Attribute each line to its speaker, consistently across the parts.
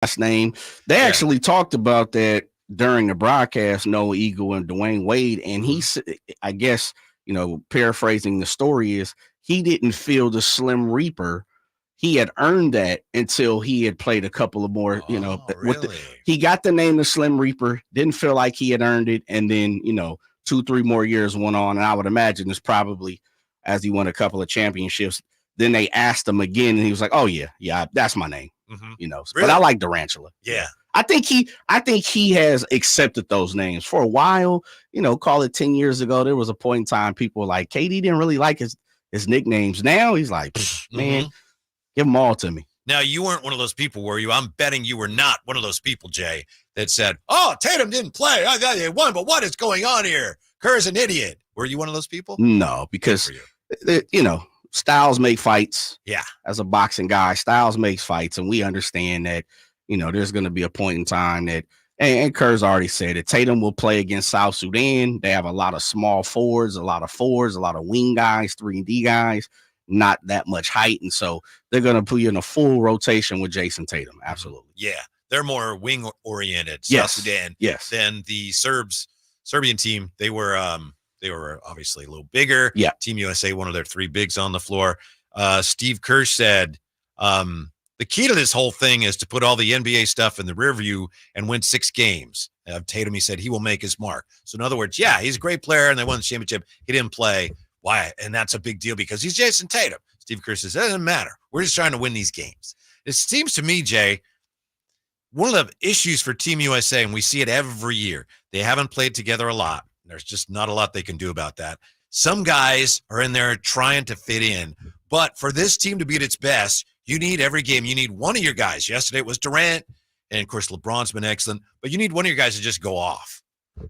Speaker 1: last name. They actually talked about that during the broadcast, Noah Eagle and Dwayne Wade. And I guess, paraphrasing the story is he didn't feel the Slim Reaper. He had earned that until he had played a couple of more,
Speaker 2: really?
Speaker 1: He got the name the Slim Reaper, didn't feel like he had earned it. And then, 2-3 more years went on. And I would imagine it's probably as he won a couple of championships. Then they asked him again, and he was like, "Oh yeah, that's my name."
Speaker 2: Really?
Speaker 1: But I like Durantula.
Speaker 2: Yeah.
Speaker 1: I think he has accepted those names for a while. Call it 10 years ago. There was a point in time people were like, KD didn't really like his nicknames. Now he's like, man, give them all to me.
Speaker 2: Now, you weren't one of those people, were you? I'm betting you were not one of those people, Jay, that said, "Oh, Tatum didn't play. They won, but what is going on here? Kerr's an idiot." Were you one of those people?
Speaker 1: No, because, styles make fights.
Speaker 2: Yeah.
Speaker 1: As a boxing guy, styles makes fights. And we understand that, there's going to be a point in time that, and Kerr's already said it, Tatum will play against South Sudan. They have a lot of small forwards, a lot of wing guys, 3D guys, not that much height. And so they're going to put you in a full rotation with Jason Tatum. Absolutely.
Speaker 2: Yeah. They're more wing oriented.
Speaker 1: Yes.
Speaker 2: South Sudan.
Speaker 1: Yes.
Speaker 2: Than the Serbian team. They were obviously a little bigger.
Speaker 1: Yeah.
Speaker 2: Team USA, one of their three bigs on the floor. Steve Kerr said, the key to this whole thing is to put all the NBA stuff in the rear view and win 6 games. Tatum, he said, he will make his mark. So in other words, yeah, he's a great player and they won the championship. He didn't play. Why? And that's a big deal because he's Jason Tatum. Steve Kerr says, it doesn't matter. We're just trying to win these games. It seems to me, Jay, one of the issues for Team USA, and we see it every year, they haven't played together a lot. There's just not a lot they can do about that. Some guys are in there trying to fit in. But for this team to be at its best, you need every game. You need one of your guys. Yesterday it was Durant, and, of course, LeBron's been excellent. But you need one of your guys to just go off,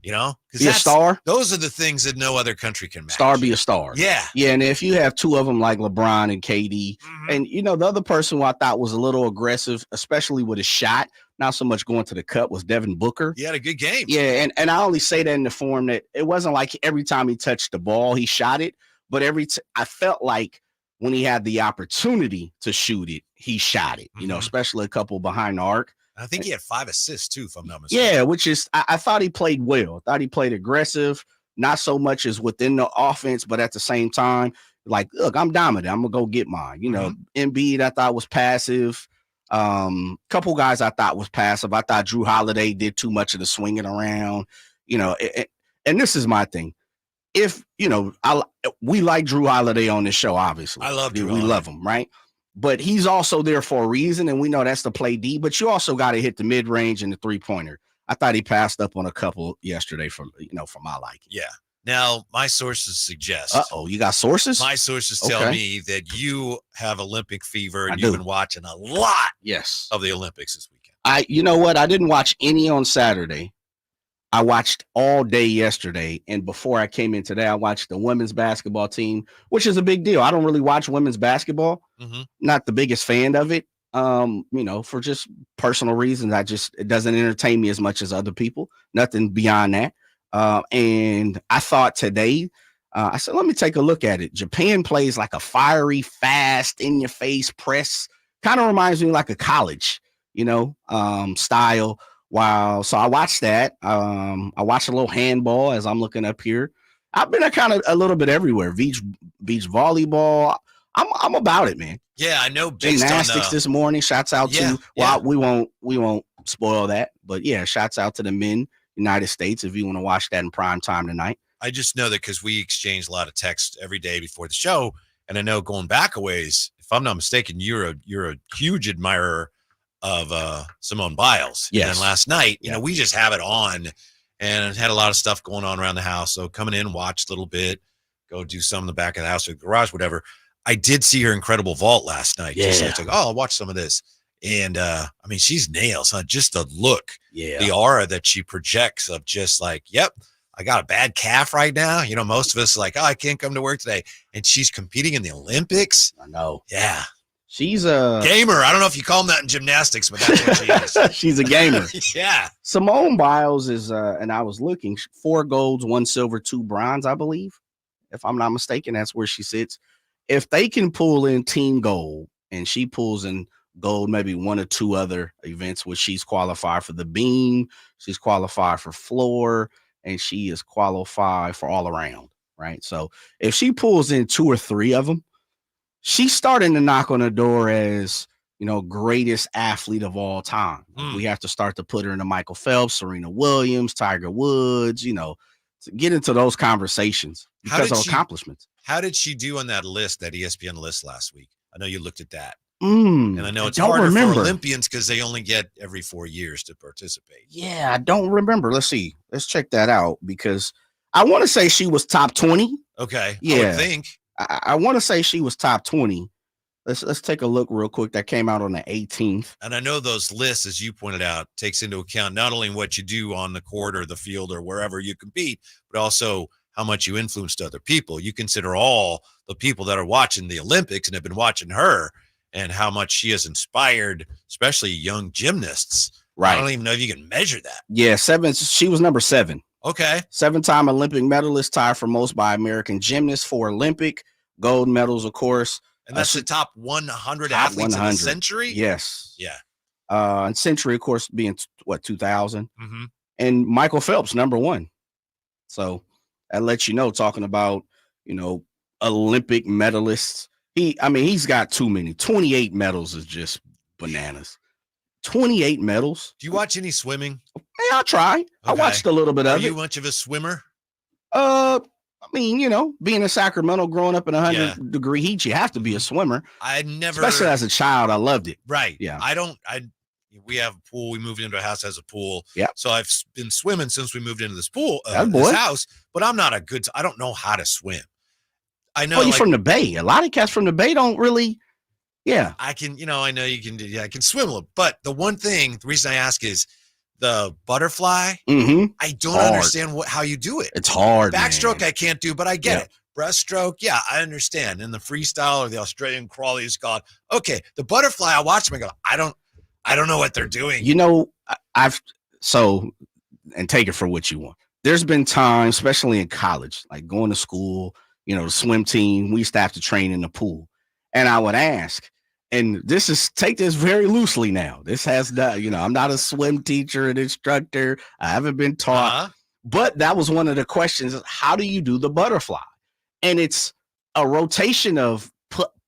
Speaker 1: Be a star?
Speaker 2: Those are the things that no other country can match.
Speaker 1: Star be a star.
Speaker 2: Yeah.
Speaker 1: Yeah, and if you have two of them like LeBron and KD, and, the other person who I thought was a little aggressive, especially with his shot, not so much going to the cup, was Devin Booker.
Speaker 2: He had a good game.
Speaker 1: Yeah, and I only say that in the form that it wasn't like every time he touched the ball, he shot it. But I felt like when he had the opportunity to shoot it, he shot it, especially a couple behind the arc.
Speaker 2: I think he had 5 assists, too, if I'm not mistaken.
Speaker 1: Yeah, which is, I thought he played well. I thought he played aggressive, not so much as within the offense, but at the same time, like, look, I'm dominant. I'm going to go get mine. Embiid, I thought was passive. Couple guys I thought was passive. I thought Drew Holiday did too much of the swinging around, and this is my thing. If, we like Drew Holiday on this show, obviously.
Speaker 2: I love Drew
Speaker 1: We love him, right? But he's also there for a reason, and we know that's to play D, but you also got to hit the mid-range and the three-pointer. I thought he passed up on a couple yesterday for my liking.
Speaker 2: Yeah. Now, my sources suggest.
Speaker 1: You got sources?
Speaker 2: My sources tell me that you have Olympic fever and
Speaker 1: you've
Speaker 2: been watching a lot of the Olympics this weekend.
Speaker 1: You know what? I didn't watch any on Saturday. I watched all day yesterday, and before I came in today, I watched the women's basketball team, which is a big deal. I don't really watch women's basketball. Not the biggest fan of it, for just personal reasons. It doesn't entertain me as much as other people. Nothing beyond that. And I thought today, I said, let me take a look at it. Japan plays like a fiery, fast, in-your-face press. Kind of reminds me like a college, style. Wow. So I watched that. I watched a little handball as I'm looking up here. I've been a little bit everywhere. Beach volleyball. I'm about it, man.
Speaker 2: Yeah, I know.
Speaker 1: Gymnastics this morning. Shouts out to. Well, we won't spoil that, but yeah, shouts out to the men, United States, if you want to watch that in prime time tonight.
Speaker 2: I just know that because we exchange a lot of texts every day before the show, and I know going back a ways, if I'm not mistaken, you're a huge admirer of Simone Biles.
Speaker 1: Yes.
Speaker 2: And then last night, we just have it on and had a lot of stuff going on around the house. So coming in, watch a little bit, go do some in the back of the house or the garage, whatever. I did see her incredible vault last night.
Speaker 1: Yeah.
Speaker 2: Just like, I'll watch some of this. And she's nails, huh? Just the look, the aura that she projects of just like, yep, I got a bad calf right now. Most of us are like, I can't come to work today. And she's competing in the Olympics.
Speaker 1: I know.
Speaker 2: Yeah.
Speaker 1: She's a
Speaker 2: gamer. I don't know if you call them that in gymnastics, but that's what she is.
Speaker 1: She's a gamer.
Speaker 2: Yeah.
Speaker 1: Simone Biles is, and I was looking, 4 golds, 1 silver, 2 bronze, I believe. If I'm not mistaken, that's where she sits. If they can pull in team gold and she pulls in gold, maybe one or two other events where she's qualified for the beam, she's qualified for floor, and she is qualified for all around, right? So if she pulls in 2 or 3 of them, she's starting to knock on the door as, greatest athlete of all time. We have to start to put her in the Michael Phelps, Serena Williams, Tiger Woods, to get into those conversations because of accomplishments.
Speaker 2: How did she do on that list, that ESPN list last week? I know you looked at that.
Speaker 1: And
Speaker 2: I know it's harder for Olympians because they only get every 4 years to participate.
Speaker 1: Yeah, I don't remember. Let's see. Let's check that out because I want to say she was top 20.
Speaker 2: Okay.
Speaker 1: Yeah.
Speaker 2: I would think.
Speaker 1: I want to say she was top 20. Let's take a look real quick. That came out on the 18th.
Speaker 2: And I know those lists, as you pointed out, takes into account not only what you do on the court or the field or wherever you compete, but also how much you influenced other people. You consider all the people that are watching the Olympics and have been watching her and how much she has inspired, especially young gymnasts.
Speaker 1: Right.
Speaker 2: I don't even know if you can measure that.
Speaker 1: Yeah, 7. She was number 7.
Speaker 2: Okay.
Speaker 1: 7-time Olympic medalist, tied for most by American gymnasts, 4 Olympic gold medals, of course.
Speaker 2: And that's the top 100 athletes 100. In the century?
Speaker 1: Yes.
Speaker 2: Yeah.
Speaker 1: And century, of course, being 2000.
Speaker 2: Mm-hmm.
Speaker 1: And Michael Phelps, number 1. So that lets you know, talking about, Olympic medalists. He's got too many. 28 medals is just bananas. 28 medals.
Speaker 2: Do you watch any swimming?
Speaker 1: Hey, I try. Okay. I watched a little bit of it.
Speaker 2: Are you much of a swimmer?
Speaker 1: Being in Sacramento, growing up in 100-degree heat, you have to be a swimmer. Especially as a child, I loved it.
Speaker 2: Right.
Speaker 1: Yeah.
Speaker 2: We have a pool. We moved into a house that has a pool.
Speaker 1: Yeah.
Speaker 2: So I've been swimming since we moved into this pool, this house, but I'm not I don't know how to swim. I know.
Speaker 1: You're from the Bay. A lot of cats from the Bay don't really. Yeah.
Speaker 2: I can, I know you can do, I can swim a little, but the reason I ask is the butterfly.
Speaker 1: Mm-hmm.
Speaker 2: I don't understand how you do it.
Speaker 1: It's hard.
Speaker 2: Backstroke, I can't do, but I get it. Breaststroke, yeah, I understand. And the freestyle or the Australian crawl, is called. Okay, the butterfly, I watch them and go, I don't know what they're doing.
Speaker 1: And take it for what you want. There's been times, especially in college, like going to school, the swim team, we used to have to train in the pool. And I would ask, and take this very loosely now. This has I'm not a swim teacher and instructor. I haven't been taught, but that was one of the questions. How do you do the butterfly? And it's a rotation of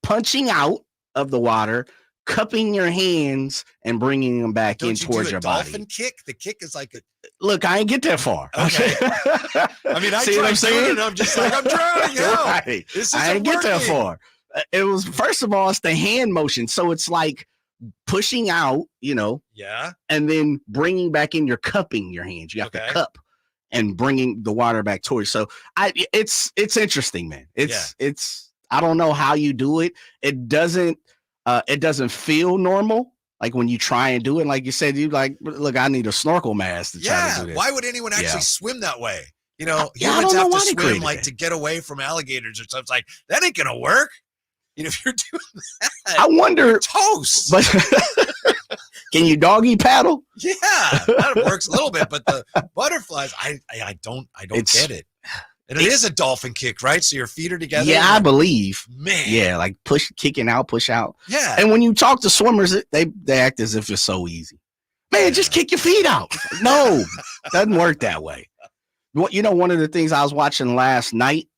Speaker 1: punching out of the water, cupping your hands and bringing them back in towards your body.
Speaker 2: Dolphin kick? The kick is like
Speaker 1: look, I ain't get that far.
Speaker 2: Okay. I tried doing it. I'm just like, I'm drowning out.
Speaker 1: Right. I ain't get that far. It was, first of all, it's the hand motion. So it's like pushing out,
Speaker 2: Yeah.
Speaker 1: And then bringing back in, you're cupping your hands. You have to cup and bringing the water back towards you. So it's interesting, man. It's, I don't know how you do it. It doesn't feel normal. Like when you try and do it, like you said, look, I need a snorkel mask to try to do this.
Speaker 2: Why would anyone actually swim that way?
Speaker 1: Humans
Speaker 2: have to swim like to get away from alligators or something. It's like, that ain't going to work. If you're doing that,
Speaker 1: I wonder.
Speaker 2: Toast.
Speaker 1: But can you doggy paddle?
Speaker 2: Yeah, that works a little bit. But the butterflies, I don't get it. And it is a dolphin kick, right? So your feet are together.
Speaker 1: Yeah, I believe.
Speaker 2: Man.
Speaker 1: Yeah, like kicking out, push out.
Speaker 2: Yeah.
Speaker 1: And when you talk to swimmers, they act as if it's so easy. Man, just kick your feet out. No, doesn't work that way. One of the things I was watching last night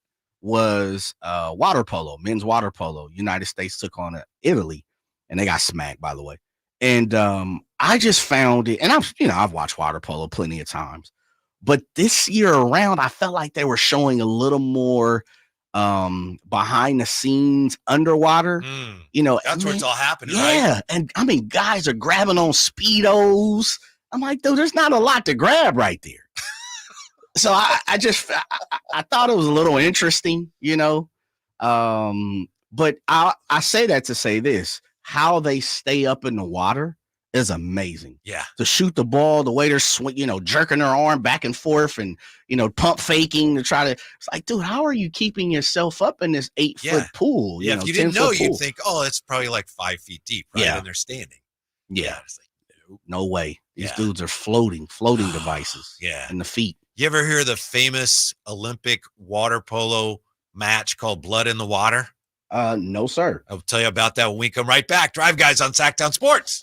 Speaker 1: was water polo, men's water polo. United States took on Italy, and they got smacked, by the way. And I just found it, and I've watched water polo plenty of times, but this year around, I felt like they were showing a little more behind the scenes underwater.
Speaker 2: That's where it's all happening.
Speaker 1: Yeah,
Speaker 2: right?
Speaker 1: And guys are grabbing on Speedos. I'm like, dude, there's not a lot to grab right there. So I thought it was a little interesting, but I say that to say this: how they stay up in the water is amazing.
Speaker 2: Yeah,
Speaker 1: to shoot the ball, the way they're jerking their arm back and forth, and pump faking to try to. It's like, dude, how are you keeping yourself up in this 8-foot pool?
Speaker 2: Yeah, if you didn't know, you'd think, oh, it's probably like 5 feet deep, right? Yeah, and they're standing.
Speaker 1: Yeah, it's like, no way. These dudes are floating devices.
Speaker 2: Yeah,
Speaker 1: in the feet.
Speaker 2: You ever hear the famous Olympic water polo match called Blood in the Water?
Speaker 1: No, sir.
Speaker 2: I'll tell you about that when we come right back. Drive Guys on Sactown Sports.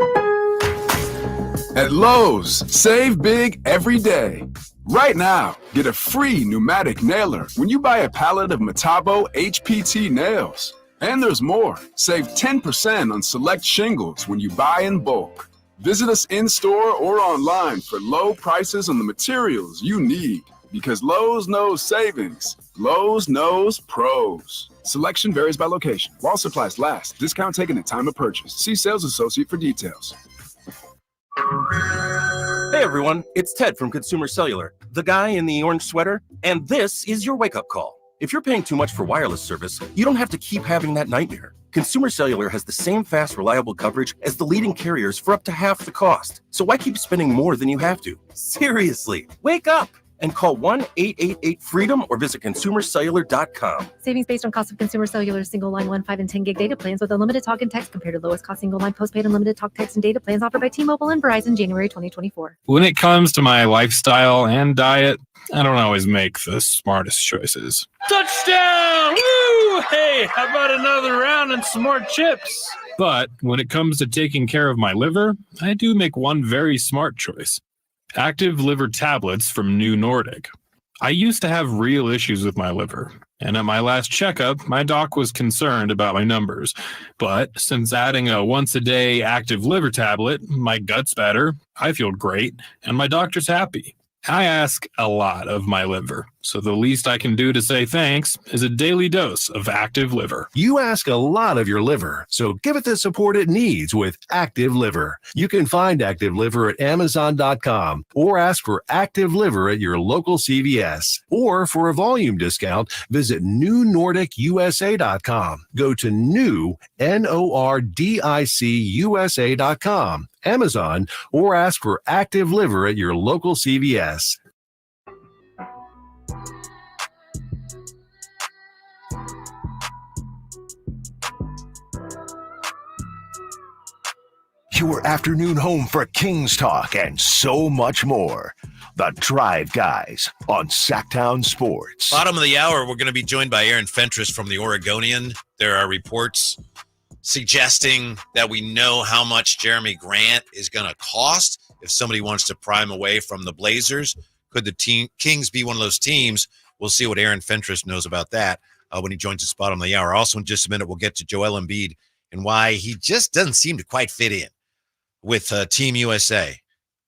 Speaker 3: At Lowe's, save big every day. Right now, get a free pneumatic nailer when you buy a pallet of Metabo HPT nails. And there's more. Save 10% on select shingles when you buy in bulk. Visit us in-store or online for low prices on the materials you need. Because Lowe's knows savings. Lowe's knows pros. Selection varies by location. While supplies last, discount taken at time of purchase. See sales associate for details.
Speaker 4: Hey everyone, it's Ted from Consumer Cellular, the guy in the orange sweater, and this is your wake-up call. If you're paying too much for wireless service, you don't have to keep having that nightmare. Consumer Cellular has the same fast, reliable coverage as the leading carriers for up to half the cost. So why keep spending more than you have to? Seriously, wake up and call 1-888-FREEDOM or visit consumercellular.com.
Speaker 5: Savings based on cost of Consumer Cellular single line 1, 5, and 10 gig data plans with unlimited talk and text compared to lowest cost single line postpaid unlimited talk, text, and data plans offered by T-Mobile and Verizon January 2024.
Speaker 6: When it comes to my lifestyle and diet, I don't always make the smartest choices.
Speaker 7: Touchdown! Woo! Hey, how about another round and some more chips?
Speaker 6: But when it comes to taking care of my liver, I do make one very smart choice. Active liver tablets from New Nordic. I used to have real issues with my liver, and at my last checkup, my doc was concerned about my numbers. But since adding a once-a-day active liver tablet, my gut's better, I feel great, and my doctor's happy. I ask a lot of my liver, so the least I can do to say thanks is a daily dose of Active Liver.
Speaker 8: You ask a lot of your liver, so give it the support it needs with Active Liver. You can find Active Liver at Amazon.com or ask for Active Liver at your local CVS. Or for a volume discount, visit NewNordicUSA.com. Go to new, NORDICUSA.com. Amazon, or ask for Active Liver at your local CVS.
Speaker 9: Your afternoon home for Kings talk and so much more. The Drive Guys on Sactown Sports.
Speaker 2: Bottom of the hour, we're going to be joined by Aaron Fentress from the Oregonian. There are reports suggesting that we know how much Jeremy Grant is going to cost if somebody wants to prime away from the Blazers. Could the Kings be one of those teams? We'll see what Aaron Fentress knows about that when he joins us bottom of the hour. Also, in just a minute, we'll get to Joel Embiid and why he just doesn't seem to quite fit in with Team USA.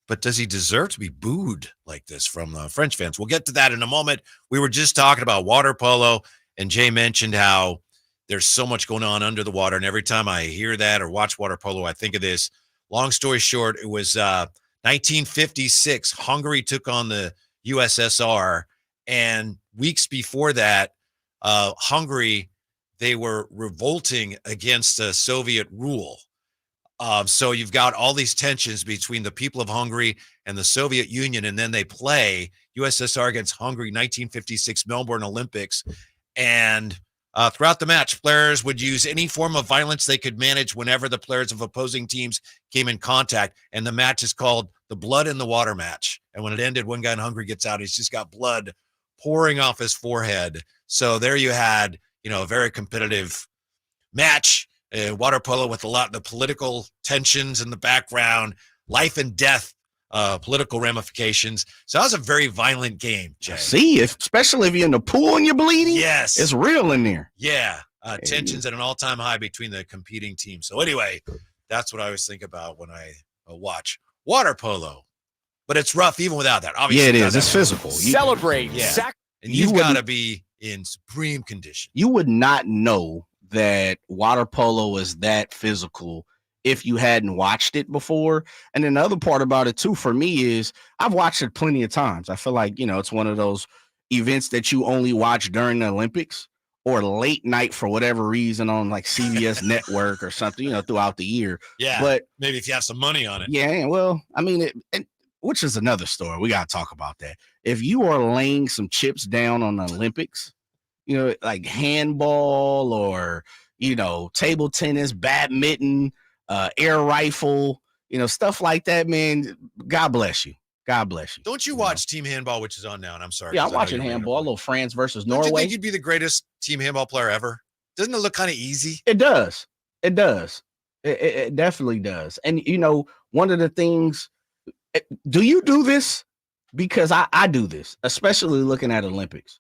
Speaker 2: But does he deserve to be booed like this from French fans? We'll get to that in a moment. We were just talking about water polo, and Jay mentioned how there's so much going on under the water, and every time I hear that or watch water polo, I think of this. Long story short, it was 1956. Hungary took on the USSR, and weeks before that, Hungary, they were revolting against Soviet rule. So you've got all these tensions between the people of Hungary and the Soviet Union, and then they play USSR against Hungary, 1956 Melbourne Olympics, and throughout the match, players would use any form of violence they could manage whenever the players of opposing teams came in contact. And the match is called the blood in the water match. And when it ended, one guy in Hungary gets out. He's just got blood pouring off his forehead. So there you had, a very competitive match, water polo with a lot of the political tensions in the background, life and death political ramifications. So that was a very violent game, Jay.
Speaker 1: See, especially if you're in the pool and you're bleeding.
Speaker 2: Yes.
Speaker 1: It's real in there.
Speaker 2: Yeah. Tensions at an all-time high between the competing teams. So anyway, that's what I always think about when I watch water polo. But it's rough even without that. Obviously,
Speaker 1: yeah, it is. It's physical.
Speaker 7: Celebrate.
Speaker 2: Yeah. And you've got to be in supreme condition.
Speaker 1: You would not know that water polo is that physical if you hadn't watched it before. And then the other part about it too, for me, is I've watched it plenty of times. I feel like, it's one of those events that you only watch during the Olympics or late night for whatever reason on like CBS network or something, throughout the year.
Speaker 2: Yeah.
Speaker 1: But
Speaker 2: maybe if you have some money on it.
Speaker 1: Yeah. Well, I mean, which is another story. We got to talk about that. If you are laying some chips down on the Olympics, like handball or, table tennis, badminton, air rifle, stuff like that, man. God bless you. God bless you.
Speaker 2: Don't you watch team handball, which is on now? And I'm sorry.
Speaker 1: Yeah, I'm watching handball. A little France versus
Speaker 2: Don't
Speaker 1: Norway.
Speaker 2: you think you'd be the greatest team handball player ever? Doesn't it look kind of easy?
Speaker 1: It does. It does. It definitely does. And, one of the things, do you do this? Because I do this, especially looking at Olympics.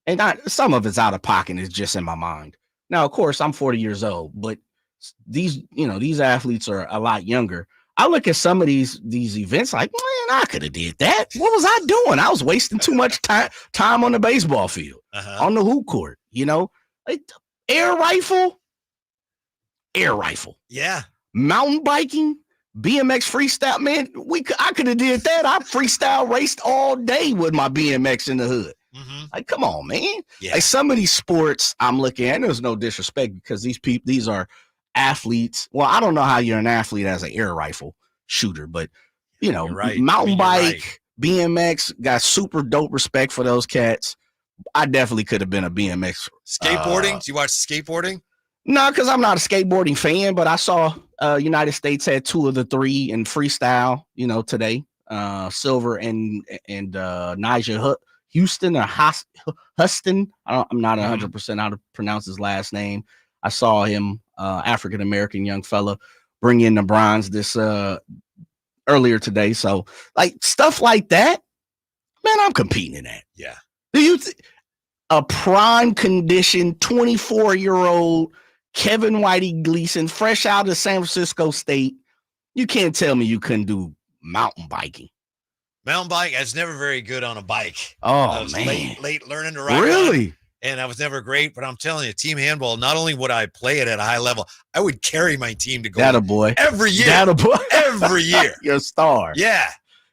Speaker 1: And some of it's out of pocket. It's just in my mind. Now, of course, I'm 40 years old, but these athletes are a lot younger. I look at some of these events like, man, I could have did that. What was I doing? I was wasting too much time on the baseball field, on the hoop court, like air rifle.
Speaker 2: Yeah.
Speaker 1: Mountain biking, BMX freestyle, man. I could have did that. I freestyle raced all day with my BMX in the hood. Like, come on, man.
Speaker 2: Yeah.
Speaker 1: Like some of these sports I'm looking at, and there's no disrespect because these are athletes. Well, I don't know how you're an athlete as an air rifle shooter, but
Speaker 2: right.
Speaker 1: mountain bike, BMX, got super dope respect for those cats. I definitely could have been a BMX.
Speaker 2: Skateboarding? Do you watch skateboarding?
Speaker 1: No, because I'm not a skateboarding fan, but I saw United States had 2 of the 3 in freestyle, today. Silver and Nigel Houston or Huston. I'm not 100% how to pronounce his last name. I saw him, African-American young fella, bring in the bronze this earlier today. So like stuff like that, man, I'm competing in that.
Speaker 2: Yeah.
Speaker 1: Do you a prime condition 24-year-old Kevin Whitey Gleason, fresh out of San Francisco State? You can't tell me you couldn't do mountain biking.
Speaker 2: Mountain bike, I was never very good on a bike.
Speaker 1: Oh,
Speaker 2: I was
Speaker 1: man.
Speaker 2: late learning to ride.
Speaker 1: Really?
Speaker 2: And I was never great, but I'm telling you, team handball, not only would I play it at a high level, I would carry my team to go
Speaker 1: Attaboy.
Speaker 2: every year.
Speaker 1: Attaboy.
Speaker 2: Every year.
Speaker 1: You're a star.
Speaker 2: Yeah.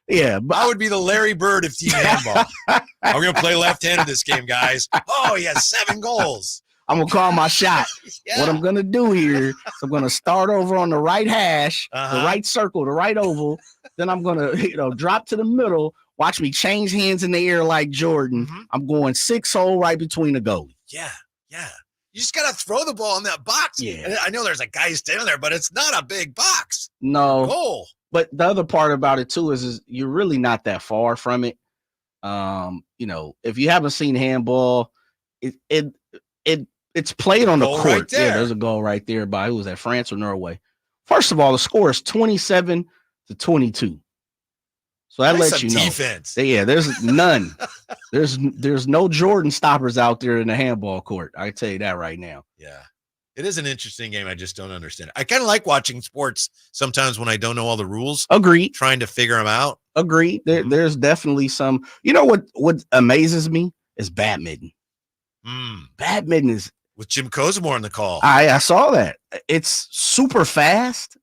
Speaker 1: Yeah. But
Speaker 2: I would be the Larry Bird of team handball. I'm going to play left-handed this game, guys. Oh, he has 7 goals.
Speaker 1: I'm going to call my shot.
Speaker 2: Yeah.
Speaker 1: What I'm going to do here is I'm going to start over on the right hash, the right circle, the right oval. Then I'm going to, drop to the middle. Watch me change hands in the air like Jordan. I'm going 6-hole right between the goalie.
Speaker 2: Yeah. Yeah. You just got to throw the ball in that box.
Speaker 1: Yeah.
Speaker 2: And I know there's a guy standing there, but it's not a big box.
Speaker 1: No.
Speaker 2: Goal.
Speaker 1: But the other part about it too is you're really not that far from it. If you haven't seen handball, it's played on the court.
Speaker 2: Right there.
Speaker 1: Yeah, there's a goal right there by who was that, France or Norway? First of all, the score is 27-22. So that lets you know.
Speaker 2: Defense.
Speaker 1: Yeah, there's none. there's no Jordan stoppers out there in the handball court. I can tell you that right now.
Speaker 2: Yeah. It is an interesting game. I just don't understand it. I kind of like watching sports sometimes when I don't know all the rules.
Speaker 1: Agreed.
Speaker 2: Trying to figure them out.
Speaker 1: Agreed. There's definitely some. You know what amazes me is badminton. Badminton is
Speaker 2: with Jim Cozumore on the call.
Speaker 1: I saw that. It's super fast,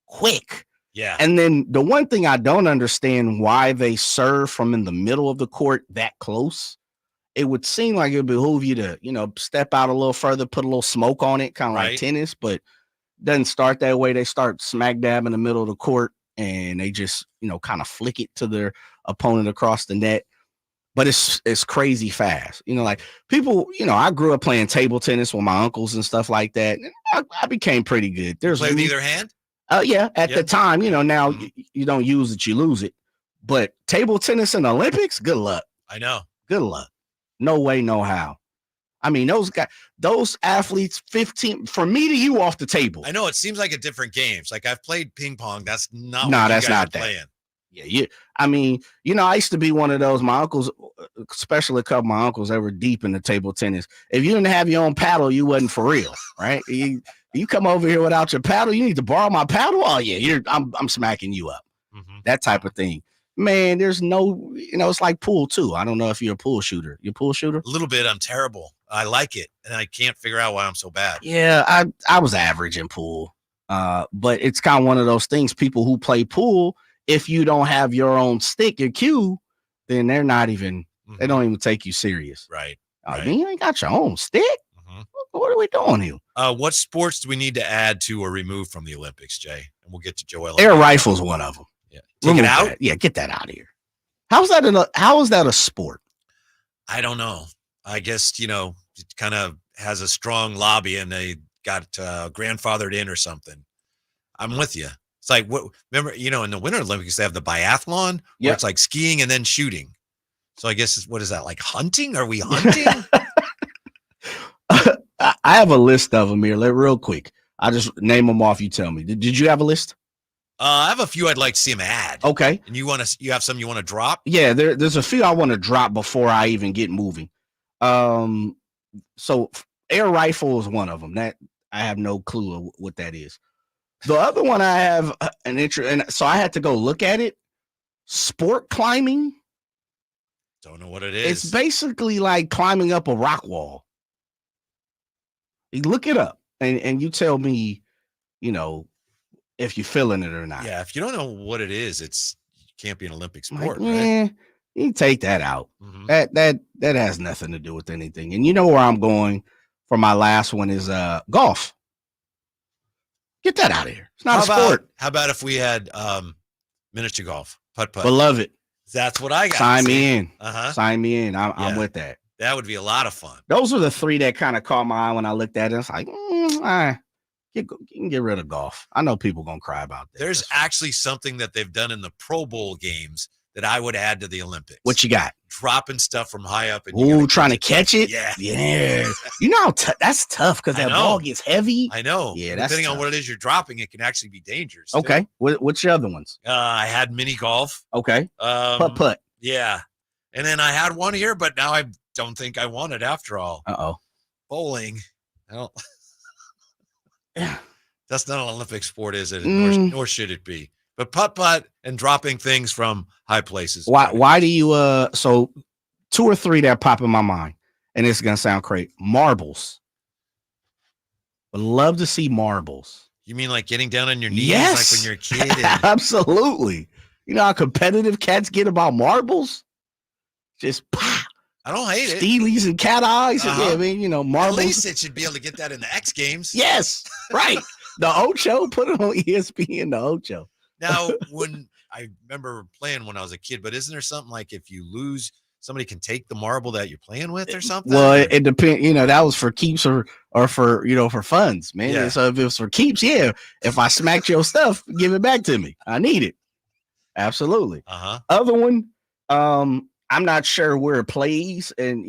Speaker 1: quick.
Speaker 2: Yeah.
Speaker 1: And then the one thing I don't understand why they serve from in the middle of the court that close. It would seem like it would behoove you to, step out a little further, put a little smoke on it, kind of like tennis, but doesn't start that way. They start smack dab in the middle of the court and they just, kind of flick it to their opponent across the net. But it's crazy fast. Like people, I grew up playing table tennis with my uncles and stuff like that. And I became pretty good. There's
Speaker 2: play with either hand?
Speaker 1: Yeah. At the time, now you don't use it, you lose it. But table tennis in the Olympics, good luck.
Speaker 2: I know.
Speaker 1: Good luck. No way, no how. I mean, those athletes, 15 from me to you off the table.
Speaker 2: I know it seems like a different games. Like I've played ping pong. That's not.
Speaker 1: No,
Speaker 2: what
Speaker 1: that's
Speaker 2: you guys
Speaker 1: not
Speaker 2: are
Speaker 1: that.
Speaker 2: playing.
Speaker 1: Yeah. I mean, I used to be one of those. My uncles, especially a couple of my uncles, they were deep in the table tennis. If you didn't have your own paddle, you wasn't for real, right? You come over here without your paddle. You need to borrow my paddle. Oh yeah, I'm smacking you up. That type of thing. Man, there's no, it's like pool too. I don't know if you're a pool shooter. You a pool shooter?
Speaker 2: A little bit. I'm terrible. I like it, and I can't figure out why I'm so bad.
Speaker 1: Yeah, I was average in pool, but it's kind of one of those things. People who play pool, if you don't have your own stick, your cue, then they're not even. They don't even take you serious.
Speaker 2: Right.
Speaker 1: I mean, you ain't got your own stick. What are we doing here?
Speaker 2: What sports do we need to add to or remove from the Olympics, Jay? And we'll get to Joel.
Speaker 1: Air rifle's one of them.
Speaker 2: Yeah. Take it out?
Speaker 1: Yeah, get that out of here. How is that a sport?
Speaker 2: I don't know. I guess, it kind of has a strong lobby and they got grandfathered in or something. I'm with you. It's like, remember, in the Winter Olympics, they have the biathlon where it's like skiing and then shooting. So I guess, what is that, like hunting? Are we hunting?
Speaker 1: I have a list of them here. Real quick. I'll just name them off. You tell me. Did you have a list?
Speaker 2: I have a few I'd like to see him add.
Speaker 1: Okay.
Speaker 2: And you have some you want to drop?
Speaker 1: Yeah, there's a few I want to drop before I even get moving. So air rifle is one of them. That I have no clue what that is. The other one I have an interest, and so I had to go look at it. Sport climbing.
Speaker 2: Don't know what it is.
Speaker 1: It's basically like climbing up a rock wall. You look it up, and you tell me, if you're feeling it or not.
Speaker 2: Yeah, if you don't know what it is, it can't be an Olympic sport,
Speaker 1: like,
Speaker 2: right?
Speaker 1: You take that out.
Speaker 2: Mm-hmm.
Speaker 1: That has nothing to do with anything. And you know where I'm going for my last one is golf. Get that out of here. It's not a sport.
Speaker 2: How about if we had miniature golf, putt-putt?
Speaker 1: Beloved.
Speaker 2: That's what I got.
Speaker 1: Sign me in.
Speaker 2: Uh-huh.
Speaker 1: Sign me in. I'm with that.
Speaker 2: That would be a lot of fun.
Speaker 1: Those were the three that kind of caught my eye when I looked at it. It's like, you can get rid of golf. I know people going to cry about that.
Speaker 2: There's actually something that they've done in the Pro Bowl games that I would add to the Olympics.
Speaker 1: What you got?
Speaker 2: Dropping stuff from high up. And
Speaker 1: trying to catch it?
Speaker 2: Yeah.
Speaker 1: Yeah. You know how that's tough because that ball gets heavy.
Speaker 2: I know.
Speaker 1: Yeah,
Speaker 2: depending
Speaker 1: tough.
Speaker 2: on what it is you're dropping, it can actually be dangerous.
Speaker 1: Okay. What's your other ones?
Speaker 2: I had mini golf.
Speaker 1: Okay. Putt.
Speaker 2: Yeah. And then I had one here, but now I don't think I want it after all.
Speaker 1: Uh-oh.
Speaker 2: Bowling. Well,
Speaker 1: yeah.
Speaker 2: That's not an Olympic sport, is it? Nor should it be. But putt and dropping things from high places.
Speaker 1: Why do you so 2 or 3 that pop in my mind, and it's gonna sound crazy. Marbles. Would love to see marbles.
Speaker 2: You mean like getting down on your knees
Speaker 1: yes.
Speaker 2: like when you're a kid?
Speaker 1: Absolutely. You know how competitive cats get about marbles? Just pop.
Speaker 2: I don't hate it.
Speaker 1: Steelies and cat eyes.
Speaker 2: Uh-huh.
Speaker 1: Yeah, I mean, marbles.
Speaker 2: At least it should be able to get that in the X Games.
Speaker 1: Yes, right. The Ocho, put it on ESPN, the Ocho.
Speaker 2: Now, when I remember playing when I was a kid, but isn't there something like if you lose, somebody can take the marble that you're playing with or something?
Speaker 1: Well, it depends. That was for keeps or for for funds, man.
Speaker 2: Yeah.
Speaker 1: So if it was for keeps, yeah. If I smacked your stuff, give it back to me. I need it. Absolutely. Other one, I'm not sure where it plays, and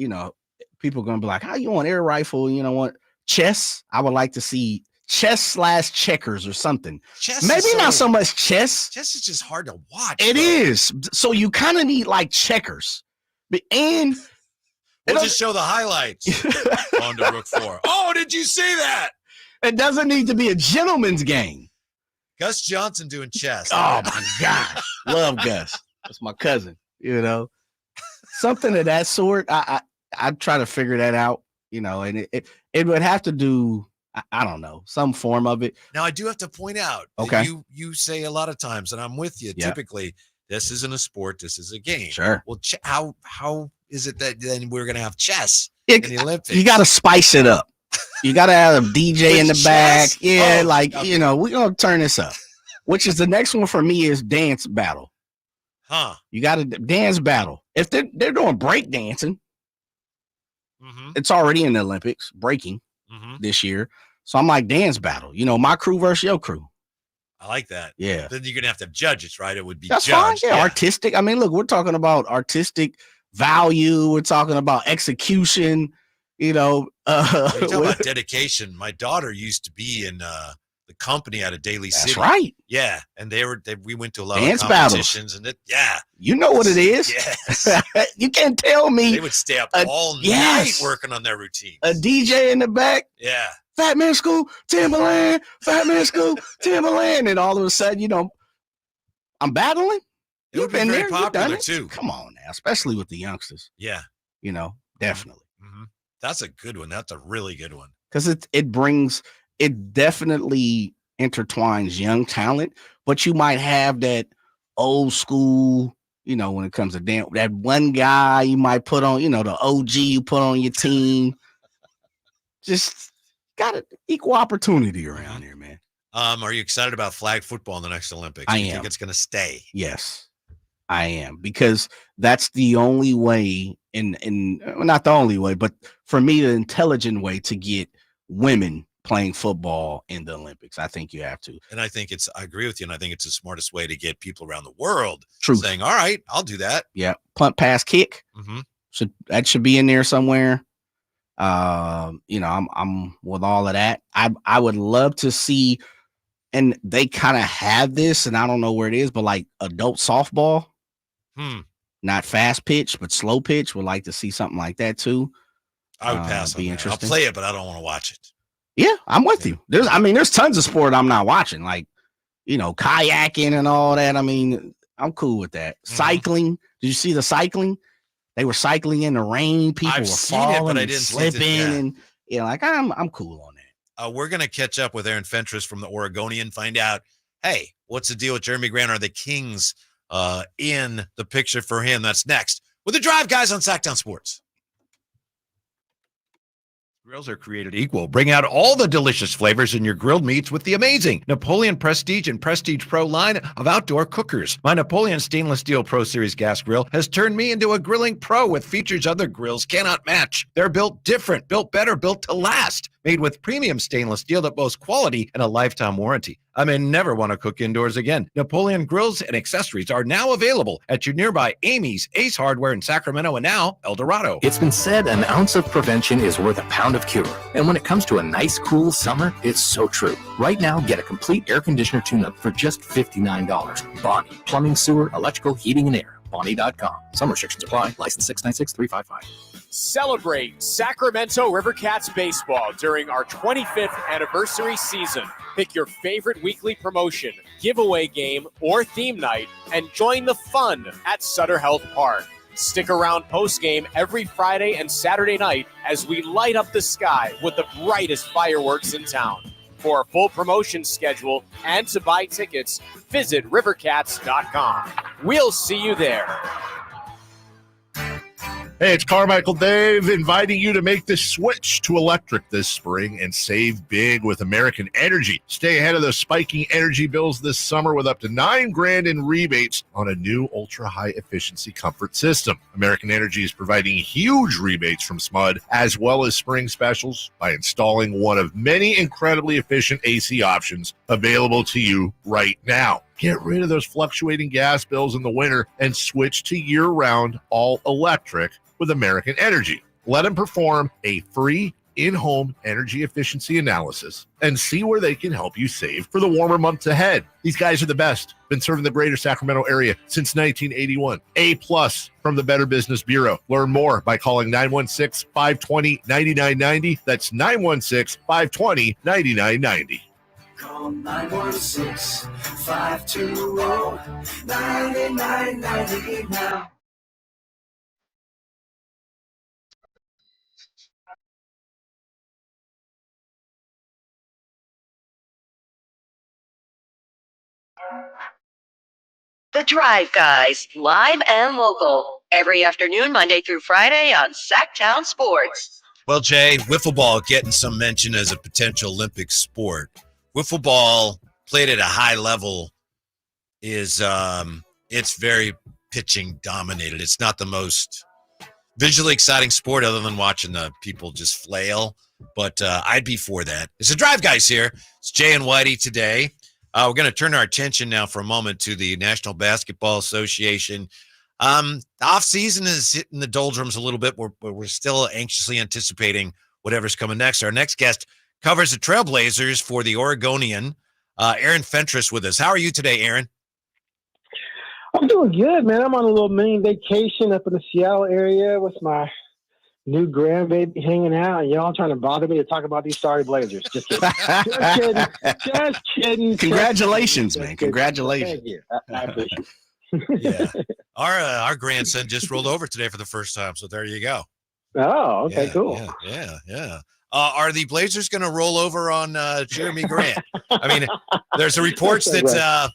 Speaker 1: people are gonna be like, "How you on air rifle?" You know what? Chess. I would like to see chess/checkers or something.
Speaker 2: Chess
Speaker 1: Maybe not so much chess.
Speaker 2: Chess is just hard to watch.
Speaker 1: It is. So you kind of need like checkers, and
Speaker 2: we'll just show the highlights on to Rook 4. Oh, did you see that?
Speaker 1: It doesn't need to be a gentleman's game.
Speaker 2: Gus Johnson doing chess.
Speaker 1: Oh my gosh, love Gus. That's my cousin. Something of that sort. I try to figure that out. And it would have to do. I don't know, some form of it.
Speaker 2: Now I do have to point out.
Speaker 1: Okay.
Speaker 2: You say a lot of times, and I'm with you.
Speaker 1: Yeah.
Speaker 2: Typically, this isn't a sport. This is a game.
Speaker 1: Sure.
Speaker 2: Well, how is it that then we're going to have chess in the Olympics?
Speaker 1: You got to spice it up. You got to have a DJ in the
Speaker 2: chess?
Speaker 1: back. Yeah,
Speaker 2: okay.
Speaker 1: We're going to turn this up. Which is the next one for me is dance battle.
Speaker 2: Huh.
Speaker 1: You got to dance battle. If they're doing break dancing, it's already in the Olympics, breaking this year. So I'm like, dance battle. My crew versus your crew.
Speaker 2: I like that.
Speaker 1: Yeah.
Speaker 2: Then you're going to have to have judges, right? It would be
Speaker 1: That's
Speaker 2: judged.
Speaker 1: fine. Yeah, artistic. I mean, look, we're talking about artistic value. We're talking about execution.
Speaker 2: You're talking about dedication. My daughter used to be in the company out of Daly City.
Speaker 1: That's right.
Speaker 2: Yeah, and we went to a lot
Speaker 1: dance
Speaker 2: of competitions,
Speaker 1: battles.
Speaker 2: And
Speaker 1: you know what it is.
Speaker 2: Yes.
Speaker 1: You can't tell me
Speaker 2: they would stay up all night working on their routines.
Speaker 1: A DJ in the back.
Speaker 2: Yeah.
Speaker 1: Fat Man School, Timberland. Fat Man School, Timberland, and all of a sudden, I'm battling.
Speaker 2: It would be very popular too.
Speaker 1: Come on now, especially with the youngsters.
Speaker 2: Yeah.
Speaker 1: Definitely.
Speaker 2: Mm-hmm. That's a good one. That's a really good one.
Speaker 1: Because it definitely intertwines young talent, but you might have that old school, when it comes to dance, that one guy you might put on, the OG you put on your team. Just got an equal opportunity around here, man.
Speaker 2: Are you excited about flag football in the next Olympics?
Speaker 1: I
Speaker 2: am.
Speaker 1: am.
Speaker 2: Think it's going to stay?
Speaker 1: Yes, I am, because that's the only way, not the only way, but for me, the intelligent way to get women playing football in the Olympics. I think you have to.
Speaker 2: And I agree with you. And I think it's the smartest way to get people around the world
Speaker 1: saying,
Speaker 2: all right, I'll do that.
Speaker 1: Yeah. Punt, pass, kick. That should be in there somewhere. I'm with all of that. I would love to see, and they kind of have this, and I don't know where it is, but like adult softball, not fast pitch, but slow pitch. Would like to see something like that too.
Speaker 2: I would pass on that. I'll play it, but I don't want to watch it.
Speaker 1: Yeah, I'm with you. There's tons of sport I'm not watching, like, kayaking and all that. I mean, I'm cool with that. Cycling. Did you see the cycling? They were cycling in the rain. People were falling and slipping, and I'm cool on that.
Speaker 2: We're gonna catch up with Aaron Fentress from the Oregonian, find out, hey, what's the deal with Jeremy Grant? Are the Kings in the picture for him? That's next with the Drive Guys on Sactown Sports.
Speaker 10: Grills are created equal. Bring out all the delicious flavors in your grilled meats with the amazing Napoleon Prestige and Prestige Pro line of outdoor cookers. My Napoleon Stainless Steel Pro Series gas grill has turned me into a grilling pro with features other grills cannot match. They're built different, built better, built to last. Made with premium stainless steel that boasts quality and a lifetime warranty. I may never want to cook indoors again. Napoleon grills and accessories are now available at your nearby Amy's, Ace Hardware in Sacramento, and now El Dorado.
Speaker 11: It's been said an ounce of prevention is worth a pound of cure. And when it comes to a nice, cool summer, it's so true. Right now, get a complete air conditioner tune-up for just $59. Bonnie, plumbing, sewer, electrical, heating, and air. Bonnie.com. Some restrictions apply. License 696-355.
Speaker 12: Celebrate Sacramento Rivercats baseball during our 25th anniversary season. Pick your favorite weekly promotion, giveaway game, or theme night, and join the fun at Sutter Health Park. Stick around post-game every Friday and Saturday night as we light up the sky with the brightest fireworks in town. For a full promotion schedule and to buy tickets, visit rivercats.com. We'll see you there.
Speaker 13: Hey, it's Carmichael Dave inviting you to make the switch to electric this spring and save big with American Energy. Stay ahead of the spiking energy bills this summer with up to $9,000 in rebates on a new ultra-high efficiency comfort system. American Energy is providing huge rebates from SMUD as well as spring specials by installing one of many incredibly efficient AC options available to you right now. Get rid of those fluctuating gas bills in the winter and switch to year-round all-electric with American Energy. Let them perform a free in-home energy efficiency analysis and see where they can help you save for the warmer months ahead. These guys are the best. Been serving the greater Sacramento area since 1981. A+ from the Better Business Bureau. Learn more by calling 916-520-9990. That's 916-520-9990.
Speaker 14: Call 916-520-9990 now.
Speaker 15: The Drive Guys, live and local, every afternoon, Monday through Friday on Sactown Sports.
Speaker 2: Well, Jay, wiffle ball getting some mention as a potential Olympic sport. Wiffle ball played at a high level is it's very pitching dominated. It's not the most visually exciting sport other than watching the people just flail, but I'd be for that. It's the Drive Guys here. It's Jay and Whitey today. We're going to turn our attention now for a moment to the National Basketball Association. The offseason is hitting the doldrums a little bit. We're still anxiously anticipating whatever's coming next. Our next guest covers the Trailblazers for the Oregonian. Aaron Fentress with us. How are you today, Aaron?
Speaker 16: I'm doing good, man. I'm on a little mini vacation up in the Seattle area with my new grandbaby hanging out, and y'all trying to bother me to talk about these sorry Blazers. Just kidding. Just kidding.
Speaker 1: Congratulations, man. Congratulations.
Speaker 16: Thank you. I appreciate it.
Speaker 2: Yeah. Our grandson just rolled over today for the first time, so there you go.
Speaker 16: Oh, okay,
Speaker 2: yeah,
Speaker 16: cool.
Speaker 2: Yeah. Are the Blazers going to roll over on Jeremy Grant? I mean, there's a reports that,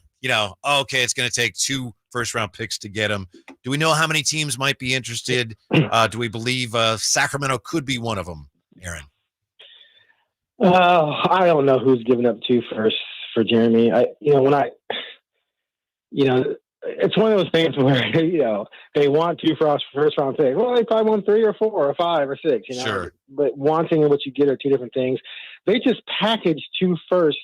Speaker 2: okay, it's going to take 2 first-round picks to get him. Do we know how many teams might be interested? Do we believe Sacramento could be one of them, Aaron?
Speaker 16: I don't know who's giving up 2 firsts for Jeremy. It's one of those things where, they want 2 first-round picks. Well, they probably want 3 or 4 or 5 or 6,
Speaker 2: Sure.
Speaker 16: But wanting and what you get are 2 different things. They just packaged 2 firsts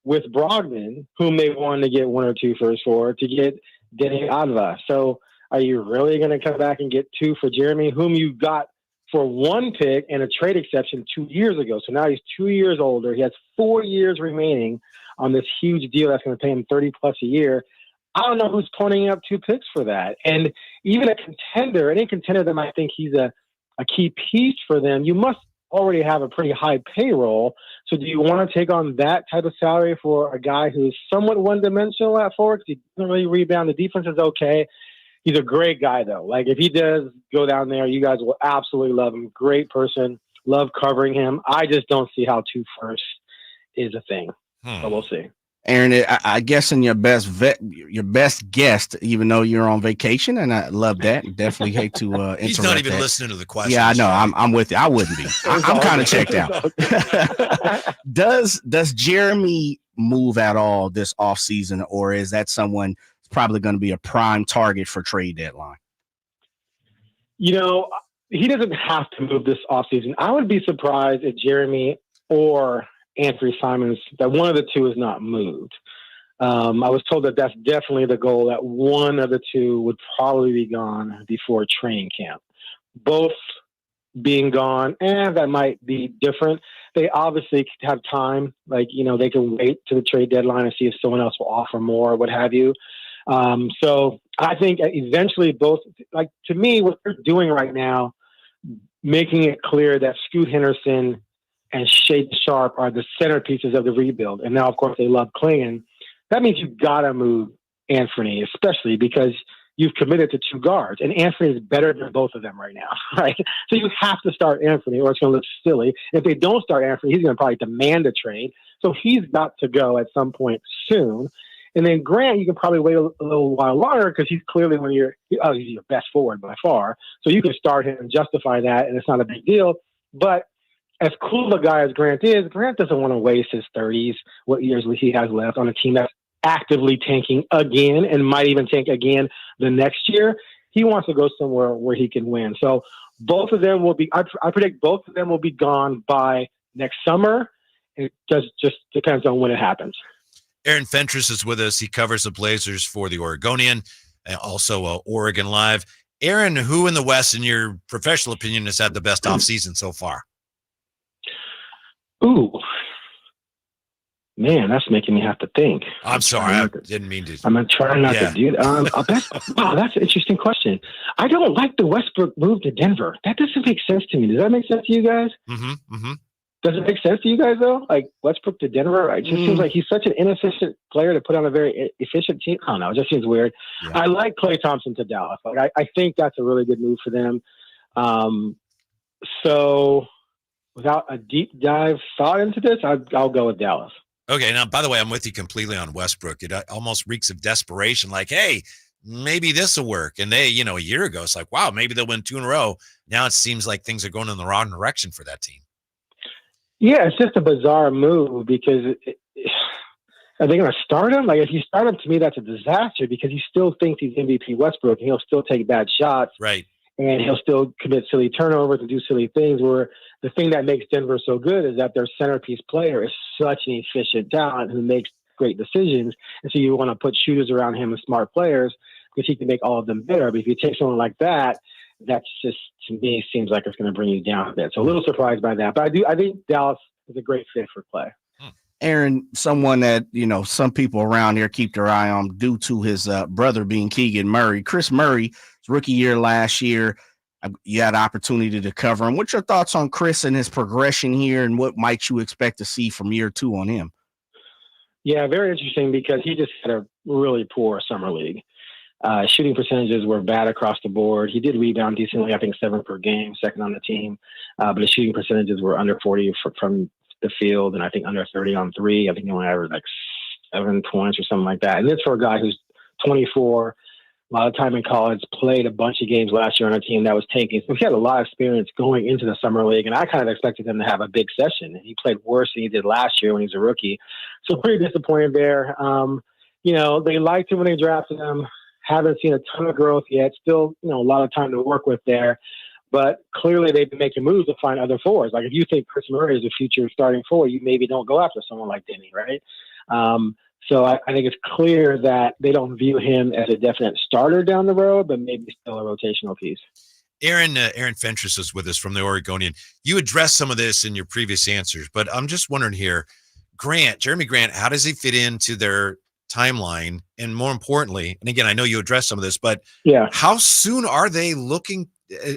Speaker 16: with Brogdon, whom they wanted to get 1 or 2 firsts for, to get Denny Adva. So are you really going to come back and get 2 for Jeremy, whom you got for one pick and a trade exception 2 years ago. So now he's 2 years older. He has 4 years remaining on this huge deal that's going to pay him $30+ a year. I don't know who's ponying up 2 picks for that. And even a contender, any contender that might think he's a key piece for them, you must already have a pretty high payroll. So do you want to take on that type of salary for a guy who's somewhat one-dimensional at forward? He doesn't really rebound. The defense is okay. He's a great guy, though. Like, if he does go down there, you guys will absolutely love him. Great person. Love covering him. I just don't see how 2 firsts is a thing. So we'll see.
Speaker 1: Aaron, I guess in your best guest, even though you're on vacation, and I love that. Definitely hate to interrupt.
Speaker 2: He's not even listening to the question.
Speaker 1: Yeah, I know. I'm with you. I wouldn't be. I'm kind of checked out. Does Jeremy move at all this offseason, or is that someone that's probably going to be a prime target for trade deadline?
Speaker 16: You know, he doesn't have to move this offseason. I would be surprised if Jeremy or Anthony Simons, that one of the 2 is not moved. I was told that that's definitely the goal, that one of the 2 would probably be gone before training camp. Both being gone, and that might be different. They obviously have time. Like, you know, they can wait to the trade deadline and see if someone else will offer more or what have you. So I think eventually both, like, to me, what they're doing right now, making it clear that Scoot Henderson and Shade Sharp are the centerpieces of the rebuild. And now, of course, they love Klingon. That means you've got to move Anthony, especially because you've committed to 2 guards. And Anthony is better than both of them right now, right? So you have to start Anthony or it's going to look silly. If they don't start Anthony, he's going to probably demand a trade. So he's got to go at some point soon. And then Grant, you can probably wait a little while longer because he's clearly he's your best forward by far. So you can start him and justify that, and it's not a big deal. But as cool of a guy as Grant is, Grant doesn't want to waste his 30s, what years he has left, on a team that's actively tanking again and might even tank again the next year. He wants to go somewhere where he can win. So both of them will be, I predict both of them will be gone by next summer. It just depends on when it happens.
Speaker 2: Aaron Fentress is with us. He covers the Blazers for the Oregonian, and also Oregon Live. Aaron, who in the West, in your professional opinion, has had the best offseason so far?
Speaker 16: Ooh, man, that's making me have to think.
Speaker 2: I'm sorry, I didn't mean to.
Speaker 16: I'm trying not to do it. Wow, that's an interesting question. I don't like the Westbrook move to Denver. That doesn't make sense to me. Does that make sense to you guys? Does it make sense to you guys, though? Like, Westbrook to Denver? It just seems like he's such an inefficient player to put on a very efficient team. I don't know. It just seems weird. Yeah. I like Klay Thompson to Dallas. Like, I think that's a really good move for them. So without a deep dive thought into this, I'll go with Dallas.
Speaker 2: Okay. Now, by the way, I'm with you completely on Westbrook. It almost reeks of desperation. Like, hey, maybe this will work. And they, a year ago, it's like, wow, maybe they'll win 2 in a row. Now it seems like things are going in the wrong direction for that team.
Speaker 16: Yeah, it's just a bizarre move because are they going to start him? Like, if you start him, to me, that's a disaster because he still thinks he's MVP Westbrook and he'll still take bad shots.
Speaker 2: Right.
Speaker 16: And he'll still commit silly turnovers and do silly things, where the thing that makes Denver so good is that their centerpiece player is such an efficient talent who makes great decisions. And so you want to put shooters around him and smart players because he can make all of them better. But if you take someone like that, that's just, to me, seems like it's going to bring you down a bit. So a little surprised by that. But I think Dallas is a great fit for Klay.
Speaker 1: Aaron, someone that, some people around here keep their eye on due to his brother being Keegan Murray. Chris Murray, his rookie year last year, you had an opportunity to cover him. What's your thoughts on Chris and his progression here, and what might you expect to see from year 2 on him?
Speaker 16: Yeah, very interesting because he just had a really poor summer league. Shooting percentages were bad across the board. He did rebound decently, I think 7 per game, second on the team. But his shooting percentages were under 40 from the field, and I think under 30 on 3. I think he only averaged like 7 points or something like that. And this for a guy who's 24, a lot of time in college, played a bunch of games last year on a team that was tanking. So he had a lot of experience going into the summer league, and I kind of expected him to have a big session. And he played worse than he did last year when he was a rookie. So pretty disappointed there. They liked him when they drafted him. Haven't seen a ton of growth yet. Still, a lot of time to work with there. But clearly they've been making moves to find other forwards. Like, if you think Chris Murray is a future starting forward, you maybe don't go after someone like Denny, right? So I think it's clear that they don't view him as a definite starter down the road, but maybe still a rotational piece.
Speaker 2: Aaron Fentress was with us from the Oregonian. You addressed some of this in your previous answers, but I'm just wondering here, Jeremy Grant, how does he fit into their timeline? And more importantly, and again, I know you addressed some of this, but how soon are they looking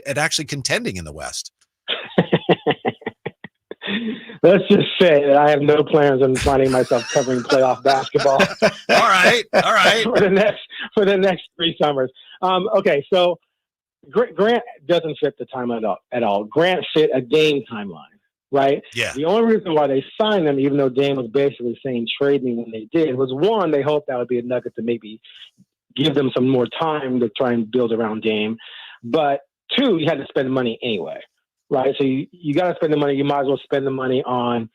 Speaker 2: at actually contending in the West?
Speaker 16: Let's just say that I have no plans on finding myself covering playoff basketball.
Speaker 2: All right.
Speaker 16: for the next 3 summers. Okay, so Grant doesn't fit the timeline at all. Grant fit a Dame timeline, right?
Speaker 2: Yeah.
Speaker 16: The only reason why they signed him, even though Dame was basically saying trade me when they did, was one, they hoped that would be a nugget to maybe give them some more time to try and build around Dame. But 2, you had to spend money anyway. Right, so you got to spend the money. You might as well spend the money on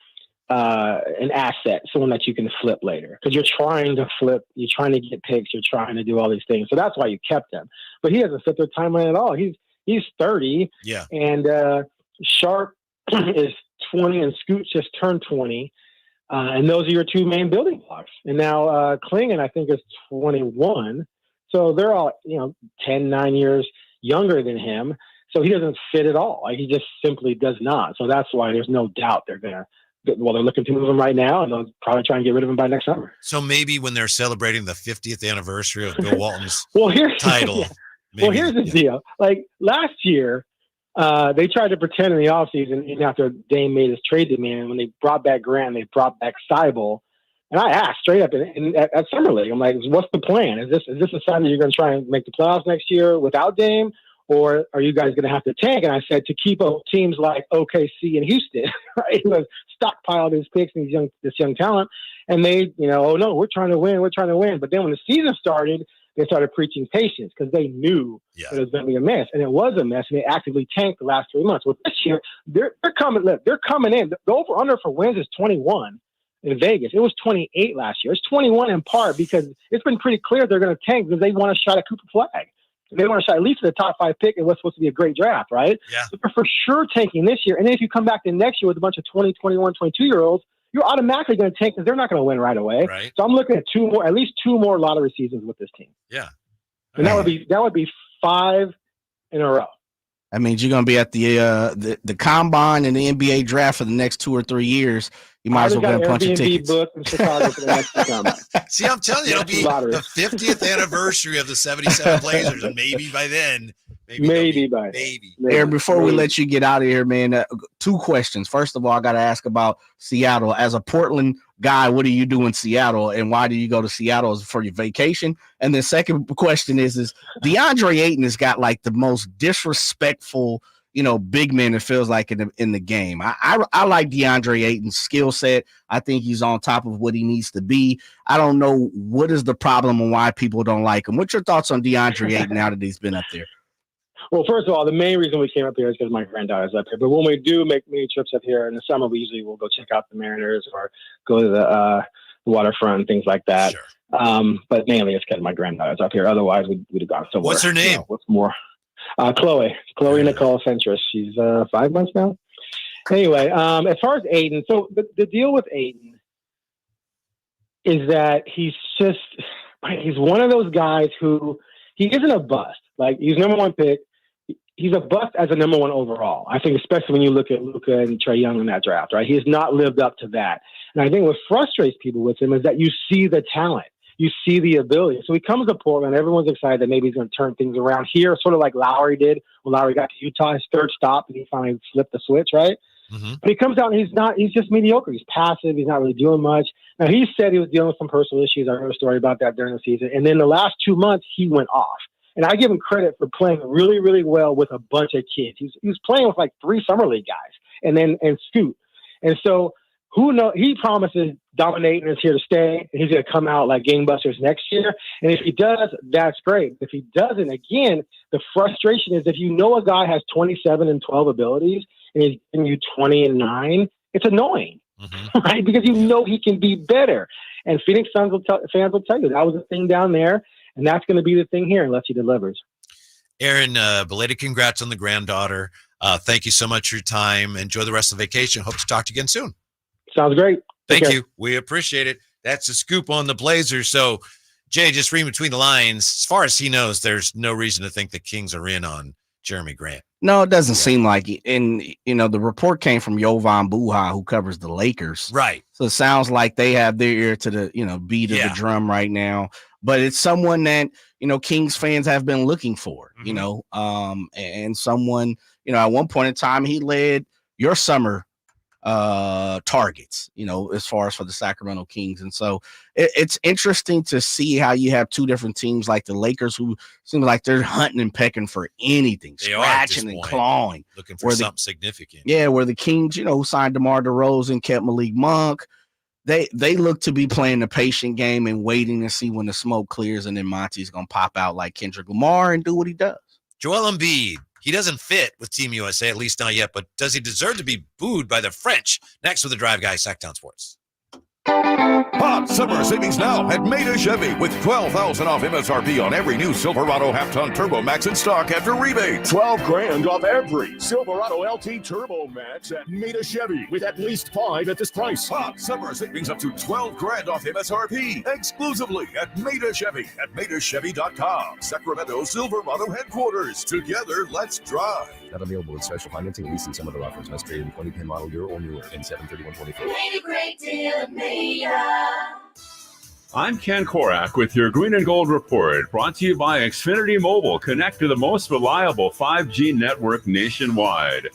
Speaker 16: an asset, someone that you can flip later, because you're trying to flip, you're trying to get picks, you're trying to do all these things. So that's why you kept him. But he hasn't fit their timeline at all. He's 30, and Sharp is 20, and Scoot just turned 20, and those are your 2 main building blocks. And now Klingon, I think, is 21, so they're all 10, 9 years younger than him. So he doesn't fit at all. Like, he just simply does not. So that's why there's no doubt they're looking to move him right now, and they'll probably try and get rid of him by next summer.
Speaker 2: So maybe when they're celebrating the 50th anniversary of Bill Walton's title.
Speaker 16: Here's the deal. Like, last year, they tried to pretend in the offseason, even after Dame made his trade demand, when they brought back Grant, they brought back Seibel. And I asked straight up at Summer League, I'm like, what's the plan? Is this a sign that you're going to try and make the playoffs next year without Dame? Or are you guys going to have to tank? And I said, to keep up teams like OKC and Houston, right? Stockpile these picks and this young talent. And they, oh no, we're trying to win. But then when the season started, they started preaching patience because they knew that it was going to be a mess. And it was a mess. And they actively tanked the last 3 months. Well, this year, they're coming in. The over-under for wins is 21 in Vegas. It was 28 last year. It's 21 in part because it's been pretty clear they're going to tank because they want a shot at Cooper Flag. They want to shot at least for the top 5 pick in what's supposed to be a great draft, right?
Speaker 2: Yeah.
Speaker 16: So they're for sure tanking this year. And then if you come back to next year with a bunch of 20, 21, 22-year-olds, you're automatically going to tank because they're not going to win right away.
Speaker 2: Right.
Speaker 16: So I'm looking at at least two more lottery seasons with this team.
Speaker 2: Yeah.
Speaker 16: And that would be 5 in a row.
Speaker 1: That means you're going to be at the combine and the NBA draft for the next 2 or 3 years. You might as well get a bunch of tickets.
Speaker 16: In Chicago for the next combine.
Speaker 2: See, I'm telling you, it'll be the 50th anniversary of the 77 Blazers, and maybe by then. Maybe.
Speaker 1: Aaron, before we let you get out of here, man, 2 questions. First of all, I got to ask about Seattle. As a Portland guy, what do you do in Seattle, and why do you go to Seattle? Is it for your vacation? And the second question is DeAndre Ayton has got like the most disrespectful big man, it feels like in the game. I like DeAndre Ayton's skill set. I think he's on top of what he needs to be. I don't know what is the problem and why people don't like him. What's your thoughts on DeAndre Ayton now that he's been up there?
Speaker 16: Well, first of all, the main reason we came up here is because my granddaughter's up here. But when we do make many trips up here in the summer, we usually will go check out the Mariners or go to the waterfront and things like that. Sure. But mainly it's because my granddaughter's up here. Otherwise, we'd have gone somewhere.
Speaker 2: What's her name?
Speaker 16: What's more? Chloe Nicole Fentress. She's 5 months now. Anyway, as far as Ayton, so the deal with Ayton is that he's one of those guys who he isn't a bust. Like, he's number 1 pick. He's a bust as a number 1 overall. I think especially when you look at Luka and Trae Young in that draft, right? He has not lived up to that. And I think what frustrates people with him is that you see the talent. You see the ability. So he comes to Portland. Everyone's excited that maybe he's going to turn things around here, sort of like Lowry did when Lowry got to Utah, his 3rd stop, and he finally flipped the switch, right? Mm-hmm. But he comes out and he's just mediocre. He's passive. He's not really doing much. Now, he said he was dealing with some personal issues. I heard a story about that during the season. And then the last 2 months, he went off. And I give him credit for playing really, really well with a bunch of kids. He was playing with like 3 summer league guys and Scoot. And so who knows? He promises dominating is here to stay, and he's going to come out like gangbusters next year. And if he does, that's great. If he doesn't, again, the frustration is if you know a guy has 27 and 12 abilities and he's giving you 20 and 9, it's annoying, right? Because you know he can be better. And Phoenix fans will tell you that was the thing down there, and that's going to be the thing here unless he delivers.
Speaker 2: Aaron, belated congrats on the granddaughter. Thank you so much for your time. Enjoy the rest of the vacation. Hope to talk to you again soon.
Speaker 16: Sounds great.
Speaker 2: Thank you. We appreciate it. That's a scoop on the Blazers. So, Jay, just reading between the lines, as far as he knows, there's no reason to think the Kings are in on Jeremy Grant.
Speaker 1: No, it doesn't seem like it. And, the report came from Jovan Buha, who covers the Lakers.
Speaker 2: Right.
Speaker 1: So it sounds like they have their ear to the, beat of the drum right now. But it's someone that, Kings fans have been looking for, and someone, at one point in time, he led your summer targets, as far as for the Sacramento Kings. And so it's interesting to see how you have two different teams like the Lakers, who seem like they're hunting and pecking for anything, scratching and clawing,
Speaker 2: looking for something significant.
Speaker 1: Yeah, where the Kings, who signed DeMar DeRozan, kept Malik Monk, they look to be playing the patient game and waiting to see when the smoke clears, and then Monty's gonna pop out like Kendrick Lamar and do what he does.
Speaker 2: Joel Embiid. He doesn't fit with Team USA, at least not yet, but does he deserve to be booed by the French? Next with the Drive Guy, Sactown Sports.
Speaker 17: Hot summer savings now at Maida Chevy with $12,000 off MSRP on every new Silverado half-ton Turbo Max in stock after rebate.
Speaker 18: $12,000 off every Silverado LT Turbo Max at Maida Chevy with at least 5 at this price.
Speaker 17: Hot summer savings up to $12,000 off MSRP exclusively at Maida Chevy at MaidaChevy.com. Sacramento Silverado headquarters. Together, let's drive.
Speaker 19: Not available with special financing, lease, and some other offers. Must trade in 2010 model year or newer in 7/31/24.
Speaker 14: Made a great deal at Maida.
Speaker 20: I'm Ken Korak with your Green and Gold Report, brought to you by Xfinity Mobile. Connect to the most reliable 5G network nationwide.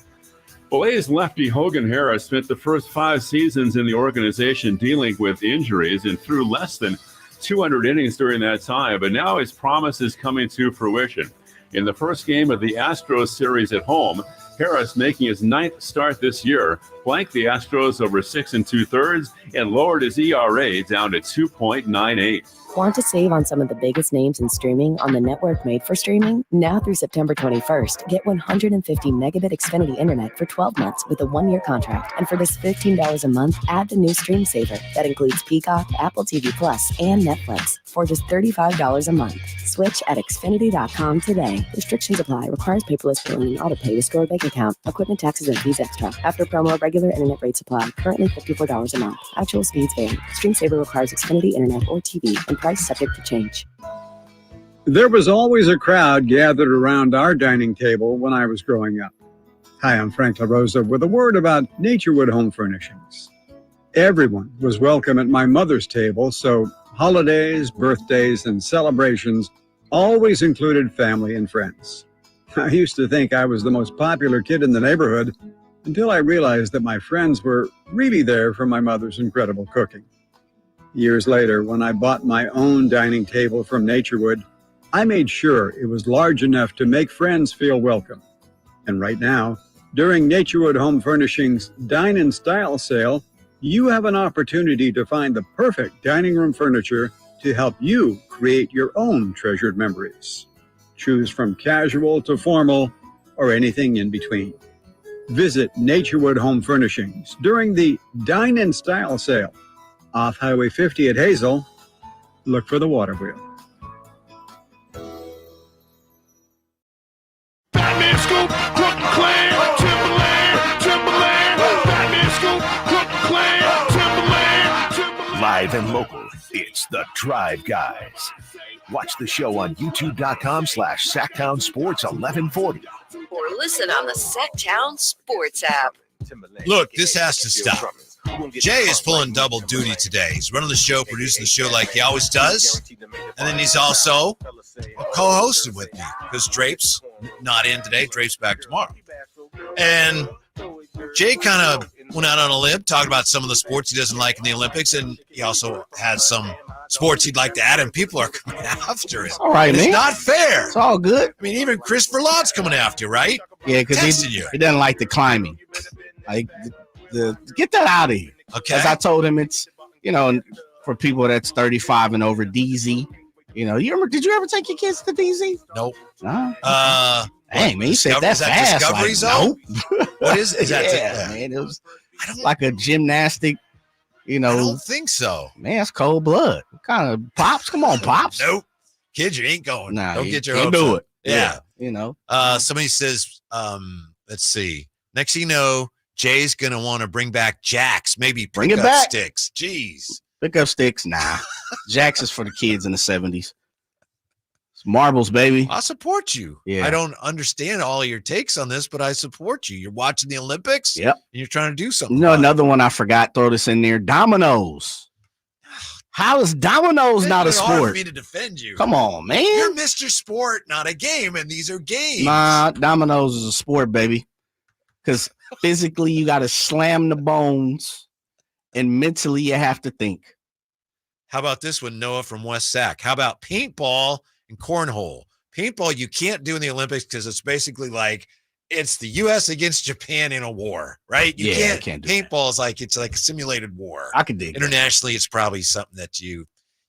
Speaker 20: Well, A's lefty Hogan Harris spent the first 5 seasons in the organization dealing with injuries and threw less than 200 innings during that time, but now his promise is coming to fruition. In the first game of the Astros series at home, Harris, making his 9th start this year, blanked the Astros over 6 2/3 and lowered his ERA down to 2.98.
Speaker 21: Want to save on some of the biggest names in streaming on the network made for streaming? Now through September 21st, get 150 megabit Xfinity internet for 12 months with a 1-year contract. And for just $15 a month, add the new Stream Saver. That includes Peacock, Apple TV Plus, and Netflix for just $35 a month. Switch at Xfinity.com today. Restrictions apply. Requires paperless billing and auto pay to store bank account. Equipment taxes and fees extra. After promo, regular internet rates apply. Currently $54 a month. Actual speeds vary. Stream Saver requires Xfinity internet or TV and price subject to change.
Speaker 22: There was always a crowd gathered around our dining table when I was growing up. Hi, I'm Frank LaRosa with a word about Naturewood Home Furnishings. Everyone was welcome at my mother's table, so holidays, birthdays, and celebrations always included family and friends. I used to think I was the most popular kid in the neighborhood until I realized that my friends were really there for my mother's incredible cooking. Years later, when I bought my own dining table from Naturewood, I made sure it was large enough to make friends feel welcome. And right now, during Naturewood Home Furnishings Dine in Style sale, you have an opportunity to find the perfect dining room furniture to help you create your own treasured memories. Choose from casual to formal or anything in between. Visit Naturewood Home Furnishings during the Dine in Style sale off Highway 50 at Hazel. Look for the water wheel.
Speaker 18: Batman Scoop, Crook Clan, Timberland, Batman Scoop, Crook Clan, Timberland.
Speaker 9: Live and local, it's the Drive Guys. Watch the show on youtube.com/Sactown Sports 1140.
Speaker 15: Or listen on the Sactown Sports app.
Speaker 2: Look, this has to stop. Jay is pulling double duty today. He's running the show, producing the show like he always does. And then he's also co-hosting with me because Drape's not in today. Drape's back tomorrow. And Jay kind of went out on a limb, talked about some of the sports he doesn't like in the Olympics, and he also had some sports he'd like to add, and people are coming after him.
Speaker 1: All right, man.
Speaker 2: It's not fair.
Speaker 1: It's all good.
Speaker 2: I mean, even Christopher Lott's coming after you, right?
Speaker 1: Yeah, because he doesn't like the climbing. Like, get that out of here.
Speaker 2: Okay.
Speaker 1: As I told him, it's, for people that's 35 and over, DZ. Did you ever take your kids to DZ?
Speaker 2: Nope.
Speaker 1: Hey, man, you said that fast.
Speaker 2: Discovery Zone? Nope. What is that?
Speaker 1: Yeah, man, it was like a gymnastic,
Speaker 2: I don't think so.
Speaker 1: Man, it's cold blood. What kind of Pops? Come on, Pops.
Speaker 2: Nope. Kids, you ain't going.
Speaker 1: Nah,
Speaker 2: don't get your
Speaker 1: can't
Speaker 2: hopes
Speaker 1: do
Speaker 2: up.
Speaker 1: it.
Speaker 2: Yeah. Somebody says, let's see. Next thing you know, Jay's going to want to bring back jacks, maybe
Speaker 1: Bring it
Speaker 2: pickup
Speaker 1: back.
Speaker 2: sticks. Jeez.
Speaker 1: Pick up sticks. Nah. Jacks is for the kids in the 70s. It's marbles, baby.
Speaker 2: I support you.
Speaker 1: Yeah.
Speaker 2: I don't understand all of your takes on this, but I support you. You're watching the Olympics.
Speaker 1: Yep.
Speaker 2: And you're trying to do something.
Speaker 1: No, another one I forgot. Throw this in there. Dominoes. How is dominoes not a
Speaker 2: Hard for
Speaker 1: sport?
Speaker 2: me to defend you.
Speaker 1: Come on, man.
Speaker 2: You're Mr. Sport, not a game, and these are games.
Speaker 1: Nah, dominoes is a sport, baby. Because physically you got to slam the bones, and mentally you have to think.
Speaker 2: How about this one, Noah from West Sac? How about paintball and cornhole? Paintball you can't do in the Olympics because it's basically like it's the U.S. against Japan in a war, right? You can't do paintball is like it's like a simulated war.
Speaker 1: I can dig
Speaker 2: internationally. It's probably something that you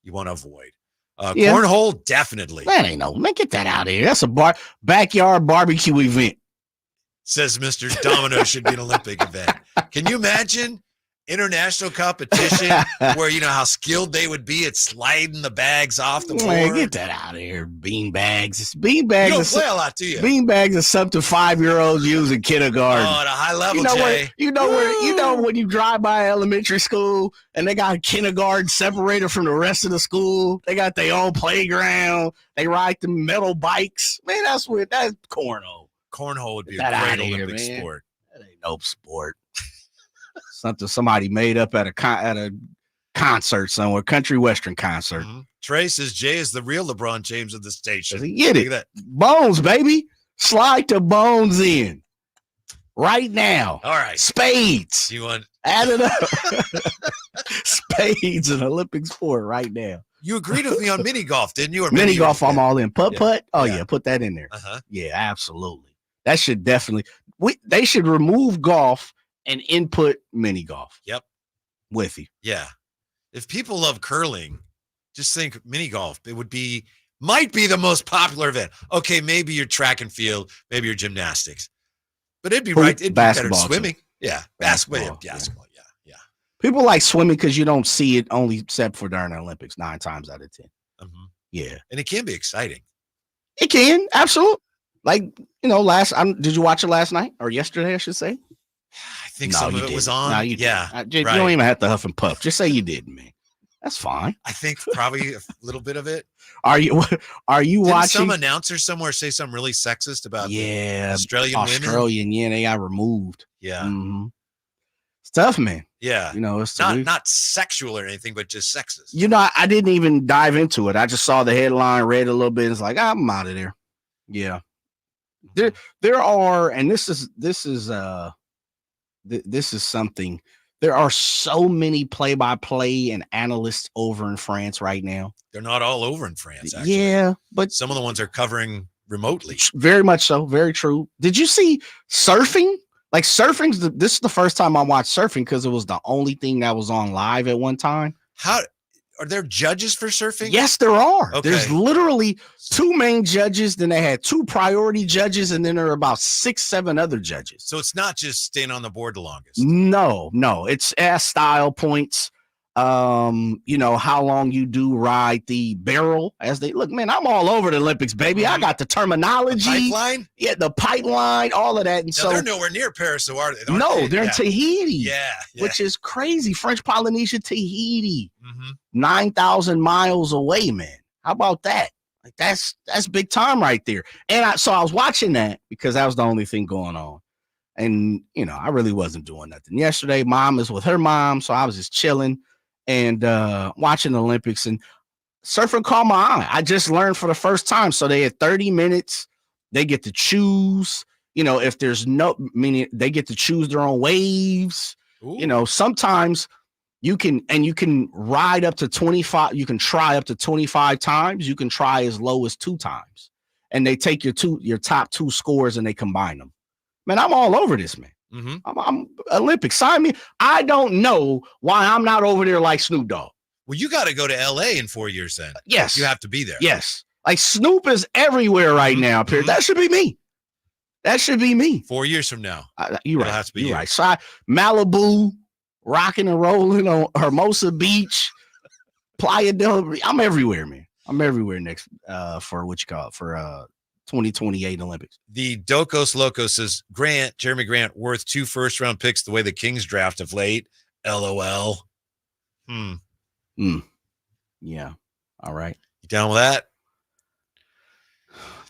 Speaker 2: want to avoid. Cornhole, definitely.
Speaker 1: That ain't no man. Get that out of here. That's a backyard barbecue event.
Speaker 2: Says Mr. Domino should be an Olympic event. Can you imagine international competition where you know how skilled they would be at sliding the bags off the board?
Speaker 1: Man, get that out of here. Bean bags. It's bean bags.
Speaker 2: You don't play a lot, do you?
Speaker 1: Bean bags is something 5-year-olds use in kindergarten.
Speaker 2: Oh, at a high level,
Speaker 1: Jay.
Speaker 2: Jay.
Speaker 1: When you drive by elementary school and they got kindergarten separated from the rest of the school. They got their own playground. They ride the metal bikes. Man, that's cornhole.
Speaker 2: Cornhole would be a great Olympic sport.
Speaker 1: That ain't no sport. Something somebody made up at a concert somewhere, country western concert.
Speaker 2: Mm-hmm. Trey says Jay is the real LeBron James of the station.
Speaker 1: Get it?
Speaker 2: That.
Speaker 1: Bones, baby. Slide the bones in right now.
Speaker 2: All right.
Speaker 1: Spades.
Speaker 2: You want
Speaker 1: add it up? Spades, an Olympic sport right now.
Speaker 2: You agreed with me on mini golf, didn't you? Or
Speaker 1: mini golf, I'm all in. Putt. Oh
Speaker 2: yeah.
Speaker 1: Yeah, put that in there.
Speaker 2: Uh-huh.
Speaker 1: Yeah, absolutely. That should definitely. They should remove golf and input mini golf.
Speaker 2: Yep.
Speaker 1: With you.
Speaker 2: Yeah. If people love curling, just think mini golf. It might be the most popular event. Okay, maybe your track and field, maybe your gymnastics. But it'd be right. It'd be better than swimming. Too. Yeah. Basketball. Yeah.
Speaker 1: People like swimming because you don't see it only except for during the Olympics 9 times out of 10.
Speaker 2: Mm-hmm.
Speaker 1: Yeah.
Speaker 2: And it can be exciting.
Speaker 1: It can. Absolutely. Like, did you watch it last night or yesterday, I should say?
Speaker 2: I think some of it was on.
Speaker 1: No, you don't even have to huff and puff. Just say you didn't, man. That's fine.
Speaker 2: I think probably a little bit of it.
Speaker 1: Are you
Speaker 2: Didn't
Speaker 1: watching?
Speaker 2: Some announcer somewhere say something really sexist about Australian women?
Speaker 1: Yeah, they got removed.
Speaker 2: Yeah.
Speaker 1: Mm-hmm. It's tough, man.
Speaker 2: Yeah.
Speaker 1: It's
Speaker 2: not sexual or anything, but just sexist.
Speaker 1: I didn't even dive into it. I just saw the headline, read a little bit, and it's like, I'm out of there. Yeah. There are, and this is something. There are so many play-by-play and analysts over in France right now.
Speaker 2: They're not all over in France, actually.
Speaker 1: Yeah, but
Speaker 2: some of the ones are covering remotely.
Speaker 1: Very much so. Very true. Did you see surfing? Like this is the first time I watched surfing because it was the only thing that was on live at one time.
Speaker 2: How are there judges for surfing?
Speaker 1: Yes, there are.
Speaker 2: Okay.
Speaker 1: There's literally 2 main judges. Then they had 2 priority judges, and then there are about 6, 7 other judges.
Speaker 2: So it's not just staying on the board the longest.
Speaker 1: No, it's style points. How long you do ride the barrel as they look, man, I'm all over the Olympics, baby. I got the terminology.
Speaker 2: The pipeline?
Speaker 1: Yeah, the pipeline, all of that. And
Speaker 2: now, they're nowhere near Paris, so are they?
Speaker 1: No, they're in Tahiti.
Speaker 2: Yeah.
Speaker 1: Which is crazy. French Polynesia, Tahiti.
Speaker 2: Mm-hmm.
Speaker 1: 9,000 miles away, man. How about that? Like that's big time right there. And I was watching that because that was the only thing going on. And I really wasn't doing nothing. Yesterday, mom is with her mom, so I was just chilling and watching the Olympics, and surfing caught my eye. I just learned for the first time. So they had 30 minutes. They get to choose, if there's meaning they get to choose their own waves. Ooh. Sometimes you can ride up to 25. You can try up to 25 times. You can try as low as 2 times. And they take your top 2 scores and they combine them. Man, I'm all over this, man.
Speaker 2: Mm-hmm.
Speaker 1: I'm Olympic. Sign me. I don't know why I'm not over there like Snoop Dogg.
Speaker 2: Well, you got to go to LA in 4 years then.
Speaker 1: Yes.
Speaker 2: You have to be there.
Speaker 1: Yes. Like Snoop is everywhere right now, Pierre. That should be me.
Speaker 2: 4 years from now.
Speaker 1: You're right.
Speaker 2: Have to be
Speaker 1: you're right. So Malibu, rocking and rolling on Hermosa Beach, Playa del. I'm everywhere, man. I'm everywhere next for 2028 Olympics.
Speaker 2: The Docos Loco says Jeremy Grant worth 2 first-round picks the way the Kings draft of late. LOL.
Speaker 1: Yeah. All right.
Speaker 2: You down with that?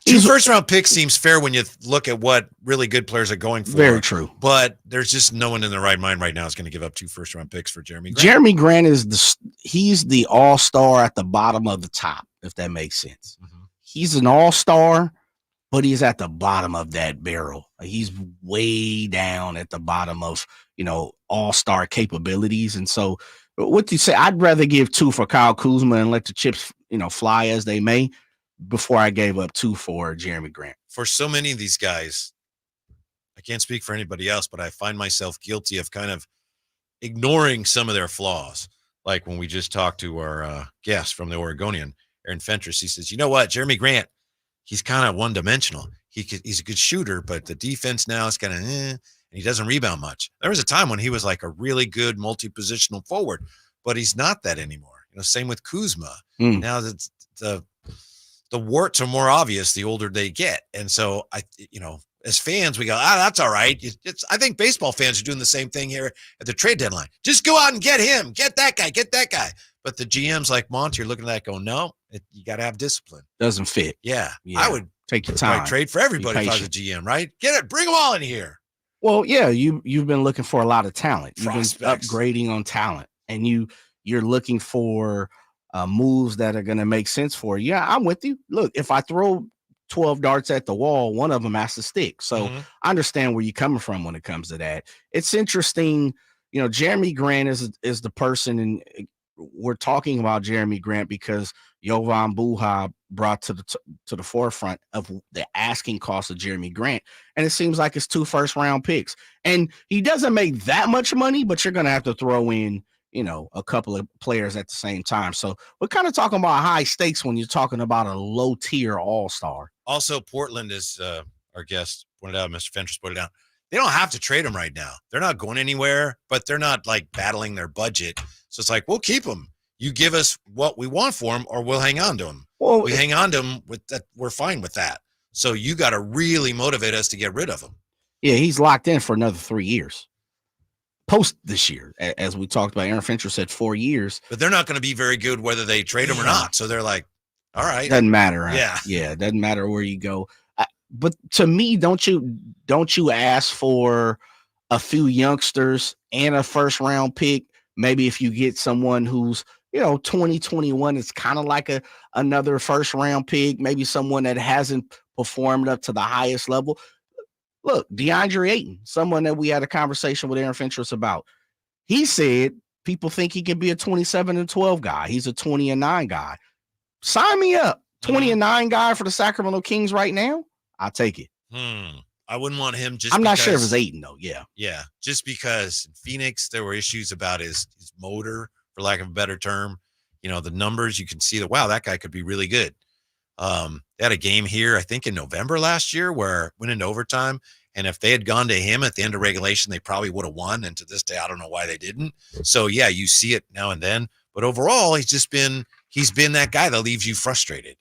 Speaker 2: 2 first-round picks seems fair when you look at what really good players are going for.
Speaker 1: Very true.
Speaker 2: But there's just no one in the right mind right now is going to give up 2 first-round picks for Jeremy Grant.
Speaker 1: Jeremy Grant he's the all-star at the bottom of the top, if that makes sense.
Speaker 2: Mm-hmm.
Speaker 1: He's an all-star, but he's at the bottom of that barrel. He's way down at the bottom of, all-star capabilities. And so what you say, I'd rather give 2 for Kyle Kuzma and let the chips, fly as they may before I gave up 2 for Jeremy Grant.
Speaker 2: For so many of these guys, I can't speak for anybody else, but I find myself guilty of kind of ignoring some of their flaws. Like when we just talked to our guest from the Oregonian, Aaron Fentress, he says, you know what, Jeremy Grant, he's kind of one-dimensional. He's a good shooter, but the defense now is kind of and he doesn't rebound much. There was a time when he was like a really good multi-positional forward, but he's not that anymore. Same with Kuzma. Now the warts are more obvious the older they get. And so as fans, we go, that's all right. I think baseball fans are doing the same thing here at the trade deadline. Just go out and get him, get that guy. But the GM's like Monty, you're looking at that going, no, you got to have discipline.
Speaker 1: Doesn't fit.
Speaker 2: Yeah. I would
Speaker 1: take your time.
Speaker 2: Trade for everybody if I was a GM, right? Get it, bring them all in here.
Speaker 1: Well, yeah, you've been looking for a lot of talent.
Speaker 2: Prospects.
Speaker 1: You've been upgrading on talent, and you're looking for moves that are going to make sense for you. Yeah, I'm with you. Look, if I throw 12 darts at the wall, one of them has to stick. So I understand where you're coming from when it comes to that. It's interesting. Jeremy Grant is the person, and we're talking about Jeremy Grant because Jovan Buha brought to the forefront of the asking cost of Jeremy Grant. And it seems like it's 2 first-round picks. And he doesn't make that much money, but you're going to have to throw in, a couple of players at the same time. So we're kind of talking about high stakes when you're talking about a low-tier all-star.
Speaker 2: Also, Portland, is our guest pointed out, Mr. Fentress pointed out, they don't have to trade him right now. They're not going anywhere, but they're not like battling their budget. So it's like, we'll keep him. You give us what we want for him, or we'll hang on to him.
Speaker 1: Well,
Speaker 2: we hang on to him with that. We're fine with that. So you got to really motivate us to get rid of him.
Speaker 1: Yeah, he's locked in for another 3 years. Post this year, as we talked about, Aaron Fincher said 4 years.
Speaker 2: But they're not going to be very good whether they trade him or not. So they're like, all right.
Speaker 1: Doesn't matter.
Speaker 2: Yeah.
Speaker 1: It doesn't matter where you go. But to me, don't you ask for a few youngsters and a first-round pick? Maybe if you get someone who's 2021, it's kind of like another first-round pick, maybe someone that hasn't performed up to the highest level. Look, DeAndre Ayton, someone that we had a conversation with Aaron Fintress about. He said people think he can be a 27-12 guy. He's a 20-9 guy. Sign me up. 20-9 guy for the Sacramento Kings right now. I'll take it.
Speaker 2: I wouldn't want him just
Speaker 1: I'm
Speaker 2: because,
Speaker 1: not sure if it's Ayton, though. Yeah.
Speaker 2: Yeah. Just because in Phoenix, there were issues about his motor, for lack of a better term. The numbers, you can see that, wow, that guy could be really good. They had a game here, I think in November last year, where went into overtime. And if they had gone to him at the end of regulation, they probably would have won. And to this day, I don't know why they didn't. So yeah, you see it now and then, but overall, he's been that guy that leaves you frustrated.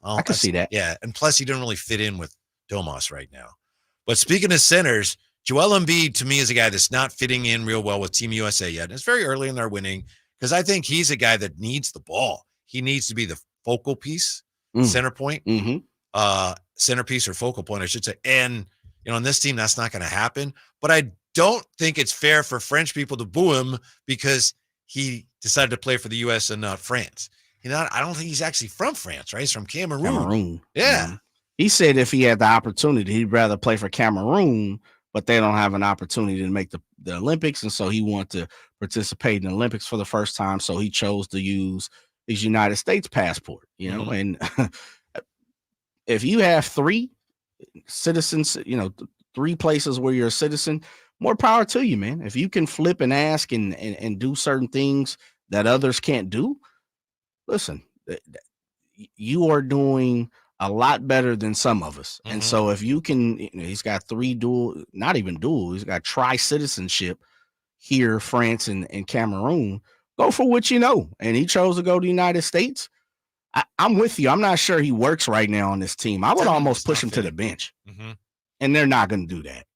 Speaker 1: I can see that.
Speaker 2: Yeah. And plus he didn't really fit in with Domas right now. But speaking of centers, Joel Embiid to me is a guy that's not fitting in real well with Team USA yet. And it's very early in their winning because I think he's a guy that needs the ball. He needs to be the focal piece, center point, centerpiece or focal point, I should say. And, on this team, that's not going to happen. But I don't think it's fair for French people to boo him because he decided to play for the U.S. and not France. I don't think he's actually from France, right? He's from Cameroon. Yeah.
Speaker 1: Mm-hmm. He said if he had the opportunity, he'd rather play for Cameroon, but they don't have an opportunity to make the Olympics. And so he wanted to participate in the Olympics for the first time. So he chose to use his United States passport, and if you have 3 citizens, 3 places where you're a citizen, more power to you, man. If you can flip and ask and do certain things that others can't do, listen, you are doing a lot better than some of us. And so if you can, he's got 3 not even dual, he's got tri-citizenship here, France and Cameroon. Go for what you know. And he chose to go to the United States. I'm with you. I'm not sure he works right now on this team. I would almost push him to the bench. And they're not going to do that.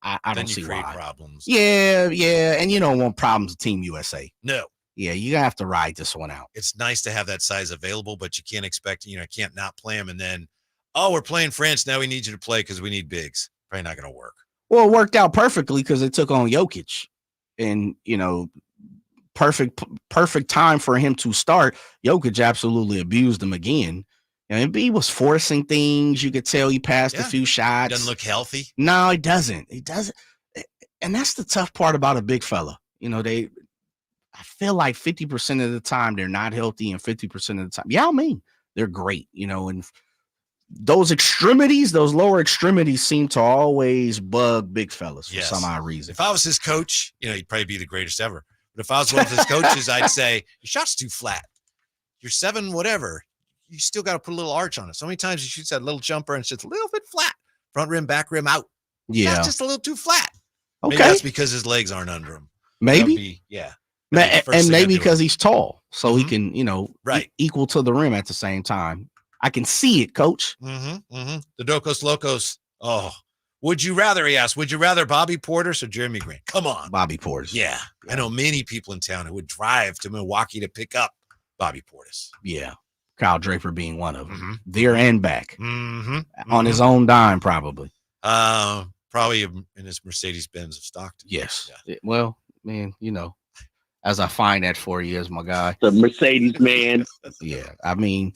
Speaker 1: I don't see why.
Speaker 2: Problems.
Speaker 1: Yeah. And you don't want problems with Team USA.
Speaker 2: No.
Speaker 1: Yeah, you have to ride this one out.
Speaker 2: It's nice to have that size available, but you can't expect, can't not play him. And then Oh, we're playing France. Now we need you to play because we need bigs. Probably not going to work.
Speaker 1: Well, it worked out perfectly because it took on Jokic. And, perfect time for him to start. Jokic absolutely abused him again. And he was forcing things. You could tell he passed a few shots.
Speaker 2: Doesn't look healthy.
Speaker 1: No, he doesn't. He doesn't. And that's the tough part about a big fella. I feel like 50% of the time they're not healthy, and 50% of the time, Yao Ming, they're great, and those lower extremities seem to always bug big fellas for some odd reason.
Speaker 2: If I was his coach, he'd probably be the greatest ever. But if I was one of his coaches, I'd say, your shot's too flat. You're 7, whatever. You still got to put a little arch on it. So many times he shoots that little jumper and it's just a little bit flat. Front rim, back rim out.
Speaker 1: Yeah.
Speaker 2: That's just a little too flat.
Speaker 1: Okay.
Speaker 2: Maybe that's because his legs aren't under him.
Speaker 1: Maybe. And maybe because he's tall. So he can, equal to the rim at the same time. I can see it, coach.
Speaker 2: The Docos Locos. Oh, would you rather, he asked, would you rather Bobby Portis or Jeremy Grant? Come on.
Speaker 1: Bobby Portis.
Speaker 2: Yeah. I know many people in town who would drive to Milwaukee to pick up Bobby Portis.
Speaker 1: Yeah. Kyle Draper being one of them. There and back. On his own dime, probably.
Speaker 2: Probably in his Mercedes-Benz of Stockton.
Speaker 1: Yes. Yeah. Well, man, as I find that for you as my guy.
Speaker 3: The Mercedes man.
Speaker 1: Yeah. I mean,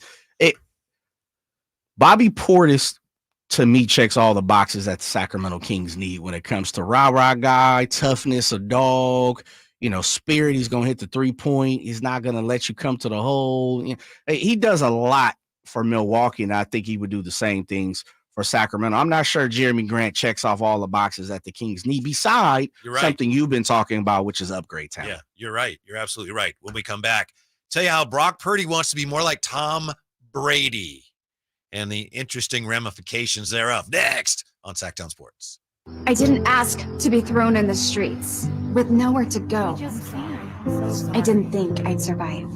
Speaker 1: Bobby Portis, to me, checks all the boxes that the Sacramento Kings need when it comes to rah-rah guy, toughness, a dog, spirit. He's going to hit the 3-point. He's not going to let you come to the hole. He does a lot for Milwaukee, and I think he would do the same things for Sacramento. I'm not sure Jeremy Grant checks off all the boxes that the Kings need, beside something you've been talking about, which is upgrade talent.
Speaker 2: Yeah, you're right. You're absolutely right. When we come back, tell you how Brock Purdy wants to be more like Tom Brady and the interesting ramifications thereof. Next on Sactown Sports.
Speaker 4: I didn't ask to be thrown in the streets with nowhere to go. I didn't think I'd survive.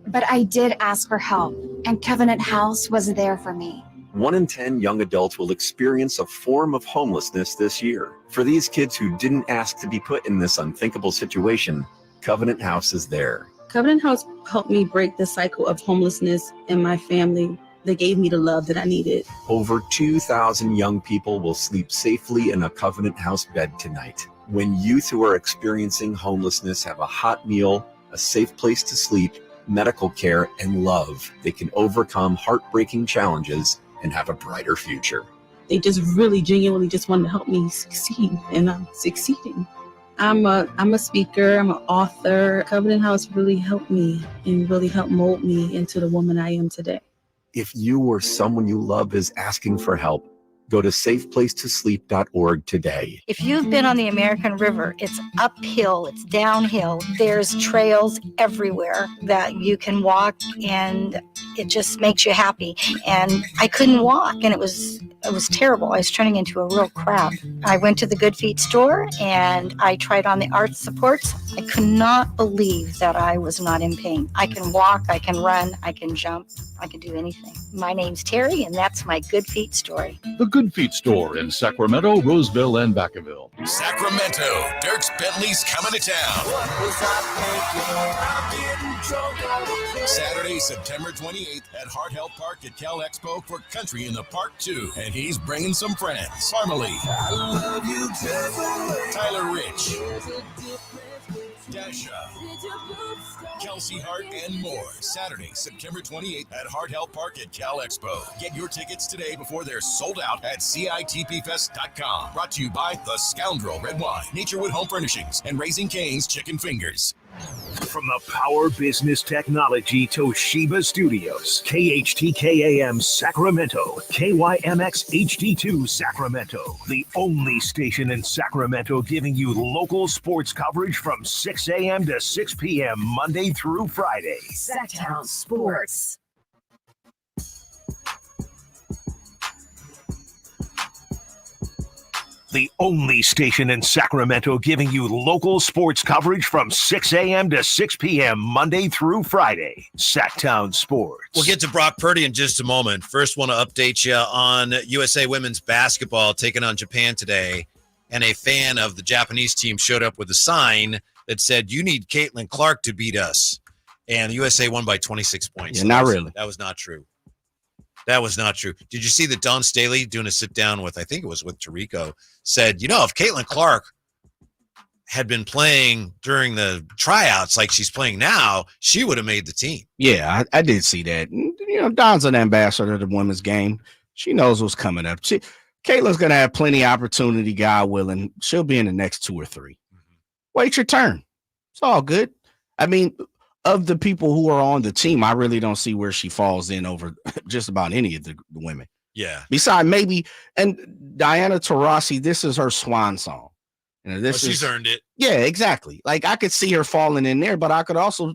Speaker 4: But I did ask for help, and Covenant House was there for me.
Speaker 23: 1 in 10 young adults will experience a form of homelessness this year. For these kids who didn't ask to be put in this unthinkable situation, Covenant House is there.
Speaker 24: Covenant House helped me break the cycle of homelessness in my family. They gave me the love that I needed.
Speaker 23: Over 2,000 young people will sleep safely in a Covenant House bed tonight. When youth who are experiencing homelessness have a hot meal, a safe place to sleep, medical care, and love, they can overcome heartbreaking challenges and have a brighter future.
Speaker 24: They just really genuinely just wanted to help me succeed, and I'm succeeding. I'm a speaker, I'm an author. Covenant House really helped me and really helped mold me into the woman I am today.
Speaker 23: If you or someone you love is asking for help, go to safeplacetosleep.org today.
Speaker 25: If you've been on the American River, it's uphill, it's downhill. There's trails everywhere that you can walk, and it just makes you happy. And I couldn't walk, and it was terrible. I was turning into a real crab. I went to the Good Feet store, and I tried on the arch supports. I could not believe that I was not in pain. I can walk, I can run, I can jump, I can do anything. My name's Terry, and that's my Good Feet story.
Speaker 26: The Good Feet store in Sacramento, Roseville, and Vacaville.
Speaker 17: Sacramento, Dirks Bentley's coming to town. Saturday, September 28th at Hart Health Park at Cal Expo for Country in the Park 2. And he's bringing some friends. Farmerly, Tyler Rich, Dasha, Kelsey Hart, and more. Saturday, September 28th at Hart Health Park at Cal Expo. Get your tickets today before they're sold out at CITPFest.com. Brought to you by The Scoundrel Red Wine, Naturewood Home Furnishings, and Raising Cane's Chicken Fingers.
Speaker 9: From the Power Business Technology Toshiba Studios, KHTKAM Sacramento, KYMX HD2 Sacramento, the only station in Sacramento giving you local sports coverage from 6 a.m. to 6 p.m. Monday through Friday.
Speaker 21: Sactown Sports.
Speaker 9: The only station in Sacramento giving you local sports coverage from 6 a.m. to 6 p.m. Monday through Friday. Sactown Sports.
Speaker 2: We'll get to Brock Purdy in just a moment. First, want to update you on USA women's basketball taking on Japan today. And a fan of the Japanese team showed up with a sign that said, "You need Caitlin Clark to beat us." And the USA won by 26 points.
Speaker 1: Yeah, not really.
Speaker 2: That was not true. That was not true. Did you see that Don Staley doing a sit down with, I think it was with Tirico, said, if Caitlin Clark had been playing during the tryouts like she's playing now, she would have made the team.
Speaker 1: Yeah, I did see that. Don's an ambassador to the women's game. She knows what's coming up. Caitlin's going to have plenty of opportunity, God willing. She'll be in the next 2 or 3. Wait your turn. It's all good. I mean, of the people who are on the team, I really don't see where she falls in over just about any of the women.
Speaker 2: Yeah.
Speaker 1: Besides maybe, and Diana Taurasi, this is her swan song.
Speaker 2: She's earned it.
Speaker 1: Yeah, exactly. Like I could see her falling in there, but I could also,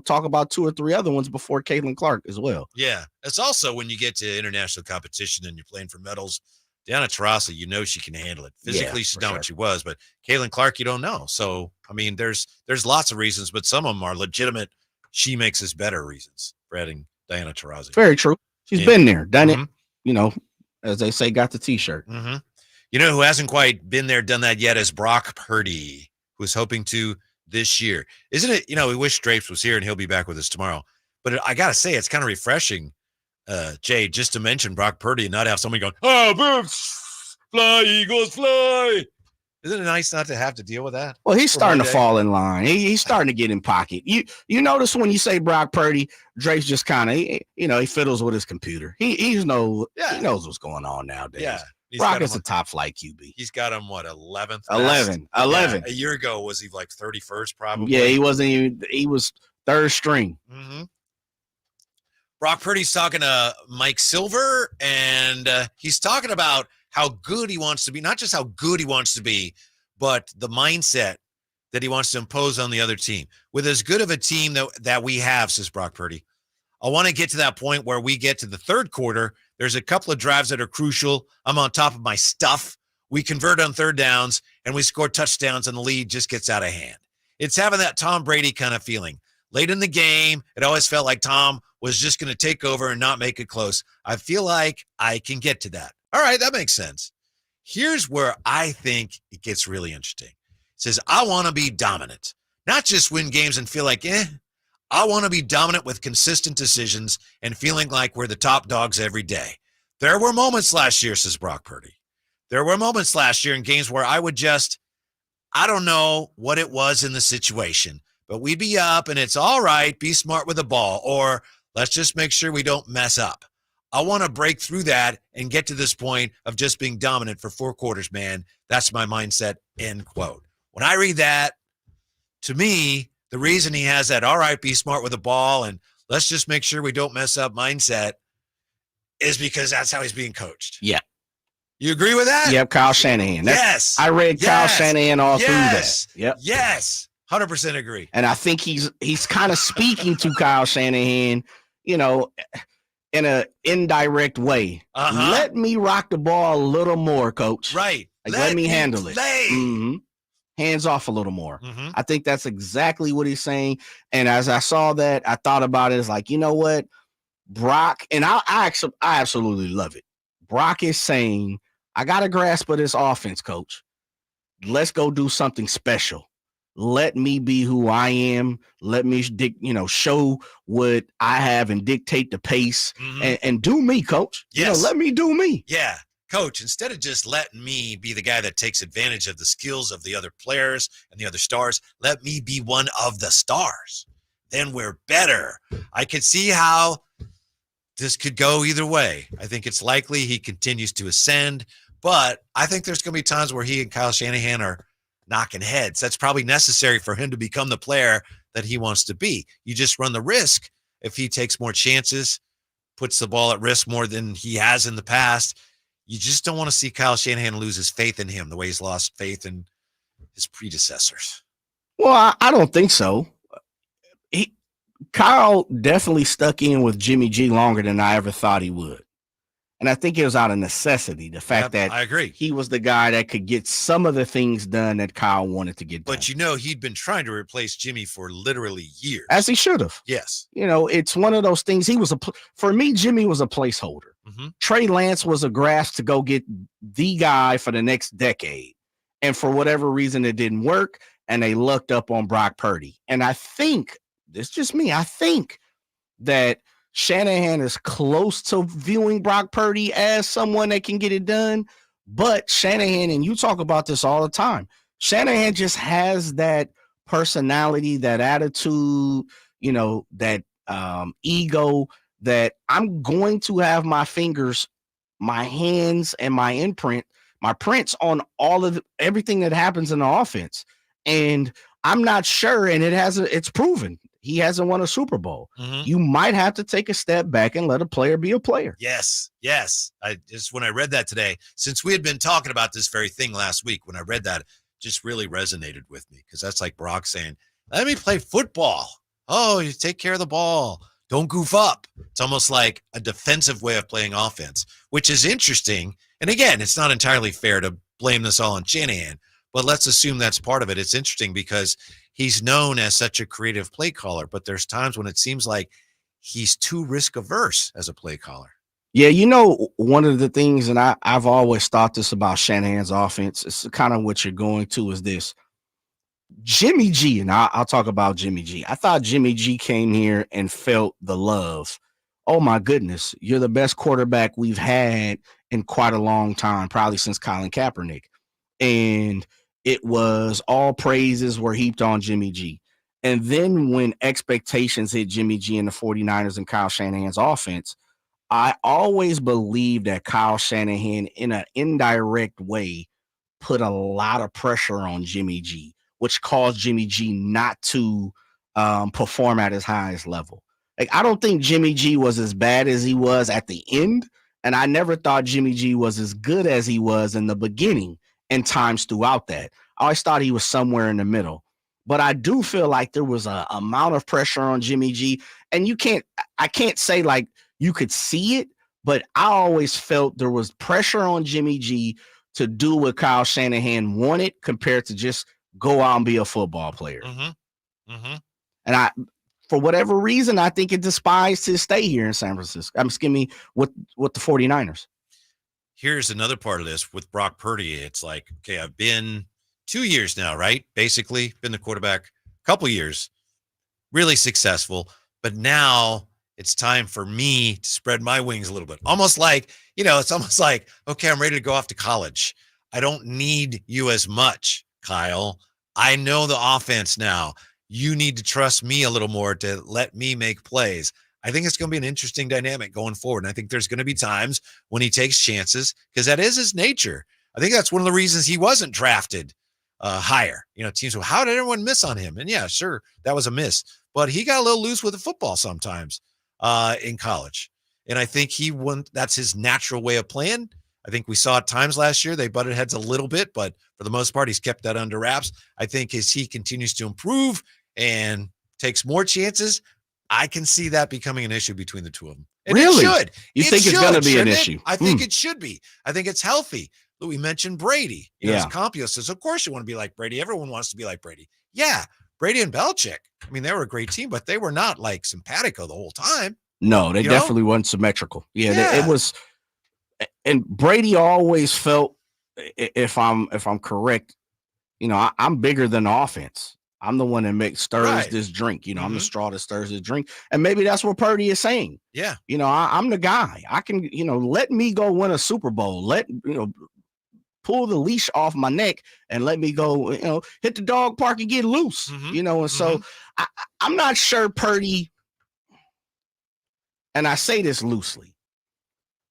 Speaker 1: talk about 2 or 3 other ones before Caitlin Clark as well.
Speaker 2: Yeah. It's also when you get to international competition and you're playing for medals, Diana Taurasi, she can handle it. Physically, she's not what she was, but Caitlin Clark, you don't know. So, I mean, there's lots of reasons, but some of them are legitimate. She makes us better reasons for adding Diana Taurasi.
Speaker 1: Very true. She's been there, done it. As they say, got the T-shirt.
Speaker 2: Mm-hmm. Who hasn't quite been there, done that yet is Brock Purdy, who's hoping to this year. Isn't it? We wish Drapes was here and he'll be back with us tomorrow. But I got to say, it's kind of refreshing, Jay, just to mention Brock Purdy and not have somebody going, "Oh, birds, fly, Eagles, fly." Isn't it nice not to have to deal with that?
Speaker 1: Well, he's starting to fall in line. He's starting to get in pocket. You notice when you say Brock Purdy, Drapes just kind of, he fiddles with his computer. He knows what's going on nowadays.
Speaker 2: Yeah.
Speaker 1: Brock is a top flight QB.
Speaker 2: He's got him, 11th?
Speaker 1: 11.
Speaker 2: Yeah, a year ago, was he like 31st probably?
Speaker 1: Yeah, he wasn't even, he was third string.
Speaker 2: Mm-hmm. Brock Purdy's talking to Mike Silver, and he's talking about how good he wants to be, not just how good he wants to be, but the mindset that he wants to impose on the other team. With as good of a team that we have, says Brock Purdy, I want to get to that point where we get to the third quarter. There's a couple of drives that are crucial. I'm on top of my stuff. We convert on third downs, and we score touchdowns, and the lead just gets out of hand. It's having that Tom Brady kind of feeling. Late in the game, it always felt like Tom was just going to take over and not make it close. I feel like I can get to that. All right, that makes sense. Here's where I think it gets really interesting. It says, I want to be dominant, not just win games and feel like, I want to be dominant with consistent decisions and feeling like we're the top dogs every day. There were moments last year, says Brock Purdy. There were moments last year in games where I would just, I don't know what it was in the situation, but we'd be up and it's all right, be smart with the ball, or let's just make sure we don't mess up. I want to break through that and get to this point of just being dominant for 4 quarters, man. That's my mindset, end quote. When I read that, to me, the reason he has that, all right, be smart with the ball and let's just make sure we don't mess up mindset is because that's how he's being coached.
Speaker 1: Yeah.
Speaker 2: You agree with that?
Speaker 1: Yep, Kyle Shanahan.
Speaker 2: Yes.
Speaker 1: I read Kyle Shanahan all through that. Yep.
Speaker 2: Yes. 100% agree.
Speaker 1: And I think he's kind of speaking to Kyle Shanahan, in an indirect way. Let me rock the ball a little more, coach.
Speaker 2: Right.
Speaker 1: Let me handle it. Mm-hmm. Hands off a little more.
Speaker 2: Mm-hmm.
Speaker 1: I think that's exactly what he's saying. And as I saw that, I thought about it as like, you know what? Brock, and I absolutely love it. Brock is saying, I got a grasp of this offense, coach. Let's go do something special. Let me be who I am. Let me, show what I have and dictate the pace and do me, coach.
Speaker 2: Yes.
Speaker 1: Let me do me.
Speaker 2: Yeah. Coach, instead of just letting me be the guy that takes advantage of the skills of the other players and the other stars, let me be one of the stars. Then we're better. I could see how this could go either way. I think it's likely he continues to ascend, but I think there's going to be times where he and Kyle Shanahan are knocking heads. That's probably necessary for him to become the player that he wants to be. You just run the risk if he takes more chances, puts the ball at risk more than he has in the past. You just don't want to see Kyle Shanahan lose his faith in him the way he's lost faith in his predecessors.
Speaker 1: Well, I don't think so. Kyle definitely stuck in with Jimmy G longer than I ever thought he would. And I think it was out of necessity. The fact that
Speaker 2: I agree.
Speaker 1: He was the guy that could get some of the things done that Kyle wanted to get done.
Speaker 2: But he'd been trying to replace Jimmy for literally years.
Speaker 1: As he should have.
Speaker 2: Yes.
Speaker 1: It's one of those things. For me, Jimmy was a placeholder.
Speaker 2: Mm-hmm.
Speaker 1: Trey Lance was a grasp to go get the guy for the next decade. And for whatever reason, it didn't work. And they looked up on Brock Purdy. And I think, this is just me, I think that Shanahan is close to viewing Brock Purdy as someone that can get it done. But Shanahan, and you talk about this all the time, Shanahan just has that personality, that attitude, that ego, that I'm going to have my fingers, my hands, and my prints on all of everything that happens in the offense. And I'm not sure, and it's proven. He hasn't won a Super Bowl. You might have to take a step back and let a player be a player.
Speaker 2: Yes. When I read that today, since we had been talking about this very thing last week, when I read that, it just really resonated with me, because that's like Brock saying, let me play football. Oh, you take care of the ball. Don't goof up. It's almost like a defensive way of playing offense, which is interesting. And again, it's not entirely fair to blame this all on Shanahan, but let's assume that's part of it. It's interesting because he's known as such a creative play caller, but there's times when it seems like he's too risk averse as a play caller.
Speaker 1: Yeah, one of the things, and I've always thought this about Shanahan's offense, it's kind of what you're going to, is this. Jimmy G, and I'll talk about Jimmy G. I thought Jimmy G came here and felt the love. Oh, my goodness, you're the best quarterback we've had in quite a long time, probably since Colin Kaepernick. And it was all praises were heaped on Jimmy G. And then when expectations hit Jimmy G and the 49ers and Kyle Shanahan's offense, I always believed that Kyle Shanahan, in an indirect way, put a lot of pressure on Jimmy G, which caused Jimmy G not to perform at his highest level. Like, I don't think Jimmy G was as bad as he was at the end, and I never thought Jimmy G was as good as he was in the beginning and times throughout that. I always thought he was somewhere in the middle. But I do feel like there was a amount of pressure on Jimmy G, and I can't say like you could see it, but I always felt there was pressure on Jimmy G to do what Kyle Shanahan wanted compared to just go out and be a football player. And for whatever reason, I think it despised his stay here in San Francisco. I'm skimming with the 49ers.
Speaker 2: Here's another part of this with Brock Purdy. It's like, okay, I've been 2 years now, right? Basically been the quarterback a couple years, really successful. But now it's time for me to spread my wings a little bit. Almost like, it's almost like, okay, I'm ready to go off to college. I don't need you as much, Kyle. I know the offense now. You need to trust me a little more to let me make plays. I think it's going to be an interesting dynamic going forward. And I think there's going to be times when he takes chances, because that is his nature. I think that's one of the reasons he wasn't drafted higher. Teams will, how did everyone miss on him? And yeah, sure, that was a miss. But he got a little loose with the football sometimes in college. And I think that's his natural way of playing. I think we saw at times last year they butted heads a little bit, but for the most part, he's kept that under wraps. I think as he continues to improve and takes more chances, I can see that becoming an issue between the two of them. And
Speaker 1: really?
Speaker 2: It should.
Speaker 1: You think it's going to be an issue?
Speaker 2: I think it should be. I think it's healthy. We mentioned Brady. As Compio says, of course you want to be like Brady. Everyone wants to be like Brady. Yeah, Brady and Belichick. I mean, they were a great team, but they were not like simpatico the whole time.
Speaker 1: No, they definitely weren't symmetrical. It was. And Brady always felt, if I'm correct, I'm bigger than the offense. I'm the one that stirs this drink. I'm the straw that stirs the drink. And maybe that's what Purdy is saying.
Speaker 2: Yeah.
Speaker 1: I'm the guy. I can, let me go win a Super Bowl. Pull the leash off my neck and let me go, hit the dog park and get loose, And so I'm not sure Purdy, and I say this loosely,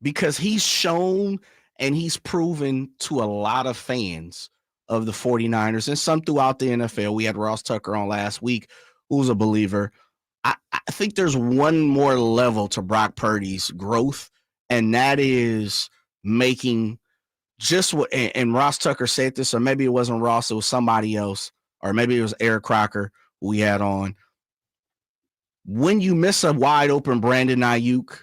Speaker 1: because he's shown and he's proven to a lot of fans of the 49ers and some throughout the NFL. We had Ross Tucker on last week, who's a believer. I think there's one more level to Brock Purdy's growth, and that is making just what, and Ross Tucker said this, or maybe it wasn't Ross, it was somebody else, or maybe it was Eric Crocker who we had on. When you miss a wide open Brandon Ayuk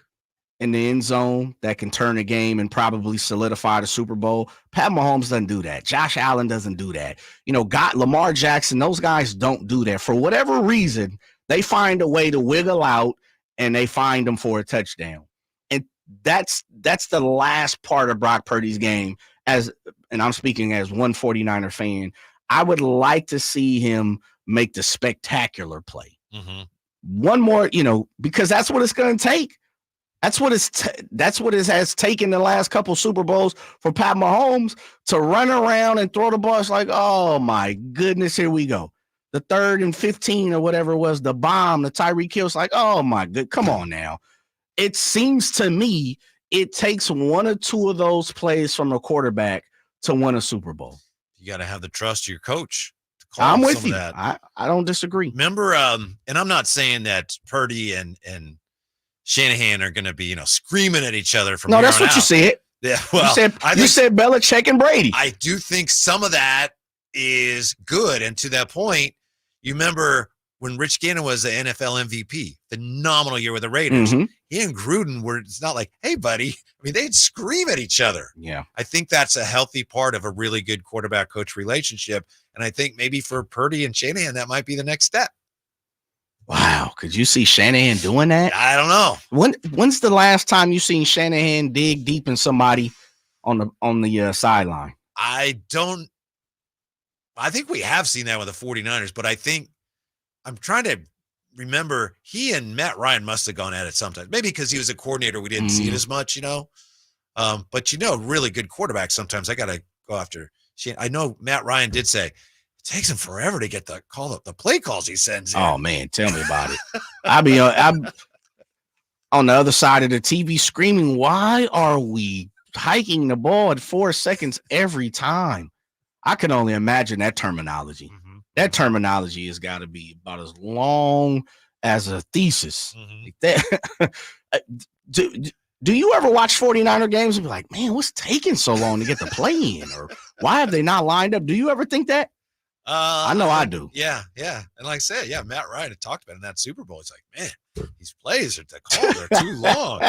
Speaker 1: in the end zone that can turn a game and probably solidify the Super Bowl, Pat Mahomes doesn't do that. Josh Allen doesn't do that. Lamar Jackson, those guys don't do that. For whatever reason, they find a way to wiggle out and they find them for a touchdown. And that's the last part of Brock Purdy's game, and I'm speaking as one 49er fan. I would like to see him make the spectacular play. one more, because that's what it's going to take. That's what it has taken the last couple Super Bowls for Pat Mahomes to run around and throw the ball. It's like, oh my goodness, here we go. The 3rd and 15 or whatever it was, the bomb, the Tyreek Hill. It's like, oh my good, come on now. It seems to me it takes one or two of those plays from a quarterback to win a Super Bowl.
Speaker 2: You got to have the trust of your coach.
Speaker 1: I'm with you. I don't disagree.
Speaker 2: Remember, and I'm not saying that Purdy and Shanahan are going to be, screaming at each other from
Speaker 1: No,
Speaker 2: here
Speaker 1: that's
Speaker 2: on
Speaker 1: what
Speaker 2: out.
Speaker 1: you said.
Speaker 2: Yeah, well,
Speaker 1: you said Belichick and Brady.
Speaker 2: I do think some of that is good. And to that point, you remember when Rich Gannon was the NFL MVP, phenomenal year with the Raiders.
Speaker 1: Mm-hmm.
Speaker 2: He and Gruden were, it's not like, hey, buddy. I mean, they'd scream at each other.
Speaker 1: Yeah.
Speaker 2: I think that's a healthy part of a really good quarterback-coach relationship. And I think maybe for Purdy and Shanahan, that might be the next step.
Speaker 1: Wow. Could you see Shanahan doing that?
Speaker 2: I don't know.
Speaker 1: When's the last time you seen Shanahan dig deep in somebody on the sideline?
Speaker 2: I think we have seen that with the 49ers, but I think I'm trying to remember he and Matt Ryan must have gone at it sometimes. Maybe because he was a coordinator, we didn't see it as much, But really good quarterbacks sometimes I got to go after. I know Matt Ryan did say, it takes him forever to get the play calls he sends in.
Speaker 1: Oh man, tell me about it. I'm on the other side of the TV screaming, why are we hiking the ball at 4 seconds every time? I can only imagine that terminology.
Speaker 2: Mm-hmm.
Speaker 1: That terminology has got to be about as long as a thesis.
Speaker 2: Mm-hmm.
Speaker 1: Do you ever watch 49er games and be like, man, what's taking so long to get the play in? Or why have they not lined up? Do you ever think that? I know I do.
Speaker 2: Yeah. And like I said, Matt Ryan had talked about it in that Super Bowl. It's like, man, these plays are too long.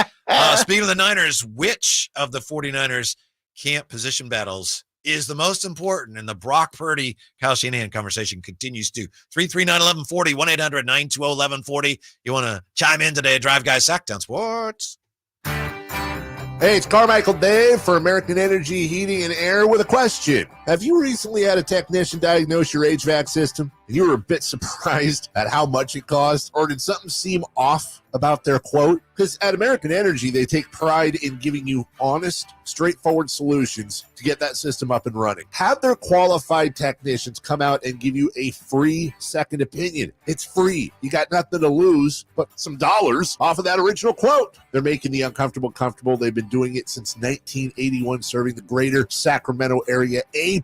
Speaker 2: Speaking of the Niners, which of the 49ers camp position battles is the most important? And the Brock Purdy, Kyle Shanahan conversation continues to 339-1140, 1-800-920-1140. You want to chime in today? Drive Guys, Sactown Sports.
Speaker 13: Hey, it's Carmichael Dave for American Energy Heating and Air with a question. Have you recently had a technician diagnose your HVAC system and you were a bit surprised at how much it cost? Or did something seem off about their quote? Because at American Energy, they take pride in giving you honest, straightforward solutions to get that system up and running. Have their qualified technicians come out and give you a free second opinion. It's free. You got nothing to lose but some dollars off of that original quote. They're making the uncomfortable comfortable. They've been doing it since 1981, serving the greater Sacramento area. A+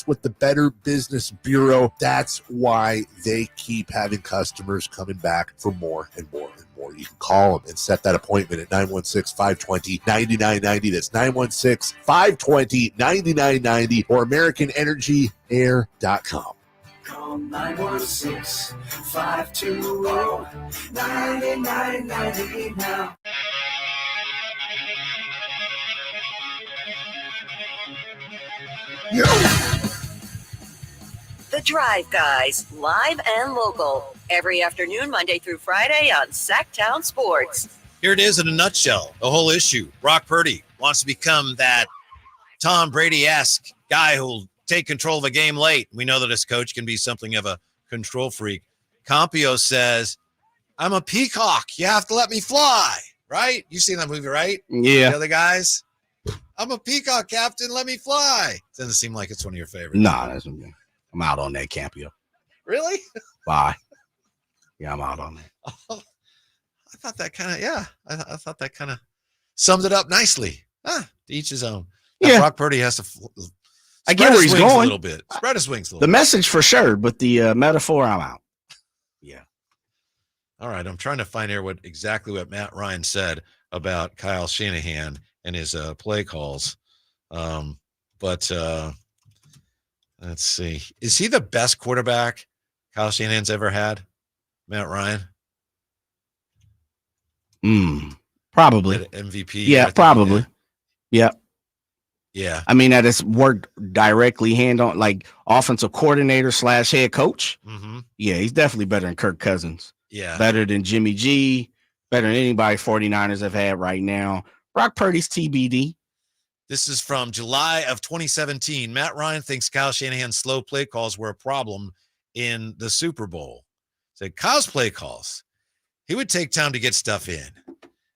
Speaker 13: with the Better Business Bureau. That's why they keep having customers coming back for more and more and more. You can call them and set that appointment at 916-520-9990. That's 916-520-9990 or AmericanEnergyAir.com.
Speaker 14: Call 916-520-9990 now.
Speaker 15: The Drive Guys, live and local, every afternoon, Monday through Friday on Sactown Sports.
Speaker 2: Here it is in a nutshell, the whole issue. Brock Purdy wants to become that Tom Brady-esque guy who'll take control of a game late. We know that his coach can be something of a control freak. Campio says, I'm a peacock. You have to let me fly, right? You've seen that movie, right?
Speaker 1: Yeah.
Speaker 2: The other guys? I'm a peacock, Captain. Let me fly. Doesn't seem like it's one of your favorites.
Speaker 1: Nah, that's okay. I'm out on that, Campio.
Speaker 2: Really?
Speaker 1: Bye. Yeah, I'm out on that.
Speaker 2: I thought that kind of, I thought that kind of summed it up nicely. To each his own. Now, Brock Purdy has to
Speaker 1: I get where he's going.
Speaker 2: A little bit. Spread his wings a little
Speaker 1: bit.
Speaker 2: The
Speaker 1: message for sure, but the metaphor, I'm out. Yeah.
Speaker 2: All right. I'm trying to find here exactly what Matt Ryan said about Kyle Shanahan and his play calls. But let's see. Is he the best quarterback Kyle Shanahan's ever had? Matt Ryan?
Speaker 1: Probably.
Speaker 2: MVP.
Speaker 1: Yeah, probably. Yeah.
Speaker 2: Yeah.
Speaker 1: I mean, that has worked directly hand on, like offensive coordinator / head coach.
Speaker 2: Mm-hmm.
Speaker 1: Yeah, he's definitely better than Kirk Cousins.
Speaker 2: Yeah.
Speaker 1: Better than Jimmy G. Better than anybody 49ers have had right now. Brock Purdy's TBD.
Speaker 2: This is from July of 2017. Matt Ryan thinks Kyle Shanahan's slow play calls were a problem in the Super Bowl. Said Kyle's play calls he would take time to get stuff in.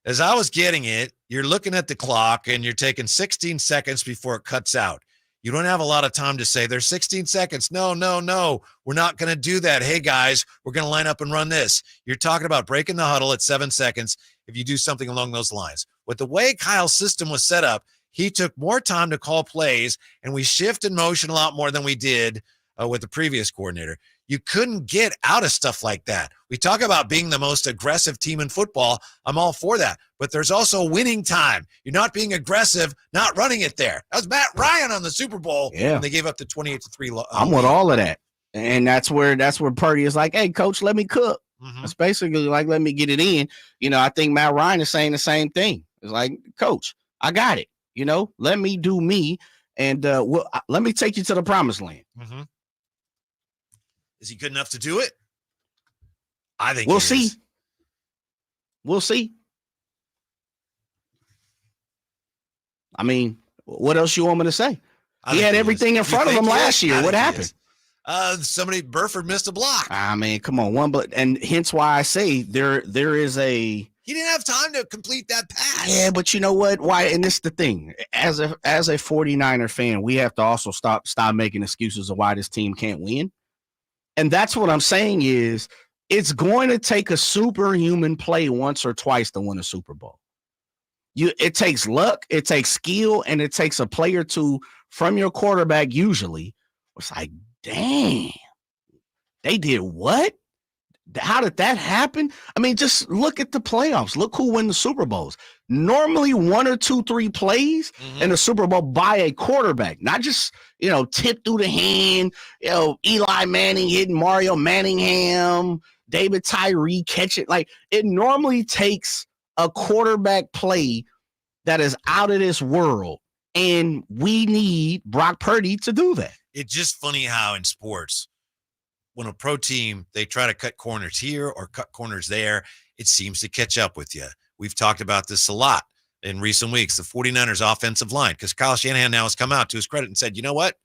Speaker 2: As I was getting it, you're looking at the clock and you're taking 16 seconds before it cuts out. You don't have a lot of time to say there's 16 seconds. No. We're not going to do that. Hey, guys, we're going to line up and run this. You're talking about breaking the huddle at 7 seconds if you do something along those lines. With the way Kyle's system was set up, he took more time to call plays, and we shifted motion a lot more than we did with the previous coordinator. You couldn't get out of stuff like that. We talk about being the most aggressive team in football. I'm all for that. But there's also winning time. You're not being aggressive, not running it there. That was Matt Ryan on the Super Bowl when they gave up the 28-3.
Speaker 1: I'm with all of that. And that's where Purdy is like, hey, coach, let me cook. It's basically like, let me get it in. I think Matt Ryan is saying the same thing. It's like, coach, I got it. Let me do me. And let me take you to the promised land.
Speaker 2: Is he good enough to do it? I think
Speaker 1: we'll see. We'll see. I mean, what else you want me to say? He had everything in front of him last year. What happened?
Speaker 2: Burford missed a block.
Speaker 1: I mean, come on, and hence why I say there is a.
Speaker 2: He didn't have time to complete that pass.
Speaker 1: Yeah, but you know what? Why? And this is the thing. As a 49er fan, we have to also stop making excuses of why this team can't win. And that's what I'm saying is it's going to take a superhuman play once or twice to win a Super Bowl. It takes luck, it takes skill, and it takes a play or two from your quarterback usually. It's like, dang, they did what? How did that happen? I mean, just look at the playoffs. Look who win the Super Bowls. Normally 1 or 2, 3 plays in the Super Bowl by a quarterback, not just, tip through the hand, Eli Manning hitting Mario Manningham, David Tyree catch it. Like, it normally takes a quarterback play that is out of this world, and we need Brock Purdy to do that.
Speaker 2: It's just funny how in sports, when a pro team, they try to cut corners here or cut corners there, it seems to catch up with you. We've talked about this a lot in recent weeks, the 49ers offensive line, because Kyle Shanahan now has come out to his credit and said, you know what?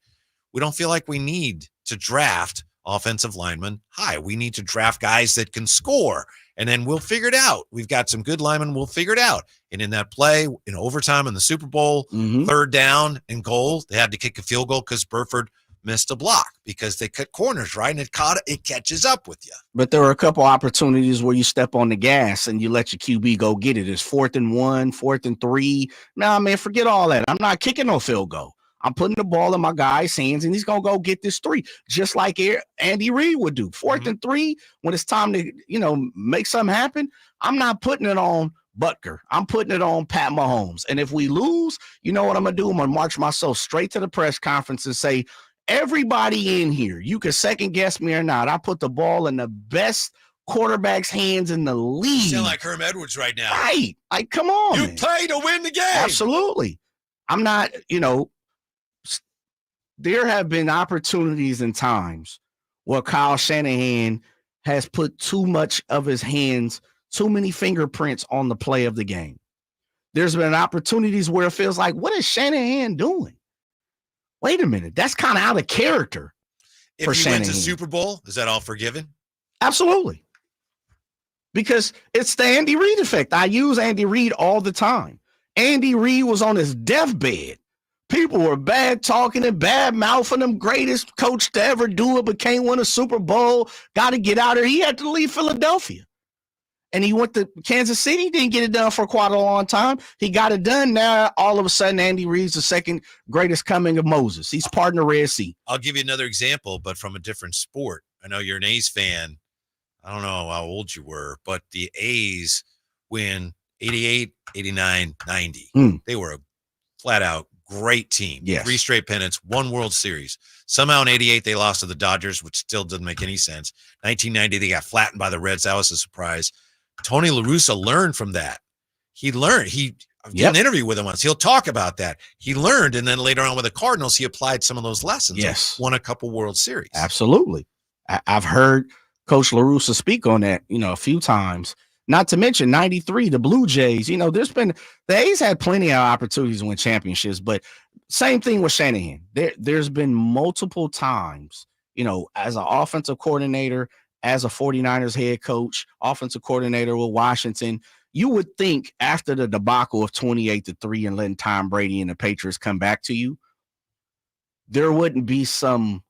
Speaker 2: We don't feel like we need to draft offensive linemen high. We need to draft guys that can score, and then we'll figure it out. We've got some good linemen. We'll figure it out. And in that play, in overtime in the Super Bowl, 3rd down and goal, they had to kick a field goal because Burford missed a block because they cut corners, right? And it catches up with you.
Speaker 1: But there were a couple opportunities where you step on the gas and you let your QB go get it. It's 4th and 1, 4th and 3. Nah, man, forget all that. I'm not kicking no field goal. I'm putting the ball in my guy's hands, and he's going to go get this 3, just like Andy Reid would do. 4th and 3, when it's time to, make something happen, I'm not putting it on Butker. I'm putting it on Pat Mahomes. And if we lose, you know what I'm going to do? I'm going to march myself straight to the press conference and say, everybody in here, you can second guess me or not, I put the ball in the best quarterback's hands in the league.
Speaker 2: You sound like Herm Edwards right now.
Speaker 1: Right. Like, come on.
Speaker 2: You play to win the game.
Speaker 1: Absolutely. I'm not, there have been opportunities and times where Kyle Shanahan has put too much of his hands, too many fingerprints on the play of the game. There's been opportunities where it feels like, what is Shanahan doing? Wait a minute, that's kind of out of character.
Speaker 2: If he wins a Super Bowl, is that all forgiven?
Speaker 1: Absolutely. Because it's the Andy Reid effect. I use Andy Reid all the time. Andy Reid was on his deathbed. People were bad talking and bad mouthing him. Greatest coach to ever do it, but can't win a Super Bowl. Got to get out of here. He had to leave Philadelphia. And he went to Kansas City, didn't get it done for quite a long time. He got it done. Now, all of a sudden, Andy Reid's the second greatest coming of Moses. He's parting the Red Sea.
Speaker 2: I'll give you another example, but from a different sport. I know you're an A's fan. I don't know how old you were, but the A's win 88, 89, 90. They were a flat-out great team.
Speaker 1: Yes.
Speaker 2: 3 straight pennants, 1 World Series. Somehow in 88, they lost to the Dodgers, which still doesn't make any sense. 1990, they got flattened by the Reds. That was a surprise. Tony La Russa learned from that. He learned. I did an interview with him once. He'll talk about that. He learned, and then later on with the Cardinals, he applied some of those lessons.
Speaker 1: Yes.
Speaker 2: Won a couple World Series.
Speaker 1: Absolutely. I've heard Coach La Russa speak on that, a few times. Not to mention 93, the Blue Jays. The A's had plenty of opportunities to win championships, but same thing with Shanahan. There's been multiple times, as an offensive coordinator as a 49ers head coach, offensive coordinator with Washington, you would think after the debacle of 28-3 and letting Tom Brady and the Patriots come back to you, there wouldn't be some,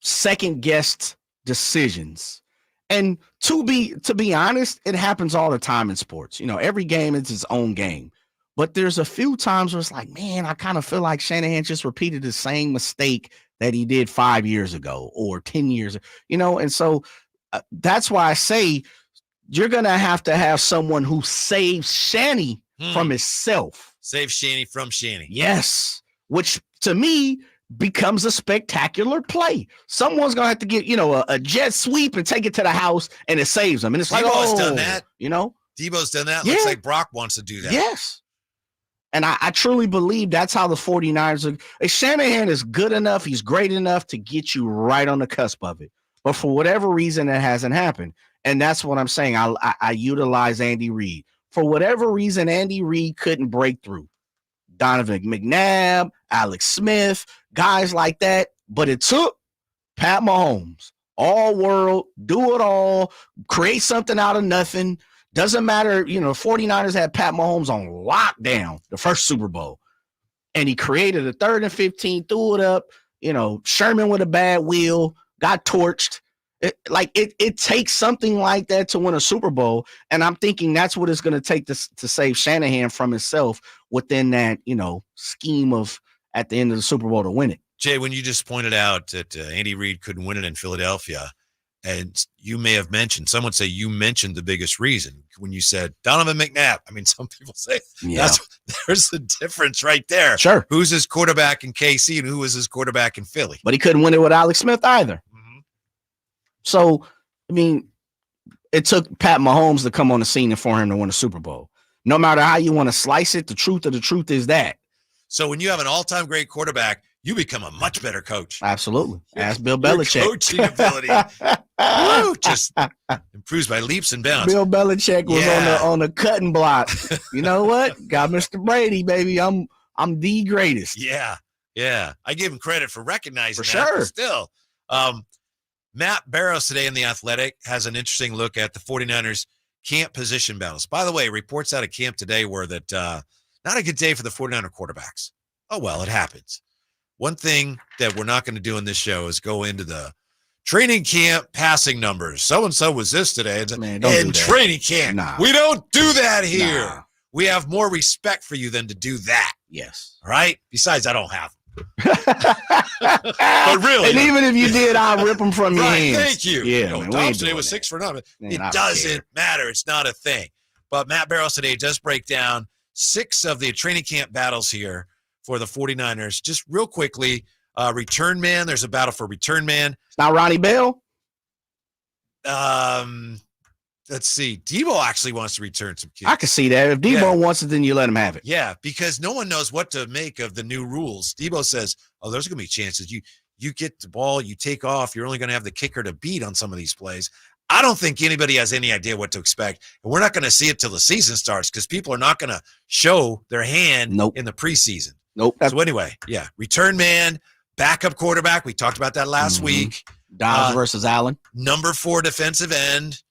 Speaker 1: second-guessed decisions. And to be honest, it happens all the time in sports. Every game is its own game. But there's a few times where it's like, man, I kind of feel like Shanahan just repeated the same mistake that he did 5 years ago or 10 years, and so that's why I say you're going to have someone who saves Shanny from himself.
Speaker 2: Save Shanny from Shanny.
Speaker 1: Yes, which to me becomes a spectacular play. Someone's going to have to get, a jet sweep and take it to the house, and it saves them. And it's
Speaker 2: Debo's done that.
Speaker 1: Debo's
Speaker 2: done that.
Speaker 1: Yeah.
Speaker 2: Looks like Brock wants to do that.
Speaker 1: Yes. And I truly believe that's how the 49ers are. Shanahan is good enough. He's great enough to get you right on the cusp of it. But for whatever reason, it hasn't happened. And that's what I'm saying. I utilize Andy Reid. For whatever reason, Andy Reid couldn't break through. Donovan McNabb, Alex Smith, guys like that. But it took Pat Mahomes, all world, do it all, create something out of nothing. Doesn't matter, 49ers had Pat Mahomes on lockdown the first Super Bowl. And he created a 3rd and 15, threw it up, Sherman with a bad wheel, got torched. It takes something like that to win a Super Bowl. And I'm thinking that's what it's going to take to save Shanahan from himself within that, scheme of at the end of the Super Bowl to win it.
Speaker 2: Jay, when you just pointed out that Andy Reid couldn't win it in Philadelphia, and you may have mentioned, someone say you mentioned the biggest reason when you said Donovan McNabb. I mean, some people say there's a difference right there.
Speaker 1: Sure.
Speaker 2: Who's his quarterback in KC and who was his quarterback in Philly?
Speaker 1: But he couldn't win it with Alex Smith either. Mm-hmm. So, I mean, it took Pat Mahomes to come on the scene and for him to win a Super Bowl. No matter how you want to slice it, the truth of the truth is that.
Speaker 2: So when you have an all-time great quarterback, you become a much better coach.
Speaker 1: Absolutely. Ask Bill Belichick.
Speaker 2: Your coaching ability just improves by leaps and bounds.
Speaker 1: Bill Belichick was on the cutting block. You know what? Got Mr. Brady, baby. I'm the greatest.
Speaker 2: Yeah. I give him credit for recognizing
Speaker 1: for
Speaker 2: that.
Speaker 1: Sure.
Speaker 2: But still, Matt Barrows today in The Athletic has an interesting look at the 49ers camp position battles. By the way, reports out of camp today were that not a good day for the 49er quarterbacks. Oh, well, it happens. One thing that we're not going to do in this show is go into the training camp passing numbers. So-and-so was this today. In training camp.
Speaker 1: Nah.
Speaker 2: We don't do that here.
Speaker 1: Nah.
Speaker 2: We have more respect for you than to do that.
Speaker 1: Yes.
Speaker 2: All right? Besides, I don't have them. But really.
Speaker 1: And even if you did, I'll rip them from your hands.
Speaker 2: Thank you.
Speaker 1: Yeah,
Speaker 2: Tom today was 6 for 9. It doesn't matter. It's not a thing. But Matt Barrows today does break down 6 of the training camp battles here for the 49ers. Just real quickly, return man. There's a battle for return man.
Speaker 1: It's not Ronnie Bell.
Speaker 2: Let's see. Debo actually wants to return some kids.
Speaker 1: I can see that. If Debo wants it, then you let him have it.
Speaker 2: Yeah, because no one knows what to make of the new rules. Debo says, oh, there's going to be chances. You get the ball, you take off. You're only going to have the kicker to beat on some of these plays. I don't think anybody has any idea what to expect. And we're not going to see it till the season starts because people are not going to show their hand in the preseason.
Speaker 1: Nope.
Speaker 2: So anyway, return man, backup quarterback. We talked about that last week.
Speaker 1: Dodge versus Allen.
Speaker 2: Number 4 defensive end.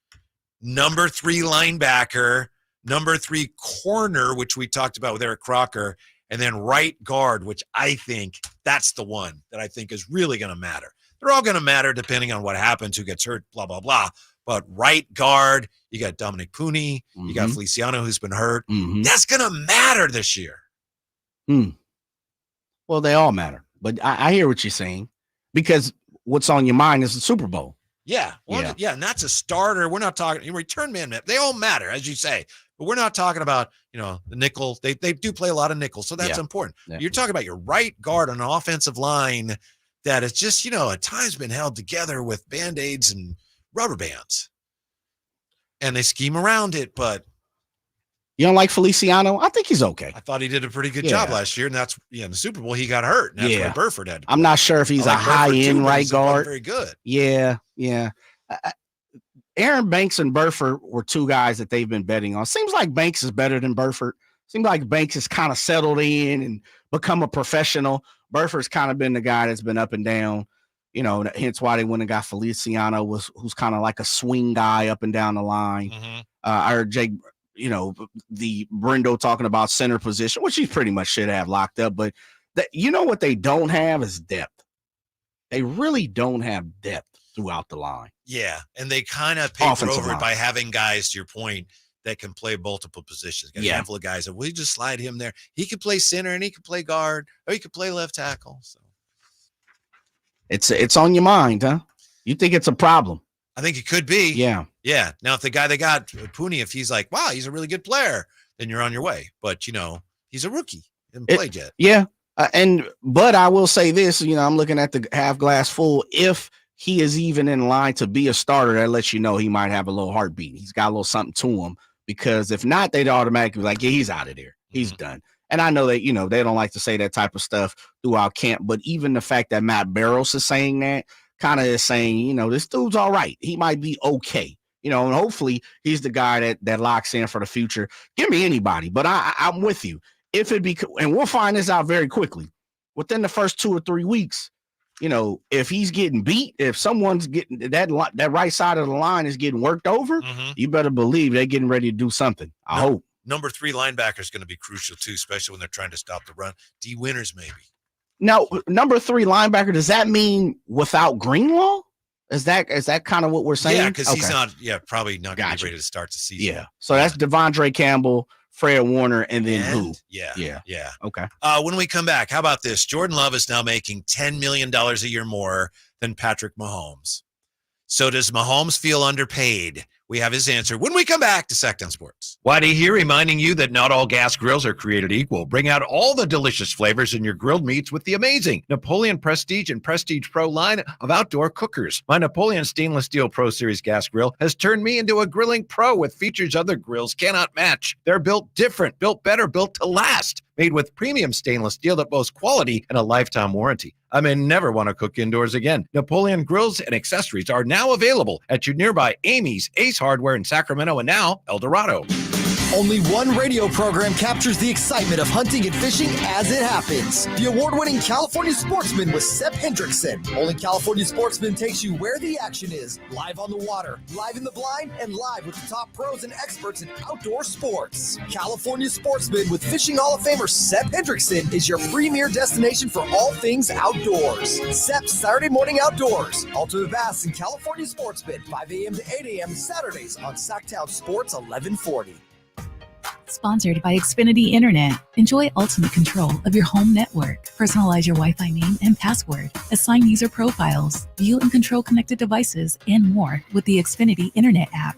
Speaker 2: Number 3 linebacker, number 3 corner, which we talked about with Eric Crocker, and then right guard, which I think that's the one that I think is really going to matter. They're all going to matter depending on what happens, who gets hurt, blah, blah, blah. But right guard, you got Dominic Pooney, you got Feliciano who's been hurt. That's going to matter this year.
Speaker 1: Well, they all matter. But I hear what you're saying because what's on your mind is the Super Bowl.
Speaker 2: Yeah. And that's a starter. We're not talking return man. They all matter, as you say, but we're not talking about, the nickel. They do play a lot of nickels, so that's important. Yeah. You're talking about your right guard on an offensive line that is just, at times been held together with Band-Aids and rubber bands. And they scheme around it, but
Speaker 1: you don't like Feliciano? I think he's okay.
Speaker 2: I thought he did a pretty good job last year, and that's in the Super Bowl he got hurt, and that's why Burford had to play.
Speaker 1: I'm not sure if he's a high-end right guard.
Speaker 2: Very good.
Speaker 1: Yeah. Aaron Banks and Burford were 2 guys that they've been betting on. Seems like Banks is better than Burford. Seems like Banks has kind of settled in and become a professional. Burford's kind of been the guy that's been up and down. You know, hence why they went and got Feliciano, who's kind of like a swing guy up and down the line. I heard Jake, the Brendo talking about center position, which he pretty much should have locked up. But what they don't have is depth. They really don't have depth throughout the line.
Speaker 2: Yeah, and they kind of paper over it by having guys, to your point, that can play multiple positions. Got a handful of guys that we just slide him there. He could play center and he could play guard, or he could play left tackle. So
Speaker 1: it's on your mind, huh? You think it's a problem?
Speaker 2: I think it could be.
Speaker 1: Yeah.
Speaker 2: Yeah. Now, if the guy they got, Pooney, if he's like, wow, he's a really good player, then you're on your way. But, he's a rookie. He hasn't played yet.
Speaker 1: Yeah. But I will say this, I'm looking at the half glass full. If he is even in line to be a starter, that lets you know he might have a little heartbeat. He's got a little something to him, because if not, they'd automatically be like, yeah, he's out of there. He's done. And I know that, they don't like to say that type of stuff throughout camp, but even the fact that Matt Barrows is saying that kind of is saying, this dude's all right. He might be okay, and hopefully he's the guy that locks in for the future. Give me anybody, but I'm with you. If it be, and we'll find this out very quickly within the first 2 or 3 weeks, if he's getting beat, if someone's getting that right side of the line is getting worked over, you better believe they're getting ready to do something. I hope.
Speaker 2: Number 3 linebacker is going to be crucial too, especially when they're trying to stop the run. D. Winters, maybe.
Speaker 1: Now, number 3 linebacker, does that mean without Greenlaw? Is that kind of what we're saying?
Speaker 2: Yeah, because he's not. Yeah, probably not going to be ready to start the season.
Speaker 1: Yeah, so that's Devondre Campbell, Fred Warner, and then who?
Speaker 2: Yeah.
Speaker 1: Okay.
Speaker 2: When we come back, how about this? Jordan Love is now making $10 million a year more than Patrick Mahomes. So does Mahomes feel underpaid? We have his answer when we come back to Sactown Sports.
Speaker 3: Whitey here, reminding you that not all gas grills are created equal. Bring out all the delicious flavors in your grilled meats with the amazing Napoleon Prestige and Prestige Pro line of outdoor cookers. My Napoleon Stainless Steel Pro Series gas grill has turned me into a grilling pro with features other grills cannot match. They're built different, built better, built to last. Made with premium stainless steel that boasts quality and a lifetime warranty. I may never want to cook indoors again. Napoleon grills and accessories are now available at your nearby Amy's, Ace Hardware in Sacramento, and now El Dorado.
Speaker 5: Only one radio program captures the excitement of hunting and fishing as it happens. The award-winning California Sportsman with Sepp Hendrickson. Only California Sportsman takes you where the action is. Live on the water, live in the blind, and live with the top pros and experts in outdoor sports. California Sportsman with Fishing Hall of Famer Sepp Hendrickson is your premier destination for all things outdoors. Sepp's Saturday Morning Outdoors. Ultimate Bass and California Sportsman, 5 a.m. to 8 a.m. Saturdays on Sactown Sports 1140.
Speaker 6: Sponsored by Xfinity Internet. Enjoy ultimate control of your home network. Personalize your Wi-Fi name and password. Assign user profiles. View and control connected devices and more with the Xfinity Internet app.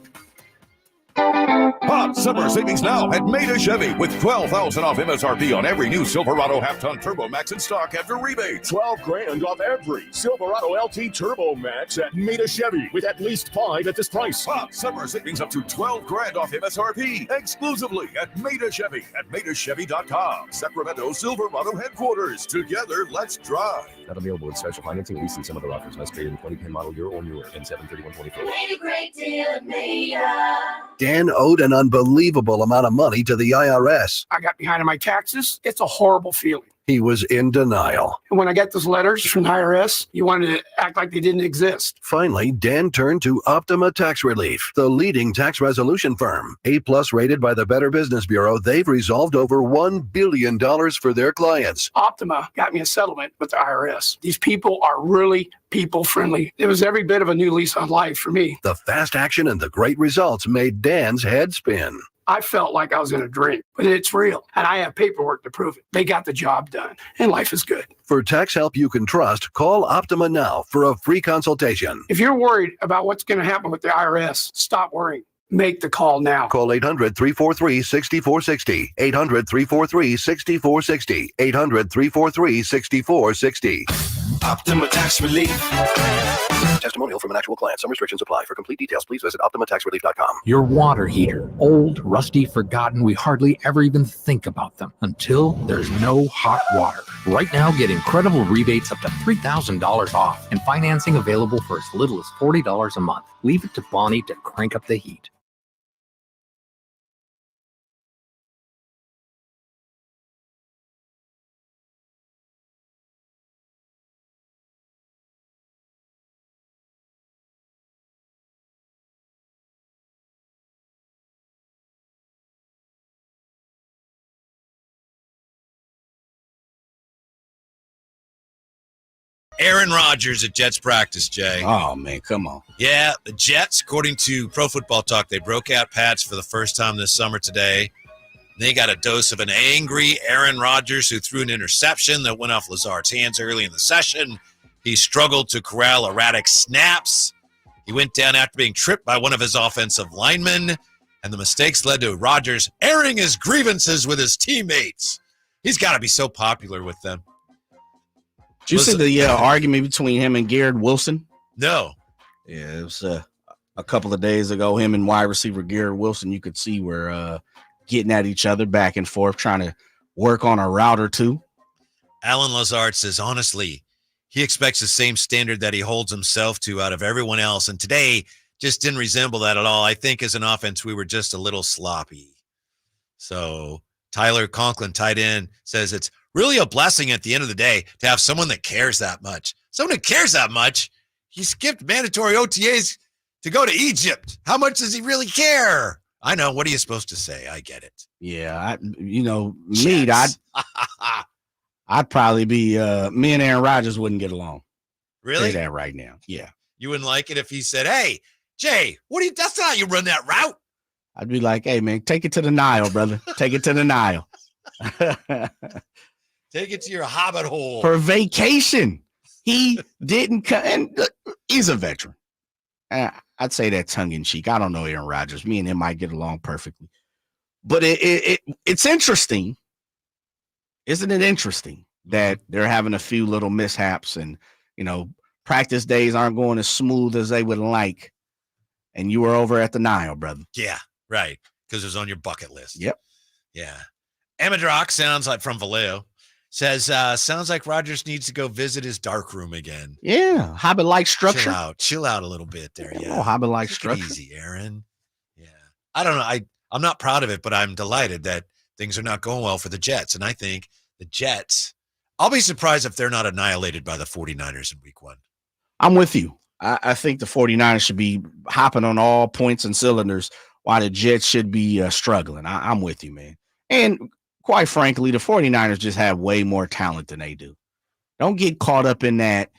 Speaker 18: Hot summer savings now at Maida Chevy with $12,000 off MSRP on every new Silverado half-ton Turbo Max in stock after rebate. $12,000 off every Silverado LT Turbo Max at Maida Chevy with at least 5 at this price. Hot summer savings up to $12,000 off MSRP exclusively at Maida Chevy at MaidaChevy.com. Sacramento Silverado headquarters. Together, let's drive.
Speaker 19: Not available with special financing. We see some other offers. Must trade in 2010 model year or newer and 73124.
Speaker 14: Made a great deal at Maida.
Speaker 7: Dan owed an unbelievable amount of money to the IRS.
Speaker 8: I got behind on my taxes. It's a horrible feeling.
Speaker 7: He was in denial.
Speaker 8: And when I got those letters from the IRS, you wanted to act like they didn't exist.
Speaker 7: Finally, Dan turned to Optima Tax Relief, the leading tax resolution firm. A-plus rated by the Better Business Bureau, they've resolved over $1 billion for their clients.
Speaker 8: Optima got me a settlement with the IRS. These people are really people-friendly. It was every bit of a new lease on life for me.
Speaker 7: The fast action and the great results made Dan's head spin.
Speaker 8: I felt like I was in a dream, but it's real. And I have paperwork to prove it. They got the job done, and life is good.
Speaker 7: For tax help you can trust, call Optima now for a free consultation.
Speaker 8: If you're worried about what's going to happen with the IRS, stop worrying. Make the call now.
Speaker 7: Call 800-343-6460. 800-343-6460. 800-343-6460.
Speaker 5: Optima Tax Relief.
Speaker 7: Testimonial from an actual client. Some restrictions apply. For complete details, please visit OptimaTaxRelief.com.
Speaker 11: Your water heater. Old, rusty, forgotten. We hardly ever even think about them until there's no hot water. Right now, get incredible rebates up to $3,000 off and financing available for as little as $40 a month. Leave it to Bonnie to crank up the heat.
Speaker 2: Aaron Rodgers at Jets practice, Jay.
Speaker 1: Oh, man, come on.
Speaker 2: Yeah, the Jets, according to Pro Football Talk, they broke out pads for the first time this summer today. They got a dose of an angry Aaron Rodgers who threw an interception that went off Lazard's hands early in the session. He struggled to corral erratic snaps. He went down after being tripped by one of his offensive linemen, and the mistakes led to Rodgers airing his grievances with his teammates. He's got to be so popular with them.
Speaker 1: Did you see the argument between him and Garrett Wilson?
Speaker 2: No.
Speaker 1: Yeah, it was a couple of days ago. Him and wide receiver Garrett Wilson, you could see were getting at each other back and forth, trying to work on a route or two.
Speaker 2: Alan Lazard says, honestly, he expects the same standard that he holds himself to out of everyone else. And today just didn't resemble that at all. I think as an offense, we were just a little sloppy. So Tyler Conklin, tight end, says it's really a blessing at the end of the day to have someone that cares that much. Someone that cares that much. He skipped mandatory OTAs to go to Egypt. How much does he really care? I know. What are you supposed to say? I get it.
Speaker 1: Yeah, I'd probably be me and Aaron Rodgers wouldn't get along.
Speaker 2: Really?
Speaker 1: Say that right now. Yeah.
Speaker 2: You wouldn't like it if he said, hey, Jay, that's not how you run that route.
Speaker 1: I'd be like, hey, man, take it to the Nile, brother. Take it to the Nile.
Speaker 2: Take it to your hobbit hole.
Speaker 1: For vacation. He didn't come. And he's a veteran. I'd say that tongue in cheek. I don't know Aaron Rodgers. Me and him might get along perfectly. But it's interesting. Isn't it interesting that they're having a few little mishaps and, practice days aren't going as smooth as they would like. And you were over at the Nile, brother.
Speaker 2: Yeah, right. Because it was on your bucket list.
Speaker 1: Yep.
Speaker 2: Yeah. Amadrock sounds like from Vallejo. Says, sounds like Rodgers needs to go visit his dark room again.
Speaker 1: Yeah. Hobbit-like structure.
Speaker 2: Chill out a little bit there. Yeah.
Speaker 1: Oh, Hobbit-like
Speaker 2: Take
Speaker 1: structure.
Speaker 2: it easy, Aaron. Yeah. I don't know. I'm not proud of it, but I'm delighted that things are not going well for the Jets. And I think the Jets, I'll be surprised if they're not annihilated by the 49ers in week 1.
Speaker 1: I'm with you. I think the 49ers should be hopping on all points and cylinders while the Jets should be struggling. I'm with you, man. And quite frankly, the 49ers just have way more talent than they do. Don't get caught up in that,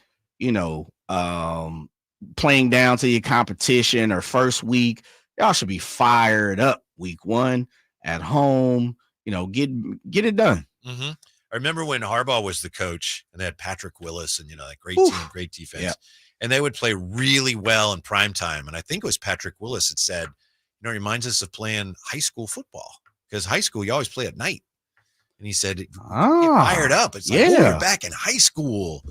Speaker 1: playing down to your competition or first week. Y'all should be fired up week 1 at home, get it done.
Speaker 2: Mm-hmm. I remember when Harbaugh was the coach and they had Patrick Willis and, that great team, great defense.
Speaker 1: Yeah.
Speaker 2: And they would play really well in primetime. And I think it was Patrick Willis that said, it reminds us of playing high school football because high school, you always play at night. And he said, get fired up. It's like, we're back in high school.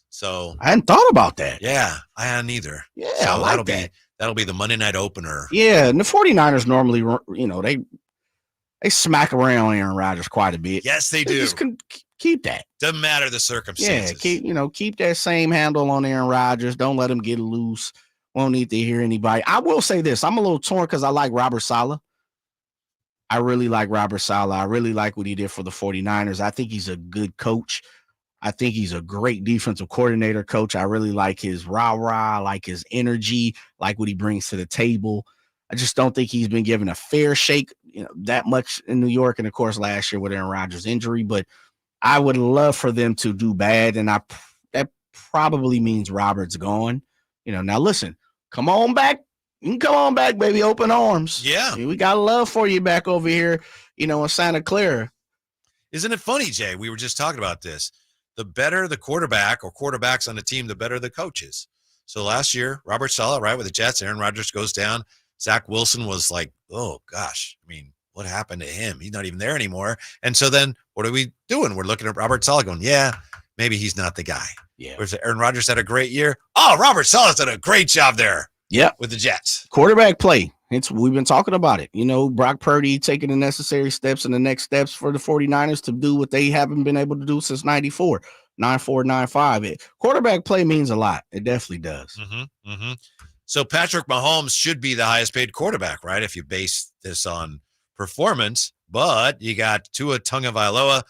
Speaker 2: So
Speaker 1: I hadn't thought about that.
Speaker 2: Yeah, I hadn't either.
Speaker 1: Yeah,
Speaker 2: so
Speaker 1: I like
Speaker 2: that'll be the Monday night opener.
Speaker 1: Yeah, and the 49ers normally, they smack around Aaron Rodgers quite a bit.
Speaker 2: Yes, they do.
Speaker 1: Just keep that.
Speaker 2: Doesn't matter the circumstances.
Speaker 1: Yeah, keep that same handle on Aaron Rodgers. Don't let him get loose. Won't need to hear anybody. I will say this. I'm a little torn because I like Robert Saleh. I really like Robert Saleh. I really like what he did for the 49ers. I think he's a good coach. I think he's a great defensive coordinator coach. I really like his rah-rah, like his energy, like what he brings to the table. I just don't think he's been given a fair shake that much in New York. And, of course, last year with Aaron Rodgers' injury. But I would love for them to do bad, and that probably means Robert's gone. Now, listen, come on back. You can come on back, baby. Open arms.
Speaker 2: Yeah.
Speaker 1: We got love for you back over here, in Santa Clara.
Speaker 2: Isn't it funny, Jay? We were just talking about this. The better the quarterback or quarterbacks on the team, the better the coaches. So last year, Robert Saleh, right, with the Jets, Aaron Rodgers goes down. Zach Wilson was like, oh, gosh. I mean, what happened to him? He's not even there anymore. And so then what are we doing? We're looking at Robert Saleh going, yeah, maybe he's not the guy.
Speaker 1: Yeah.
Speaker 2: Whereas Aaron Rodgers had a great year. Oh, Robert Saleh's done a great job there.
Speaker 1: Yeah.
Speaker 2: With the Jets.
Speaker 1: Quarterback play. We've been talking about it. Brock Purdy taking the necessary steps and the next steps for the 49ers to do what they haven't been able to do since 94, 94, 95. Quarterback play means a lot. It definitely does.
Speaker 2: Mm-hmm. Mm-hmm. So Patrick Mahomes should be the highest paid quarterback, right? If you base this on performance, but you got Tua Tagovailoa.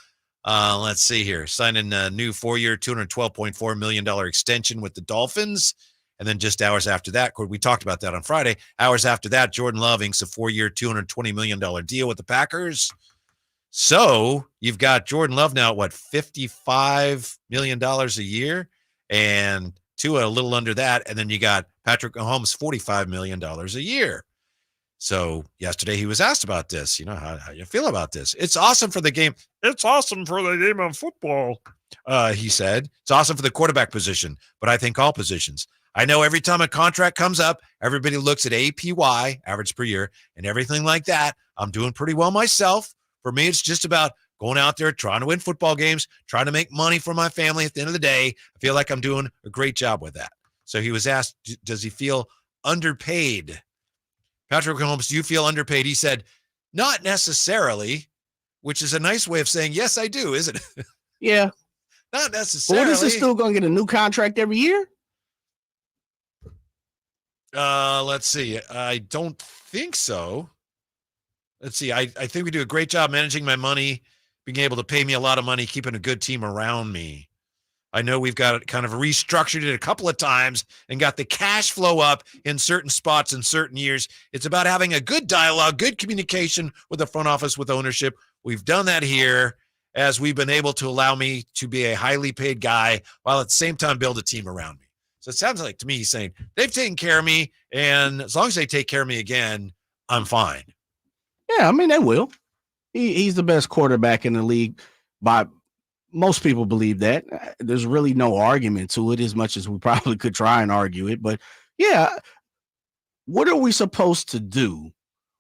Speaker 2: Let's see here. Signing a new 4-year, $212.4 million extension with the Dolphins. And then just hours after that, we talked about that on Friday. Hours after that, Jordan Love inks a 4-year, $220 million deal with the Packers. So you've got Jordan Love now at $55 million a year. and Tua a little under that, and then you got Patrick Mahomes, $45 million a year. So yesterday he was asked about this. How you feel about this? It's awesome for the game. It's awesome for the game of football. He said it's awesome for the quarterback position, but I think all positions. I know every time a contract comes up, everybody looks at APY, average per year, and everything like that. I'm doing pretty well myself. For me, it's just about going out there, trying to win football games, trying to make money for my family at the end of the day. I feel like I'm doing a great job with that. So he was asked, does he feel underpaid? Patrick Mahomes, do you feel underpaid? He said, not necessarily, which is a nice way of saying, yes, I do, isn't it?
Speaker 1: Yeah.
Speaker 2: Not necessarily.
Speaker 1: But what is he still going to get a new contract every year?
Speaker 2: Let's see. I don't think so. Let's see. I think we do a great job managing my money, being able to pay me a lot of money, keeping a good team around me. I know we've got it kind of restructured it a couple of times and got the cash flow up in certain spots in certain years. It's about having a good dialogue, good communication with the front office, with ownership. We've done that here as we've been able to allow me to be a highly paid guy while at the same time build a team around me. So it sounds like to me he's saying they've taken care of me, and as long as they take care of me again, I'm fine.
Speaker 1: Yeah, I mean, they will. He's the best quarterback in the league by most people believe that. There's really no argument to it, as much as we probably could try and argue it. But yeah, what are we supposed to do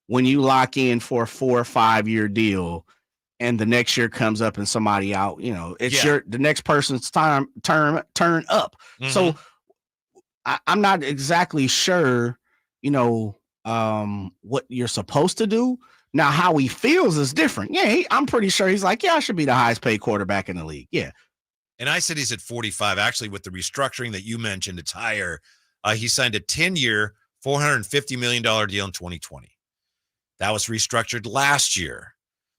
Speaker 1: when you lock in for a 4 or 5 year deal and the next year comes up and somebody out, it's the next person's turn up. Mm-hmm. So I'm not exactly sure, what you're supposed to do. Now, how he feels is different. Yeah, I'm pretty sure he's like, I should be the highest paid quarterback in the league. Yeah.
Speaker 2: And I said he's at 45. Actually, with the restructuring that you mentioned, it's higher. He signed a 10-year, $450 million deal in 2020. That was restructured last year.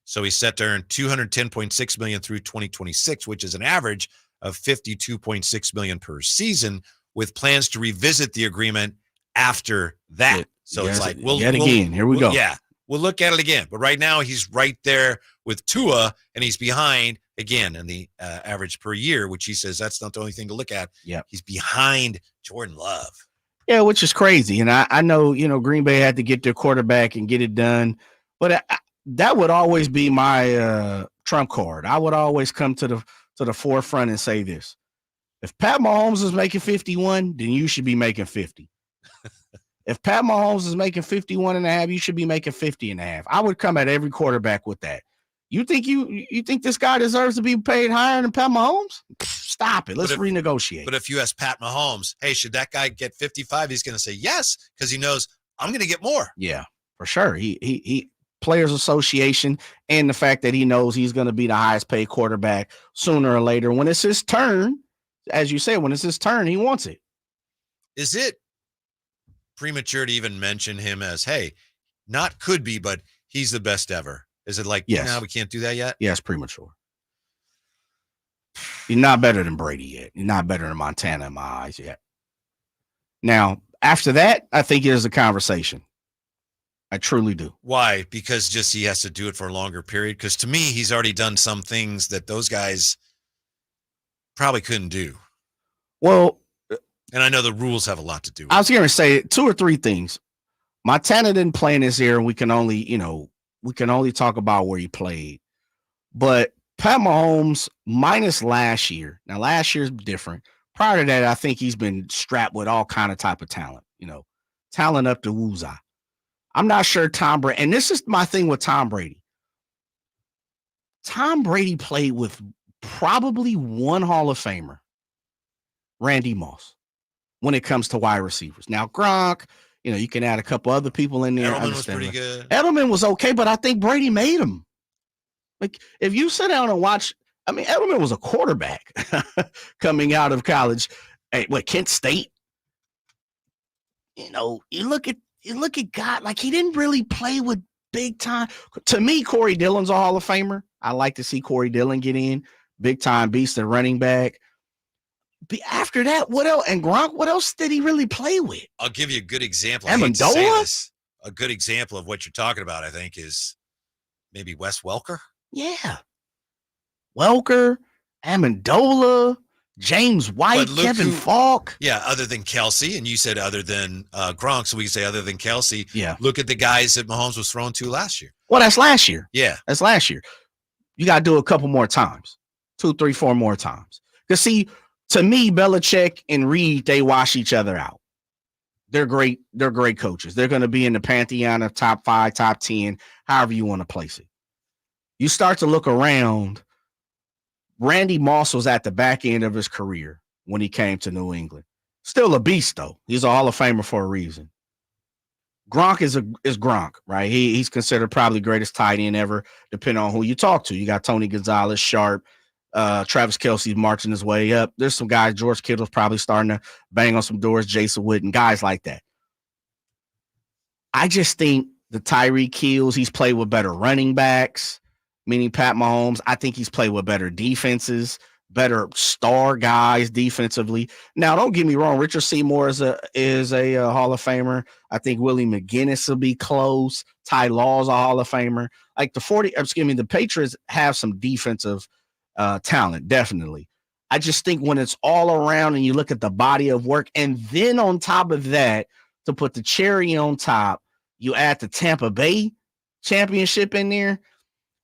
Speaker 2: So he's set to earn $210.6 million through 2026, which is an average of $52.6 million per season, with plans to revisit the agreement after that. So it's like,
Speaker 1: here we go.
Speaker 2: Yeah. We'll look at it again. But right now, he's right there with Tua, and he's behind, again, in the average per year, which he says that's not the only thing to look at.
Speaker 1: Yeah.
Speaker 2: He's behind Jordan Love.
Speaker 1: Yeah, which is crazy. And I know, Green Bay had to get their quarterback and get it done. But that would always be my trump card. I would always come to the forefront and say this. If Pat Mahomes is making 51, then you should be making 50. If Pat Mahomes is making 51 and a half, you should be making 50 and a half. I would come at every quarterback with that. You think this guy deserves to be paid higher than Pat Mahomes? Stop it. Let's renegotiate.
Speaker 2: But if you ask Pat Mahomes, hey, should that guy get 55? He's going to say yes, because he knows I'm going to get more.
Speaker 1: Yeah, for sure. He Players Association, and the fact that he knows he's going to be the highest paid quarterback sooner or later. When it's his turn, as you say, when it's his turn, he wants it.
Speaker 2: Is it premature to even mention him as, hey, not could be, but he's the best ever? Is it like,
Speaker 1: yes,
Speaker 2: no, we can't do that yet?
Speaker 1: Yes, premature. He's not better than Brady yet. He's not better than Montana in my eyes yet. Now, after that, I think there's a conversation. I truly do.
Speaker 2: Why? Because just he has to do it for a longer period? Because to me, he's already done some things that those guys probably couldn't do.
Speaker 1: Well,
Speaker 2: and I know the rules have a lot to do with
Speaker 1: I was going to say 2 or 3 things. Montana didn't play in this year, and we can only talk about where he played. But Pat Mahomes, minus last year. Now, last year's different. Prior to that, I think he's been strapped with all kind of type of talent, talent up to woozah. I'm not sure Tom Brady, and this is my thing with Tom Brady. Tom Brady played with probably one Hall of Famer, Randy Moss, when it comes to wide receivers. Now, Gronk, you can add a couple other people in there.
Speaker 2: Edelman was pretty good.
Speaker 1: Edelman was okay, but I think Brady made him. Like, if you sit down and watch, Edelman was a quarterback coming out of college at Kent State. You look at God, like he didn't really play with big time. To me, Corey Dillon's a Hall of Famer. I like to see Corey Dillon get in, big time beast at running back. But after that, what else? And Gronk, what else did he really play with?
Speaker 2: I'll give you a good example.
Speaker 1: Amendola?
Speaker 2: A good example of what you're talking about, I think, is maybe Wes Welker.
Speaker 1: Yeah. Welker, Amendola, James White, Kevin Falk.
Speaker 2: Yeah, other than Kelsey, and you said other than Gronk, so we can say other than Kelsey.
Speaker 1: Yeah.
Speaker 2: Look at the guys that Mahomes was thrown to last year.
Speaker 1: Well, that's last year.
Speaker 2: Yeah.
Speaker 1: That's last year. You got to do a couple more times. 2, 3, 4 more times. Because, see, to me, Belichick and Reed, they wash each other out. They're great. They're great coaches. They're going to be in the pantheon of top 5, top 10, however you want to place it. You start to look around. Randy Moss was at the back end of his career when he came to New England. Still a beast, though. He's a Hall of Famer for a reason. Gronk is Gronk, right? He's considered probably greatest tight end ever, depending on who you talk to. You got Tony Gonzalez, Sharp, Travis Kelce's marching his way up. There's some guys, George Kittle's probably starting to bang on some doors, Jason Witten, guys like that. I just think the Tyreek Hills, he's played with better running backs, meaning Pat Mahomes. I think he's played with better defenses, better star guys defensively. Now, don't get me wrong. Richard Seymour is a Hall of Famer. I think Willie McGinnis will be close. Ty Law's a Hall of Famer. Like the Patriots have some defensive talent, definitely. I just think when it's all around and you look at the body of work, and then on top of that, to put the cherry on top, you add the Tampa Bay championship in there.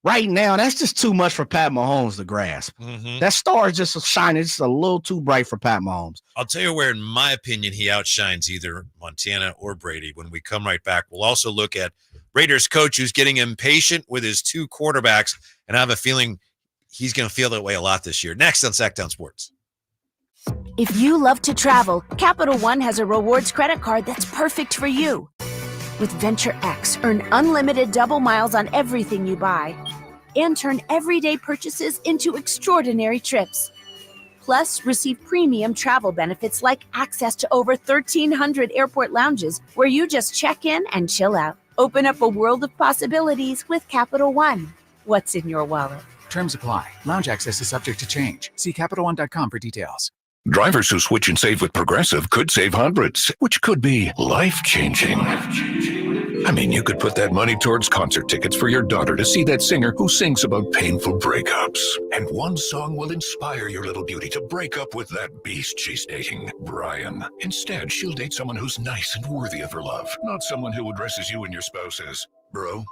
Speaker 1: Right now, that's just too much for Pat Mahomes to grasp.
Speaker 2: Mm-hmm.
Speaker 1: That star is just shining just a little too bright for Pat Mahomes.
Speaker 2: I'll tell you where, in my opinion, he outshines either Montana or Brady. When we come right back, we'll also look at Raiders coach who's getting impatient with his 2 quarterbacks, and I have a feeling he's going to feel that way a lot this year. Next on Sactown Sports.
Speaker 4: If you love to travel, Capital One has a rewards credit card that's perfect for you. With Venture X, earn unlimited double miles on everything you buy and turn everyday purchases into extraordinary trips. Plus, receive premium travel benefits like access to over 1,300 airport lounges where you just check in and chill out. Open up a world of possibilities with Capital One. What's in your wallet?
Speaker 10: Terms apply. Lounge access is subject to change. See CapitalOne.com for details.
Speaker 18: Drivers who switch and save with Progressive could save hundreds, which could be life-changing. I mean, you could put that money towards concert tickets for your daughter to see that singer who sings about painful breakups. And one song will inspire your little beauty to break up with that beast she's dating, Brian. Instead, she'll date someone who's nice and worthy of her love, not someone who addresses you and your spouse as bro.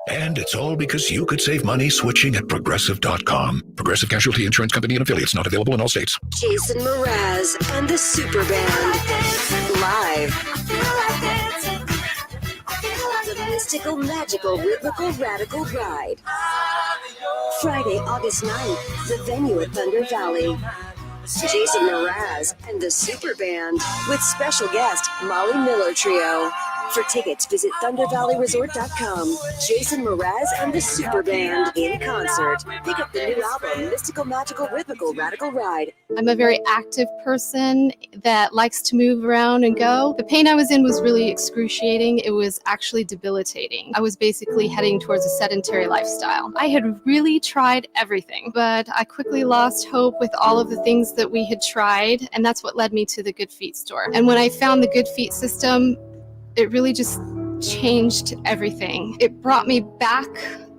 Speaker 18: And it's all because you could save money switching at Progressive.com. Progressive Casualty Insurance Company and affiliates, not available in all states.
Speaker 15: Jason Mraz and the Super Band. Live. The mystical, magical, rhythmical, radical ride. Friday, August 9th. The venue at Thunder Valley. Jason Mraz and the Super Band with special guest Molly Miller Trio. For tickets, visit ThunderValleyResort.com. Jason Mraz and the Super Band in concert. Pick up the new album, Mystical, Magical, Rhythmical, Radical Ride.
Speaker 12: I'm a very active person that likes to move around and go. The pain I was in was really excruciating. It was actually debilitating. I was basically heading towards a sedentary lifestyle. I had really tried everything, but I quickly lost hope with all of the things that we had tried, and that's what led me to the Good Feet store. And when I found the Good Feet system, it really just changed everything. It brought me back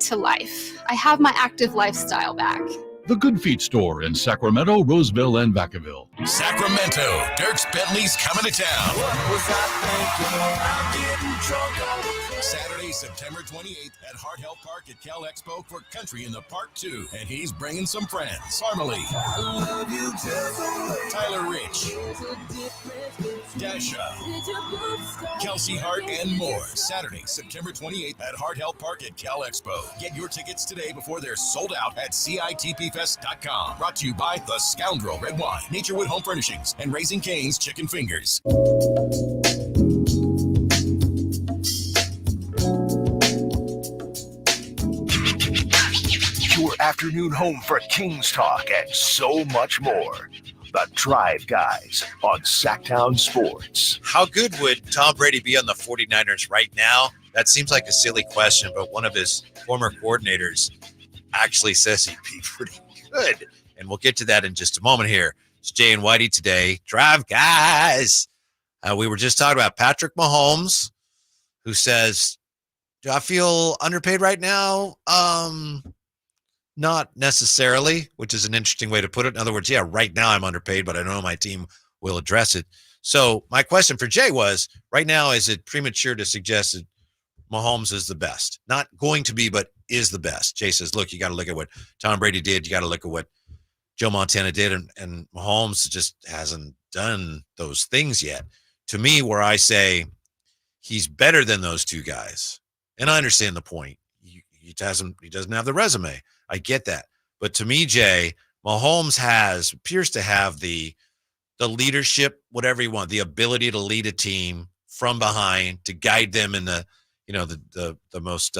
Speaker 12: to life. I have my active lifestyle back.
Speaker 26: The Good Feet store in Sacramento, Roseville, and Vacaville.
Speaker 17: Sacramento, Dirks Bentley's coming to town. What was I thinking? I'm getting drunk. Saturday, September 28th at Hart Health Park at Cal Expo for Country in the Park 2. And he's bringing some friends. Farmally, Tyler Rich, Dasha, Kelsey Hart, and more. Saturday, September 28th at Hart Health Park at Cal Expo. Get your tickets today before they're sold out at CITPFest.com. Brought to you by The Scoundrel Red Wine, Naturewood Home Furnishings, and Raising Cane's Chicken Fingers.
Speaker 9: Your afternoon home for Kings talk and so much more. The Drive Guys on Sactown Sports.
Speaker 2: How good would Tom Brady be on the 49ers right now? That seems like a silly question, but one of his former coordinators actually says he'd be pretty good. And we'll get to that in just a moment here. It's Jay and Whitey today. Drive Guys. We were just talking about Patrick Mahomes, who says, do I feel underpaid right now? Not necessarily, which is an interesting way to put it. In other words, yeah, right now I'm underpaid, but I know my team will address it. So my question for Jay was, right now, is it premature to suggest that Mahomes is the best? Not going to be, but is the best. Jay says, look, you got to look at what Tom Brady did. You got to look at what Joe Montana did, and Mahomes just hasn't done those things yet. To me, where I say he's better than those two guys, and I understand the point. He doesn't have the resume. I get that. But to me, Jay, Mahomes appears to have the leadership, whatever you want, the ability to lead a team from behind, to guide them in the most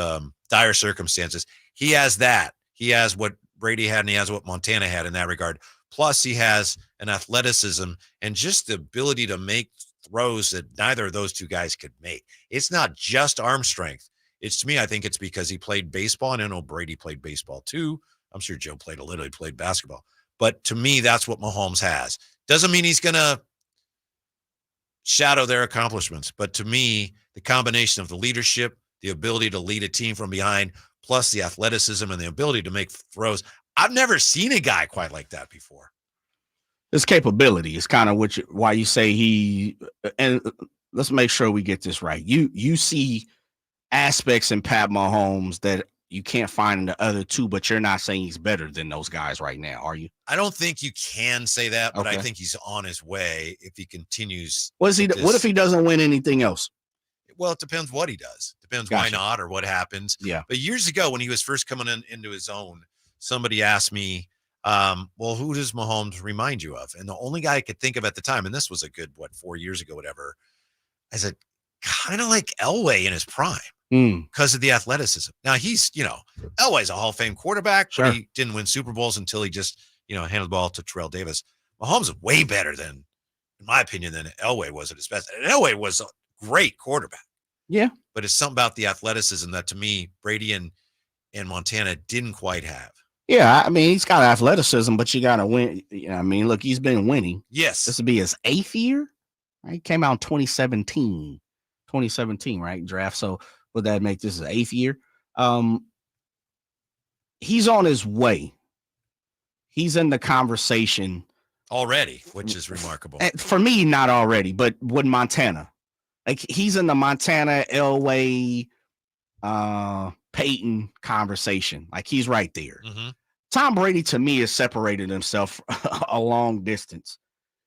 Speaker 2: dire circumstances. He has that. He has what Brady had, and he has what Montana had in that regard. Plus, he has an athleticism and just the ability to make throws that neither of those two guys could make. It's not just arm strength. To me, I think it's because he played baseball, and I know Brady played baseball too. I'm sure Joe played basketball. But to me, that's what Mahomes has. Doesn't mean he's going to shadow their accomplishments. But to me, the combination of the leadership, the ability to lead a team from behind, plus the athleticism and the ability to make throws. I've never seen a guy quite like that before.
Speaker 1: His capability is kind of why you say and let's make sure we get this right. You see aspects in Pat Mahomes that you can't find in the other two, but you're not saying he's better than those guys right now, are you?
Speaker 2: I don't think you can say that, but
Speaker 1: Okay.
Speaker 2: I think he's on his way if he continues.
Speaker 1: What if he doesn't win anything else?
Speaker 2: Well, it depends what he does. Depends
Speaker 1: Gotcha.
Speaker 2: why not or what happens.
Speaker 1: Yeah.
Speaker 2: But years ago, when he was first coming into his own, somebody asked me, well, who does Mahomes remind you of? And the only guy I could think of at the time, and this was a good, 4 years ago, whatever, I said, kind of like Elway in his prime because of the athleticism. Now, he's, Elway's a Hall of Fame quarterback,
Speaker 1: Sure.
Speaker 2: but he didn't win Super Bowls until he just, handed the ball to Terrell Davis. Mahomes is way better than, in my opinion, than Elway was at his best. And Elway was a great quarterback.
Speaker 1: Yeah.
Speaker 2: But it's something about the athleticism that, to me, Brady and Montana didn't quite have.
Speaker 1: Yeah, I mean, he's got athleticism, but you got to win. Look, he's been winning.
Speaker 2: Yes.
Speaker 1: This will be his 8th year. Right? He came out in 2017, right? Draft. So would that make this his 8th year? He's on his way. He's in the conversation
Speaker 2: Already, which is remarkable.
Speaker 1: For me, not already, but with Montana. Like, he's in the Montana, Elway, Peyton conversation. Like, he's right there.
Speaker 2: Mm-hmm.
Speaker 1: Tom Brady, to me, has separated himself a long distance.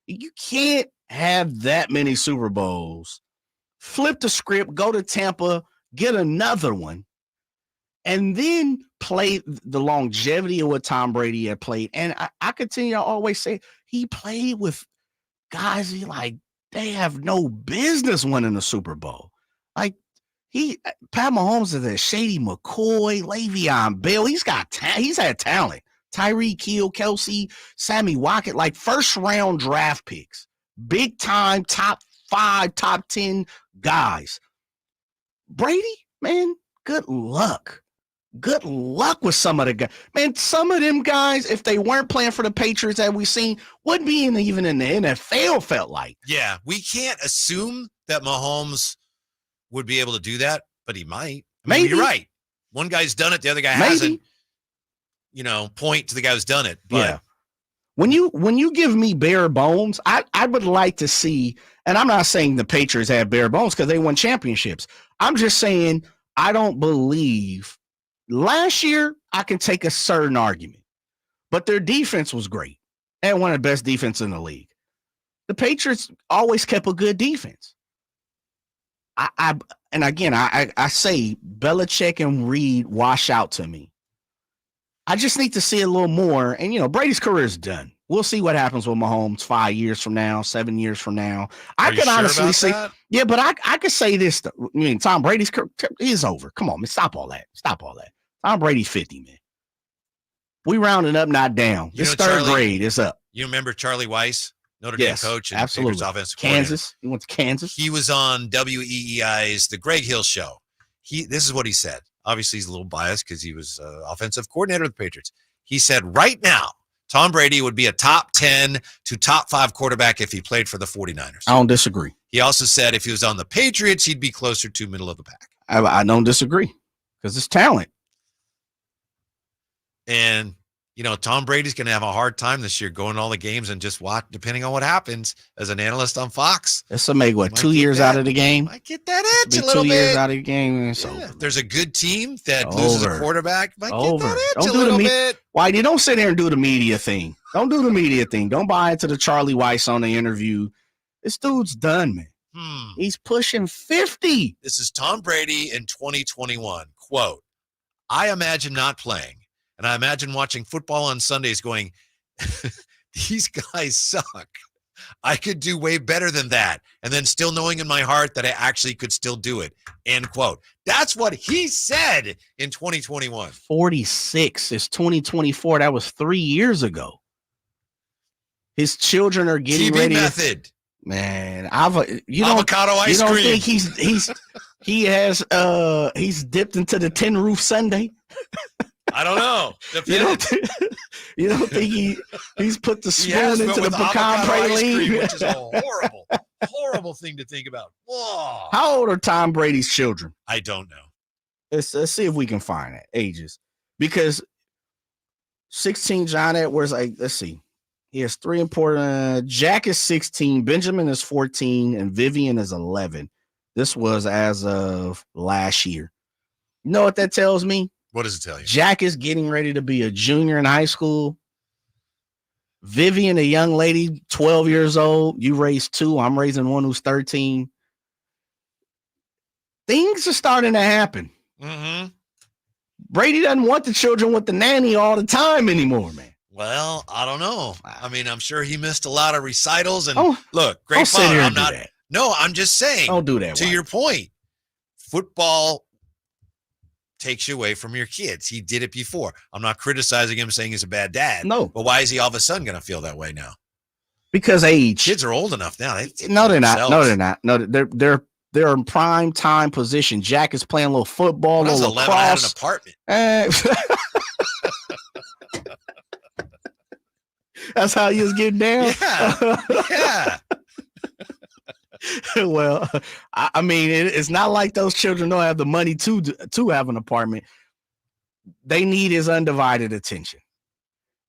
Speaker 1: You can't have that many Super Bowls, flip the script, go to Tampa, get another one, and then play the longevity of what Tom Brady had played. And I continue to always say he played with guys they have no business winning a Super Bowl. Like, Pat Mahomes is a Shady McCoy, Le'Veon Bell. He's had talent. Tyreek Hill, Kelsey, Sammy Watkins, like first-round draft picks. Big time, top 5, top 10 guys. Brady, man, good luck. Good luck with some of the guys. Man, some of them guys, if they weren't playing for the Patriots that we've seen, wouldn't be even in the NFL, felt like.
Speaker 2: Yeah, we can't assume that Mahomes would be able to do that, but he might.
Speaker 1: Maybe.
Speaker 2: You're right. One guy's done it, the other guy hasn't. Point to the guy who's done it. But
Speaker 1: yeah. When you give me bare bones, I would like to see, and I'm not saying the Patriots have bare bones because they won championships. I'm just saying I don't believe last year I can take a certain argument, but their defense was great and one of the best defense in the league. The Patriots always kept a good defense. I say Belichick and Reed wash out to me. I just need to see a little more. And, Brady's career is done. We'll see what happens with Mahomes 5 years from now, 7 years from now. I could honestly say, yeah, but I could say this. Tom Brady's career is over. Come on, man. Stop all that. Tom Brady's 50, man. We rounding up, not down. This third grade is up.
Speaker 2: You remember Charlie Weiss, Notre Dame coach and
Speaker 1: absolutely.
Speaker 2: Patriots offensive
Speaker 1: Kansas. He went to Kansas.
Speaker 2: He was on WEEI's The Greg Hill Show. This is what he said. Obviously, he's a little biased because he was offensive coordinator of the Patriots. He said, right now, Tom Brady would be a top 10 to top 5 quarterback if he played for the 49ers.
Speaker 1: I don't disagree.
Speaker 2: He also said if he was on the Patriots, he'd be closer to middle of the pack.
Speaker 1: I don't disagree because it's talent.
Speaker 2: And, Tom Brady's going to have a hard time this year going to all the games and just watch, depending on what happens as an analyst on Fox.
Speaker 1: This will make, 2 years out of the game?
Speaker 2: Might get that itch a little
Speaker 1: 2
Speaker 2: bit.
Speaker 1: years out of the game. It's over.
Speaker 2: If there's a good team that loses a quarterback, might get that itch
Speaker 1: Don't
Speaker 2: a
Speaker 1: do
Speaker 2: little
Speaker 1: the
Speaker 2: bit.
Speaker 1: Whitey, don't sit here and do the media thing. Don't do the media thing. Don't buy into the Charlie Weiss on the interview. This dude's done, man. He's pushing 50.
Speaker 2: This is Tom Brady in 2021. Quote, I imagine not playing, and I imagine watching football on Sundays going, these guys suck. I could do way better than that. And then still knowing in my heart that I actually could still do it. End quote. That's what he said in 2021.
Speaker 1: 46. It's 2024. That was 3 years ago. His children are getting
Speaker 2: TV
Speaker 1: ready.
Speaker 2: method.
Speaker 1: Man,
Speaker 2: avocado ice
Speaker 1: cream.
Speaker 2: You don't
Speaker 1: think he's dipped into the tin roof sundae?
Speaker 2: I don't know.
Speaker 1: You don't think he's put the spoon into the pecan praline?
Speaker 2: Which is a horrible thing to think about. Whoa.
Speaker 1: How old are Tom Brady's children?
Speaker 2: I don't know.
Speaker 1: Let's see if we can find it. Ages. Because 16, John Edwards, let's see. He has 3 important. Jack is 16, Benjamin is 14, and Vivian is 11. This was as of last year. You know what that tells me?
Speaker 2: What does it tell you?
Speaker 1: Jack is getting ready to be a junior in high school. Vivian, a young lady, 12 years old. You raised 2. I'm raising one who's 13. Things are starting to happen.
Speaker 2: Mm-hmm.
Speaker 1: Brady doesn't want the children with the nanny all the time anymore, man.
Speaker 2: Well, I don't know. I mean, I'm sure he missed a lot of recitals. And look,
Speaker 1: great father. I'm
Speaker 2: not. No, I'm just saying.
Speaker 1: Don't do that.
Speaker 2: To your point, football takes you away from your kids. He did it before. I'm not criticizing him, saying he's a bad dad.
Speaker 1: No,
Speaker 2: but why is he all of a sudden going to feel that way now?
Speaker 1: Because age.
Speaker 2: Kids are old enough now.
Speaker 1: No, they're not. No, they're not. No, they're in prime time position. Jack is playing a little football, a little lacrosse.
Speaker 2: I had an apartment.
Speaker 1: That's how you was getting down.
Speaker 2: Yeah.
Speaker 1: Well, I mean, it's not like those children don't have the money to have an apartment. They need his undivided attention.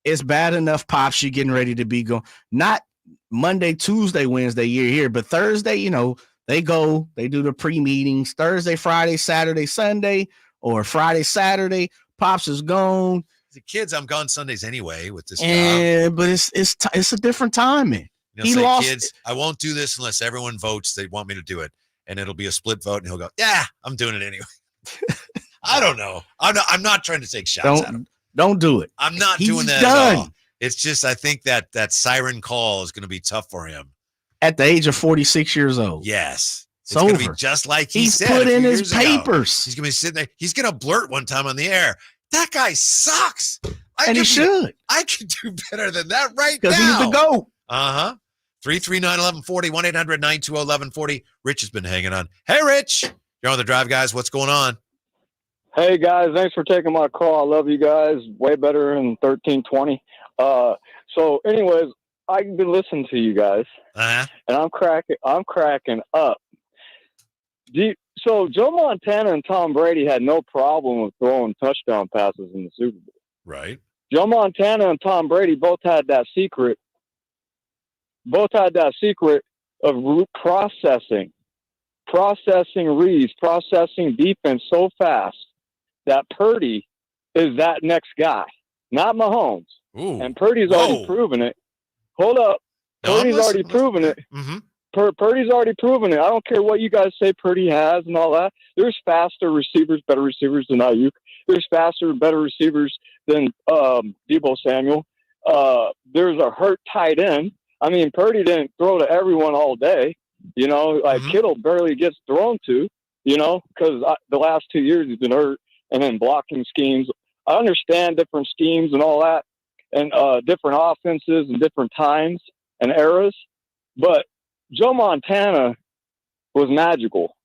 Speaker 1: It's bad enough, Pops, you getting ready to be going. Not Monday, Tuesday, Wednesday, you're here, but Thursday, they do the pre-meetings. Thursday, Friday, Saturday, Sunday, or Friday, Saturday. Pops is gone.
Speaker 2: The kids, I'm gone Sundays anyway with this
Speaker 1: job. But it's a different time, man.
Speaker 2: Kids, I won't do this unless everyone votes they want me to do it, and it'll be a split vote, and he'll go, yeah, I'm doing it anyway. I don't know. I'm not trying to take shots at him.
Speaker 1: Don't do it.
Speaker 2: I'm not doing that
Speaker 1: done.
Speaker 2: at all. It's just I think that siren call is going to be tough for him.
Speaker 1: At the age of 46 years old.
Speaker 2: Yes.
Speaker 1: It's
Speaker 2: going to
Speaker 1: over.
Speaker 2: be just like
Speaker 1: he's
Speaker 2: said.
Speaker 1: Put in his papers.
Speaker 2: He's going to be sitting there. He's going to blurt one time on the air. That guy sucks.
Speaker 1: He should.
Speaker 2: I could do better than that right now.
Speaker 1: Because he's the GOAT.
Speaker 2: 339-1140, 1-800-920-1140. Rich has been hanging on. Hey, Rich. You're on the drive, guys. What's going on?
Speaker 16: Hey, guys. Thanks for taking my call. I love you guys. Way better than 1320. So, anyways, I've been listening to you guys, and I'm cracking up. So Joe Montana and Tom Brady had no problem with throwing touchdown passes in the Super Bowl.
Speaker 2: Right.
Speaker 16: Joe Montana and Tom Brady both had that secret of processing reads, processing defense so fast that Purdy is that next guy, not Mahomes.
Speaker 2: Ooh.
Speaker 16: And Purdy's already proven it. Hold up. Purdy's already proven it.
Speaker 2: Mm-hmm.
Speaker 16: Purdy's already proven it. I don't care what you guys say Purdy has and all that. There's faster receivers, better receivers than Ayuk. There's faster, better receivers than Deebo Samuel. There's a hurt tight end. I mean, Purdy didn't throw to everyone all day. Kittle barely gets thrown to, because the last 2 years he's been hurt, and then blocking schemes. I understand different schemes and all that, and different offenses and different times and eras, but Joe Montana was magical.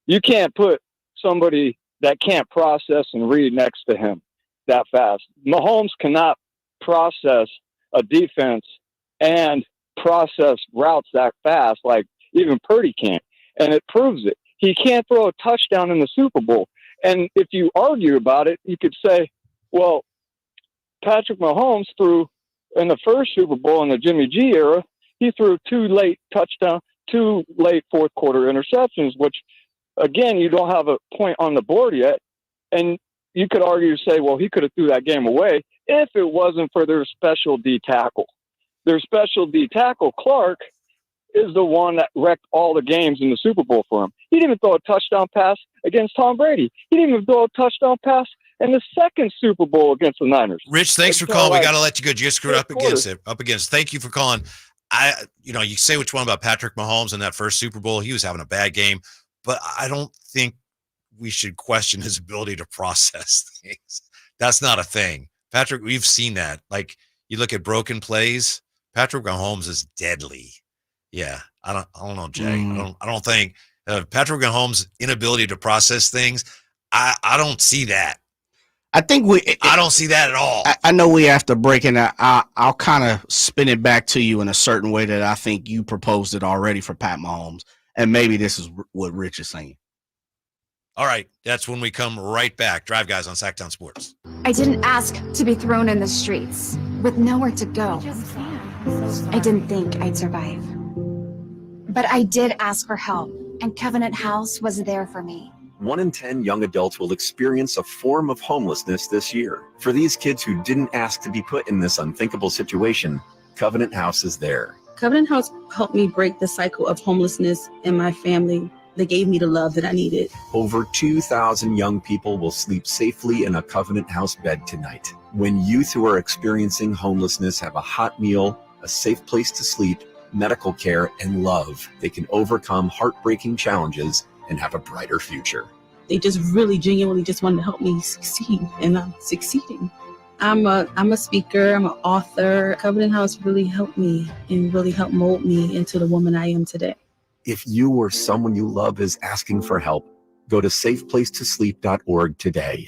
Speaker 16: You can't put somebody that can't process and read next to him that fast. Mahomes cannot process a defense and process routes that fast like even Purdy can't. And it proves it. He can't throw a touchdown in the Super Bowl. And if you argue about it, you could say, well, Patrick Mahomes threw in the first Super Bowl in the Jimmy G era. He threw two late fourth quarter interceptions, which again, you don't have a point on the board yet. And you could argue, say, well, he could have threw that game away if it wasn't for their special D tackle. Their special D tackle, Clark, is the one that wrecked all the games in the Super Bowl for him. He didn't even throw a touchdown pass against Tom Brady. He didn't even throw a touchdown pass in the second Super Bowl against the Niners.
Speaker 2: Rich, thanks for calling. We got to let you go. You screwed up against. Thank you for calling. You say which one about Patrick Mahomes in that first Super Bowl. He was having a bad game, but I don't think we should question his ability to process things. That's not a thing. Patrick, we've seen that. Like, you look at broken plays, Patrick Mahomes is deadly. Yeah, I don't know, Jay. I don't think Patrick Mahomes' inability to process things. I don't see that.
Speaker 1: I don't
Speaker 2: see that at all.
Speaker 1: I know we have to break it. I'll kind of spin it back to you in a certain way that I think you proposed it already for Pat Mahomes, and maybe this is what Rich is saying.
Speaker 2: All right, that's when we come right back. Drive Guys on Sactown Sports.
Speaker 20: I didn't ask to be thrown in the streets with nowhere to go. I didn't think I'd survive. But I did ask for help, and Covenant House was there for me.
Speaker 21: 1 in 10 young adults will experience a form of homelessness this year. For these kids who didn't ask to be put in this unthinkable situation, Covenant House is there.
Speaker 22: Covenant House helped me break the cycle of homelessness in my family. They gave me the love that I needed.
Speaker 21: Over 2,000 young people will sleep safely in a Covenant House bed tonight. When youth who are experiencing homelessness have a hot meal, a safe place to sleep, medical care, and love, they can overcome heartbreaking challenges and have a brighter future.
Speaker 22: They just really genuinely just wanted to help me succeed, and I'm succeeding. I'm a speaker, I'm an author. Covenant House really helped me and really helped mold me into the woman I am today.
Speaker 21: If you or someone you love is asking for help, go to safeplacetosleep.org today.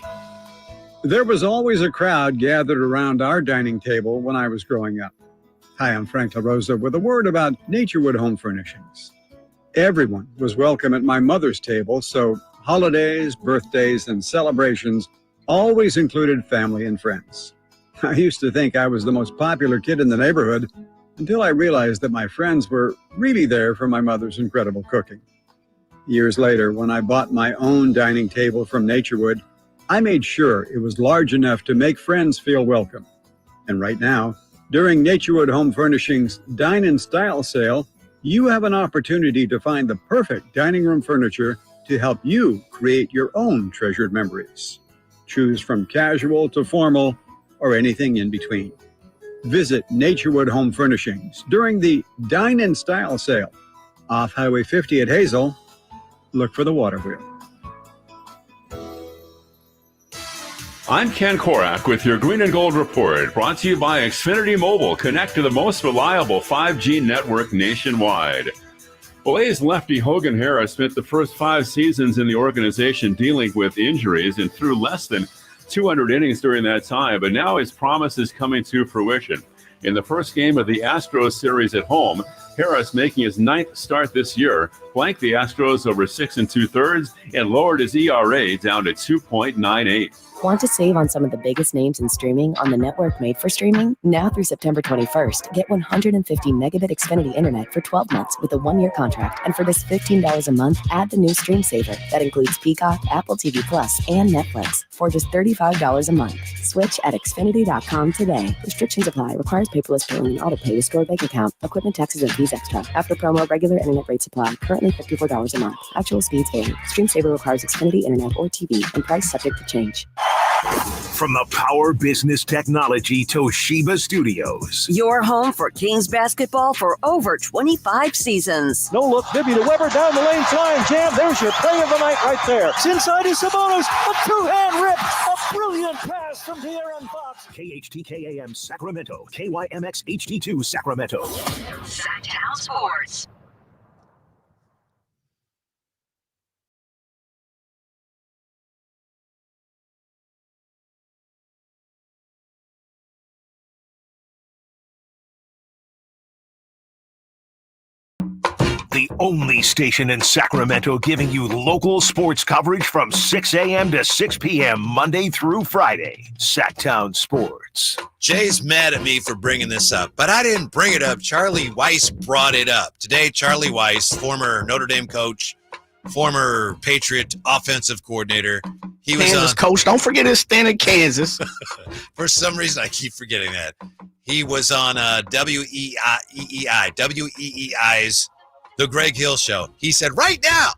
Speaker 23: There was always a crowd gathered around our dining table when I was growing up. Hi, I'm Frank LaRosa with a word about Naturewood Home Furnishings. Everyone was welcome at my mother's table, so holidays, birthdays, and celebrations always included family and friends. I used to think I was the most popular kid in the neighborhood until I realized that my friends were really there for my mother's incredible cooking. Years later, when I bought my own dining table from Naturewood, I made sure it was large enough to make friends feel welcome. And right now, during Naturewood Home Furnishings Dine in Style sale, you have an opportunity to find the perfect dining room furniture to help you create your own treasured memories. Choose from casual to formal or anything in between. Visit Naturewood Home Furnishings during the Dine in Style sale off Highway 50 at Hazel. Look for the water wheel.
Speaker 24: I'm Ken Korak with your Green and Gold Report, brought to you by Xfinity Mobile. Connect to the most reliable 5G network nationwide. Well, A's lefty Hogan Harris spent the first 5 seasons in the organization dealing with injuries and threw less than 200 innings during that time, but now his promise is coming to fruition. In the first game of the Astros series at home, Harris, making his 9th start this year, blanked the Astros over 6 2/3 and lowered his ERA down to 2.98.
Speaker 25: Want to save on some of the biggest names in streaming on the network made for streaming? Now through September 21st, get 150 megabit Xfinity internet for 12 months with a 1-year contract. And for just $15 a month, add the new Stream Saver that includes Peacock, Apple TV Plus, and Netflix for just $35 a month. Switch at Xfinity.com today. Restrictions apply. Requires paperless billing and autopay with stored bank account. Equipment taxes and fees extra. After promo, regular internet rates apply. Currently $54 a month. Actual speeds vary. Stream Saver requires Xfinity internet or TV and price subject to change.
Speaker 9: From the Power Business Technology Toshiba Studios.
Speaker 27: Your home for Kings basketball for over 25 seasons.
Speaker 28: No look, Bibby to Weber, down the lane, flying jam. There's your play of the night right there. It's inside is Sabonis, a two-hand rip, a brilliant pass from De'Aaron Fox.
Speaker 9: KHTKAM Sacramento, KYMX HD2 Sacramento.
Speaker 27: Sactown Sports.
Speaker 9: the only station in Sacramento giving you local sports coverage from 6 a.m. to 6 p.m. Monday through Friday. Sactown Sports.
Speaker 2: Jay's mad at me for bringing this up, but I didn't bring it up. Charlie Weiss brought it up. Today, Charlie Weiss, former Notre Dame coach, former Patriot offensive coordinator. He was
Speaker 1: Kansas coach. Don't forget his stint in Kansas.
Speaker 2: For some reason, I keep forgetting that. He was on WEEI's The Greg Hill Show. He said, right now,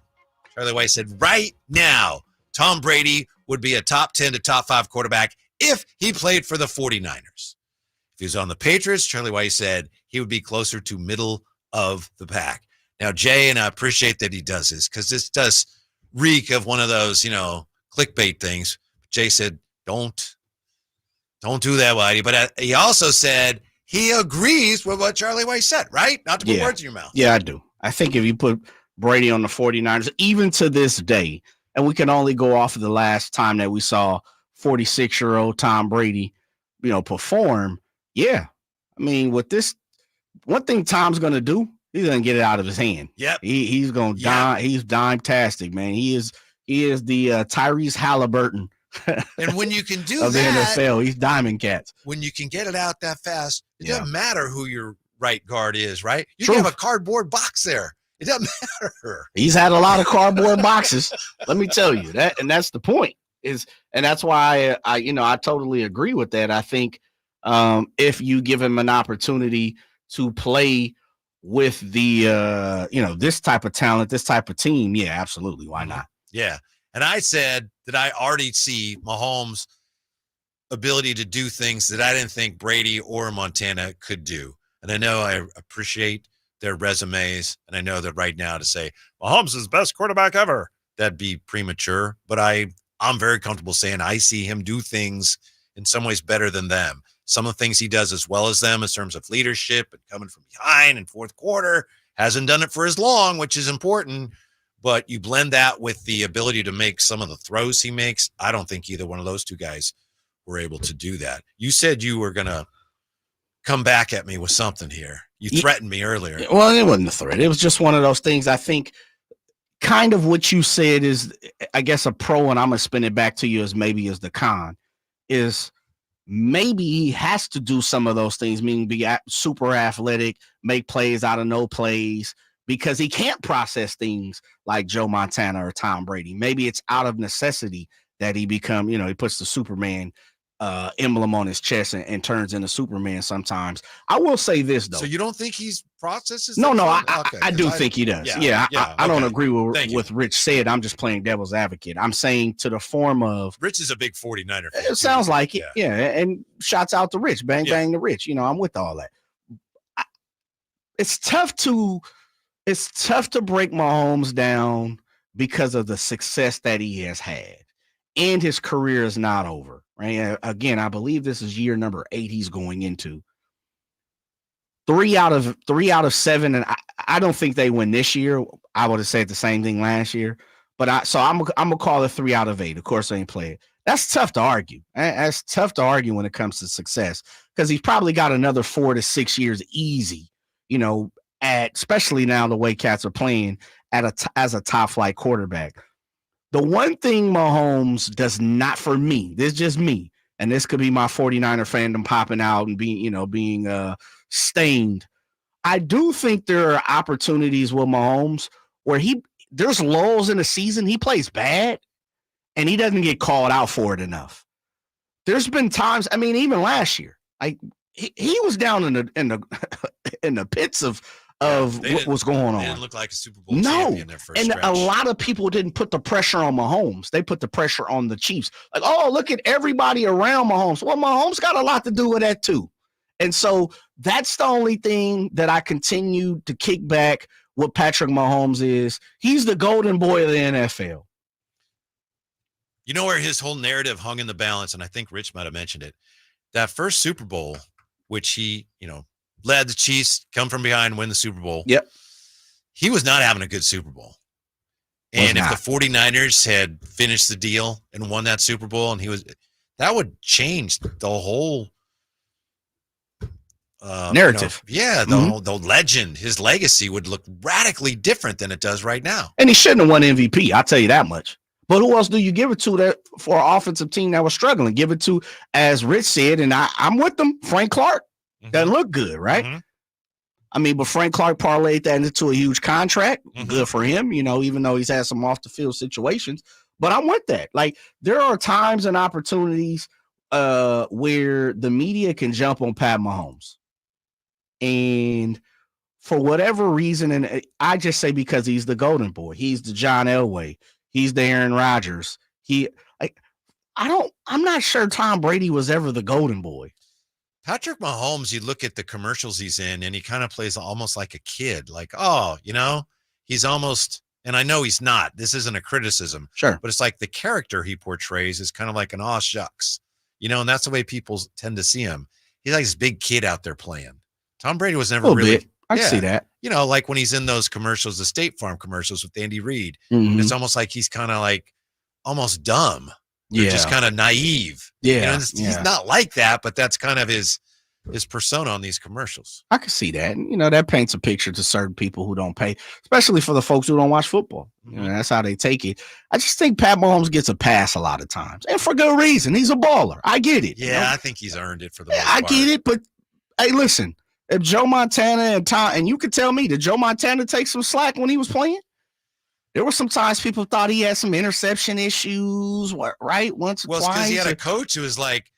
Speaker 2: Charlie Weiss said, right now, Tom Brady would be a top 10 to top 5 quarterback if he played for the 49ers. If he was on the Patriots, Charlie Weiss said he would be closer to middle of the pack. Now, Jay, and I appreciate that he does this because this does reek of one of those, clickbait things. Jay said, don't do that, Whitey. But he also said he agrees with what Charlie Weiss said, right? Not to put words in your mouth.
Speaker 1: Yeah, I do. I think if you put Brady on the 49ers, even to this day, and we can only go off of the last time that we saw 46-year-old Tom Brady, perform. Yeah. I mean, with this, one thing Tom's going to do, he's going to get it out of his hand.
Speaker 2: Yep.
Speaker 1: He's going to dime. He's dime-tastic, man. He is the Tyrese Halliburton.
Speaker 2: And when you can do
Speaker 1: of
Speaker 2: that,
Speaker 1: the NFL, he's diamond cats.
Speaker 2: When you can get it out that fast, it doesn't matter who your right guard is, right? You
Speaker 1: True.
Speaker 2: can have a cardboard box there. It doesn't matter.
Speaker 1: He's had a lot of cardboard boxes. Let me tell you that, and that's the point. And that's why I totally agree with that. I think if you give him an opportunity to play with the this type of talent, this type of team, yeah, absolutely. Why not?
Speaker 2: Yeah. And I said that I already see Mahomes' ability to do things that I didn't think Brady or Montana could do. And I know I appreciate their resumes, and I know that right now to say Mahomes is the best quarterback ever, that'd be premature. But I'm very comfortable saying I see him do things in some ways better than them. Some of the things he does as well as them in terms of leadership and coming from behind in fourth quarter, hasn't done it for as long, which is important. But you blend that with the ability to make some of the throws he makes. I don't think either one of those two guys were able to do that. You said you were going to come back at me with something here. You threatened me earlier.
Speaker 1: Well, it wasn't a threat. It was just one of those things. I think kind of what you said is, I guess, a pro, and I'm going to spin it back to you as the con, is maybe he has to do some of those things, meaning be super athletic, make plays out of no plays, because he can't process things like Joe Montana or Tom Brady. Maybe it's out of necessity that he become, he puts the Superman emblem on his chest and turns into Superman sometimes. I will say this, though.
Speaker 2: So you don't think he's processes?
Speaker 1: No, I do think he does. I don't agree with Rich said. I'm just playing devil's advocate. I'm saying to the form of
Speaker 2: Rich is a big 49er fan.
Speaker 1: It sounds like it. Yeah. And shouts out to Rich. Bang, bang to Rich. I'm with all that. It's tough to break Mahomes down because of the success that he has had. And his career is not over, right? Again, I believe this is year number 8 he's going into. 3 out of 7, and I don't think they win this year. I would have said the same thing last year, but I'm gonna call it 3 out of 8. Of course, they ain't played. That's tough to argue. That's tough to argue when it comes to success, because he's probably got another 4 to 6 years easy. Especially now the way cats are playing as a top flight quarterback. The one thing Mahomes does not, for me, this is just me, and this could be my 49er fandom popping out and being stained. I do think there are opportunities with Mahomes where there's lulls in the season. He plays bad and he doesn't get called out for it enough. There's been times, even last year, he was down in the pits of what was going on.
Speaker 2: They didn't look like a Super Bowl champion their first stretch.
Speaker 1: A lot of people didn't put the pressure on Mahomes. They put the pressure on the Chiefs. Like, oh, look at everybody around Mahomes. Well, Mahomes got a lot to do with that too. And so that's the only thing that I continue to kick back what Patrick Mahomes is. He's the golden boy of the NFL.
Speaker 2: You know where his whole narrative hung in the balance, and I think Rich might have mentioned it. That first Super Bowl, which he, led the Chiefs, come from behind, win the Super Bowl.
Speaker 1: Yep.
Speaker 2: He was not having a good Super Bowl. And if the 49ers had finished the deal and won that Super Bowl, and that would change the whole
Speaker 1: narrative.
Speaker 2: The legend, his legacy would look radically different than it does right now.
Speaker 1: And he shouldn't have won MVP. I'll tell you that much. But who else do you give it to that for an offensive team that was struggling? Give it to, as Rich said, and I'm with them, Frank Clark. That looked good, right? I mean, but Frank Clark parlayed that into a huge contract. Good for him, even though he's had some off the field situations. But I'm with that. Like, there are times and opportunities where the media can jump on Pat Mahomes. And for whatever reason, and I just say because he's the golden boy, he's the John Elway, he's the Aaron Rodgers. I'm not sure Tom Brady was ever the golden boy.
Speaker 2: Patrick Mahomes, you look at the commercials he's in, and he kind of plays almost like a kid. Like, he's almost, and I know he's not. This isn't a criticism.
Speaker 1: Sure.
Speaker 2: But it's like the character he portrays is kind of like an aw shucks. And that's the way people tend to see him. He's like this big kid out there playing. Tom Brady was never really.
Speaker 1: Bit. I see that.
Speaker 2: Like when he's in those commercials, the State Farm commercials with Andy Reid. And it's almost like he's kind of like almost dumb. Just kind of naive. He's not like that, but that's kind of his persona on these commercials.
Speaker 1: I can see that. That paints a picture to certain people who don't pay, especially for the folks who don't watch football. That's how they take it. I just think Pat Mahomes gets a pass a lot of times, and for good reason. He's a baller. I get it.
Speaker 2: Yeah, I think he's earned it for the most
Speaker 1: I
Speaker 2: part.
Speaker 1: get it, but hey, listen, if Joe Montana and Tom, and you could tell me, did Joe Montana take some slack when he was playing? There were some times people thought he had some interception issues, right? Once or twice.
Speaker 2: Well, because he had a coach who was like,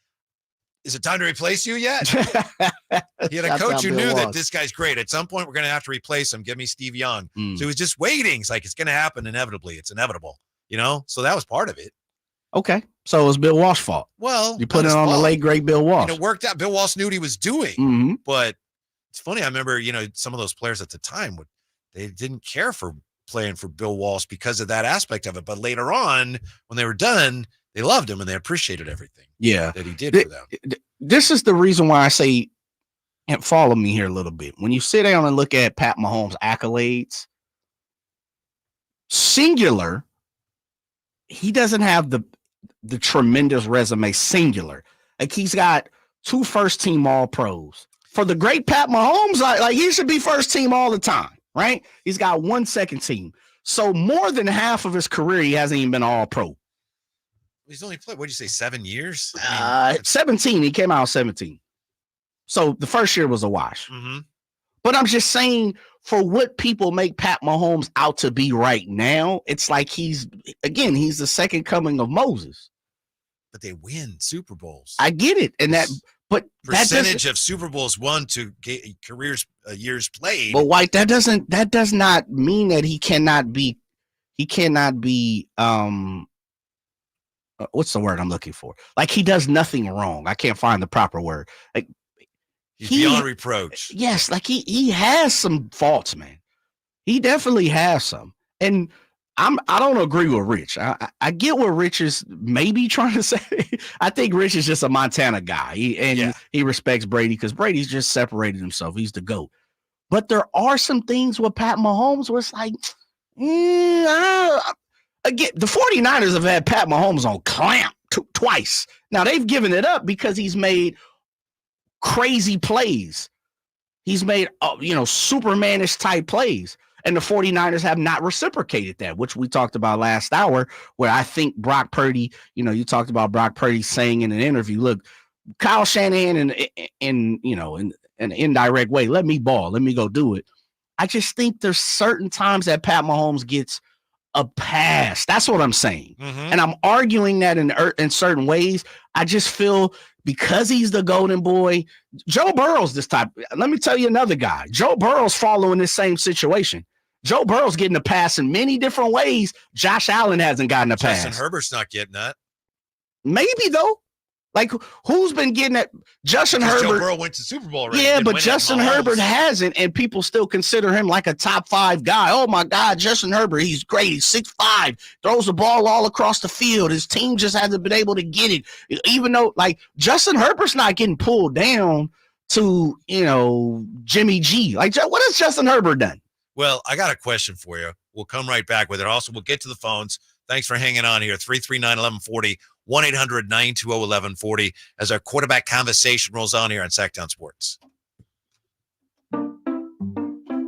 Speaker 2: is it time to replace you yet? He had a coach who knew that this guy's great. At some point, we're going to have to replace him. Give me Steve Young. So he was just waiting. It's like, it's going to happen inevitably. It's inevitable, So that was part of it.
Speaker 1: Okay. So it was Bill Walsh's fault.
Speaker 2: Well,
Speaker 1: you put it on the late, great Bill Walsh.
Speaker 2: It worked out. Bill Walsh knew what he was doing. But it's funny. I remember, some of those players at the time, they didn't care for playing for Bill Walsh because of that aspect of it. But later on, when they were done, they loved him and they appreciated everything that he did for them.
Speaker 1: This is the reason why I say, and follow me here a little bit. When you sit down and look at Pat Mahomes' accolades, singular, he doesn't have the tremendous resume, singular. Like, he's got 2 first-team All-Pros. For the great Pat Mahomes, like he should be first team all the time. Right? He's got 1 second team. So more than half of his career, he hasn't even been all pro.
Speaker 2: He's only played, what'd you say, 7 years?
Speaker 1: 17. He came out 17. So the first year was a wash. But I'm just saying, for what people make Pat Mahomes out to be right now, it's like he's the second coming of Moses.
Speaker 2: But they win Super Bowls.
Speaker 1: I get it. And but
Speaker 2: percentage of Super Bowls won to careers years played.
Speaker 1: But White, that does not mean that he cannot be what's the word I'm looking for? Like, he does nothing wrong. I can't find the proper word. Like,
Speaker 2: he's beyond reproach.
Speaker 1: Yes, like he has some faults, man. He definitely has some. And I don't agree with Rich. I get what Rich is maybe trying to say. I think Rich is just a Montana guy. He respects Brady because Brady's just separated himself. He's the GOAT. But there are some things with Pat Mahomes where it's like, again, the 49ers have had Pat Mahomes on clamp twice. Now, they've given it up because he's made crazy plays. He's made, Supermanish type plays. And the 49ers have not reciprocated that, which we talked about last hour, where I think Brock Purdy, you talked about Brock Purdy saying in an interview, look, Kyle Shanahan in an indirect way, let me ball, let me go do it. I just think there's certain times that Pat Mahomes gets a pass. That's what I'm saying. And I'm arguing that in certain ways. I just feel because he's the golden boy, Joe Burrow's this type. Let me tell you another guy. Joe Burrow's following this same situation. Joe Burrow's getting a pass in many different ways. Josh Allen hasn't gotten a pass.
Speaker 2: Justin Herbert's not getting that.
Speaker 1: Maybe, though. Like, who's been getting that? Justin Herbert.
Speaker 2: Joe Burrow went to Super Bowl already.
Speaker 1: Yeah, but Justin Herbert hasn't, and people still consider him like a top 5 guy. Oh, my God, Justin Herbert, he's great. He's 6'5", throws the ball all across the field. His team just hasn't been able to get it. Even though, like, Justin Herbert's not getting pulled down to, Jimmy G. Like, what has Justin Herbert done?
Speaker 2: Well, I got a question for you. We'll come right back with it. Also, we'll get to the phones. Thanks for hanging on here. 339-1140, 1-800-920-1140 as our quarterback conversation rolls on here on Sactown Sports.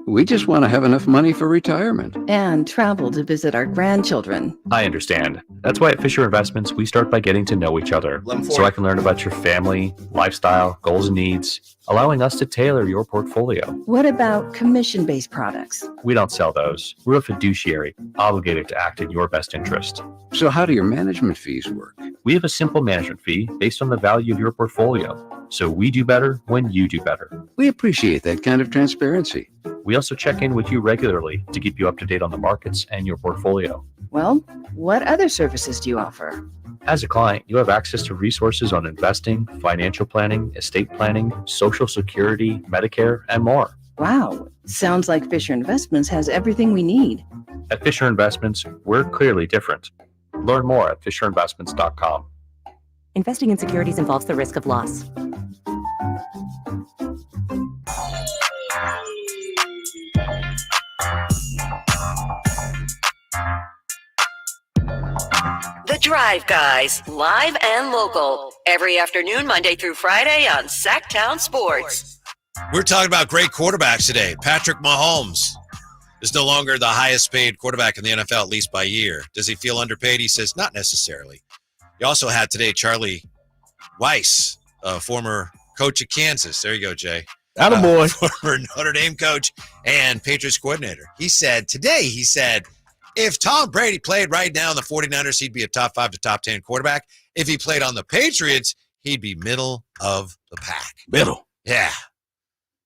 Speaker 3: We just want to have enough money for retirement.
Speaker 5: And travel to visit our grandchildren.
Speaker 6: I understand. That's why at Fisher Investments, we start by getting to know each other. So I can learn about your family, lifestyle, goals and needs, allowing us to tailor your portfolio.
Speaker 5: What about commission-based products?
Speaker 6: We don't sell those. We're a fiduciary, obligated to act in your best interest.
Speaker 3: So how do your management fees work?
Speaker 6: We have a simple management fee based on the value of your portfolio. So we do better when you do better.
Speaker 3: We appreciate that kind of transparency.
Speaker 6: We also check in with you regularly to keep you up to date on the markets and your portfolio.
Speaker 5: Well, what other services do you offer?
Speaker 6: As a client, you have access to resources on investing, financial planning, estate planning, Social Security, Medicare, and more.
Speaker 5: Wow, sounds like Fisher Investments has everything we need.
Speaker 6: At Fisher Investments, we're clearly different. Learn more at fisherinvestments.com.
Speaker 25: Investing in securities involves the risk of loss.
Speaker 27: The Drive Guys, live and local, every afternoon, Monday through Friday on Sactown Sports.
Speaker 2: We're talking about great quarterbacks today. Patrick Mahomes is no longer the highest paid quarterback in the NFL, at least by year. Does he feel underpaid? He says not necessarily. You also had today Charlie Weiss, former coach of Kansas. There you go, Jay.
Speaker 1: Attaboy.
Speaker 2: Former Notre Dame coach and Patriots coordinator. He said, if Tom Brady played right now in the 49ers, he'd be a top 5 to top 10 quarterback. If he played on the Patriots, he'd be middle of the pack.
Speaker 1: Middle.
Speaker 2: Yeah.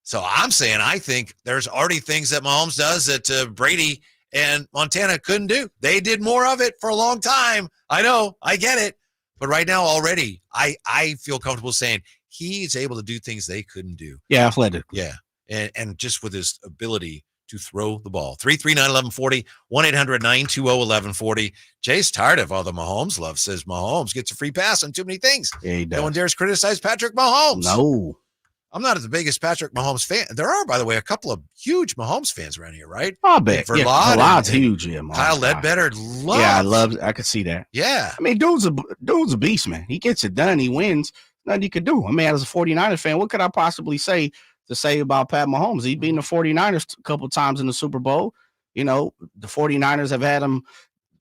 Speaker 2: So I'm saying I think there's already things that Mahomes does that Brady and Montana couldn't do. They did more of it for a long time. I know. I get it. But right now already, I feel comfortable saying he's able to do things they couldn't do.
Speaker 1: Yeah, athletic.
Speaker 2: Yeah. And just with his ability to throw the ball. 339-1140, 1-800-920-1140. Jay's tired of all the Mahomes love, says Mahomes gets a free pass on too many things.
Speaker 1: Yeah, he does.
Speaker 2: No one dares criticize Patrick Mahomes.
Speaker 1: No.
Speaker 2: I'm not the biggest Patrick Mahomes fan. There are, by the way, a couple of huge Mahomes fans around here, right?
Speaker 1: I bet.
Speaker 2: Verlotte's
Speaker 1: huge. Yeah,
Speaker 2: Kyle Ledbetter loves.
Speaker 1: I could see that.
Speaker 2: Yeah.
Speaker 1: I mean, dude's a beast, man. He gets it done. He wins. Nothing he could do. I mean, as a 49ers fan, what could I possibly say about Pat Mahomes? He's beaten the 49ers a couple times in the Super Bowl. You know, the 49ers have had him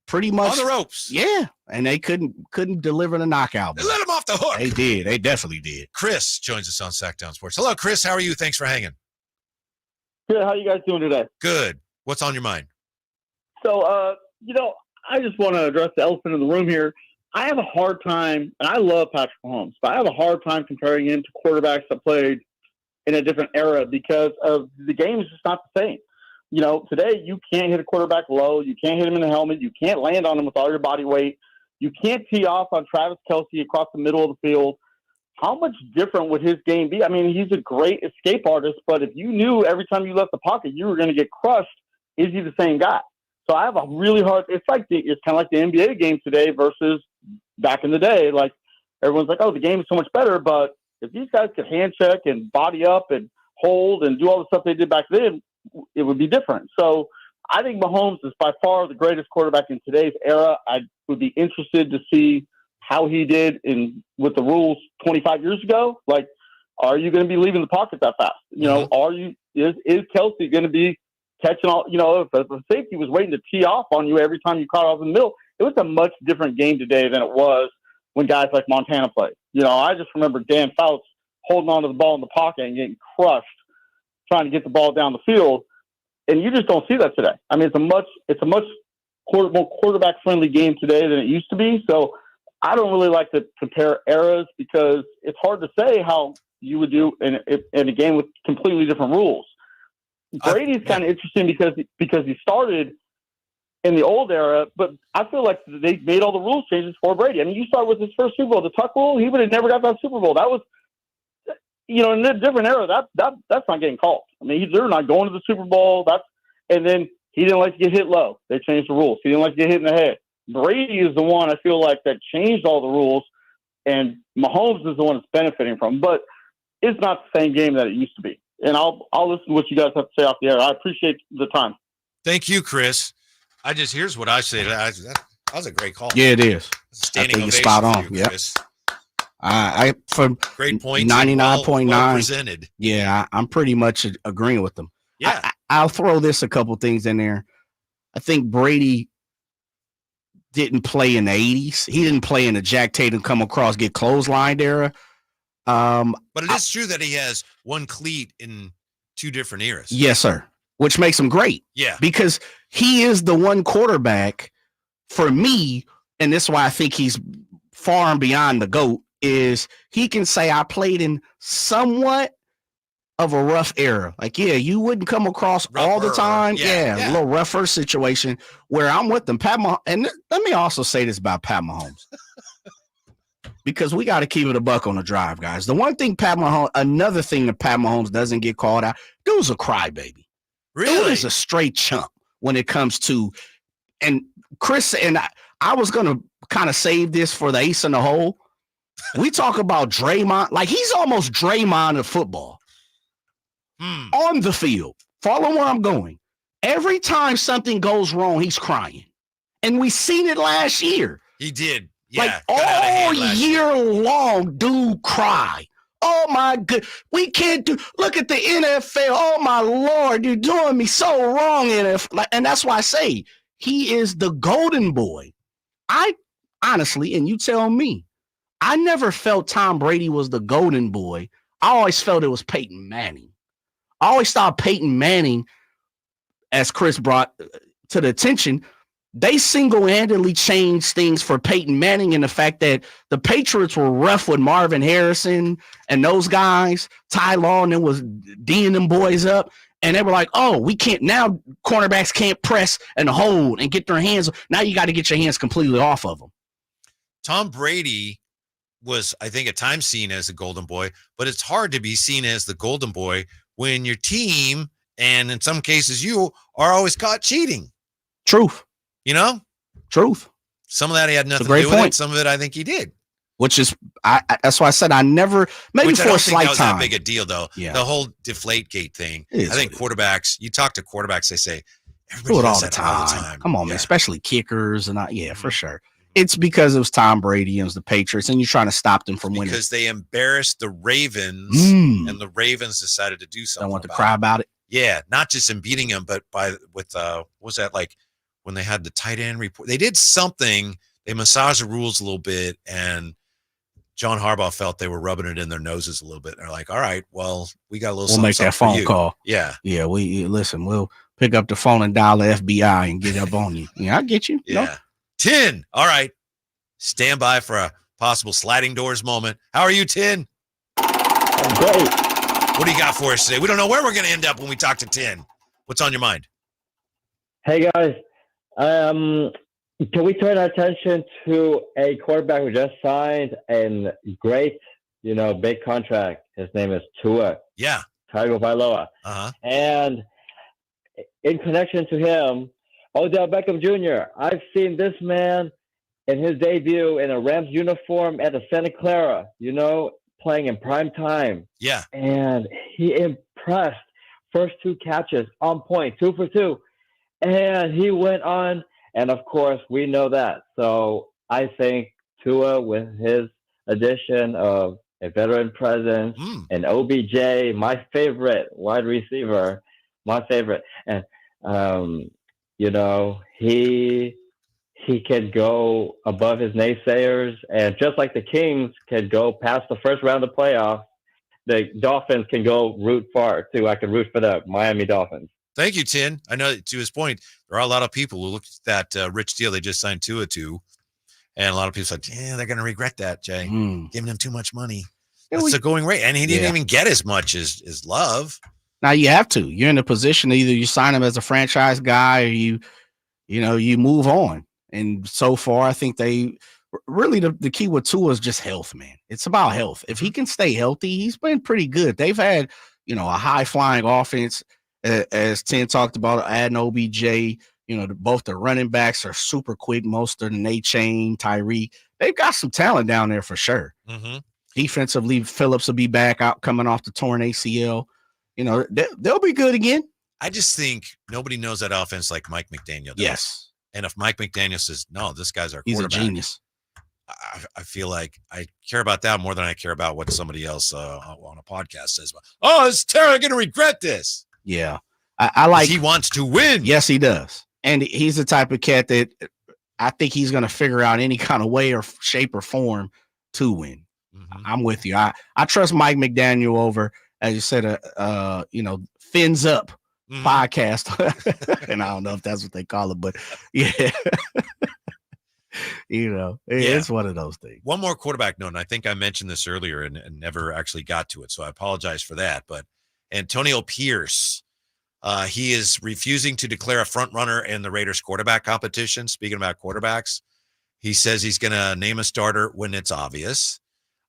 Speaker 1: pretty much
Speaker 2: on the ropes.
Speaker 1: Yeah. And they couldn't deliver the knockout.
Speaker 2: They let him off the hook.
Speaker 1: They did. They definitely did.
Speaker 2: Chris joins us on Sactown Sports. Hello, Chris. How are you? Thanks for hanging.
Speaker 7: Good. How you guys doing today?
Speaker 2: Good. What's on your mind?
Speaker 7: So, I just want to address the elephant in the room here. I have a hard time, and I love Patrick Mahomes, but I have a hard time comparing him to quarterbacks that played in a different era because of the game is just not the same. You know, today you can't hit a quarterback low. You can't hit him in the helmet. You can't land on him with all your body weight. You can't tee off on Travis Kelce across the middle of the field. How much different would his game be? I mean, he's a great escape artist, but if you knew every time you left the pocket you were going to get crushed, is he the same guy? So I have a really hard – it's kind of like the NBA game today versus back in the day. Like, everyone's like, oh, the game is so much better, but if these guys could hand check and body up and hold and do all the stuff they did back then, it would be different. So I think Mahomes is by far the greatest quarterback in today's era. I would be interested to see how he did with the rules 25 years ago. Like, are you going to be leaving the pocket that fast? You know, is Kelce going to be catching all, if the safety was waiting to tee off on you every time you caught off in the middle, it was a much different game today than it was when guys like Montana played. I just remember Dan Fouts holding on to the ball in the pocket and getting crushed trying to get the ball down the field. And you just don't see that today. I mean, it's a much more quarterback-friendly game today than it used to be. So I don't really like to compare eras because it's hard to say how you would do in a game with completely different rules. Brady's kind of interesting because he started in the old era, but I feel like they made all the rules changes for Brady. I mean, you start with his first Super Bowl, the Tuck rule, he would have never got that Super Bowl. That was, in a different era, that's not getting called. I mean, they're not going to the Super Bowl. And then he didn't like to get hit low. They changed the rules. He didn't like to get hit in the head. Brady is the one I feel like that changed all the rules, and Mahomes is the one that's benefiting from. But it's not the same game that it used to be. And I'll listen to what you guys have to say off the air. I appreciate the time.
Speaker 2: Thank you, Chris. Here's what I say. That was a great call.
Speaker 1: Yeah, it is.
Speaker 2: Standing
Speaker 1: I think you're spot on.
Speaker 2: Yeah.
Speaker 1: I for
Speaker 2: great points.
Speaker 1: 99.9
Speaker 2: well presented.
Speaker 1: Yeah, I'm pretty much agreeing with them.
Speaker 2: Yeah.
Speaker 1: I'll throw this a couple things in there. I think Brady didn't play in the 80s. He didn't play in the Jack Tatum come across, get clotheslined era.
Speaker 2: But it is true that he has one cleat in two different eras.
Speaker 1: Yes, sir. Which makes him great.
Speaker 2: Yeah.
Speaker 1: Because he is the one quarterback for me, and this is why I think he's far and beyond the GOAT, is he can say I played in somewhat of a rough era. Like, yeah, you wouldn't come across all the time. Yeah, a little rougher situation where I'm with them. And let me also say this about Pat Mahomes. Because we got to keep it a buck on the drive, guys. The one thing another thing that Pat Mahomes doesn't get called out, dude's a crybaby.
Speaker 2: Really?
Speaker 1: Dude is a straight chump when it comes to, and Chris, and I was going to kind of save this for the ace in the hole. We talk about Draymond, like he's almost Draymond of football. On the field. Follow where I'm going. Every time something goes wrong, he's crying. And we seen it last year.
Speaker 2: He did. Yeah.
Speaker 1: Like all year long, dude cry. Oh my good. We can't do, look at the NFL. Oh my Lord, you're doing me so wrong. And that's why I say he is the golden boy. I honestly, and you tell me, I never felt Tom Brady was the golden boy. I always felt it was Peyton Manning. I always thought Peyton Manning, as Chris brought to the attention, they single-handedly changed things for Peyton Manning in the fact that the Patriots were rough with Marvin Harrison and those guys. Ty Law and then was D'ing them boys up. And they were like, oh, we can't now. Cornerbacks can't press and hold and get their hands. Now you got to get your hands completely off of them.
Speaker 2: Tom Brady was, I think, at times seen as a golden boy, but it's hard to be seen as the golden boy when your team, and in some cases you, are always caught cheating.
Speaker 1: Truth.
Speaker 2: You know?
Speaker 1: Truth.
Speaker 2: Some of that he had nothing to do with it. Some of it I think he did.
Speaker 1: Which is, that's why I said I never, maybe
Speaker 2: Which
Speaker 1: for a slight
Speaker 2: that was
Speaker 1: time.
Speaker 2: that big a deal, though.
Speaker 1: Yeah.
Speaker 2: The whole Deflategate thing. I think quarterbacks, you talk to quarterbacks, they say,
Speaker 1: Do it all
Speaker 2: does
Speaker 1: the
Speaker 2: that all the
Speaker 1: time.
Speaker 2: time.
Speaker 1: Come on, man. Especially kickers and for sure. It's because it was Tom Brady and it was the Patriots, and you're trying to stop them from winning.
Speaker 2: Because they embarrassed the Ravens, and the Ravens decided to do something.
Speaker 1: Don't want to cry about it.
Speaker 2: Yeah, not just in beating them, but what was that like when they had the tight end report? They did something. They massaged the rules a little bit, and John Harbaugh felt they were rubbing it in their noses a little bit. And they're like, all right, well, we got a little
Speaker 1: We'll make that phone call.
Speaker 2: Yeah.
Speaker 1: Yeah, we'll pick up the phone and dial the FBI and get up on you. Yeah, I get you.
Speaker 2: Yeah.
Speaker 1: No?
Speaker 2: 10. All right. Stand by for a possible sliding doors moment. How are you, 10?
Speaker 4: I'm great.
Speaker 2: What do you got for us today? We don't know where we're going to end up when we talk to 10. What's on your mind?
Speaker 4: Hey, guys. Can we turn our attention to a quarterback who just signed a great, big contract? His name is Tua.
Speaker 2: Yeah.
Speaker 4: Tagovailoa.
Speaker 2: Uh-huh.
Speaker 4: And in connection to him, Odell Beckham Jr., I've seen this man in his debut in a Rams uniform at the Santa Clara, playing in prime time.
Speaker 2: Yeah.
Speaker 4: And he impressed. First 2 catches on point, 2 for 2. And he went on, and of course, we know that. So I think Tua, with his addition of a veteran presence and OBJ, my favorite wide receiver, and he can go above his naysayers, and just like the Kings can go past the first round of playoffs, the Dolphins can go root far too. I can root for the Miami Dolphins.
Speaker 2: Thank you, Tin. I know, to his point, there are a lot of people who looked at that rich deal they just signed Tua to, and a lot of people said, yeah, they're going to regret that, Jay. Giving him too much money. That's the going rate. And he didn't even get as much as Love.
Speaker 1: Now you have to. You're in a position, either you sign him as a franchise guy or you move on. And so far, I think they really the key with Tua is just health, man. It's about health. If he can stay healthy, he's been pretty good. They've had, a high flying offense, as Tim talked about, adding OBJ. Both the running backs are super quick. Mostert and A-Chain, Tyreek. They've got some talent down there for sure.
Speaker 2: Mm-hmm.
Speaker 1: Defensively, Phillips will be back out coming off the torn ACL. They'll be good again.
Speaker 2: I just think nobody knows that offense like Mike McDaniel does.
Speaker 1: Yes.
Speaker 2: And if Mike McDaniel says, no, this guy's our
Speaker 1: He's
Speaker 2: quarterback,
Speaker 1: a genius.
Speaker 2: I feel like I care about that more than I care about what somebody else on a podcast says. Oh, is Tara going to regret this?
Speaker 1: Yeah. I like.
Speaker 2: He wants to win.
Speaker 1: Yes, he does. And he's the type of cat that I think he's going to figure out any kind of way or shape or form to win. I'm with you. I trust Mike McDaniel over, as you said, Fins Up podcast. And I don't know if that's what they call it, but yeah. It's one of those things.
Speaker 2: One more quarterback note, and I think I mentioned this earlier and never actually got to it, so I apologize for that. But Antonio Pierce, he is refusing to declare a front runner in the Raiders quarterback competition. Speaking about quarterbacks, he says he's going to name a starter when it's obvious.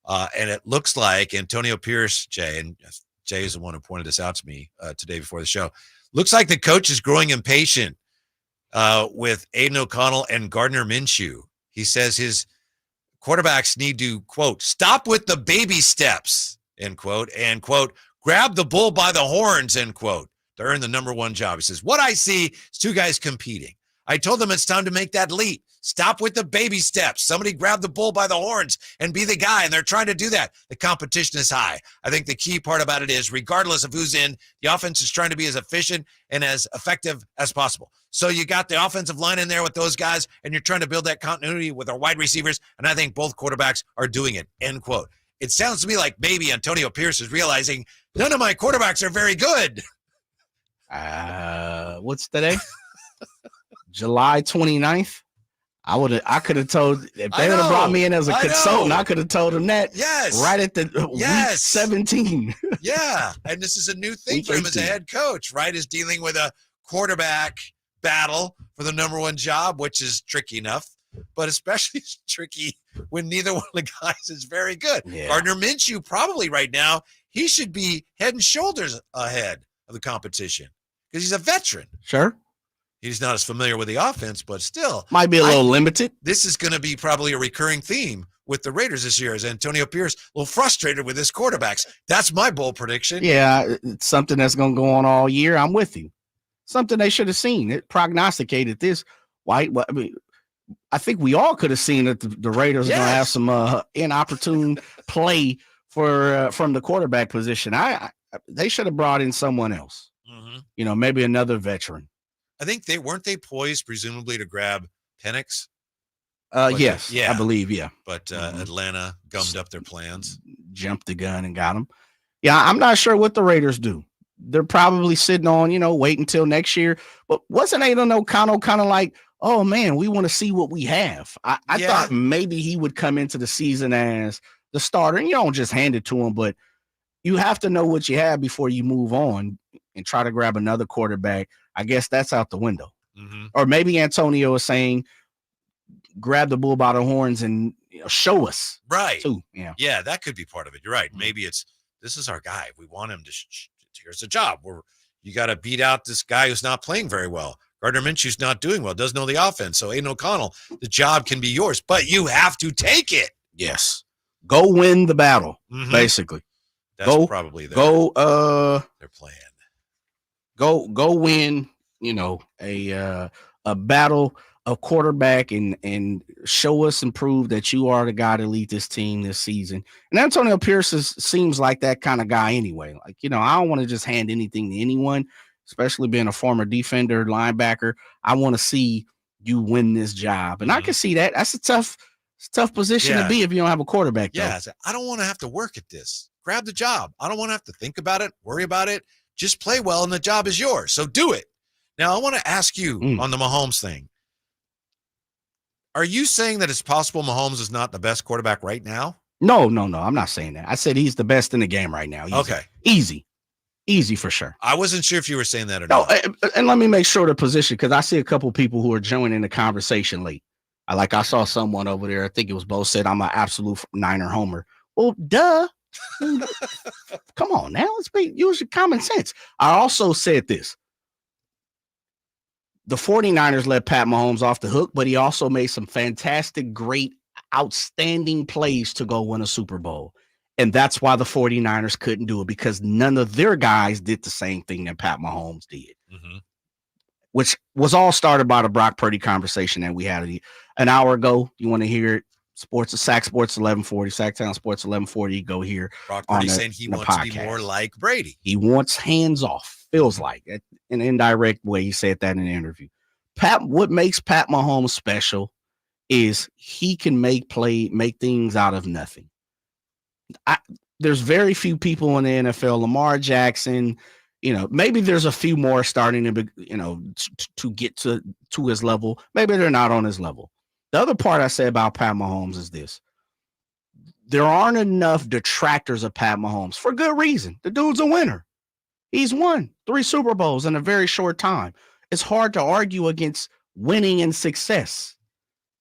Speaker 2: And it looks like Antonio Pierce, Jay, and Jay is the one who pointed this out to me today before the show. Looks like the coach is growing impatient with Aiden O'Connell and Gardner Minshew. He says his quarterbacks need to, quote, stop with the baby steps, end quote, and, quote, grab the bull by the horns, end quote, to earn the number one job. He says, what I see is two guys competing. I told them it's time to make that leap. Stop with the baby steps. Somebody grab the bull by the horns and be the guy, and they're trying to do that. The competition is high. I think the key part about it is, regardless of who's in, the offense is trying to be as efficient and as effective as possible. So you got the offensive line in there with those guys, and you're trying to build that continuity with our wide receivers, and I think both quarterbacks are doing it, end quote. It sounds to me like maybe Antonio Pierce is realizing none of my quarterbacks are very good.
Speaker 1: What's today? July 29th. I could have told, if they would have brought me in as a consultant, I could have told them that.
Speaker 2: Yes.
Speaker 1: Right at the week 17.
Speaker 2: Yeah. And this is a new thing for him as a head coach, right? Is dealing with a quarterback battle for the number one job, which is tricky enough, but especially tricky when neither one of the guys is very good. Yeah. Gardner Minshew, probably right now, he should be head and shoulders ahead of the competition because he's a veteran.
Speaker 1: Sure.
Speaker 2: He's not as familiar with the offense, but still.
Speaker 1: Might be a little limited.
Speaker 2: This is going to be probably a recurring theme with the Raiders this year, as Antonio Pierce a little frustrated with his quarterbacks. That's my bold prediction.
Speaker 1: Yeah, it's something that's going to go on all year. I'm with you. Something they should have seen. It prognosticated this. White. I mean, I think we all could have seen that the Raiders are going to have some inopportune play from the quarterback position. They should have brought in someone else. Maybe another veteran.
Speaker 2: I think weren't they poised presumably to grab Penix?
Speaker 1: Yes, I believe, yeah.
Speaker 2: But Atlanta gummed up their plans.
Speaker 1: Jumped the gun and got him. Yeah, I'm not sure what the Raiders do. They're probably sitting on, wait until next year. But wasn't Aiden O'Connell kind of like, oh, man, we want to see what we have? I thought maybe he would come into the season as the starter. And you don't just hand it to him, but you have to know what you have before you move on and try to grab another quarterback. I guess that's out the window. Or maybe Antonio is saying, grab the bull by the horns and show us.
Speaker 2: Right.
Speaker 1: Too.
Speaker 2: Yeah, that could be part of it. You're right. Maybe this is our guy. We want him to here's the job. You got to beat out this guy who's not playing very well. Gardner Minshew's not doing well, doesn't know the offense. So Aiden O'Connell, the job can be yours, but you have to take it.
Speaker 1: Yes. Go win the battle, basically.
Speaker 2: That's probably their plan.
Speaker 1: Go win, a battle of quarterback and show us and prove that you are the guy to lead this team this season. And Antonio Pierce seems like that kind of guy anyway. Like, I don't want to just hand anything to anyone, especially being a former defender, linebacker. I want to see you win this job. And I can see that. That's a tough position to be if you don't have a quarterback.
Speaker 2: Yeah. I don't want to have to work at this. Grab the job. I don't want to have to think about it, worry about it. Just play well, and the job is yours. So do it. Now, I want to ask you on the Mahomes thing. Are you saying that it's possible Mahomes is not the best quarterback right now?
Speaker 1: No. I'm not saying that. I said he's the best in the game right now.
Speaker 2: Okay.
Speaker 1: Easy for sure.
Speaker 2: I wasn't sure if you were saying that or not.
Speaker 1: And let me make sure the position, because I see a couple people who are joining the conversation late. I saw someone over there, I think it was Bo, said I'm an absolute Niner homer. Well, duh. Come on now, use your common sense. I also said this. The 49ers let Pat Mahomes off the hook, but he also made some fantastic, great, outstanding plays to go win a Super Bowl. And that's why the 49ers couldn't do it, because none of their guys did the same thing that Pat Mahomes did, which was all started by the Brock Purdy conversation that we had an hour ago. You want to hear it? Sac Sports 1140, Sactown Sports 1140. Go here.
Speaker 2: Brock Purdy saying he wants to be more like Brady.
Speaker 1: He wants hands off. Feels like it. an indirect way. He said that in an interview. What makes Pat Mahomes special is he can make things out of nothing. There's very few people in the NFL. Lamar Jackson, maybe there's a few more starting to, to get to his level. Maybe they're not on his level. The other part I say about Pat Mahomes is this. There aren't enough detractors of Pat Mahomes for good reason. The dude's a winner. He's won 3 Super Bowls in a very short time. It's hard to argue against winning and success.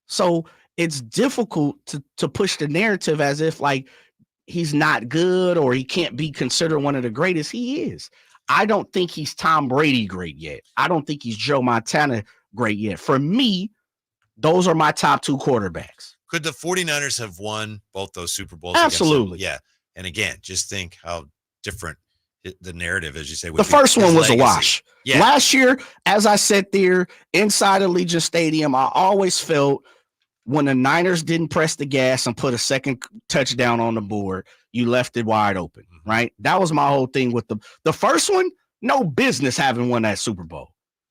Speaker 1: So it's difficult to push the narrative as if like he's not good or he can't be considered one of the greatest. He is. I don't think he's Tom Brady great yet. I don't think he's Joe Montana great yet. For me, those are my top 2 quarterbacks.
Speaker 2: Could the 49ers have won both those Super Bowls?
Speaker 1: Absolutely.
Speaker 2: Yeah. And again, just think how different the narrative, as you say.
Speaker 1: The first one was a wash.
Speaker 2: Yeah.
Speaker 1: Last year, as I sat there inside Allegiant Stadium, I always felt when the Niners didn't press the gas and put a second touchdown on the board, you left it wide open, right? That was my whole thing with the first one. No business having won that Super Bowl.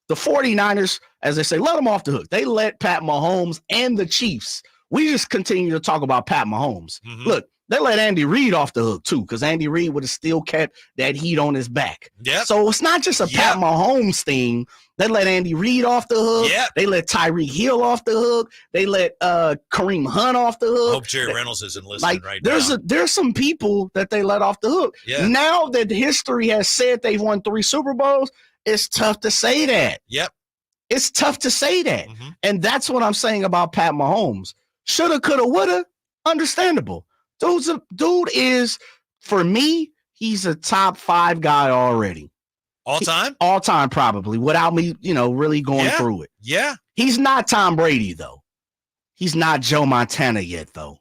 Speaker 1: The 49ers, as they say, let them off the hook. They let Pat Mahomes and the Chiefs. We just continue to talk about Pat Mahomes. Look, they let Andy Reid off the hook, too, because Andy Reid would have still kept that heat on his back.
Speaker 2: Yep.
Speaker 1: So it's not just a Pat Mahomes thing. They let Andy Reid off the hook.
Speaker 2: Yep.
Speaker 1: They let Tyreek Hill off the hook. They let Kareem Hunt off the hook.
Speaker 2: I hope Jerry Reynolds isn't listening right now.
Speaker 1: There's some people that they let off the hook.
Speaker 2: Yeah.
Speaker 1: Now that history has said they've won 3 Super Bowls, it's tough to say that.
Speaker 2: Yep.
Speaker 1: It's tough to say that. And that's what I'm saying about Pat Mahomes. Shoulda, coulda, woulda, understandable. Dude is, for me, he's a top 5 guy already.
Speaker 2: All time?
Speaker 1: All time, probably, without me, really going through it.
Speaker 2: Yeah.
Speaker 1: He's not Tom Brady, though. He's not Joe Montana yet, though.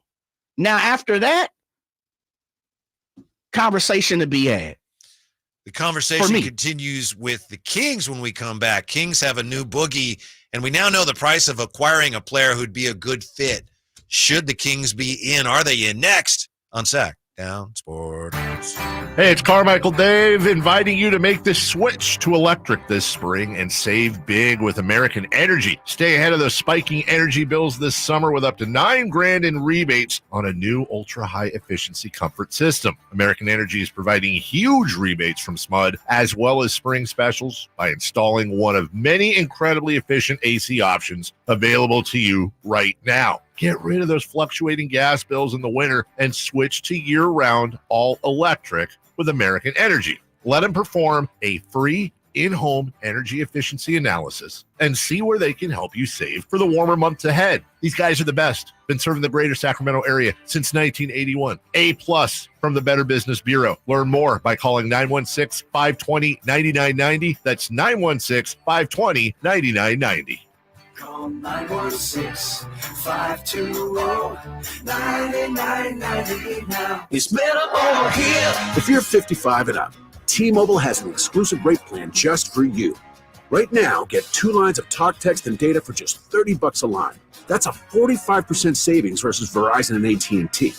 Speaker 1: Now, after that, conversation to be had.
Speaker 2: The conversation continues with the Kings when we come back. Kings have a new Boogie, and we now know the price of acquiring a player who'd be a good fit. Should the Kings be in? Are they in? Next on Sactown Sports.
Speaker 8: Hey, it's Carmichael Dave inviting you to make the switch to electric this spring and save big with American Energy. Stay ahead of the spiking energy bills this summer with up to $9,000 in rebates on a new ultra-high efficiency comfort system. American Energy is providing huge rebates from SMUD as well as spring specials by installing one of many incredibly efficient AC options available to you right now. Get rid of those fluctuating gas bills in the winter and switch to year-round all-electric with American Energy. Let them perform a free in-home energy efficiency analysis and see where they can help you save for the warmer months ahead. These guys are the best. Been serving the greater Sacramento area since 1981. A+ from the Better Business Bureau. Learn more by calling 916-520-9990. That's 916-520-9990.
Speaker 10: Call 916-520-9990 now. It's better over here.
Speaker 11: If you're 55 and up, T-Mobile has an exclusive rate plan just for you. Right now, get 2 lines of talk, text, and data for just $30 a line. That's a 45% savings versus Verizon and AT&T.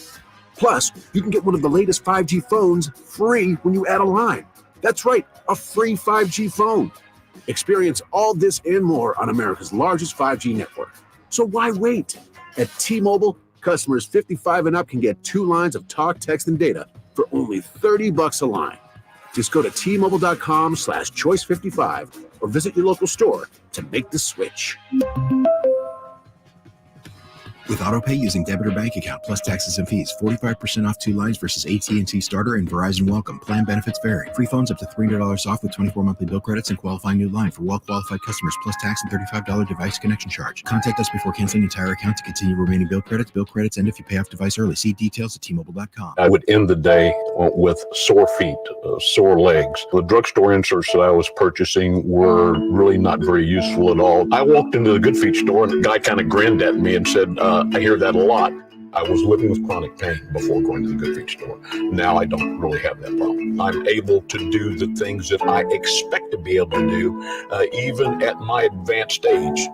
Speaker 11: Plus, you can get one of the latest 5G phones free when you add a line. That's right, a free 5G phone. Experience all this and more on America's largest 5G network. So why wait? At T-Mobile, customers 55 and up can get 2 lines of talk, text, and data for only $30 a line. Just go to T-Mobile.com/choice55 or visit your local store to make the switch.
Speaker 13: With AutoPay using debit or bank account plus taxes and fees, 45% off 2 lines versus AT&T Starter and Verizon Welcome. Plan benefits vary. Free phones up to $300 off with 24 monthly bill credits and qualifying new line for well-qualified customers plus tax and $35 device connection charge. Contact us before canceling entire account to continue remaining bill credits. Bill credits end if you pay off device early. See details at T-Mobile.com.
Speaker 14: I would end the day with sore feet, sore legs. The drugstore inserts that I was purchasing were really not very useful at all. I walked into the Good Feet store and the guy kind of grinned at me and said, I hear that a lot. I was living with chronic pain before going to the Good Feet store. Now I don't really have that problem. I'm able to do the things that I expect to be able to do, even at my advanced age.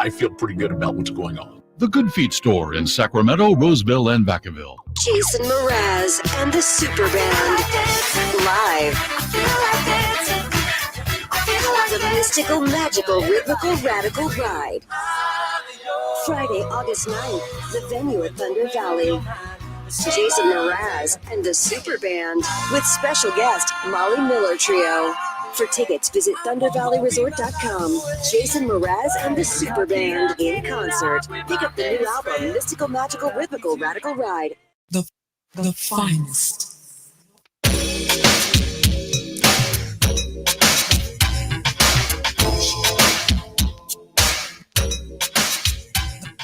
Speaker 14: I feel pretty good about what's going on.
Speaker 26: The Good Feet store in Sacramento, Roseville, and Vacaville.
Speaker 27: Jason Mraz and the Super Band. Live.
Speaker 12: mystical, magical, rhythmical, radical ride. Friday, August 9th, the venue at Thunder Valley. Jason Mraz and the Super Band with special guest Molly Miller Trio. For tickets, visit ThunderValleyResort.com. Jason Mraz and the Super Band in concert. Pick up the new album, Mystical, Magical, Rhythmical, Radical Ride.
Speaker 10: The finest.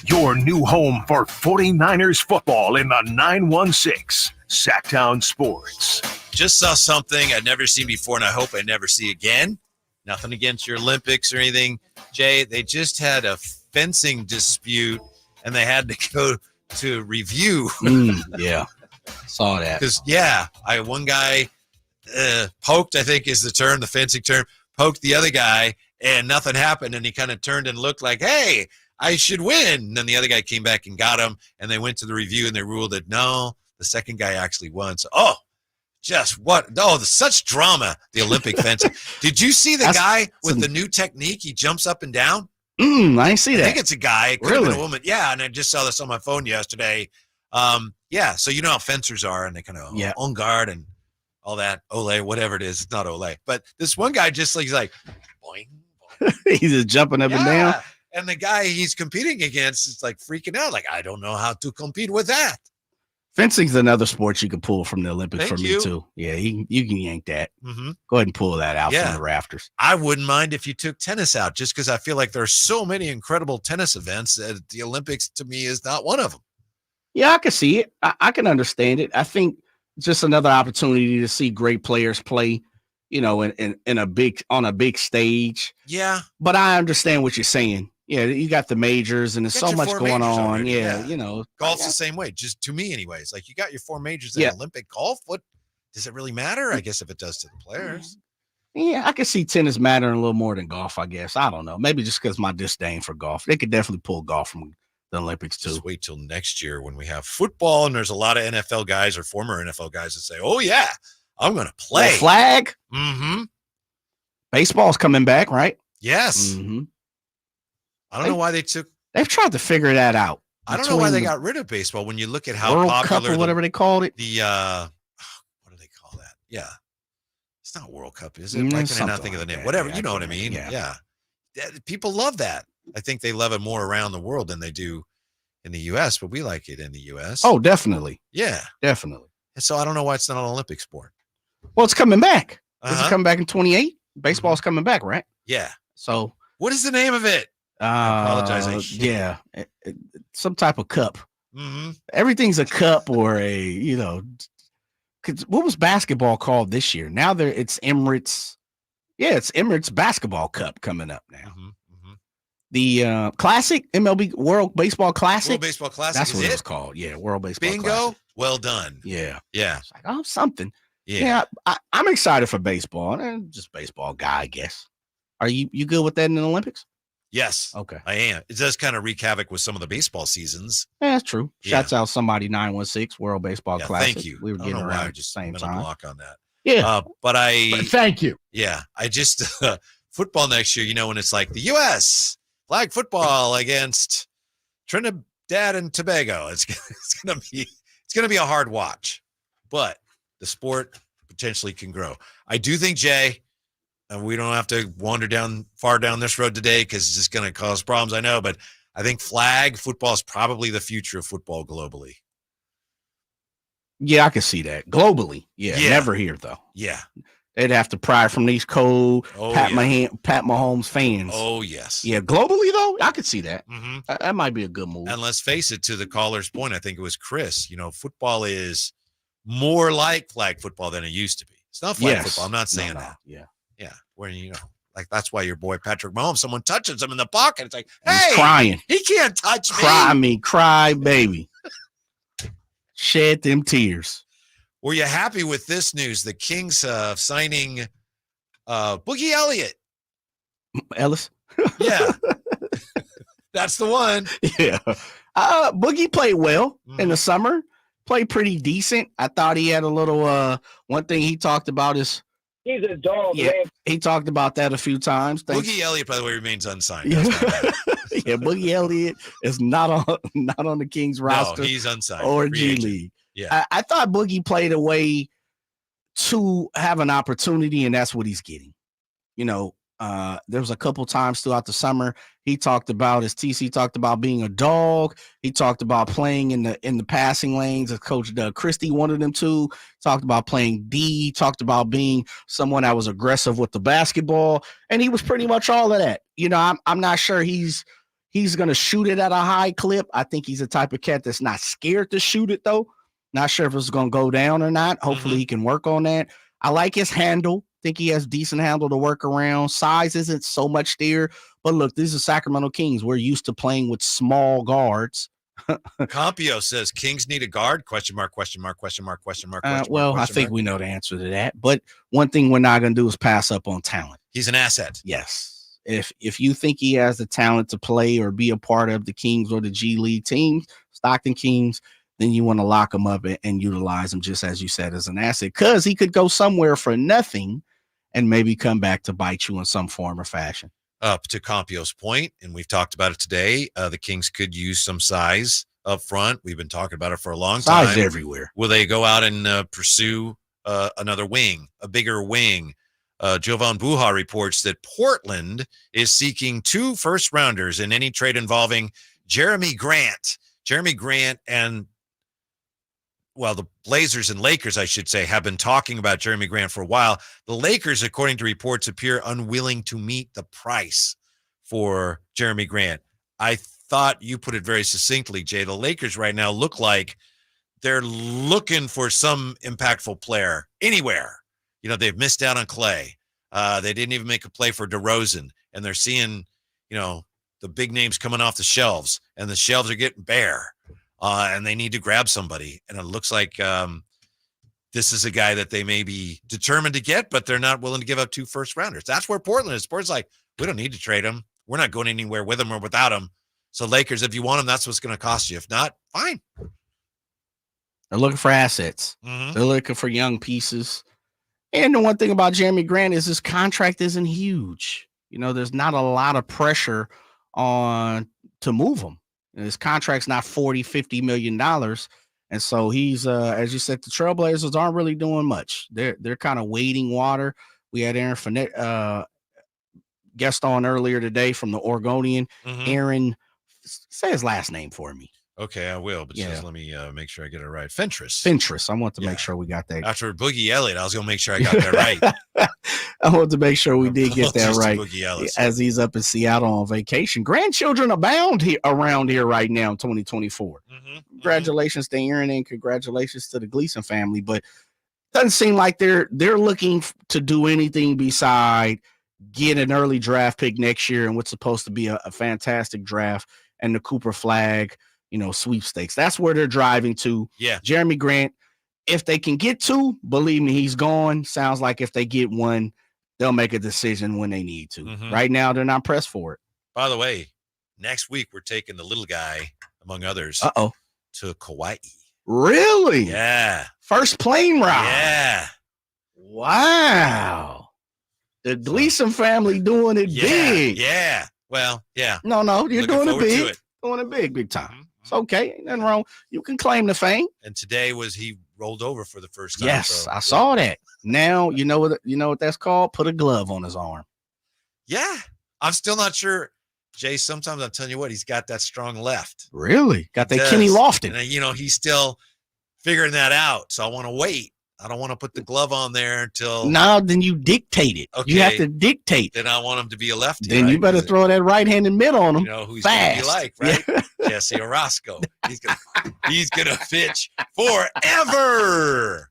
Speaker 9: Your new home for 49ers football in the 916. Sactown Sports.
Speaker 2: Just saw something I'd never seen before, and I hope I never see again. Nothing against your Olympics or anything, Jay. They just had a fencing dispute, and they had to go to review.
Speaker 1: Yeah, saw that.
Speaker 2: Because, one guy poked, I think is the term, the fencing term, poked the other guy, and nothing happened, and he kind of turned and looked like, hey, I should win. And then the other guy came back and got him, and they went to the review, and they ruled that, no, the second guy actually won. So, such drama, the Olympic fencing. Did you see the guy with the new technique? He jumps up and down.
Speaker 1: I didn't see that.
Speaker 2: I think it's a guy. It could have been a woman. Yeah, and I just saw this on my phone yesterday. So you know how fencers are, and they kind of on guard and all that. Olay, whatever it is. It's not Olay. But this one guy he's like, boing, boing.
Speaker 1: He's just jumping up and down.
Speaker 2: And the guy he's competing against is like freaking out. Like, I don't know how to compete with that.
Speaker 1: Fencing's another sport you can pull from the Olympics me too. Yeah, you can yank that.
Speaker 2: Mm-hmm.
Speaker 1: Go ahead and pull that out from the rafters.
Speaker 2: I wouldn't mind if you took tennis out, just because I feel like there's so many incredible tennis events that the Olympics to me is not one of them.
Speaker 1: Yeah, I can see it. I can understand it. I think just another opportunity to see great players play, in on a big stage.
Speaker 2: Yeah.
Speaker 1: But I understand what you're saying. Yeah, you got the majors, and there's so much going on.
Speaker 2: Already. Golf's the
Speaker 1: Yeah.
Speaker 2: same way, just to me anyways. Like, you got your 4 majors in Olympic golf. What does it really matter? I guess if it does to the players.
Speaker 1: Yeah, I can see tennis mattering a little more than golf, I guess. I don't know. Maybe just because my disdain for golf. They could definitely pull golf from the Olympics too.
Speaker 2: Just wait till next year when we have football, and there's a lot of NFL guys or former NFL guys that say, oh, yeah, I'm going to play.
Speaker 1: The flag?
Speaker 2: Mm-hmm.
Speaker 1: Baseball's coming back, right?
Speaker 2: Yes.
Speaker 1: Mm-hmm.
Speaker 2: I don't know why
Speaker 1: they've tried to figure that out.
Speaker 2: I don't know why they got rid of baseball when you look at how
Speaker 1: World
Speaker 2: popular
Speaker 1: Cup or whatever they called it.
Speaker 2: The what do they call that? Yeah. It's not World Cup, is it? Why can I not think of the name? Whatever, you know what I mean? Yeah. People love that. I think they love it more around the world than they do in the US, but we like it in the US.
Speaker 1: Oh, definitely.
Speaker 2: Yeah.
Speaker 1: Definitely.
Speaker 2: And so I don't know why it's not an Olympic sport.
Speaker 1: Well, it's coming back. Is it coming back in 28? Baseball's coming back, right?
Speaker 2: Yeah.
Speaker 1: So
Speaker 2: what is the name of it?
Speaker 1: I apologize. Some type of cup.
Speaker 2: Mm-hmm.
Speaker 1: Everything's a cup or a, what was basketball called this year? Now it's Emirates. Yeah, it's Emirates Basketball Cup coming up now.
Speaker 2: Mm-hmm.
Speaker 1: The Classic, MLB World Baseball Classic.
Speaker 2: World Baseball Classic.
Speaker 1: That's what it's called. Yeah, World Baseball
Speaker 2: Bingo.
Speaker 1: Classic.
Speaker 2: Well done.
Speaker 1: Yeah.
Speaker 2: Yeah.
Speaker 1: It's like, something.
Speaker 2: Yeah.
Speaker 1: I'm excited for baseball. I'm just a baseball guy, I guess. Are you good with that in the Olympics?
Speaker 2: Yes.
Speaker 1: Okay.
Speaker 2: I am. It does kind of wreak havoc with some of the baseball seasons.
Speaker 1: Yeah, that's true. Shouts out somebody 916 World Baseball Classic.
Speaker 2: Thank you.
Speaker 1: We were getting around at the same time.
Speaker 2: Block on that.
Speaker 1: Yeah.
Speaker 2: But
Speaker 8: thank you.
Speaker 2: Yeah. I just football next year, when it's like the US flag football against Trinidad and Tobago. It's gonna be a hard watch. But the sport potentially can grow. I do think, Jay, and we don't have to wander far down this road today because it's just going to cause problems, I know, but I think flag football is probably the future of football globally.
Speaker 1: Yeah, I can see that. Globally. Yeah. Never here, though.
Speaker 2: Yeah.
Speaker 1: They'd have to pry from these cold Pat Mahomes fans.
Speaker 2: Oh, yes.
Speaker 1: Yeah, globally, though, I could see that.
Speaker 2: Mm-hmm.
Speaker 1: That might be a good move.
Speaker 2: And let's face it, to the caller's point, I think it was Chris, football is more like flag football than it used to be. It's not flag football. I'm not saying that.
Speaker 1: Yeah.
Speaker 2: Yeah. Where, like that's why your boy Patrick Mahomes, someone touches him in the pocket. It's like, hey,
Speaker 1: he's crying.
Speaker 2: He can't touch me.
Speaker 1: Cry, baby. Shed them tears.
Speaker 2: Were you happy with this news? The Kings signing Boogie Elliott.
Speaker 1: Ellis?
Speaker 2: Yeah. That's the one.
Speaker 1: Yeah. Boogie played well in the summer. Played pretty decent. I thought he had a little one thing he talked about is
Speaker 4: He's a dog,
Speaker 1: Yeah,
Speaker 4: man.
Speaker 1: he talked about that a few times.
Speaker 2: Boogie Elliott, by the way, remains unsigned.
Speaker 1: Yeah, Boogie Elliott is not on the Kings roster.
Speaker 2: No, he's unsigned.
Speaker 1: Or
Speaker 2: Free
Speaker 1: G
Speaker 2: agent.
Speaker 1: League.
Speaker 2: Yeah.
Speaker 1: I thought Boogie played a way to have an opportunity, and that's what he's getting. You know, there was a couple times throughout the summer he talked about, as TC talked about, being a dog. He talked about playing in the passing lanes, as Coach Christie wanted him to. Talked about playing D. Talked about being someone that was aggressive with the basketball, and he was pretty much all of that. You know, I'm not sure he's going to shoot it at a high clip. I think he's the type of cat that's not scared to shoot it, though. Not sure if it's going to go down or not. Hopefully he can work on that. I like his handle. Think he has decent handle to work around. Size isn't so much there. But look, this is Sacramento Kings. We're used to playing with small guards.
Speaker 2: Compio says Kings need a guard? Question mark.
Speaker 1: Well, I think we know the answer to that. But one thing we're not going to do is pass up on talent.
Speaker 2: He's an asset.
Speaker 1: Yes. If you think he has the talent to play or be a part of the Kings or the G League teams, Stockton Kings, then you want to lock him up and utilize him, just as you said, as an asset, because he could go somewhere for nothing and maybe come back to bite you in some form or fashion.
Speaker 2: Up to Compio's point, and we've talked about it today, the Kings could use some size up front. We've been talking about it for a long time.
Speaker 1: Size everywhere.
Speaker 2: Will they go out and pursue another wing, a bigger wing? Jovan Buha reports that Portland is seeking 2 first-rounders in any trade involving Jeremy Grant. Jeremy Grant and, well, the Blazers and Lakers, I should say, have been talking about Jeremy Grant for a while. The Lakers, according to reports, appear unwilling to meet the price for Jeremy Grant. I thought you put it very succinctly, Jay. The Lakers right now look like they're looking for some impactful player anywhere. You know, they've missed out on Clay. They didn't even make a play for DeRozan, and they're seeing, you know, the big names coming off the shelves, and the shelves are getting bare. And they need to grab somebody. And it looks like this is a guy that they may be determined to get, but they're not willing to give up 2 first-rounders. That's where Portland is. Portland's like, we don't need to trade him. We're not going anywhere with him or without him. So, Lakers, if you want him, that's what's going to cost you. If not, fine.
Speaker 1: They're looking for assets.
Speaker 2: Mm-hmm.
Speaker 1: They're looking for young pieces. And the one thing about Jeremy Grant is his contract isn't huge. You know, there's not a lot of pressure on to move him. His contract's not $40-50 million. And so he's, as you said, the Trailblazers aren't really doing much. They're kind of wading water. We had Aaron Finette guest on earlier today from the Oregonian.
Speaker 2: Mm-hmm.
Speaker 1: Aaron, say his last name for me.
Speaker 2: Okay, I will, but just let me make sure I get it right. Fentress.
Speaker 1: I want to make sure we got that.
Speaker 2: After Boogie Elliott, I was going to make sure I got that right.
Speaker 1: I want to make sure we did get that right.
Speaker 2: Boogie Ellis.
Speaker 1: As he's up in Seattle on vacation. Grandchildren abound here around here right now in 2024.
Speaker 2: Mm-hmm.
Speaker 1: Congratulations to Aaron and congratulations to the Gleason family. But it doesn't seem like they're looking to do anything beside get an early draft pick next year and what's supposed to be a fantastic draft and the Cooper Flag, you know, sweepstakes. That's where they're driving to.
Speaker 2: Yeah.
Speaker 1: Jeremy Grant, if they can get 2, believe me, he's gone. Sounds like if they get 1, they'll make a decision when they need to.
Speaker 2: Mm-hmm.
Speaker 1: Right now, they're not pressed for it.
Speaker 2: By the way, next week we're taking the little guy, among others, to Kauai.
Speaker 1: Really?
Speaker 2: Yeah.
Speaker 1: First plane ride.
Speaker 2: Yeah.
Speaker 1: Wow. The Gleason family doing it big.
Speaker 2: Yeah. Well, yeah.
Speaker 1: No, you're
Speaker 2: Looking
Speaker 1: doing it
Speaker 2: forward to
Speaker 1: big.
Speaker 2: it.
Speaker 1: Doing it big time. Mm-hmm. It's okay. Ain't nothing wrong. You can claim the fame.
Speaker 2: And today he rolled over for the first time.
Speaker 1: Yes,
Speaker 2: so,
Speaker 1: I saw that. Now you know what that's called? Put a glove on his arm.
Speaker 2: Yeah. I'm still not sure. Jay, sometimes I'm telling you what, he's got that strong left.
Speaker 1: Really? Got that Kenny Lofton.
Speaker 2: And, you know, he's still figuring that out. So I want to wait. I don't want to put the glove on there until.
Speaker 1: No, then you dictate it.
Speaker 2: Okay.
Speaker 1: You have to dictate.
Speaker 2: Then I want him to be a lefty.
Speaker 1: Then you better throw that right-handed mid on him.
Speaker 2: You know who he's
Speaker 1: fast.
Speaker 2: Gonna be like, right? Jesse Orozco. He's gonna pitch forever.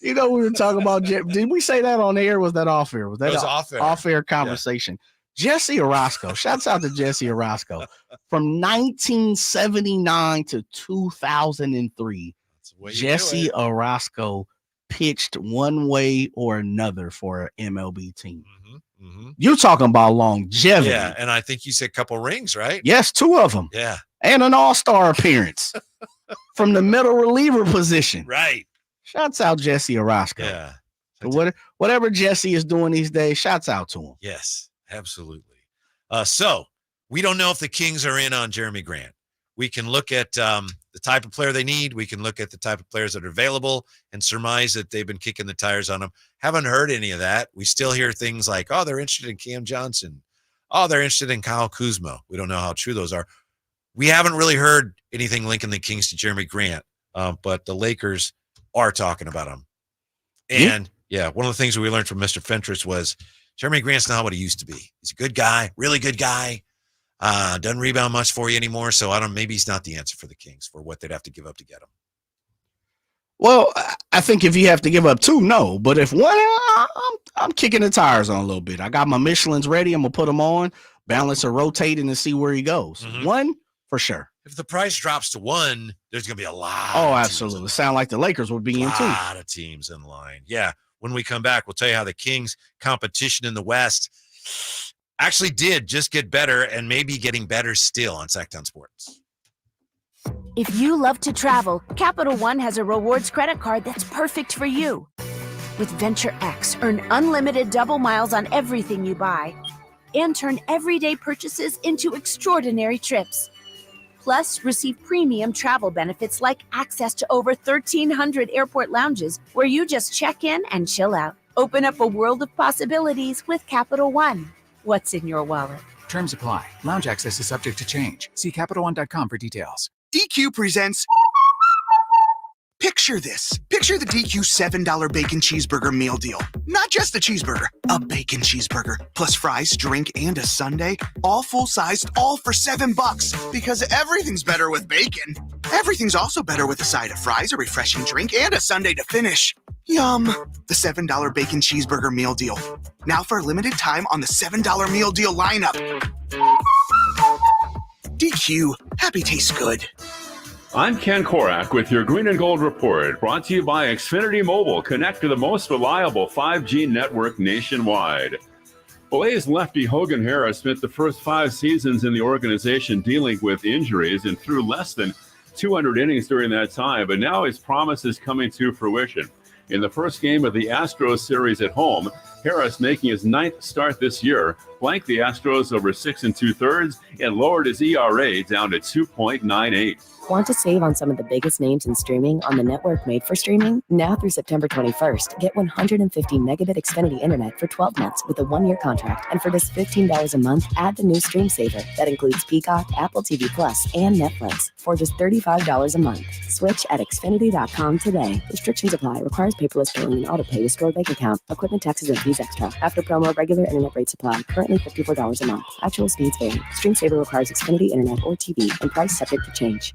Speaker 1: You know, we were talking about. Did we say that on air? Or was that off air? Was that
Speaker 2: off air?
Speaker 1: Off-air conversation. Yeah. Jesse Orozco. Shouts out to Jesse Orozco. From 1979 to 2003, Jesse Orozco pitched one way or another for an MLB team.
Speaker 2: Mm-hmm, mm-hmm.
Speaker 1: You're talking about longevity.
Speaker 2: Yeah, and I think you said a couple rings, right?
Speaker 1: Yes, 2 of them.
Speaker 2: Yeah.
Speaker 1: And an all-star appearance from the middle reliever position.
Speaker 2: Right.
Speaker 1: Shouts out Jesse Orozco.
Speaker 2: Yeah.
Speaker 1: Whatever Jesse is doing these days, shouts out to him.
Speaker 2: Yes, absolutely. So we don't know if the Kings are in on Jeremy Grant. We can look at the type of player they need. We can look at the type of players that are available and surmise that they've been kicking the tires on them. Haven't heard any of that. We still hear things like, oh, they're interested in Cam Johnson. Oh, they're interested in Kyle Kuzma. We don't know how true those are. We haven't really heard anything linking the Kings to Jeremy Grant, but the Lakers are talking about him. And, one of the things we learned from Mr. Fentress was Jeremy Grant's not what he used to be. He's a good guy, really good guy. Doesn't rebound much for you anymore, so maybe he's not the answer for the Kings for what they'd have to give up to get him.
Speaker 1: Well, I think if you have to give up 2, no. But if 1, I'm kicking the tires on a little bit. I got my Michelins ready. I'm going to put them on, balance or rotating and see where he goes. 1, for sure.
Speaker 2: If the price drops to 1, there's going to be a lot.
Speaker 1: Oh, absolutely. Sound like the Lakers would be in 2.
Speaker 2: A lot of teams in line. Yeah. When we come back, we'll tell you how the Kings' competition in the West actually did just get better and maybe getting better still on Sactown Sports.
Speaker 15: If you love to travel, Capital One has a rewards credit card that's perfect for you. With Venture X, earn unlimited double miles on everything you buy and turn everyday purchases into extraordinary trips. Plus, receive premium travel benefits like access to over 1,300 airport lounges where you just check in and chill out. Open up a world of possibilities with Capital One. What's in your wallet?
Speaker 16: Terms apply. Lounge access is subject to change. See CapitalOne.com for details.
Speaker 17: DQ presents... Picture this. Picture the DQ $7 bacon cheeseburger meal deal. Not just a cheeseburger, a bacon cheeseburger, plus fries, drink, and a sundae. All full-sized, all for $7. Because everything's better with bacon. Everything's also better with a side of fries, a refreshing drink, and a sundae to finish. Yum. The $7 bacon cheeseburger meal deal. Now for a limited time on the $7 meal deal lineup. DQ. Happy tastes good.
Speaker 24: I'm Ken Korak with your Green and Gold Report, brought to you by Xfinity Mobile. Connect to the most reliable 5G network nationwide. Blaze lefty Hogan Harris spent the first 5 seasons in the organization dealing with injuries and threw less than 200 innings during that time, but now his promise is coming to fruition. In the first game of the Astros series at home, Harris, making his 9th start this year, blanked the Astros over 6 2/3 and lowered his ERA down to 2.98.
Speaker 25: Want to save on some of the biggest names in streaming on the network made for streaming? Now through September 21st, get 150 megabit Xfinity internet for 12 months with a 1-year contract. And for just $15 a month, add the new Stream Saver. That includes Peacock, Apple TV Plus, and Netflix for just $35 a month. Switch at Xfinity.com today. Restrictions apply. Requires paperless billing and auto pay with stored bank account. Equipment taxes and fees extra. After promo, regular internet rates apply. Currently $54 a month. Actual speeds vary. Stream Saver requires Xfinity internet or TV and price subject to change.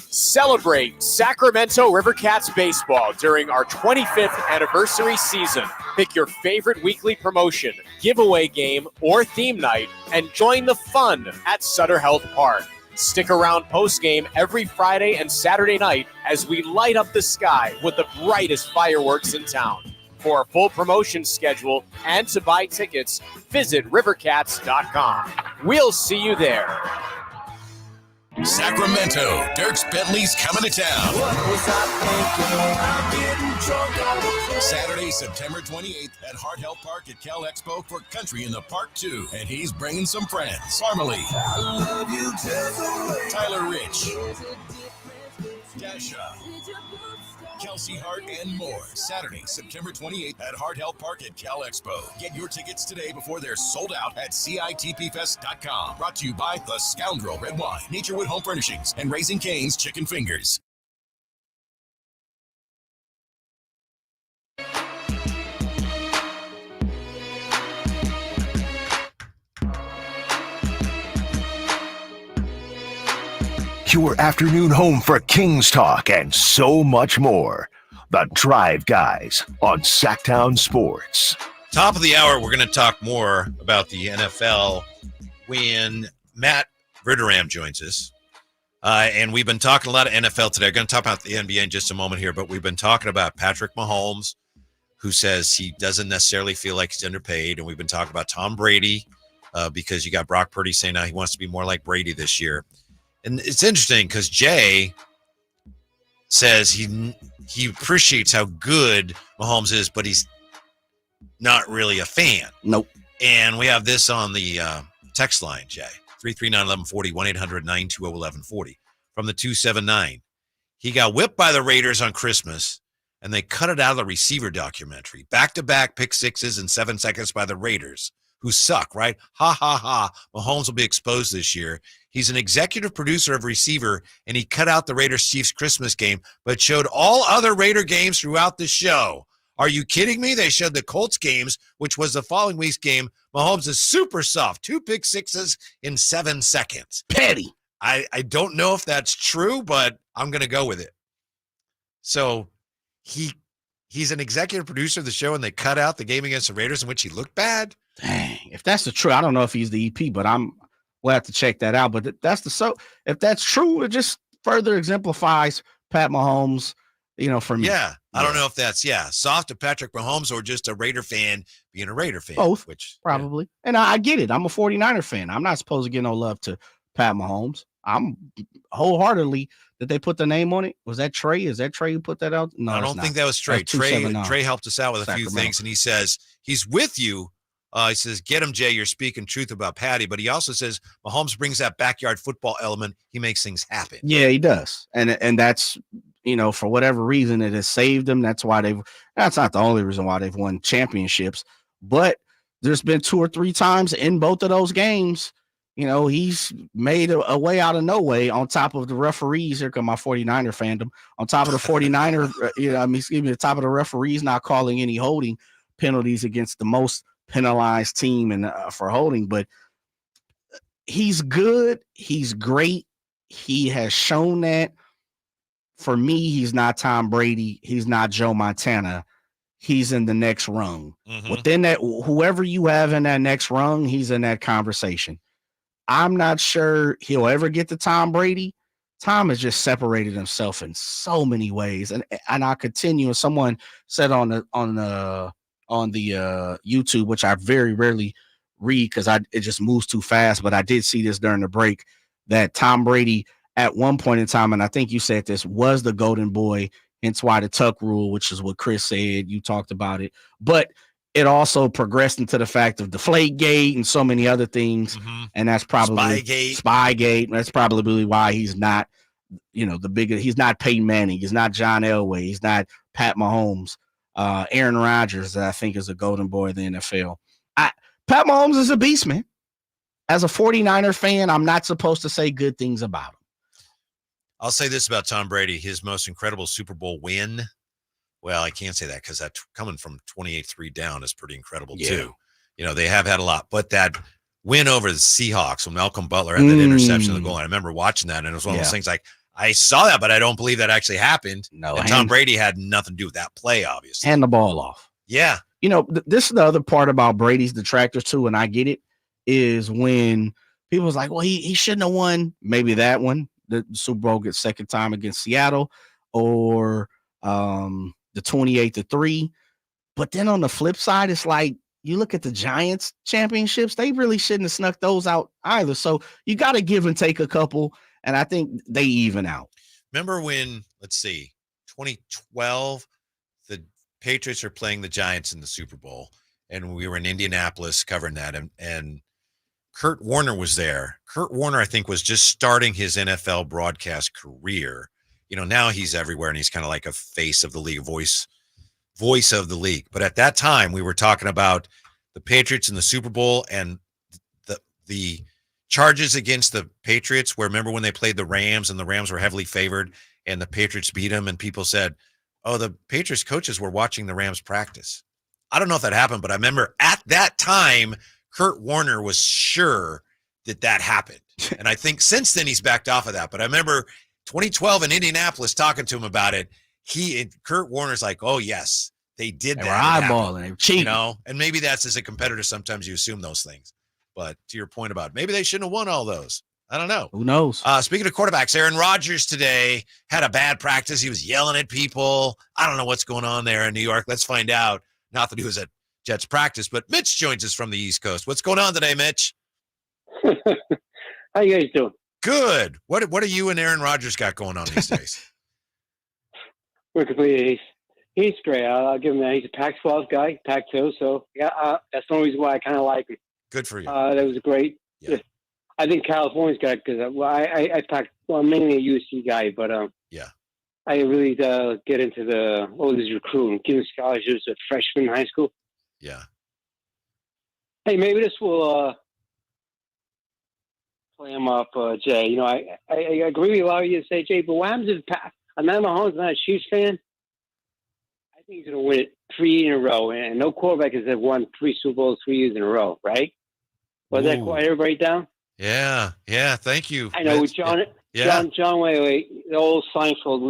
Speaker 18: Celebrate Sacramento Rivercats baseball during our 25th anniversary season. Pick your favorite weekly promotion, giveaway game, or theme night, and join the fun at Sutter Health Park. Stick around post-game every Friday and Saturday night as we light up the sky with the brightest fireworks in town. For a full promotion schedule and to buy tickets, visit rivercats.com. We'll see you there.
Speaker 19: Sacramento, Dierks Bentley's coming to town. Saturday, September 28th at Hart Health Park at Cal Expo for Country in the Park 2. And he's bringing some friends. Parmalee, Tyler Rich, Dasha, Kelsey Hart, and more. Saturday, September 28th at Hart Health Park at Cal Expo. Get your tickets today before they're sold out at CITPFest.com. Brought to you by The Scoundrel Red Wine, Naturewood Home Furnishings, and Raising Cane's Chicken Fingers.
Speaker 9: Your afternoon home for Kings talk and so much more. The Drive Guys on Sactown Sports.
Speaker 2: Top of the hour, we're going to talk more about the NFL when Matt Verderam joins us. And we've been talking a lot of NFL today. We're going to talk about the NBA in just a moment here, but we've been talking about Patrick Mahomes, who says he doesn't necessarily feel like he's underpaid. And we've been talking about Tom Brady because you got Brock Purdy saying now he wants to be more like Brady this year. And it's interesting because Jay says he appreciates how good Mahomes is, but he's not really a fan.
Speaker 1: Nope.
Speaker 2: And we have this on the text line, Jay. 339-1140, 1-800-920-1140. From the 279. He got whipped by the Raiders on Christmas, and they cut it out of the receiver documentary. Back-to-back pick sixes in 7 seconds by the Raiders, who suck, right? Ha, ha, ha. Mahomes will be exposed this year. He's an executive producer of Receiver, and he cut out the Raiders-Chiefs Christmas game, but showed all other Raider games throughout the show. Are you kidding me? They showed the Colts games, which was the following week's game. Mahomes is super soft. 2 pick sixes in 7 seconds.
Speaker 1: Petty.
Speaker 2: I don't know if that's true, but I'm going to go with it. So he's an executive producer of the show, and they cut out the game against the Raiders in which he looked bad.
Speaker 1: Dang, if that's the truth, I don't know if he's the EP, but we'll have to check that out. But if that's true, it just further exemplifies Pat Mahomes, for me.
Speaker 2: Yeah. I don't know if that's soft to Patrick Mahomes or just a Raider fan being a Raider fan.
Speaker 1: Both,
Speaker 2: which
Speaker 1: probably. Yeah. And I get it. I'm a 49er fan. I'm not supposed to get no love to Pat Mahomes. I'm wholeheartedly that they put the name on it. Was that Trey? Is that Trey who put that out? No,
Speaker 2: I don't think that was Trey. Trey helped us out with a few things, and he says he's with you. He says, get him, Jay. You're speaking truth about Patty. But he also says Mahomes brings that backyard football element. He makes things happen.
Speaker 1: Yeah, he does. And that's, for whatever reason, it has saved them. That's not the only reason why they've won championships. But there's been 2 or 3 times in both of those games, he's made a way out of no way on top of the referees. Here come my 49er fandom. On top of the 49er, the top of the referees not calling any holding penalties against the most penalized team and for holding. But he's good. He's great. He has shown that. For me, he's not Tom Brady. He's not Joe Montana. He's in the next rung. Mm-hmm. Within that, whoever you have in that next rung, he's in that conversation. I'm not sure he'll ever get to Tom Brady. Tom has just separated himself in so many ways, and I continue. Someone said on the YouTube, which I very rarely read because it just moves too fast. But I did see this during the break that Tom Brady at one point in time, and I think you said this, was the golden boy. Hence why the Tuck rule, which is what Chris said. You talked about it, but it also progressed into the fact of Deflategate and so many other things. Mm-hmm. And that's probably Spygate. That's probably why he's not, the bigger, he's not Peyton Manning. He's not John Elway. He's not Pat Mahomes. Aaron Rodgers, I think, is a golden boy of the NFL. Pat Mahomes is a beast, man. As a 49er fan, I'm not supposed to say good things about him.
Speaker 2: I'll say this about Tom Brady. His most incredible Super Bowl win. Well, I can't say that because that coming from 28-3 down is pretty incredible too. They have had a lot, but that win over the Seahawks when Malcolm Butler had that interception of the goal line. I remember watching that, and it was one of those things like, I saw that, but I don't believe that actually happened. No, and Tom Brady had nothing to do with that play, obviously.
Speaker 1: Hand the ball off.
Speaker 2: Yeah.
Speaker 1: This is the other part about Brady's detractors too, and I get it, is when people was like, well, he shouldn't have won. Maybe that one, the Super Bowl gets second time against Seattle, or the 28-3. But then on the flip side, it's like you look at the Giants championships, they really shouldn't have snuck those out either. So you got to give and take a couple, and I think they even out.
Speaker 2: Remember when, 2012, the Patriots are playing the Giants in the Super Bowl, and we were in Indianapolis covering that, and Kurt Warner was there. Kurt Warner, I think, was just starting his NFL broadcast career. Now he's everywhere, and he's kind of like a face of the league, voice of the league. But at that time, we were talking about the Patriots in the Super Bowl and the charges against the Patriots, where remember when they played the Rams and the Rams were heavily favored and the Patriots beat them, and people said, oh, the Patriots coaches were watching the Rams practice. I don't know if that happened, but I remember at that time, Kurt Warner was sure that happened. And I think since then he's backed off of that. But I remember 2012 in Indianapolis talking to him about it. Kurt Warner's like, oh, yes, they did that.
Speaker 1: They were eyeballing, cheating.
Speaker 2: And maybe that's as a competitor, sometimes you assume those things. But to your point about maybe they shouldn't have won all those. I don't know.
Speaker 1: Who knows?
Speaker 2: Speaking of quarterbacks, Aaron Rodgers today had a bad practice. He was yelling at people. I don't know what's going on there in New York. Let's find out. Not that he was at Jets practice, but Mitch joins us from the East Coast. What's going on today, Mitch?
Speaker 3: How you guys doing?
Speaker 2: Good. What do you and Aaron Rodgers got going on these days?
Speaker 3: He's He's great. I'll give him that. He's a Pac-12 guy, Pac-2. So yeah, that's the only reason why I kind of like him.
Speaker 2: Good for you.
Speaker 3: That was great. Yeah. I think California's got because I packed mainly a USC guy, but
Speaker 2: yeah,
Speaker 3: I really get into the this recruiting, giving scholarships at freshmen in high school.
Speaker 2: Yeah.
Speaker 3: Hey, maybe this will play him up, Jay. You know, I agree with a lot of you to say, Jay, but what happens if Matt Mahomes is not a Chiefs fan? I think he's going to win it 3 in a row, and no quarterback has won 3 Super Bowls 3 years in a row, right? Was that quiet everybody down?
Speaker 2: Yeah. Thank you.
Speaker 3: I know with John. Wait. The old Seinfeld,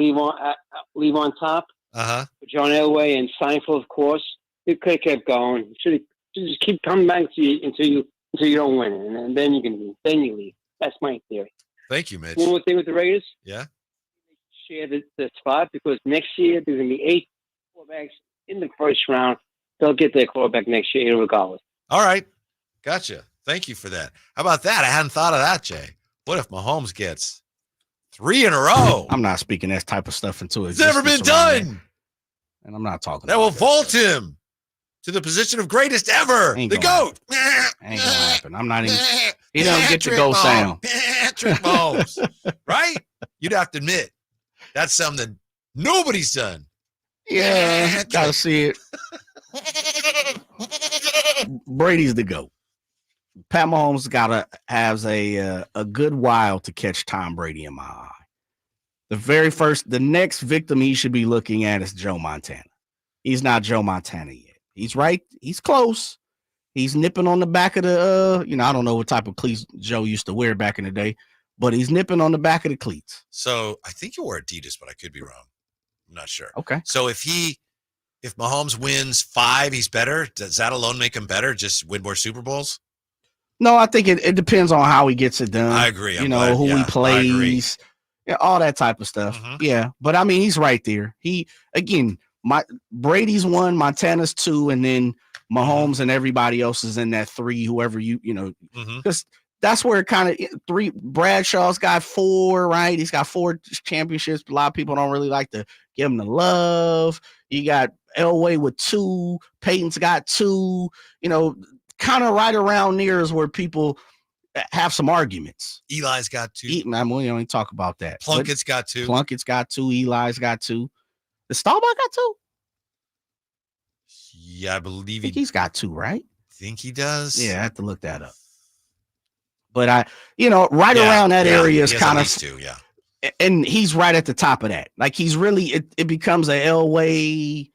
Speaker 3: leave on top. With John Elway and Seinfeld, of course. It could have kept going. Should just keep coming back to you until you don't win it, and then you leave. That's my theory.
Speaker 2: Thank you, Mitch.
Speaker 3: One more thing with the Raiders.
Speaker 2: Yeah.
Speaker 3: Share the spot because next year there's going to be 8 quarterbacks in the first round. They'll get their quarterback next year regardless.
Speaker 2: All right. Gotcha. Thank you for that. How about that? I hadn't thought of that, Jay. What if Mahomes gets 3 in a row?
Speaker 1: I'm not speaking that type of stuff into
Speaker 2: It's never been done.
Speaker 1: And I'm not talking
Speaker 2: that will vault him to the position of greatest ever. The GOAT.
Speaker 1: Ain't gonna happen. I'm not even. He don't get the GOAT sound.
Speaker 2: Patrick Mahomes. Right? You'd have to admit that's something nobody's done.
Speaker 1: Yeah, gotta see it. Brady's the GOAT. Pat Mahomes has a good while to catch Tom Brady in my eye. The next victim he should be looking at is Joe Montana. He's not Joe Montana yet. He's right. He's close. He's nipping on the back of the, I don't know what type of cleats Joe used to wear back in the day, but he's nipping on the back of the cleats.
Speaker 2: So I think he wore Adidas, but I could be wrong. I'm not sure.
Speaker 1: Okay.
Speaker 2: So if Mahomes wins 5, he's better. Does that alone make him better? Just win more Super Bowls?
Speaker 1: No, I think it depends on how he gets it done.
Speaker 2: I agree.
Speaker 1: Who he plays, all that type of stuff.
Speaker 2: Mm-hmm.
Speaker 1: Yeah, but I mean, he's right there. Brady's 1, Montana's 2, and then Mahomes and everybody else is in that 3. Whoever because that's where it kind of 3. Bradshaw's got 4, right? He's got 4 championships. A lot of people don't really like to give him the love. You got Elway with 2. Peyton's got 2. Kind of right around near is where people have some arguments.
Speaker 2: Eli's got 2.
Speaker 1: We don't talk about that.
Speaker 2: Plunkett's got 2.
Speaker 1: Plunkett's got 2. Eli's got 2. The Staubach got 2?
Speaker 2: Yeah, I believe
Speaker 1: he's got 2, right?
Speaker 2: Think he does?
Speaker 1: Yeah, I have to look that up. But around that area is kind of
Speaker 2: 2, yeah.
Speaker 1: And he's right at the top of that. Like he's really it becomes a Elway,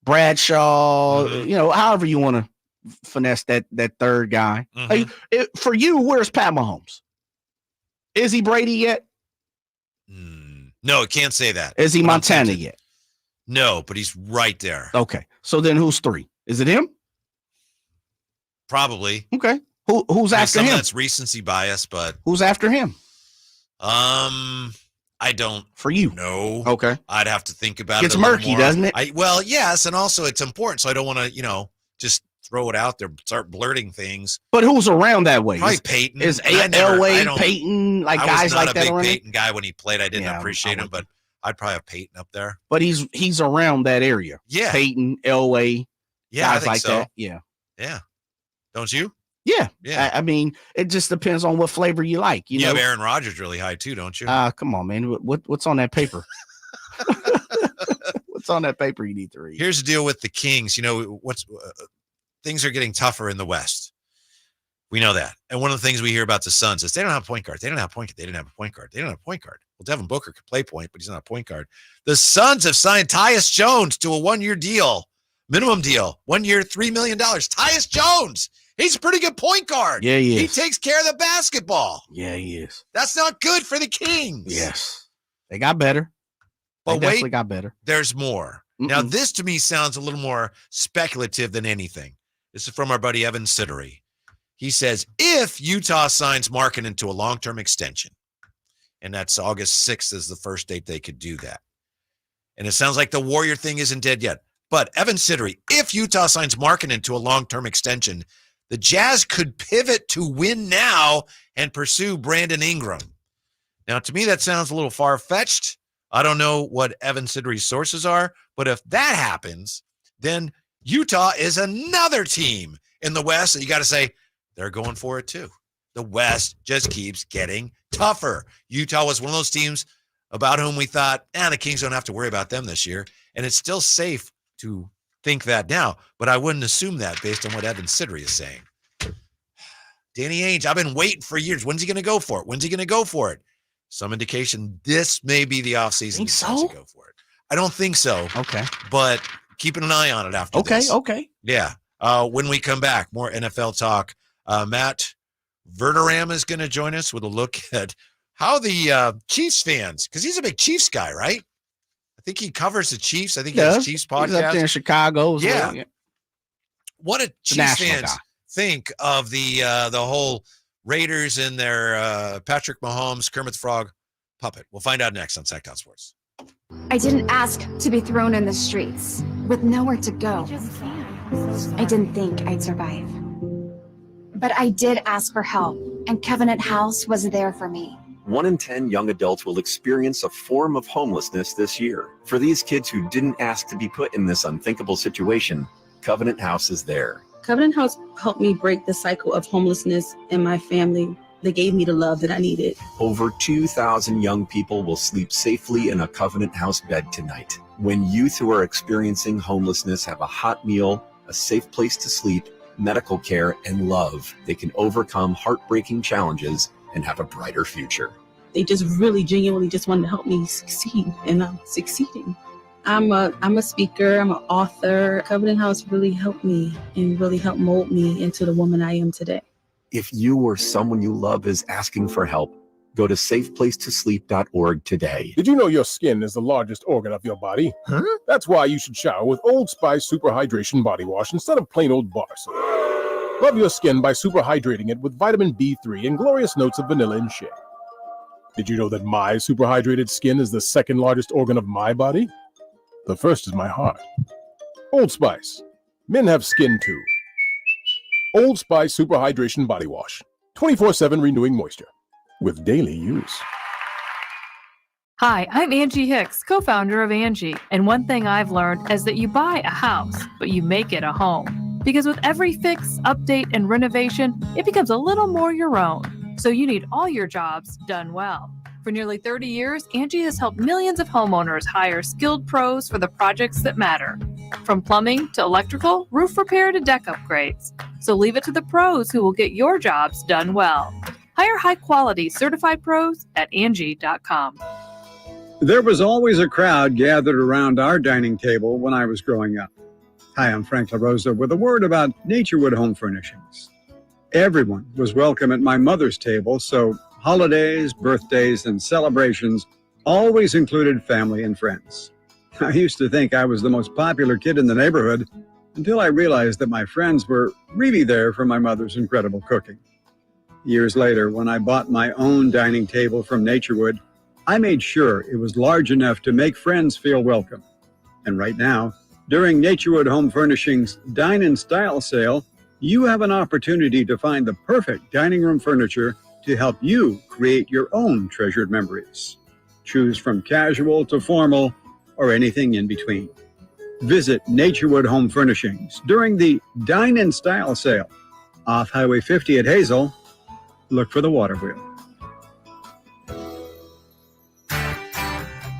Speaker 1: Bradshaw, however you want to finesse that third guy.
Speaker 2: Mm-hmm.
Speaker 1: For you, where's Pat Mahomes? Is he Brady yet?
Speaker 2: No, I can't say that.
Speaker 1: Is he Montana yet?
Speaker 2: No, but he's right there.
Speaker 1: Okay. So then who's 3? Is it him?
Speaker 2: Probably.
Speaker 1: Okay. Who's after him?
Speaker 2: That's recency bias, but
Speaker 1: who's after him?
Speaker 2: I don't.
Speaker 1: For you?
Speaker 2: No.
Speaker 1: Okay.
Speaker 2: I'd have to think about it.
Speaker 1: It's murky, doesn't it?
Speaker 2: Yes, and also it's important, so I don't want to, just throw it out there, start blurting things.
Speaker 1: But who's around that way?
Speaker 2: Probably Peyton.
Speaker 1: Is Elway, Peyton, guys like that?
Speaker 2: I was not a big Peyton guy when he played. I didn't appreciate him, but I'd probably have Peyton up there.
Speaker 1: But he's around that area.
Speaker 2: Yeah.
Speaker 1: Peyton, Elway,
Speaker 2: guys
Speaker 1: I think like
Speaker 2: so.
Speaker 1: that. Yeah.
Speaker 2: Yeah. Don't you?
Speaker 1: Yeah.
Speaker 2: Yeah.
Speaker 1: I mean, it just depends on what flavor you like.
Speaker 2: You have Aaron Rodgers really high too, don't you?
Speaker 1: Come on, man. What's on that paper? What's on that paper you need to read?
Speaker 2: Here's the deal with the Kings. Things are getting tougher in the West. We know that. And one of the things we hear about the Suns is they don't have a point guard. They don't have a point guard. They didn't have a point guard. They don't have a point guard. Well, Devin Booker could play point, but he's not a point guard. The Suns have signed Tyus Jones to a 1-year deal, minimum deal, 1 year, $3 million. Tyus Jones. He's a pretty good point guard.
Speaker 1: Yeah, he is.
Speaker 2: He takes care of the basketball.
Speaker 1: Yeah, he is.
Speaker 2: That's not good for the Kings.
Speaker 1: Yes. They got better.
Speaker 2: But
Speaker 1: they definitely got better.
Speaker 2: There's more. Now, this to me sounds a little more speculative than anything. This is from our buddy Evan Sittery. He says, if Utah signs Markin into a long-term extension, and that's August 6th is the first date they could do that. And it sounds like the Warrior thing isn't dead yet. But Evan Sittery, if Utah signs Markin into a long-term extension, the Jazz could pivot to win now and pursue Brandon Ingram. Now, to me, that sounds a little far-fetched, I don't know what Evan Sidri's sources are, but if that happens, then Utah is another team in the West that you got to say they're going for it too. The West just keeps getting tougher. Utah was one of those teams about whom we thought, the Kings don't have to worry about them this year. And it's still safe to think that now, but I wouldn't assume that based on what Evan Sidri is saying. Danny Ainge, I've been waiting for years. When's he going to go for it? When's he going to go for it? Some indication this may be the offseason.
Speaker 1: Think so?
Speaker 2: To go for it. I don't think so.
Speaker 1: Okay.
Speaker 2: But keeping an eye on it after this.
Speaker 1: Okay.
Speaker 2: Yeah. When we come back, more NFL talk. Matt Verderam is going to join us with a look at how the Chiefs fans, because he's a big Chiefs guy, right? I think he covers the Chiefs. I think he has a Chiefs podcast.
Speaker 1: He's up there in Chicago.
Speaker 2: Yeah. What did Chiefs fans think of the whole Raiders and their Patrick Mahomes, Kermit the Frog puppet? We'll find out next on Sactown Sports.
Speaker 5: I didn't ask to be thrown in the streets with nowhere to go. I didn't think I'd survive. But I did ask for help, and Covenant House was there for me.
Speaker 6: 1 in 10 young adults will experience a form of homelessness this year. For these kids who didn't ask to be put in this unthinkable situation, Covenant House is there.
Speaker 7: Covenant House helped me break the cycle of homelessness in my family. They gave me the love that I needed.
Speaker 6: Over 2,000 young people will sleep safely in a Covenant House bed tonight. When youth who are experiencing homelessness have a hot meal, a safe place to sleep, medical care, and love, they can overcome heartbreaking challenges and have a brighter future.
Speaker 7: They just really genuinely just wanted to help me succeed, and I'm succeeding. I'm a speaker, I'm an author. Covenant House really helped me and really helped mold me into the woman I am today.
Speaker 6: If you or someone you love is asking for help, go to safeplacetosleep.org today.
Speaker 20: Did you know your skin is the largest organ of your body? Huh? That's why you should shower with Old Spice Super Hydration Body Wash instead of plain old bar soap. Love your skin by super hydrating it with vitamin B3 and glorious notes of vanilla and shea. Did you know that my super hydrated skin is the second largest organ of my body? The first is my heart. Old Spice. Men have skin too. Old Spice Super Hydration Body Wash. 24/7 renewing moisture. With daily use.
Speaker 21: Hi, I'm Angie Hicks, co-founder of Angie. And one thing I've learned is that you buy a house, but you make it a home. Because with every fix, update, and renovation, it becomes a little more your own. So you need all your jobs done well. For nearly 30 years, Angie has helped millions of homeowners hire skilled pros for the projects that matter. From plumbing to electrical, roof repair to deck upgrades. So leave it to the pros who will get your jobs done well. Hire high-quality certified pros at Angie.com.
Speaker 22: There was always a crowd gathered around our dining table when I was growing up. Hi, I'm Frank LaRosa with a word about Naturewood Home Furnishings. Everyone was welcome at my mother's table, so holidays, birthdays, and celebrations always included family and friends. I used to think I was the most popular kid in the neighborhood until I realized that my friends were really there for my mother's incredible cooking. Years later, when I bought my own dining table from Naturewood, I made sure it was large enough to make friends feel welcome. And right now, during Naturewood Home Furnishings Dine in Style sale, you have an opportunity to find the perfect dining room furniture to help you create your own treasured memories. Choose from casual to formal or anything in between. Visit Naturewood Home Furnishings during the Dine in Style sale off Highway 50 at Hazel. Look for the water wheel.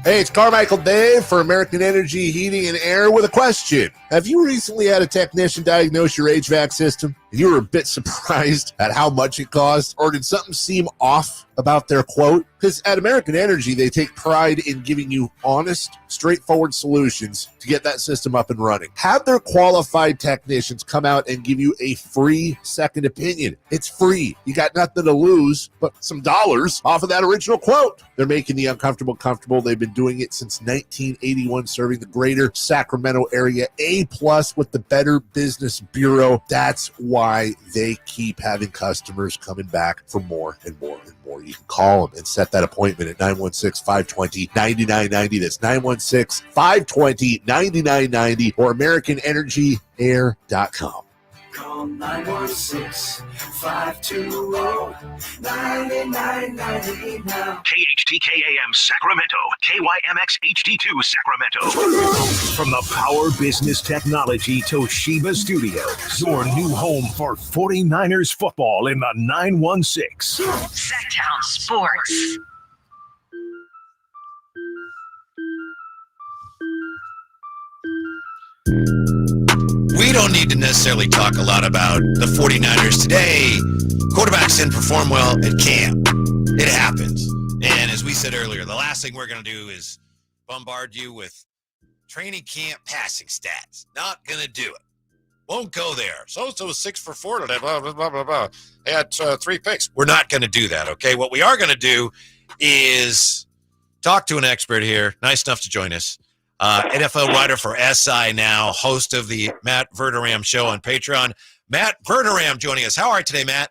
Speaker 8: Hey, it's Carmichael Dave for American Energy Heating and Air with a question. Have you recently had a technician diagnose your HVAC system and you were a bit surprised at how much it cost? Or did something seem off about their quote? Because at American Energy, they take pride in giving you honest, straightforward solutions to get that system up and running. Have their qualified technicians come out and give you a free second opinion. It's free. You got nothing to lose but some dollars off of that original quote. They're making the uncomfortable comfortable. They've been doing it since 1981, serving the greater Sacramento area. A+ with the Better Business Bureau. That's why they keep having customers coming back for more and more and more. You can call them and set that appointment at 916-520-9990. That's 916-520-9990 or AmericanEnergyAir.com.
Speaker 10: Call 916-520-9990 now. KHTKAM
Speaker 9: KHTKAM Sacramento, KYMX HD2 Sacramento. From the Power Business Technology Toshiba Studios, your new home for 49ers football in the 916.
Speaker 10: Sactown Sports.
Speaker 2: We don't need to necessarily talk a lot about the 49ers today. Quarterbacks didn't perform well at camp. It happens. And as we said earlier, the last thing we're going to do is bombard you with training camp passing stats. Not going to do it. Won't go there. So-and-so was 6 for 4 today, blah, blah, blah, blah, blah. They had 3 picks. We're not going to do that, okay? What we are going to do is talk to an expert here. Nice enough to join us. NFL writer for SI now, host of the Matt Verderam show on Patreon. Matt Verderam joining us. How are you today, Matt?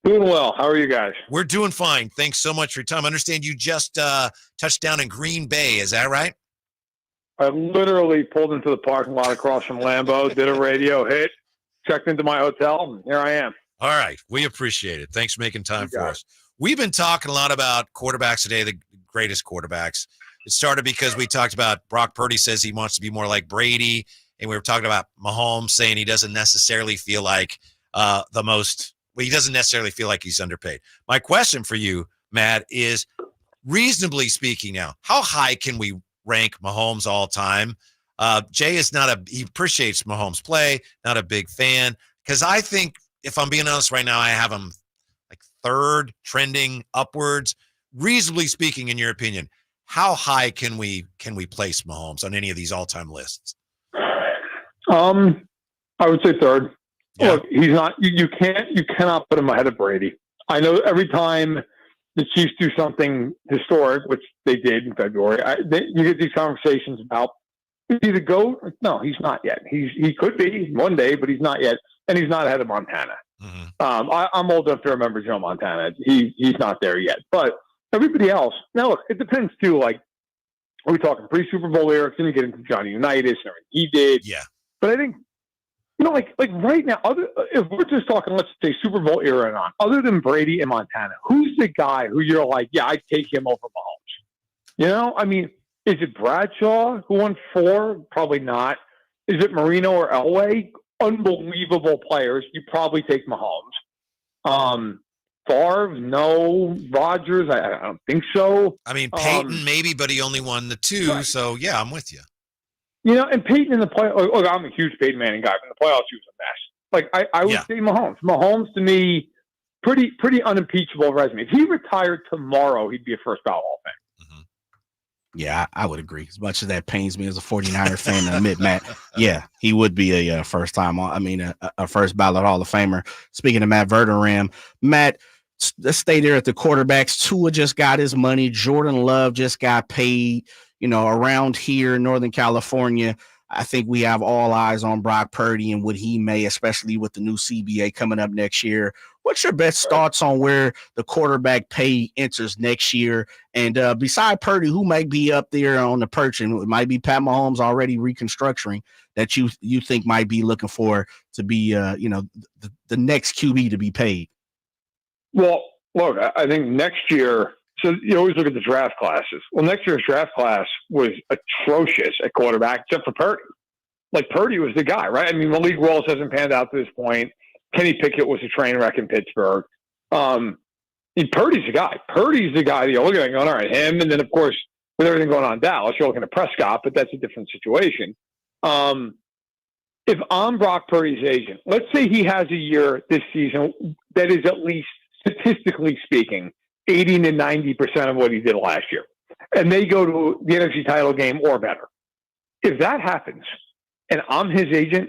Speaker 11: Doing well. How are you guys?
Speaker 2: We're doing fine. Thanks so much for your time. I understand you just touched down in Green Bay. Is that right?
Speaker 11: I literally pulled into the parking lot across from Lambeau, did a radio hit, checked into my hotel, and here I am.
Speaker 2: All right. We appreciate it. Thanks for making time for us. We've been talking a lot about quarterbacks today, the greatest quarterbacks. It started because we talked about Brock Purdy says he wants to be more like Brady, and we were talking about Mahomes saying he doesn't necessarily feel like he doesn't necessarily feel like he's underpaid. My question for you, Matt, is reasonably speaking now, how high can we rank Mahomes all time? Jay is he appreciates Mahomes' play, not a big fan, because I think, if I'm being honest right now, I have him like third, trending upwards. Reasonably speaking, in your opinion, how high can we place Mahomes on any of these all-time lists?
Speaker 11: I would say third. Yeah. Look, he's not. You cannot put him ahead of Brady. I know every time the Chiefs do something historic, which they did in February, you get these conversations about, is he the GOAT? No, he's not yet. He could be one day, but he's not yet, and he's not ahead of Montana. Mm-hmm. I'm old enough to remember Joe Montana. He's not there yet, but everybody else. Now, look, it depends too. Like, are we talking pre-Super Bowl era? Then you get into Johnny Unitas and everything he did.
Speaker 2: Yeah,
Speaker 11: but I think, like right now, if we're just talking, let's say Super Bowl era and on, other than Brady and Montana, who's the guy who you're like, yeah, I'd take him over Mahomes? I mean, is it Bradshaw who won 4? Probably not. Is it Marino or Elway? Unbelievable players. You probably take Mahomes. Favre, no. Rodgers, I don't think so.
Speaker 2: I mean, Peyton maybe, but he only won the 2. Right. So yeah, I'm with you.
Speaker 11: And Peyton in the play. Look, I'm a huge Peyton Manning guy. But in the playoffs, he was a mess. Like I would say Mahomes. Mahomes to me, pretty unimpeachable resume. If he retired tomorrow, he'd be a first ballot Hall of Fame.
Speaker 1: Mm-hmm. Yeah, I would agree. As much as that pains me as a 49er fan to admit, Matt, yeah, he would be a first ballot Hall of Famer. Speaking of Matt Verderam, Matt, let's stay there at the quarterbacks. Tua just got his money. Jordan Love just got paid. Around here in Northern California, I think we have all eyes on Brock Purdy and what he may, especially with the new CBA coming up next year. What's your best thoughts on where the quarterback pay enters next year? And beside Purdy, who might be up there on the perch, and it might be Pat Mahomes already reconstructing, that you think might be looking for to be, the next QB to be paid?
Speaker 11: Well, look, I think next year, so you always look at the draft classes. Well, next year's draft class was atrocious at quarterback, except for Purdy. Like, Purdy was the guy, right? I mean, Malik Willis hasn't panned out to this point. Kenny Pickett was a train wreck in Pittsburgh. Purdy's the guy. Purdy's the guy that you're looking at going, all right, him. And then, of course, with everything going on in Dallas, you're looking at Prescott, but that's a different situation. If I'm Brock Purdy's agent, let's say he has a year this season that is at least, statistically speaking, 80 to 90% of what he did last year, and they go to the NFC title game or better. If that happens, and I'm his agent,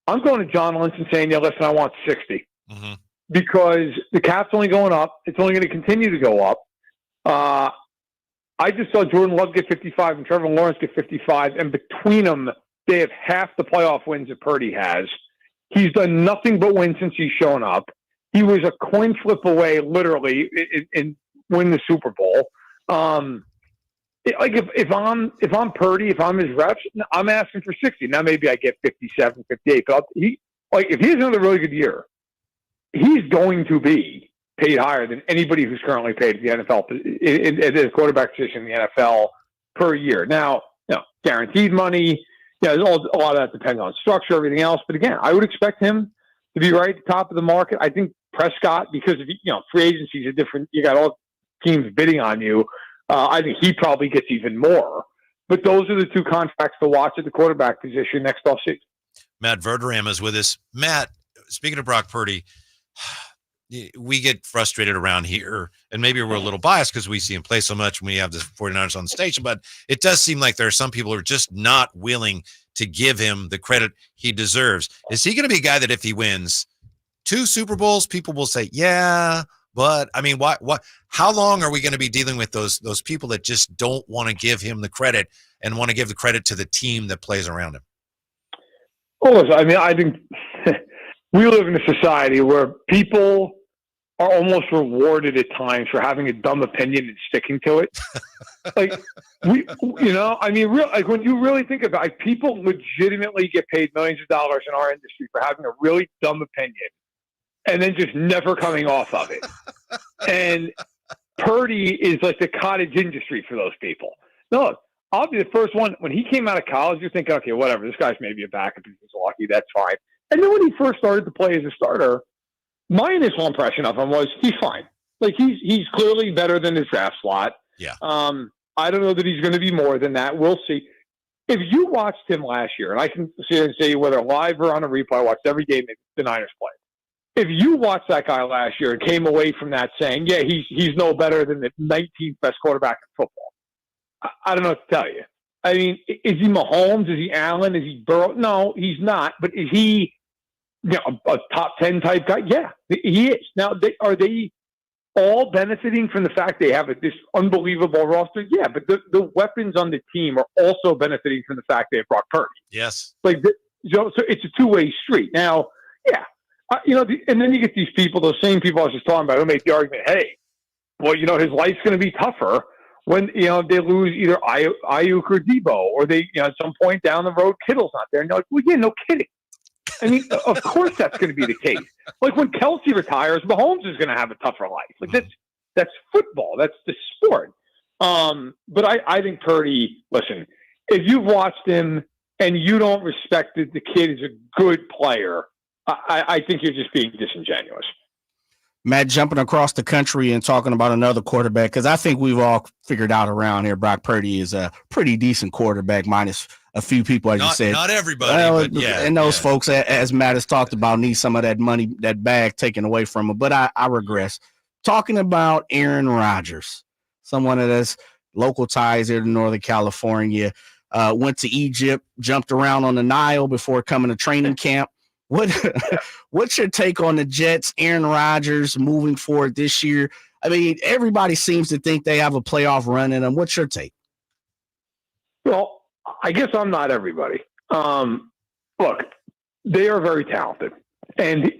Speaker 11: I'm going to John Lynch and saying, yeah, listen, I want 60. Mm-hmm. Because the cap's only going up. It's only going to continue to go up. I just saw Jordan Love get 55 and Trevor Lawrence get 55, and between them, they have half the playoff wins that Purdy has. He's done nothing but win since he's shown up. He was a coin flip away, literally, in win the Super Bowl. If I'm Purdy, if I'm his reps, I'm asking for 60. Now maybe I get 57, 58. But if he has another really good year, he's going to be paid higher than anybody who's currently paid at the NFL at the quarterback position in the NFL per year. Now, guaranteed money. Yeah, a lot of that depends on structure, everything else. But again, I would expect him to be right at the top of the market. I think Prescott, because of free agencies are different. You got all teams bidding on you. I think he probably gets even more. But those are the two contracts to watch at the quarterback position next offseason.
Speaker 2: Matt Verderame is with us. Matt, speaking of Brock Purdy, we get frustrated around here, and maybe we're a little biased because we see him play so much and we have the 49ers on the station, but it does seem like there are some people who are just not willing to give him the credit he deserves. Is he going to be a guy that if he wins 2 Super Bowls, people will say, yeah, but I mean, how long are we going to be dealing with those people that just don't want to give him the credit and want to give the credit to the team that plays around him?
Speaker 11: Well, listen, I mean, I think we live in a society where people are almost rewarded at times for having a dumb opinion and sticking to it. Like when you really think about it, people legitimately get paid millions of dollars in our industry for having a really dumb opinion and then just never coming off of it. And Purdy is like the cottage industry for those people. No, I'll be the first one. When he came out of college, you're thinking, okay, whatever, this guy's maybe a backup if he's lucky, that's fine. And then when he first started to play as a starter, my initial impression of him was he's fine. Like he's clearly better than his draft slot.
Speaker 2: Yeah.
Speaker 11: I don't know that he's going to be more than that. We'll see. If you watched him last year, and I can say whether live or on a replay, I watched every game that the Niners played. If you watched that guy last year and came away from that saying, yeah, he's no better than the 19th best quarterback in football, I don't know what to tell you. I mean, is he Mahomes? Is he Allen? Is he Burrow? No, he's not. But is he a top 10 type guy? Yeah, he is. Now, are they all benefiting from the fact they have this unbelievable roster? Yeah, but the weapons on the team are also benefiting from the fact they have Brock Purdy.
Speaker 2: Yes.
Speaker 11: So it's a two-way street. Now, yeah, and then you get these people, those same people I was just talking about, who make the argument, hey, well, his life's going to be tougher when, they lose either Ayuk or Debo, or they, at some point down the road, Kittle's not there. And they're like, well, yeah, no kidding. I mean, of course that's going to be the case. Like when Kelsey retires, Mahomes is going to have a tougher life. Like that's football. That's the sport. But I think Purdy, listen, if you've watched him and you don't respect that the kid is a good player, I think you're just being disingenuous.
Speaker 1: Matt, jumping across the country and talking about another quarterback, because I think we've all figured out around here Brock Purdy is a pretty decent quarterback, minus a few people, as you said.
Speaker 2: Not everybody, but yeah.
Speaker 1: And those folks, as Matt has talked about, need some of that money, that bag taken away from them. But I regress. Talking about Aaron Rodgers, someone that has local ties here to Northern California, went to Egypt, jumped around on the Nile before coming to training camp. What's your take on the Jets, Aaron Rodgers moving forward this year? I mean, everybody seems to think they have a playoff run in them. What's your take?
Speaker 11: Well, I guess I'm not everybody. Look, they are very talented. And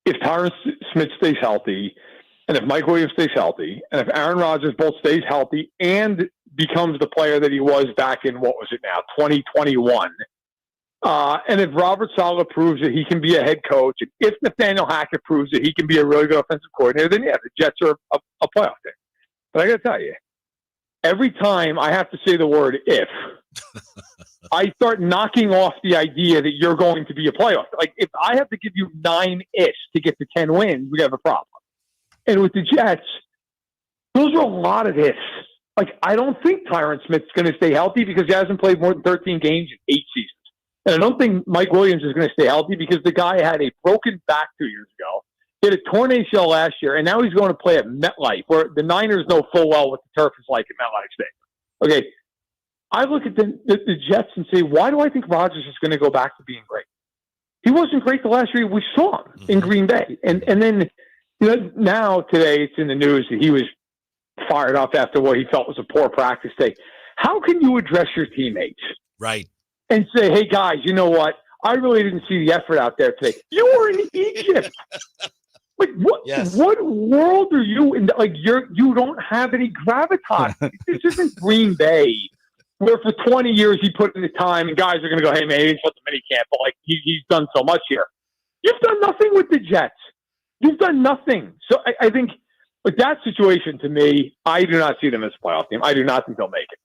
Speaker 11: if Tyron Smith stays healthy, and if Mike Williams stays healthy, and if Aaron Rodgers both stays healthy and becomes the player that he was back in, 2021, and if Robert Saleh proves that he can be a head coach, and if Nathaniel Hackett proves that he can be a really good offensive coordinator, then yeah, the Jets are a playoff team. But I got to tell you, every time I have to say the word if, I start knocking off the idea that you're going to be a playoff. Like, if I have to give you 9 ifs to get to 10 wins, we have a problem. And with the Jets, those are a lot of ifs. Like, I don't think Tyron Smith's going to stay healthy because he hasn't played more than 13 games in 8 seasons. And I don't think Mike Williams is going to stay healthy because the guy had a broken back 2 years ago. He had a torn ACL last year, and now he's going to play at MetLife, where the Niners know full well what the turf is like at MetLife Stadium. Okay, I look at the Jets and say, why do I think Rodgers is going to go back to being great? He wasn't great the last year we saw him in Green Bay. And then, now today it's in the news that he was fired up after what he felt was a poor practice day. How can you address your teammates?
Speaker 2: Right.
Speaker 11: And say, hey, guys, you know what? I really didn't see the effort out there today. You were in Egypt. Like, what?
Speaker 2: Yes.
Speaker 11: What world are you in? Like, you don't have any gravitas. This isn't Green Bay, where for 20 years he put in the time, and guys are going to go, hey, man, he's at the mini camp, but like he's done so much here. You've done nothing with the Jets. He's done nothing. So I think with that situation, to me, I do not see them as a playoff team. I do not think they'll make it.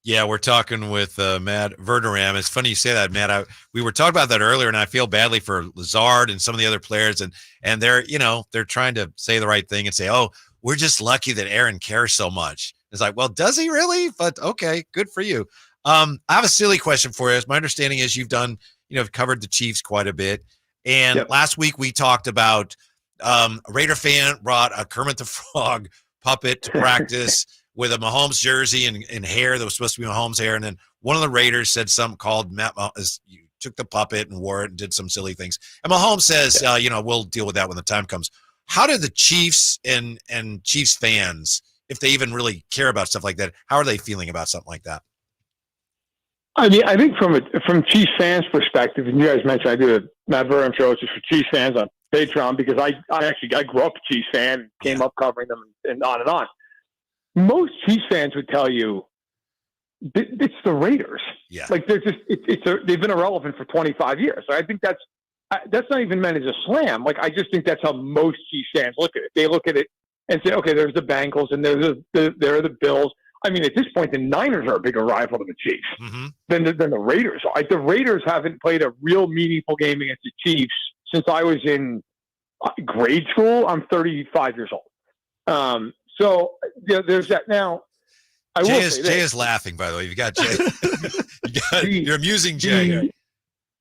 Speaker 2: Yeah, we're talking with Matt Verderam. It's funny you say that, Matt. We were talking about that earlier, and I feel badly for Lazard and some of the other players, and they're trying to say the right thing and say, "Oh, we're just lucky that Aaron cares so much." It's like, well, does he really? But okay, good for you. I have a silly question for you. My understanding is you've covered the Chiefs quite a bit, and last week we talked about a Raider fan brought a Kermit the Frog puppet to practice with a Mahomes jersey and hair that was supposed to be Mahomes' hair. And then one of the Raiders said something called Matt you took the puppet and wore it and did some silly things. And Mahomes says, we'll deal with that when the time comes. How do the Chiefs and Chiefs fans, if they even really care about stuff like that, how are they feeling about something like that?
Speaker 11: I mean, I think from Chiefs fans' perspective, and you guys mentioned I do a Matt Verderam show just for Chiefs fans on Patreon because I grew up a Chiefs fan, came up covering them and on and on. Most Chiefs fans would tell you it's the Raiders. Yeah. Like they're just they've been irrelevant for 25 years. So I think that's not even meant as a slam. Like I just think that's how most Chiefs fans look at it. They look at it and say, okay, there's the Bengals and there are the Bills. I mean, at this point, the Niners are a bigger rival than the Chiefs than the Raiders. Like the Raiders haven't played a real meaningful game against the Chiefs since I was in grade school. I'm 35 years old. So there's that. Now,
Speaker 2: Jay is laughing, by the way. You've got Jay. You're amusing Jay.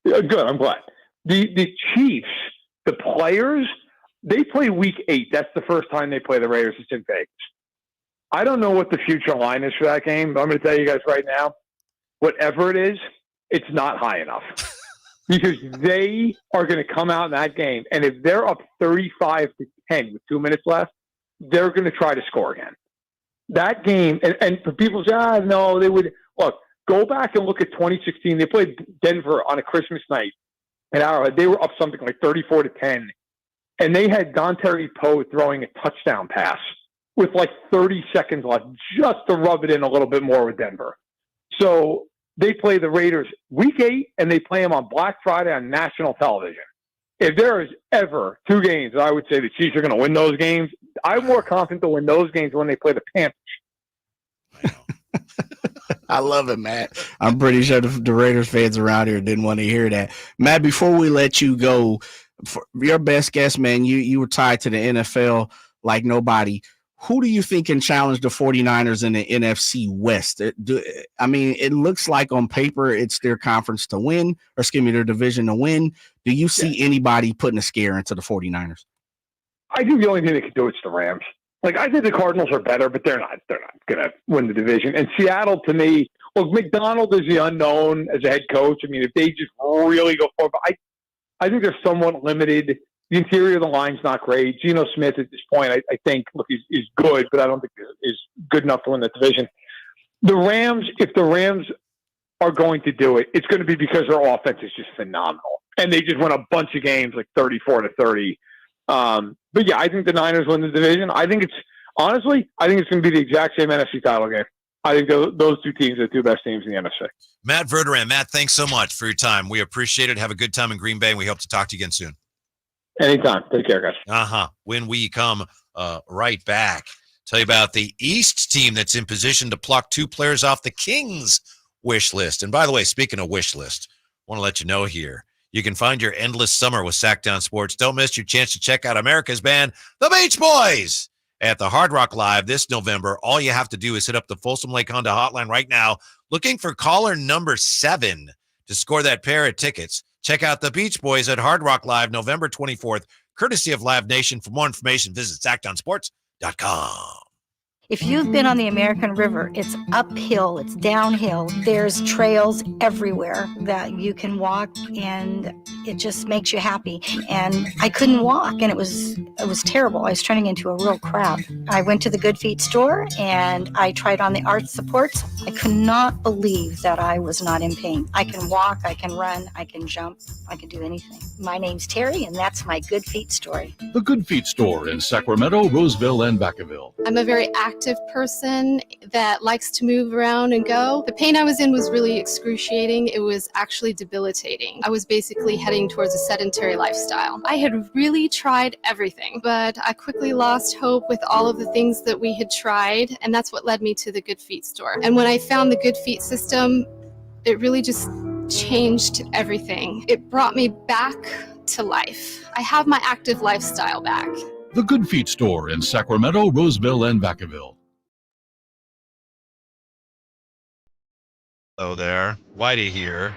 Speaker 11: Good. I'm glad. The Chiefs, the players, they play week 8. That's the first time they play the Raiders. It's in Vegas. I don't know what the future line is for that game, but I'm going to tell you guys right now, whatever it is, it's not high enough. Because they are going to come out in that game, and if they're up 35-10 with 2 minutes left, they're going to try to score again. That game, and for people say, no, they would. Look, go back and look at 2016. They played Denver on a Christmas night at Arrowhead. They were up something like 34-10, and they had Dontari Poe throwing a touchdown pass with like 30 seconds left just to rub it in a little bit more with Denver. So they play the Raiders week 8, and they play them on Black Friday on national television. If there is ever 2 games that I would say the Chiefs are going to win those games, I'm more confident to win those games when they play the Panthers.
Speaker 1: I love it, Matt. I'm pretty sure the Raiders fans around here didn't want to hear that. Matt, before we let you go, for your best guess, man, you were tied to the NFL like nobody. Who do you think can challenge the 49ers in the NFC West? I mean, it looks like on paper it's their conference to win, or excuse me, their division to win. Do you see anybody putting a scare into the 49ers?
Speaker 11: I think the only thing they can do is the Rams. Like, I think the Cardinals are better, but they're not going to win the division. And Seattle, to me, look, McDonald is the unknown as a head coach. I mean, if they just really go forward, I think they're somewhat limited. The interior of the line's not great. Geno Smith at this point, I think, look, is good, but I don't think is good enough to win the division. The Rams, if the Rams are going to do it, it's going to be because their offense is just phenomenal. And they just won a bunch of games like 34-30. But yeah, I think the Niners win the division. I think it's going to be the exact same NFC title game. I think those 2 teams are the 2 best teams in the NFC.
Speaker 2: Matt Verderam. Matt, thanks so much for your time. We appreciate it. Have a good time in Green Bay, and we hope to talk to you again soon.
Speaker 11: Anytime. Take care, guys.
Speaker 2: When we come right back, tell you about the East team that's in position to pluck 2 players off the Kings wish list. And by the way, speaking of wish list, I want to let you know here, you can find your endless summer with Sactown Sports. Don't miss your chance to check out America's band, the Beach Boys, at the Hard Rock Live this November. All you have to do is hit up the Folsom Lake Honda hotline right now, looking for caller number 7 to score that pair of tickets. Check out the Beach Boys at Hard Rock Live November 24th, courtesy of Live Nation. For more information, visit SactownSports.com.
Speaker 4: If you've been on the American River, it's uphill, it's downhill. There's trails everywhere that you can walk, and it just makes you happy. And I couldn't walk, and it was terrible. I was turning into a real crab. I went to the Good Feet store, and I tried on the arch supports. I could not believe that I was not in pain. I can walk, I can run, I can jump, I can do anything. My name's Terry, and that's my Good Feet story.
Speaker 12: The Good Feet store in Sacramento, Roseville, and Vacaville.
Speaker 13: I'm a very active person that likes to move around and go. The pain I was in was really excruciating. It was actually debilitating. I was basically headed heading towards a sedentary lifestyle. I had really tried everything, but I quickly lost hope with all of the things that we had tried, and that's what led me to the Good Feet store. And when I found the Good Feet system, it really just changed everything. It brought me back to life. I have my active lifestyle back.
Speaker 12: The Good Feet store in Sacramento, Roseville, and Vacaville.
Speaker 2: Hello there. Whitey here.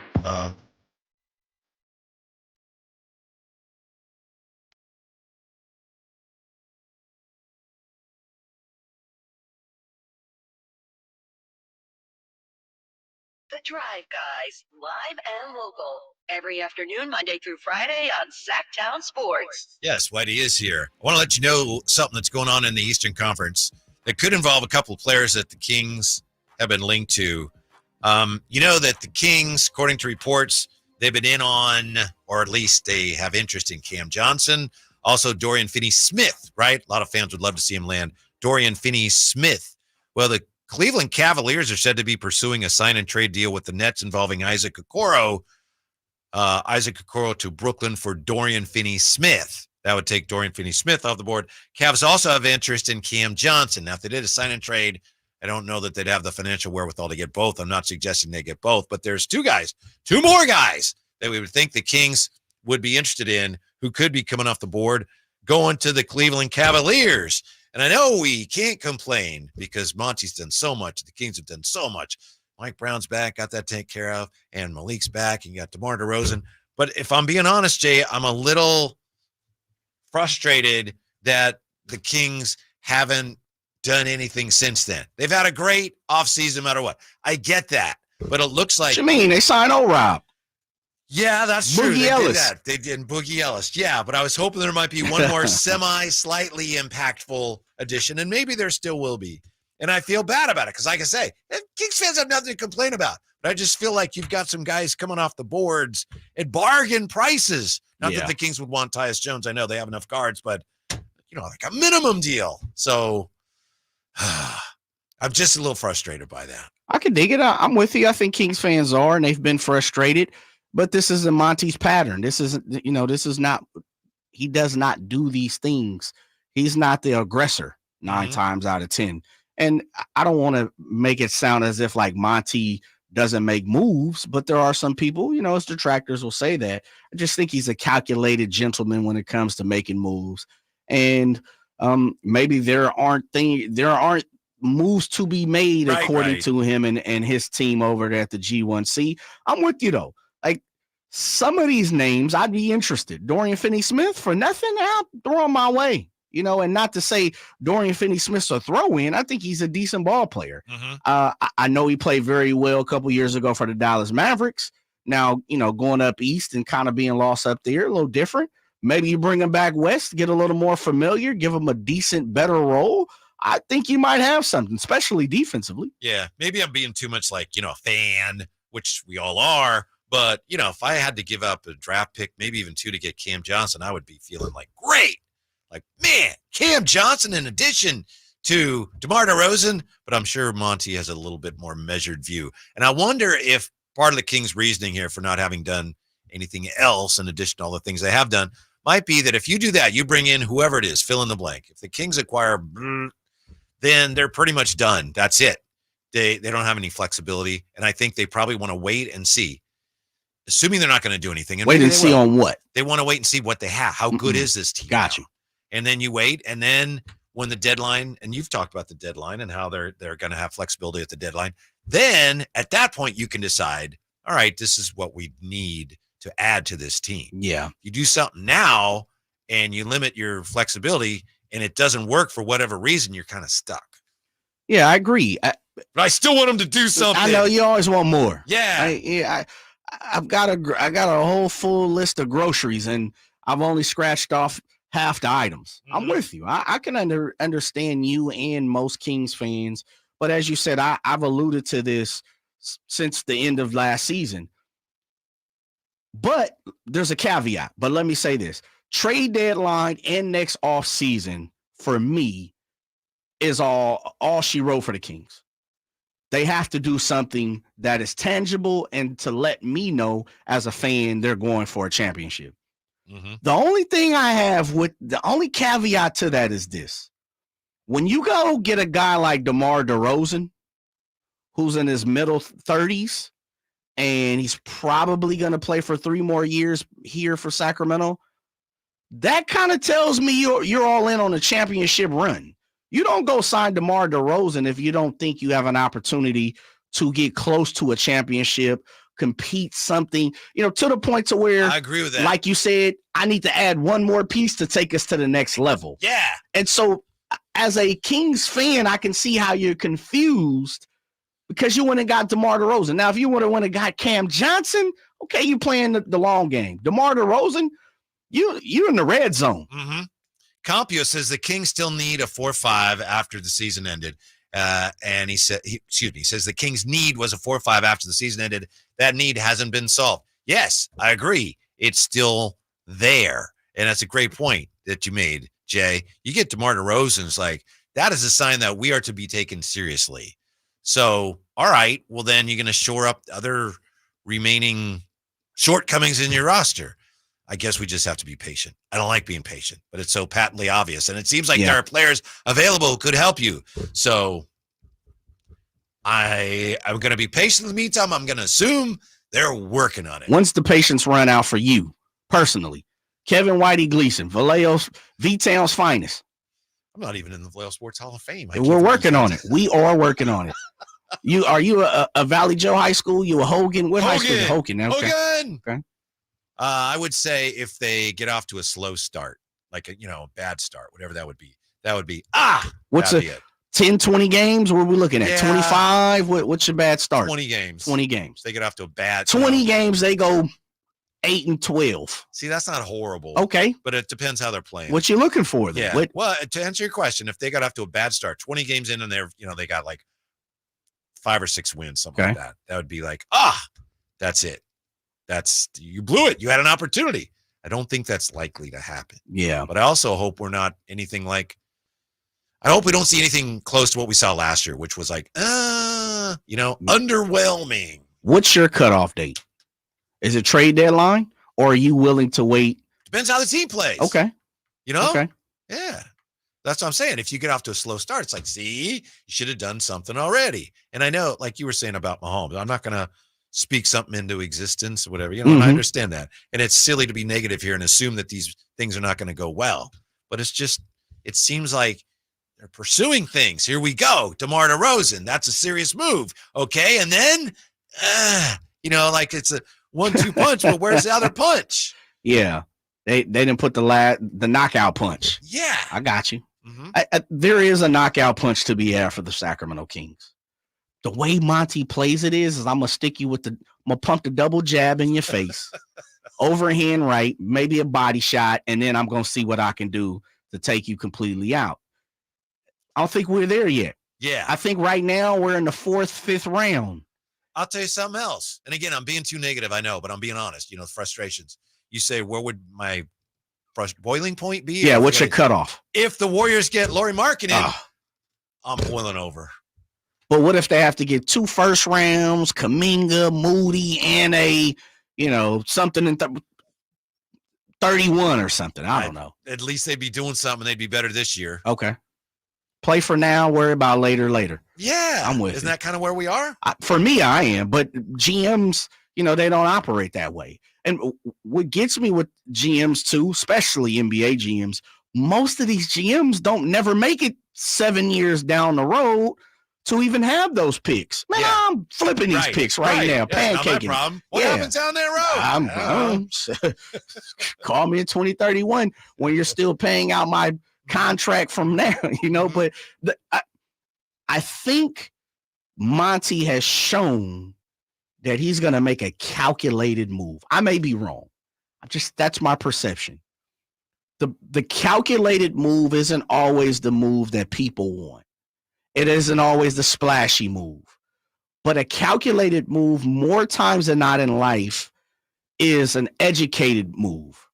Speaker 14: The Drive, guys, live and local. Every afternoon, Monday through Friday on Sactown Sports.
Speaker 2: Yes, Whitey is here. I want to let you know something that's going on in the Eastern Conference that could involve a couple of players that the Kings have been linked to. You know that the Kings, according to reports, they've been in on, or at least they have interest in Cam Johnson. Also, Dorian Finney-Smith, right? A lot of fans would love to see him land. Dorian Finney-Smith. Well, the Cleveland Cavaliers are said to be pursuing a sign-and-trade deal with the Nets involving Isaac Okoro. Isaac Okoro to Brooklyn for Dorian Finney-Smith. That would take Dorian Finney-Smith off the board. Cavs also have interest in Cam Johnson. Now, if they did a sign-and-trade, I don't know that they'd have the financial wherewithal to get both. I'm not suggesting they get both, but there's two more guys that we would think the Kings would be interested in who could be coming off the board going to the Cleveland Cavaliers. And I know we can't complain because Monty's done so much. The Kings have done so much. Mike Brown's back, got that taken care of, and Malik's back, and you got DeMar DeRozan. But if I'm being honest, Jay, I'm a little frustrated that the Kings haven't done anything since then. They've had a great offseason no matter what. I get that. But it looks like...
Speaker 1: What you mean? They signed O-Rob.
Speaker 2: Yeah, that's true.
Speaker 1: Boogie Ellis.
Speaker 2: They did Boogie Ellis. Yeah, but I was hoping there might be one more slightly impactful addition, and maybe there still will be. And I feel bad about it because, like I say, Kings fans have nothing to complain about. But I just feel like you've got some guys coming off the boards at bargain prices. Not that the Kings would want Tyus Jones. I know they have enough guards, but, like a minimum deal. So I'm just a little frustrated by that.
Speaker 1: I can dig it. I'm with you. I think Kings fans are, and they've been frustrated. But this isn't Monty's pattern. This isn't, this is not, he does not do these things. He's not the aggressor 9 times out of 10. And I don't want to make it sound as if like Monty doesn't make moves, but there are some people, his detractors will say that. I just think he's a calculated gentleman when it comes to making moves. And maybe there aren't moves to be made according to him and his team over there at the G1C. I'm with you though. Like some of these names, I'd be interested. Dorian Finney-Smith for nothing, I'll throw him my way. And not to say Dorian Finney-Smith's a throw-in. I think he's a decent ball player. I know he played very well a couple years ago for the Dallas Mavericks. Now, going up east and kind of being lost up there, a little different. Maybe you bring him back west, get a little more familiar, give him a decent, better role. I think you might have something, especially defensively.
Speaker 2: Yeah, maybe I'm being too much like, a fan, which we all are. But, if I had to give up a draft pick, maybe even 2 to get Cam Johnson, I would be feeling like, great. Like, man, Cam Johnson in addition to DeMar DeRozan. But I'm sure Monty has a little bit more measured view. And I wonder if part of the Kings' reasoning here for not having done anything else in addition to all the things they have done might be that if you do that, you bring in whoever it is, fill in the blank. If the Kings acquire, then they're pretty much done. That's it. They don't have any flexibility. And I think they probably want to wait and see. Assuming they're not going to do anything. And
Speaker 1: wait and see on what?
Speaker 2: They want to wait and see what they have. How good is this team?
Speaker 1: Got you.
Speaker 2: And then you wait. And then when the deadline, and you've talked about the deadline and how they're going to have flexibility at the deadline, then at that point you can decide, all right, this is what we need to add to this team.
Speaker 1: Yeah.
Speaker 2: You do something now and you limit your flexibility and it doesn't work for whatever reason, you're kind of stuck.
Speaker 1: Yeah, I agree.
Speaker 2: But I still want them to do something.
Speaker 1: I know you always want more.
Speaker 2: Yeah.
Speaker 1: I've got a whole full list of groceries and I've only scratched off half the items. I'm with you. I can understand you and most Kings fans, but as you said, I've alluded to this since the end of last season. But there's a caveat. But let me say this: trade deadline and next off season for me is all she wrote for the Kings. They have to do something that is tangible and to let me know as a fan they're going for a championship.
Speaker 2: Mm-hmm.
Speaker 1: The only thing I have the only caveat to that is this. When you go get a guy like DeMar DeRozan, who's in his middle 30s, and he's probably going to play for 3 more years here for Sacramento, that kind of tells me you're all in on a championship run. You don't go sign DeMar DeRozan if you don't think you have an opportunity to get close to a championship, compete something, to the point to where
Speaker 2: I agree with that.
Speaker 1: Like you said, I need to add one more piece to take us to the next level.
Speaker 2: Yeah.
Speaker 1: And so as a Kings fan, I can see how you're confused because you went and got DeMar DeRozan. Now, if you would have went and got Cam Johnson, okay, you playing the long game. DeMar DeRozan, you're in the red zone.
Speaker 2: Mm-hmm. Compio says the Kings still need a 4-5 after the season ended. And he says the Kings' need was a 4-5 after the season ended. That need hasn't been solved. Yes, I agree. It's still there. And that's a great point that you made, Jay. You get DeMar DeRozan's that is a sign that we are to be taken seriously. So, all right, well, then you're going to shore up other remaining shortcomings in your roster. I guess we just have to be patient. I don't like being patient, but it's so patently obvious. And it seems like there are players available who could help you. So I'm going to be patient in the meantime. I'm going to assume they're working on it.
Speaker 1: Once the patience run out for you personally, Kevin Whitey Gleason, V-Town's finest.
Speaker 2: I'm not even in the Vallejo Sports Hall of Fame.
Speaker 1: We're working on it. We are working on it. Are you a Valley Joe High School? You a Hogan? What high school? Hogan. Okay.
Speaker 2: Hogan.
Speaker 1: Okay.
Speaker 2: I would say if they get off to a slow start, like a bad start, whatever that would be.
Speaker 1: What's a 10, 20 games? What are we looking at? 25? What's your bad start?
Speaker 2: 20 games.
Speaker 1: 20 games.
Speaker 2: They get off to a bad
Speaker 1: 20 games, they go 8-12.
Speaker 2: See, that's not horrible.
Speaker 1: Okay.
Speaker 2: But it depends how they're playing.
Speaker 1: What you looking for then?
Speaker 2: Yeah. Well, to answer your question, if they got off to a bad start, 20 games in and they're, they got 5 or 6 wins, something like that. That would be that's it. You blew it. You had an opportunity. I don't think that's likely to happen.
Speaker 1: Yeah.
Speaker 2: But I also hope we're not anything I hope we don't see anything close to what we saw last year, which was underwhelming.
Speaker 1: What's your cutoff date? Is it trade deadline or are you willing to wait?
Speaker 2: Depends how the team plays.
Speaker 1: Okay.
Speaker 2: Okay. Yeah. That's what I'm saying. If you get off to a slow start, it's see, you should have done something already. And I know, like you were saying about Mahomes, I'm not going to speak something into existence or whatever, and I understand that. And it's silly to be negative here and assume that these things are not going to go well. But it seems like they're pursuing things. Here we go. DeMar DeRozan. That's a serious move. Okay. And then, it's a 1-2 punch, but where's the other punch?
Speaker 1: Yeah. They didn't put the knockout punch.
Speaker 2: Yeah.
Speaker 1: I got you. Mm-hmm. There is a knockout punch to be had for the Sacramento Kings. The way Monty plays it is I'm going to stick you I'm going to pump the double jab in your face, overhand right, maybe a body shot, and then I'm going to see what I can do to take you completely out. I don't think we're there yet.
Speaker 2: Yeah.
Speaker 1: I think right now we're in the 4th, 5th round.
Speaker 2: I'll tell you something else. And again, I'm being too negative, I know, but I'm being honest. Frustrations. You say, where would my boiling point be?
Speaker 1: Yeah, what's your cutoff?
Speaker 2: If the Warriors get Lauri Markkanen, I'm boiling over.
Speaker 1: But what if they have to get 2 first rounds, Kuminga, Moody, and something in 31 or something? I don't know.
Speaker 2: At least they'd be doing something. They'd be better this year.
Speaker 1: Okay. Play for now, worry about later.
Speaker 2: Yeah.
Speaker 1: I'm with you.
Speaker 2: Isn't that kind of where we are?
Speaker 1: For me, I am. But GMs, they don't operate that way. And what gets me with GMs too, especially NBA GMs, most of these GMs don't never make it 7 years down the road to even have those picks. Man, I'm flipping these picks right now, pancaking.
Speaker 2: Not my problem. What happens down that road?
Speaker 1: Call me in 2031 when you're still paying out my contract from now, But I think Monty has shown that he's going to make a calculated move. I may be wrong. That's my perception. The calculated move isn't always the move that people want. It isn't always the splashy move, but a calculated move more times than not in life is an educated move.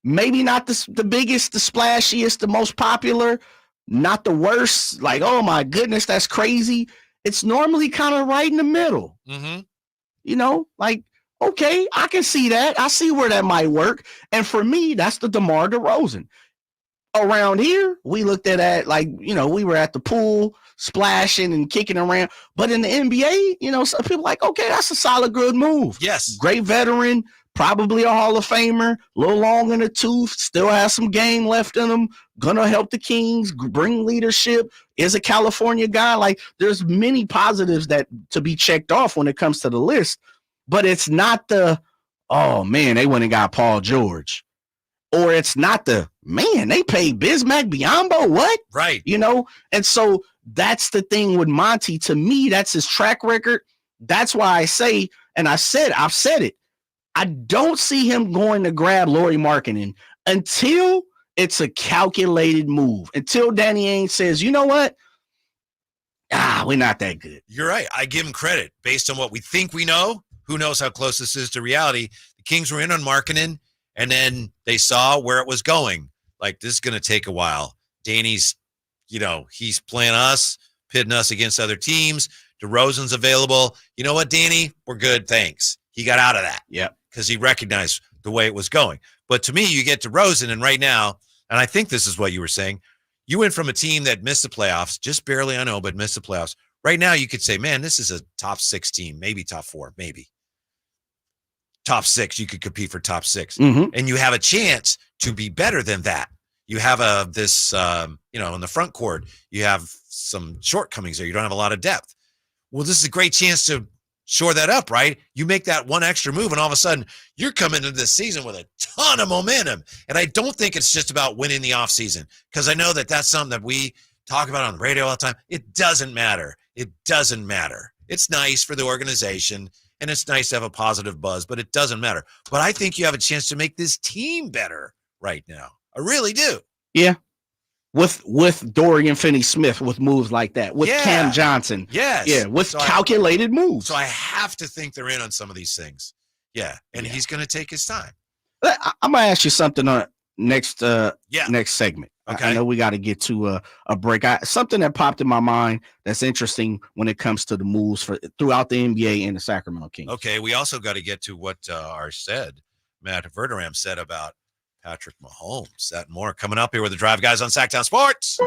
Speaker 1: Maybe not the biggest, the splashiest, the most popular, not the worst. Oh my goodness, that's crazy. it's normally kind of right in the middle.
Speaker 2: Mm-hmm.
Speaker 1: You know, like, okay, I can see that. I see where that might work. And for me, that's the DeMar DeRozan. Around here, we looked at that like, you know, we were at the pool splashing and kicking around. But in the NBA, you know, some people like, okay, that's a solid, good move.
Speaker 2: Yes.
Speaker 1: Great veteran, probably a Hall of Famer, a little long in the tooth, still has some game left in him, gonna help the Kings, bring leadership, is a California guy. Like, there's many positives that to be checked off when it comes to the list. But it's not the, oh, man, they went and got Paul George. Or it's not the, man, they paid Bismack Biyombo, what?
Speaker 2: Right.
Speaker 1: You know? And so that's the thing with Monty. To me, that's his track record. That's why I say, and I've said it, I don't see him going to grab Lauri Markkanen until it's a calculated move. Until Danny Ainge says, you know what? We're not that good.
Speaker 2: You're right. I give him credit based on what we think we know. Who knows how close this is to reality? The Kings were in on Markkanen, and then they saw where it was going. Like, this is going to take a while. Danny's, you know, he's playing us, pitting us against other teams. DeRozan's available. You know what, Danny? We're good, thanks. He got out of that.
Speaker 1: Yeah.
Speaker 2: Because he recognized the way it was going. But to me, you get DeRozan, and right now, and I think this is what you were saying, you went from a team that missed the playoffs, just barely, I know, but missed the playoffs. Right now, you could say, man, this is a top 6 team, maybe top 4, maybe. Top 6, you could compete for top 6.
Speaker 1: Mm-hmm.
Speaker 2: And you have a chance to be better than that. You have this, you know, in the front court, you have some shortcomings there. You don't have a lot of depth. Well, this is a great chance to shore that up, right? You make that one extra move, and all of a sudden, you're coming into this season with a ton of momentum. And I don't think it's just about winning the offseason, because I know that that's something that we talk about on the radio all the time. It doesn't matter. It doesn't matter. It's nice for the organization, and it's nice to have a positive buzz, but it doesn't matter. But I think you have a chance to make this team better right now. I really do.
Speaker 1: Yeah. With Dorian Finney-Smith, with moves like that, with Cam Johnson.
Speaker 2: Yes.
Speaker 1: Yeah, with calculated moves.
Speaker 2: So I have to think they're in on some of these things. Yeah, and he's going to take his time.
Speaker 1: I'm going to ask you something on next segment.
Speaker 2: Okay.
Speaker 1: I know we got to get to a break. Something that popped in my mind that's interesting when it comes to the moves throughout the NBA and the Sacramento Kings.
Speaker 2: Okay, we also got to get to what Matt Verderam said about Patrick Mahomes. That and more coming up here with the Drive Guys on Sactown Sports.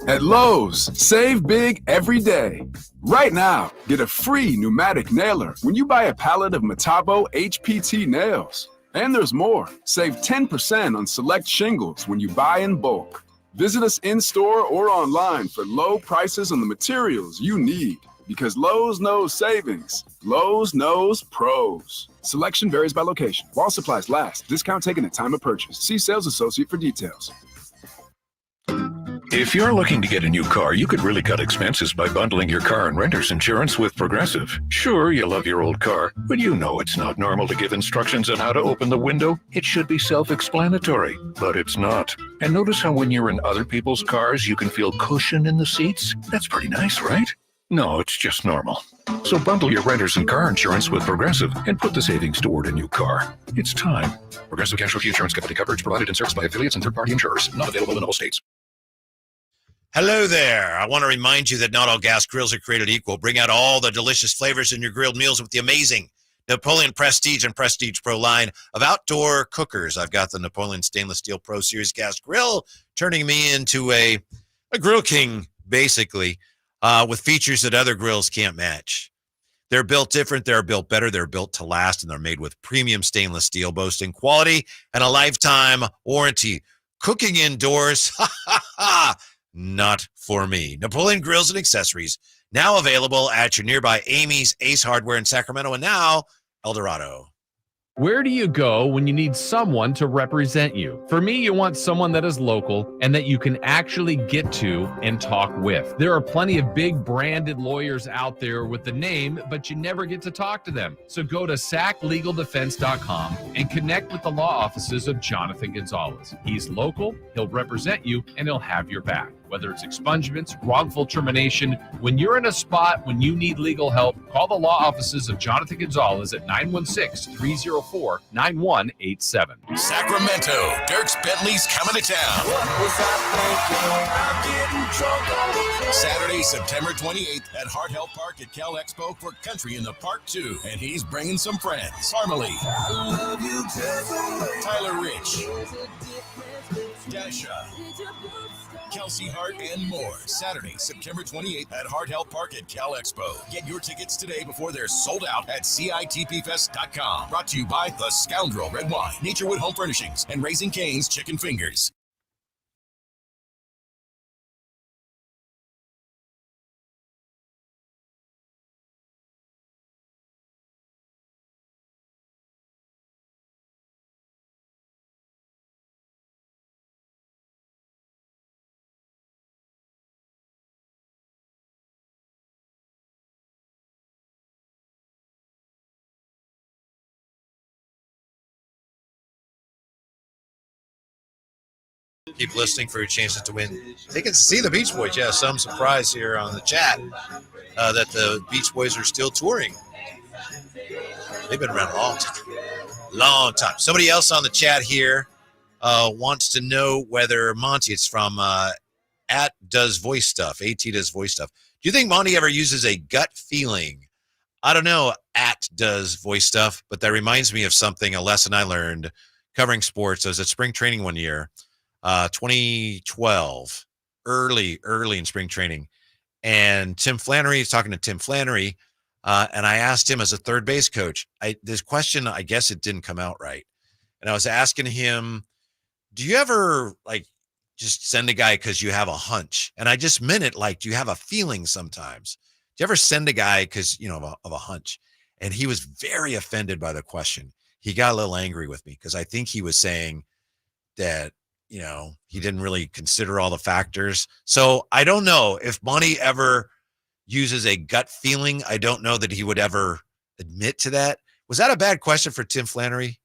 Speaker 15: At Lowe's, save big every day. Right now, get a free pneumatic nailer when you buy a pallet of Metabo HPT nails. And there's more. Save 10% on select shingles when you buy in bulk. Visit us in-store or online for low prices on the materials you need. Because Lowe's knows savings. Lowe's knows pros. Selection varies by location. While supplies last, discount taken at time of purchase. See sales associate for details.
Speaker 12: If you're looking to get a new car, you could really cut expenses by bundling your car and renter's insurance with Progressive. Sure, you love your old car, but you know it's not normal to give instructions on how to open the window. It should be self-explanatory, but it's not. And notice how when you're in other people's cars, you can feel cushion in the seats? That's pretty nice, right? No, it's just normal. So bundle your renter's and car insurance with Progressive and put the savings toward a new car. It's time. Progressive Casualty Insurance Company coverage provided and serviced by affiliates and third-party insurers. Not available in all states.
Speaker 2: Hello there. I want to remind you that not all gas grills are created equal. Bring out all the delicious flavors in your grilled meals with the amazing Napoleon Prestige and Prestige Pro line of outdoor cookers. I've got the Napoleon Stainless Steel Pro Series gas grill, turning me into a grill king, basically, with features that other grills can't match. They're built different, they're built better, they're built to last, and they're made with premium stainless steel, boasting quality and a lifetime warranty. Cooking indoors, not for me. Napoleon Grills and Accessories, now available at your nearby Amy's Ace Hardware in Sacramento, and now El Dorado.
Speaker 16: Where do you go when you need someone to represent you? For me, you want someone that is local and that you can actually get to and talk with. There are plenty of big branded lawyers out there with the name, but you never get to talk to them. So go to saclegaldefense.com and connect with the law offices of Jonathan Gonzalez. He's local, he'll represent you, and he'll have your back. Whether it's expungements, wrongful termination, when you're in a spot when you need legal help, call the law offices of Jonathan Gonzalez at 916-304-9187.
Speaker 19: Sacramento, Dirks Bentley's coming to town. Saturday, September 28th at Hart Health Park at Cal Expo for Country in the Park 2. And he's bringing some friends. Parmalee, Tyler Rich, Dasha, Kelsey Hart, and more. Saturday, September 28th at Hart Health Park at Cal Expo. Get your tickets today before they're sold out at CITPFest.com. Brought to you by The Scoundrel Red Wine, Naturewood Home Furnishings, and Raising Cane's Chicken Fingers.
Speaker 2: Keep listening for your chances to win. They can see the Beach Boys. Yeah, some surprise here on the chat that the Beach Boys are still touring. They've been around a long time. Long time. Somebody else on the chat here wants to know whether Monty, it's from at Does Voice Stuff, AT Does Voice Stuff. Do you think Monty ever uses a gut feeling? I don't know, at Does Voice Stuff, but that reminds me of something, a lesson I learned covering sports. I was at spring training one year. 2012, early in spring training. And Tim Flannery is talking to Tim Flannery. And I asked him as a third base coach, this question, I guess it didn't come out right. And I was asking him, do you ever just send a guy because you have a hunch? And I just meant it like, do you have a feeling sometimes? Do you ever send a guy because, of a hunch? And he was very offended by the question. He got a little angry with me because I think he was saying that, he didn't really consider all the factors. So I don't know if Monty ever uses a gut feeling. I don't know that he would ever admit to that. Was that a bad question for Tim Flannery?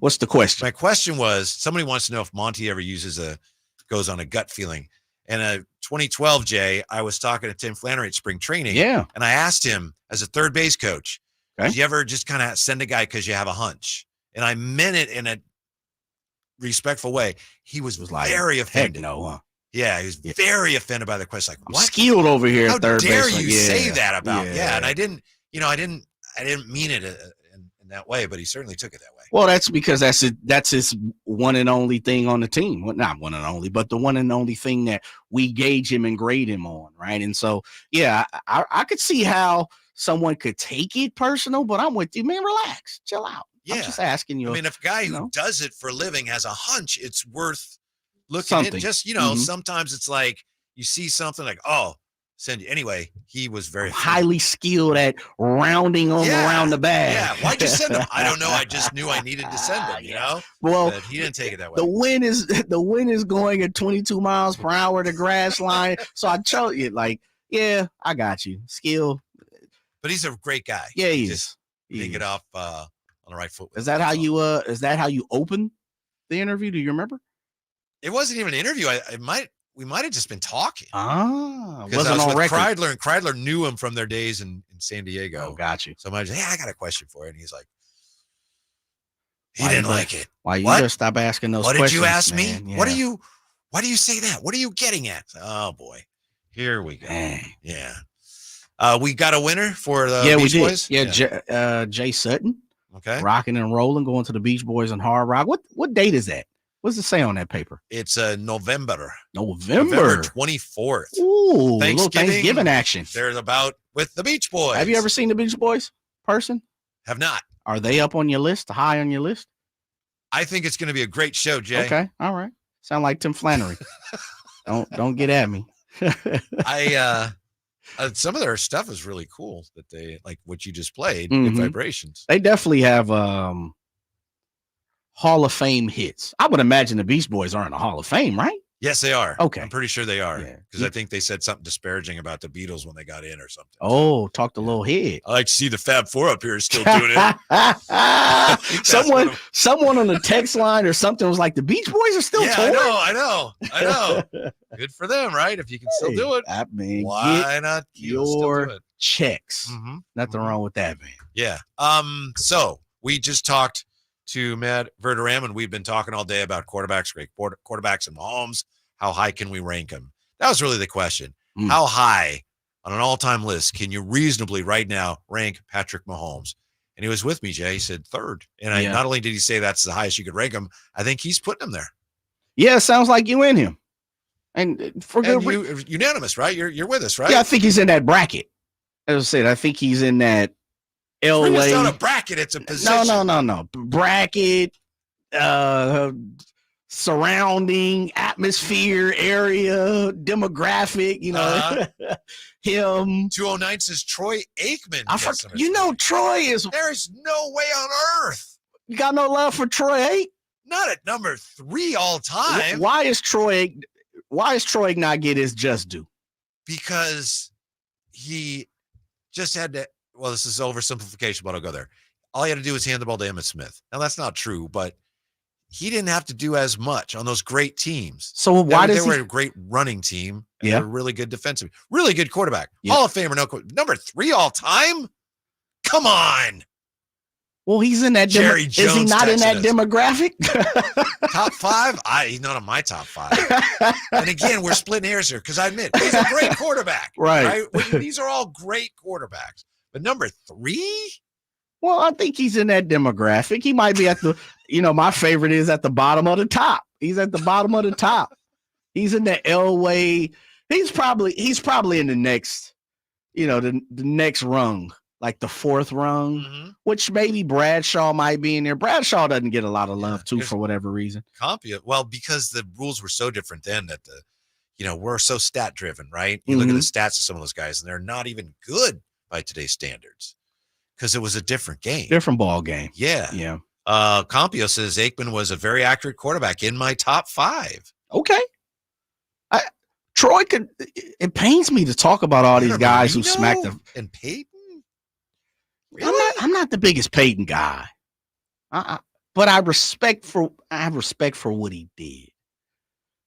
Speaker 1: What's the question?
Speaker 2: My question was, somebody wants to know if Monty ever goes on a gut feeling. And 2012, Jay, I was talking to Tim Flannery at spring training.
Speaker 1: Yeah.
Speaker 2: And I asked him as a third base coach, do you ever just kind of send a guy because you have a hunch? And I meant it in a respectful way. He was very offended.
Speaker 1: No, huh?
Speaker 2: Yeah, he was very offended by the question. Like, what?
Speaker 1: I'm skilled over here.
Speaker 2: How
Speaker 1: third
Speaker 2: dare
Speaker 1: base.
Speaker 2: you say that about? Yeah, and I didn't mean it in that way, but he certainly took it that way.
Speaker 1: Well, that's because that's his one and only thing on the team. Well, not one and only, but the one and only thing that we gauge him and grade him on, right? And so, yeah, I could see how someone could take it personal, but I'm with you, man. Relax, chill out. Yeah. I'm just asking you.
Speaker 2: I mean, if a guy who does it for a living has a hunch, it's worth looking
Speaker 1: something.
Speaker 2: At. Just, sometimes it's like you see something like, send you. Anyway, he was very
Speaker 1: highly skilled at rounding them around the bag.
Speaker 2: Yeah. Why'd you send him? I don't know. I just knew I needed to send him,
Speaker 1: Well,
Speaker 2: but he didn't take it that way.
Speaker 1: The wind is going at 22 miles per hour, the grass line. So I chose it I got you. Skill.
Speaker 2: But he's a great guy.
Speaker 1: Yeah, he is.
Speaker 2: He get off on the right foot.
Speaker 1: Is that how you open the interview? Do you remember?
Speaker 2: It wasn't even an interview. We might have just been talking.
Speaker 1: Wasn't
Speaker 2: I was
Speaker 1: on
Speaker 2: with
Speaker 1: record.
Speaker 2: Kreidler, and Kreidler knew him from their days in San Diego.
Speaker 1: Oh, got you.
Speaker 2: So I just, I got a question for you. And he's like, he didn't like it.
Speaker 1: Why you just stop asking those questions?
Speaker 2: What did you ask me?
Speaker 1: Yeah.
Speaker 2: Why do you say that? What are you getting at? Oh boy. Here we go.
Speaker 1: Dang.
Speaker 2: Yeah. We got a winner for the Beach
Speaker 1: we
Speaker 2: Boys?
Speaker 1: did. Yeah. Jay Sutton.
Speaker 2: Okay.
Speaker 1: Rocking and rolling, going to the Beach Boys and Hard Rock. What date is that? What's it say on that paper?
Speaker 2: It's November.
Speaker 1: November
Speaker 2: 24th.
Speaker 1: Ooh, Thanksgiving action.
Speaker 2: They're about with the Beach Boys.
Speaker 1: Have you ever seen the Beach Boys person?
Speaker 2: Have not.
Speaker 1: Are they up on your list? High on your list?
Speaker 2: I think it's going to be a great show, Jay.
Speaker 1: Okay. All right. Sound like Tim Flannery. Don't get at me.
Speaker 2: Some of their stuff is really cool that they like what you just played in Vibrations.
Speaker 1: They definitely have Hall of Fame hits. I would imagine the Beach Boys are in the Hall of Fame, right?
Speaker 2: Yes, they are.
Speaker 1: Okay.
Speaker 2: I'm pretty sure they are.
Speaker 1: Yeah.
Speaker 2: Because I think they said something disparaging about the Beatles when they got in or something.
Speaker 1: Oh, talked a little head.
Speaker 2: I like to see the Fab Four up here still doing it.
Speaker 1: Someone on the text line or something was like, the Beach Boys are still touring?
Speaker 2: I know. Good for them, right? If you can still do it.
Speaker 1: I mean,
Speaker 2: why not
Speaker 1: your checks? Nothing wrong with that, man.
Speaker 2: Yeah. So we just talked to Matt Verderam, and we've been talking all day about quarterbacks, great quarterbacks and Mahomes. How high can we rank them? That was really the question. How high on an all-time list can you reasonably right now rank Patrick Mahomes? And he was with me, Jay. He said third. And not only did he say that's the highest you could rank him, I think he's putting him there.
Speaker 1: Yeah, it sounds like you and him. And for good
Speaker 2: unanimous, right? You're with us, right?
Speaker 1: Yeah, I think he's in that bracket. As I said, I think he's in that LA.
Speaker 2: It's not a bracket, it's a position.
Speaker 1: No. Bracket, surrounding atmosphere, area, demographic, him.
Speaker 2: 209 says Troy Aikman.
Speaker 1: Troy is.
Speaker 2: There's no way on earth.
Speaker 1: You got no love for Troy 8?
Speaker 2: Not at number 3 all time.
Speaker 1: Why is Troy not get his just due?
Speaker 2: Because he just had to. Well, this is oversimplification, but I'll go there. All he had to do was hand the ball to Emmitt Smith. Now that's not true, but he didn't have to do as much on those great teams.
Speaker 1: So why does
Speaker 2: they were a great running team? And
Speaker 1: yeah,
Speaker 2: they were really good defensive, really good quarterback, Hall of Famer, number 3 all time. Come on.
Speaker 1: Well, he's in that.
Speaker 2: Jerry Jones,
Speaker 1: is he not in that demographic?
Speaker 2: Top 5? He's not on my top 5. And again, we're splitting hairs here because I admit he's a great quarterback.
Speaker 1: Right?
Speaker 2: These are all great quarterbacks. But number 3?
Speaker 1: Well, I think he's in that demographic. He might be at the, my favorite is at the bottom of the top. He's at the bottom of the top. He's in the Elway. He's probably in the next, the next rung, like the 4th rung, which maybe Bradshaw might be in there. Bradshaw doesn't get a lot of love too, for whatever reason.
Speaker 2: Compia. Well, because the rules were so different then that we're so stat driven, right? You look at the stats of some of those guys and they're not even good by today's standards because it was a different game.
Speaker 1: Different ball game.
Speaker 2: Yeah.
Speaker 1: Yeah.
Speaker 2: Compio says Aikman was a very accurate quarterback in my top 5.
Speaker 1: Okay. Troy it pains me to talk about all these guys who smacked them.
Speaker 2: And Peyton? Really?
Speaker 1: I'm not the biggest Peyton guy. But I have respect for what he did.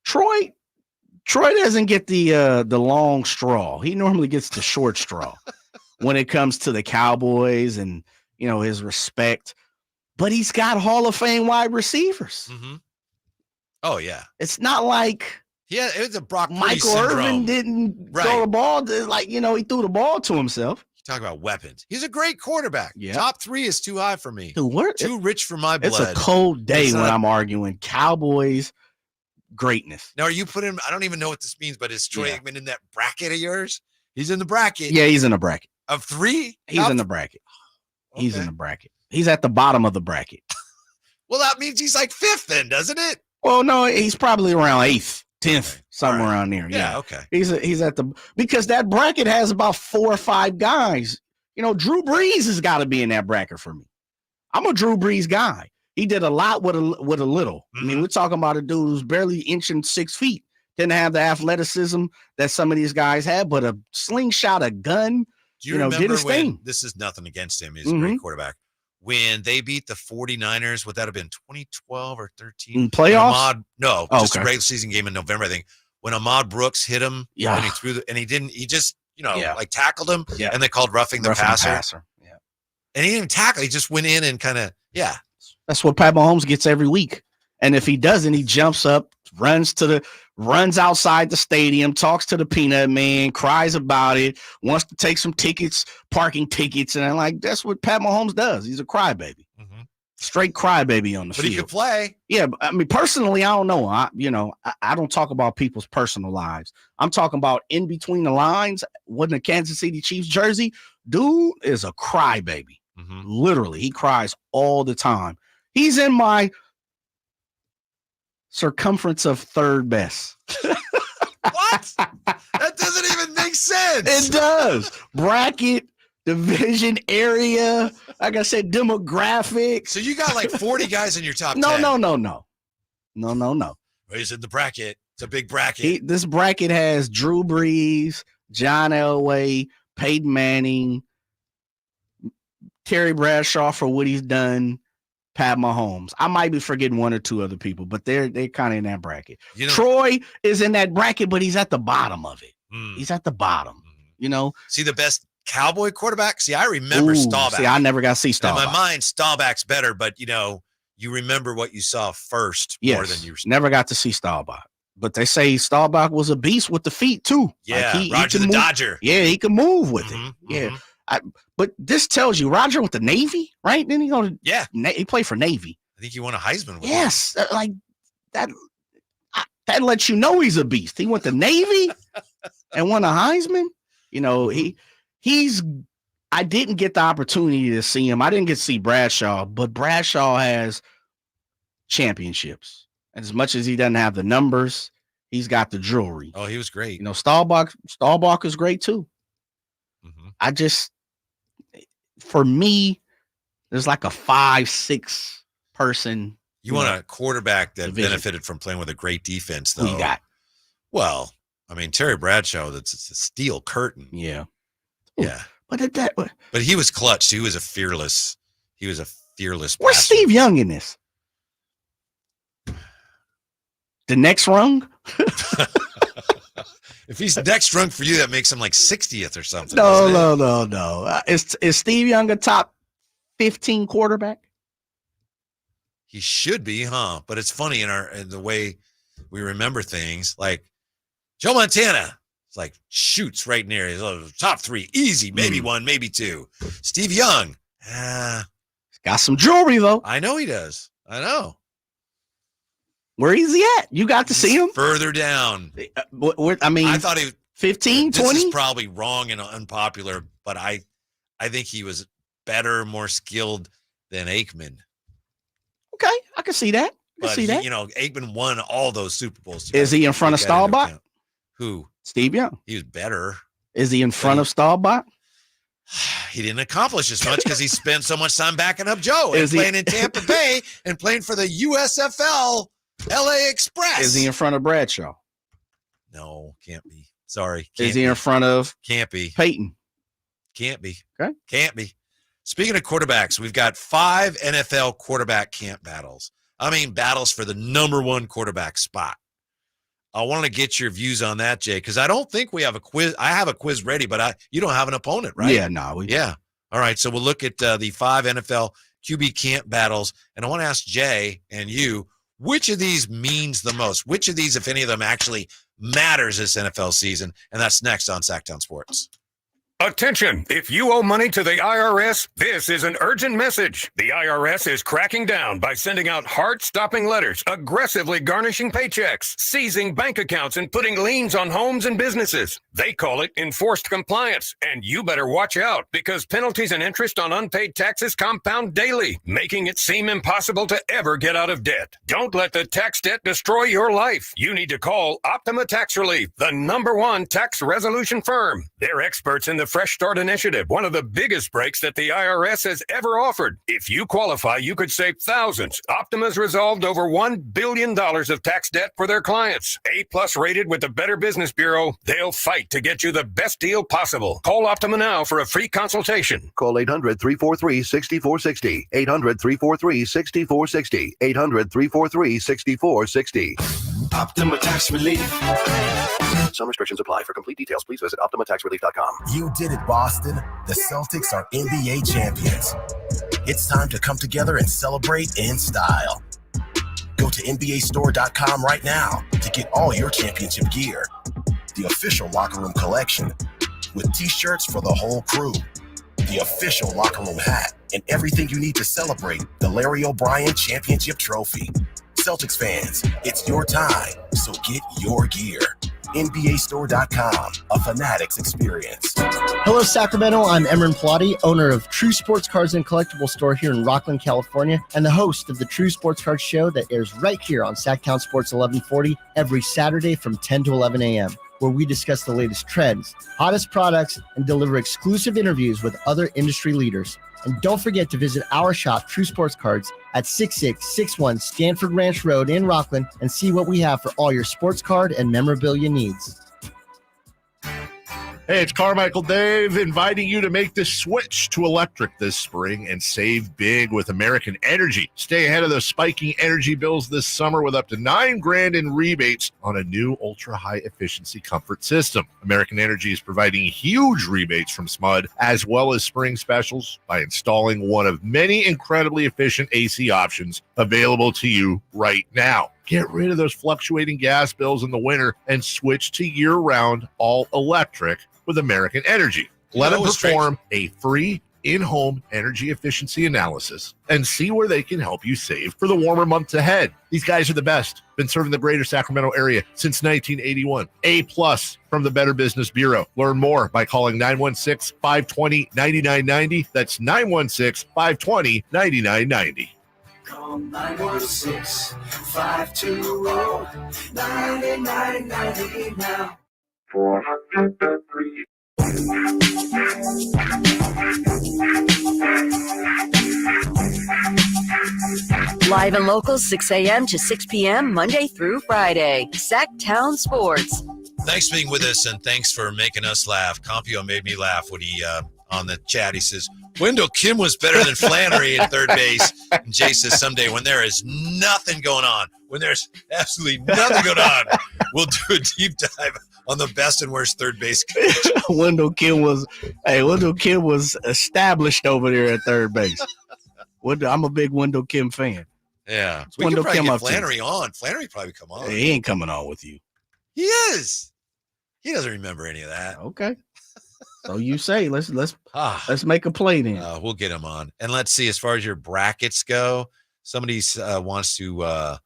Speaker 1: Troy doesn't get the long straw. He normally gets the short straw when it comes to the Cowboys and his respect. But he's got Hall of Fame wide receivers.
Speaker 2: Oh yeah,
Speaker 1: it's not like
Speaker 2: it was a Brock Purdy
Speaker 1: Michael
Speaker 2: syndrome.
Speaker 1: Irvin didn't throw the ball. He threw the ball to himself.
Speaker 2: You talk about weapons. He's a great quarterback.
Speaker 1: Yeah.
Speaker 2: Top 3 is too high for me.
Speaker 1: Dude,
Speaker 2: too rich for my blood.
Speaker 1: It's a cold day when I'm arguing Cowboys greatness.
Speaker 2: Now, are you putting him? I don't even know what this means, but is Troy Aikman in that bracket of yours? He's in the bracket.
Speaker 1: Yeah, he's in the bracket.
Speaker 2: Of 3?
Speaker 1: He's in the bracket. Okay. He's in the bracket. He's at the bottom of the bracket.
Speaker 2: Well, that means he's like 5th then, doesn't it?
Speaker 1: Well, no, he's probably around 8th, 10th, somewhere around there.
Speaker 2: Yeah, okay.
Speaker 1: He's at because that bracket has about 4 or 5 guys. Drew Brees has got to be in that bracket for me. I'm a Drew Brees guy. He did a lot with a little. I mean, we're talking about a dude who's barely inching 6 feet. Didn't have the athleticism that some of these guys had, but a slingshot, a gun.
Speaker 2: Do you remember
Speaker 1: did his
Speaker 2: when,
Speaker 1: thing.
Speaker 2: This is nothing against him, he's a great quarterback. When they beat the 49ers, would that have been 2012 or 13?
Speaker 1: In playoffs?
Speaker 2: Just a regular season game in November, I think. When Ahmad Brooks hit him, and he threw he just, like tackled him, and they called roughing the passer.
Speaker 1: Yeah.
Speaker 2: And he didn't even tackle, he just went in and kind of,
Speaker 1: That's what Pat Mahomes gets every week. And if he doesn't, he jumps up, runs outside the stadium, talks to the peanut man, cries about it, wants to take some tickets, parking tickets. And I'm like, that's what Pat Mahomes does. He's a crybaby. Straight crybaby on the field.
Speaker 2: But he could play.
Speaker 1: Yeah. I mean, personally, I don't know. I don't talk about people's personal lives. I'm talking about in between the lines. Wasn't a Kansas City Chiefs jersey. Dude is a crybaby. Literally. He cries all the time. He's in my circumference of 3rd best.
Speaker 2: What? That doesn't even make sense.
Speaker 1: It does. Bracket, division, area, like I said, demographic.
Speaker 2: So you got like 40 guys in your top 10.
Speaker 1: No.
Speaker 2: Well, he's in the bracket. It's a big bracket.
Speaker 1: This bracket has Drew Brees, John Elway, Peyton Manning, Terry Bradshaw for what he's done, Pat Mahomes. I might be forgetting one or two other people, but they're kind of in that bracket. Troy is in that bracket, but he's at the bottom of it. He's at the bottom.
Speaker 2: See the best Cowboy quarterback? See, I remember Staubach.
Speaker 1: See, I never got to see Staubach.
Speaker 2: In my mind, Staubach's better, but you remember what you saw first more than you
Speaker 1: never got to see Staubach. But they say Staubach was a beast with the feet too.
Speaker 2: Yeah, like Roger the Dodger.
Speaker 1: Yeah, he can move with it. Yeah. But this tells you Roger with the Navy, right? Then he he played for Navy.
Speaker 2: I think he won a Heisman with
Speaker 1: him. Like that lets you know he's a beast. He went to Navy and won a Heisman. I didn't get the opportunity to see him. I didn't get to see Bradshaw, but Bradshaw has championships. And as much as he doesn't have the numbers, he's got the jewelry.
Speaker 2: Oh, he was great.
Speaker 1: Staubach is great too. For me, there's like a 5-6 person.
Speaker 2: You want a quarterback that benefited from playing with a great defense, though.
Speaker 1: Who you got?
Speaker 2: Well, I mean, Terry Bradshaw, that's a steel curtain.
Speaker 1: Yeah.
Speaker 2: Yeah. But he was clutch. He was a fearless
Speaker 1: Where's
Speaker 2: passer.
Speaker 1: Steve Young in this? The next rung?
Speaker 2: If he's next rung for you, that makes him like 60th or something.
Speaker 1: No. Is Steve Young a top 15 quarterback?
Speaker 2: He should be, huh? But it's funny in the way we remember things. Like Joe Montana, it's like shoots right near his top 3, easy, maybe 1, maybe 2. Steve Young,
Speaker 1: he's got some jewelry though.
Speaker 2: I know he does. I know.
Speaker 1: Where is he at? You got to see him
Speaker 2: further down.
Speaker 1: I
Speaker 2: thought he
Speaker 1: 15, 20.
Speaker 2: This is probably wrong and unpopular, but I think he was better, more skilled than Aikman.
Speaker 1: Okay, I can see that.
Speaker 2: Aikman won all those Super Bowls.
Speaker 1: Is he in front of Staubach?
Speaker 2: Who?
Speaker 1: Steve Young.
Speaker 2: He was better.
Speaker 1: Is he in front of Staubach?
Speaker 2: He didn't accomplish as much because he spent so much time backing up Joe and playing in Tampa Bay and playing for the USFL LA Express.
Speaker 1: Is he in front of Bradshaw?
Speaker 2: No, can't be. Sorry.
Speaker 1: Is he in front of
Speaker 2: Can't be.
Speaker 1: Peyton?
Speaker 2: Can't be.
Speaker 1: Okay.
Speaker 2: Can't be. Speaking of quarterbacks, we've got 5 NFL quarterback camp battles. I mean, battles for the number 1 quarterback spot. I want to get your views on that, Jay, because I don't think we have a quiz. I have a quiz ready, but you don't have an opponent, right?
Speaker 1: Yeah, no.
Speaker 2: Yeah. All right, so we'll look at the 5 NFL QB camp battles, and I want to ask Jay and you, which of these means the most? Which of these, if any of them, actually matters this NFL season? And that's next on Sactown Sports.
Speaker 12: Attention! If you owe money to the IRS, this is an urgent message. The IRS is cracking down by sending out heart-stopping letters, aggressively garnishing paychecks, seizing bank accounts, and putting liens on homes and businesses. They call it enforced compliance, and you better watch out because penalties and interest on unpaid taxes compound daily, making it seem impossible to ever get out of debt. Don't let the tax debt destroy your life. You need to call Optima Tax Relief, the #1 tax resolution firm. They're experts in the Fresh Start Initiative, one of the biggest breaks that the IRS has ever offered. If you qualify, you could save thousands. Optima's resolved over $1 billion of tax debt for their clients. A+ rated with the Better Business Bureau, they'll fight to get you the best deal possible. Call Optima now for a free consultation.
Speaker 17: Call 800-343-6460. 800-343-6460. 800-343-6460.
Speaker 10: Optima Tax Relief.
Speaker 17: Some restrictions apply. For complete details, please visit OptimaTaxRelief.com.
Speaker 18: You did it, Boston. The Celtics are NBA champions. It's time to come together and celebrate in style. Go to NBAstore.com right now to get all your championship gear. The official locker room collection with t-shirts for the whole crew. The official locker room hat and everything you need to celebrate the Larry O'Brien Championship Trophy. Celtics fans, it's your time, so get your gear. NBAstore.com, a Fanatics experience.
Speaker 23: Hello, Sacramento. I'm Emran Pilati, owner of True Sports Cards and Collectible Store here in Rockland, California, and the host of the True Sports Cards Show that airs right here on Sactown Sports 1140 every Saturday from 10 to 11 a.m., where we discuss the latest trends, hottest products, and deliver exclusive interviews with other industry leaders. And don't forget to visit our shop, True Sports Cards, at 6661 Stanford Ranch Road in Rockland and see what we have for all your sports card and memorabilia needs.
Speaker 8: Hey, it's Carmichael Dave inviting you to make the switch to electric this spring and save big with American Energy. Stay ahead of those spiking energy bills this summer with up to $9,000 in rebates on a new ultra-high efficiency comfort system. American Energy is providing huge rebates from SMUD as well as spring specials by installing one of many incredibly efficient AC options available to you right now. Get rid of those fluctuating gas bills in the winter and switch to year-round all-electric with American Energy. Let them perform a free in-home energy efficiency analysis and see where they can help you save for the warmer months ahead. These guys are the best. Been serving the greater Sacramento area since 1981. A+ from the Better Business Bureau. Learn more by calling 916-520-9990. That's 916-520-9990.
Speaker 10: Call 916-520-9990 now. 403.
Speaker 14: Live and local, 6 a.m. to 6 p.m., Monday through Friday. Sactown Sports.
Speaker 2: Thanks for being with us, and thanks for making us laugh. Compio made me laugh when he, on the chat, he says, Wendell Kim was better than Flannery at third base. And Jay says someday when there is nothing going on, when there's absolutely nothing going on, we'll do a deep dive on the best and worst third base coach.
Speaker 1: Wendell Kim was established over there at third base. I'm a big Wendell Kim fan.
Speaker 2: Yeah.
Speaker 1: What's
Speaker 2: We
Speaker 1: Wendell
Speaker 2: could probably
Speaker 1: Kim
Speaker 2: get
Speaker 1: up to?
Speaker 2: Flannery on. Flannery probably come on.
Speaker 1: He ain't coming on with you.
Speaker 2: He is. He doesn't remember any of that.
Speaker 1: Okay. So you say let's make a play then.
Speaker 2: We'll get him on. And let's see, as far as your brackets go, somebody wants to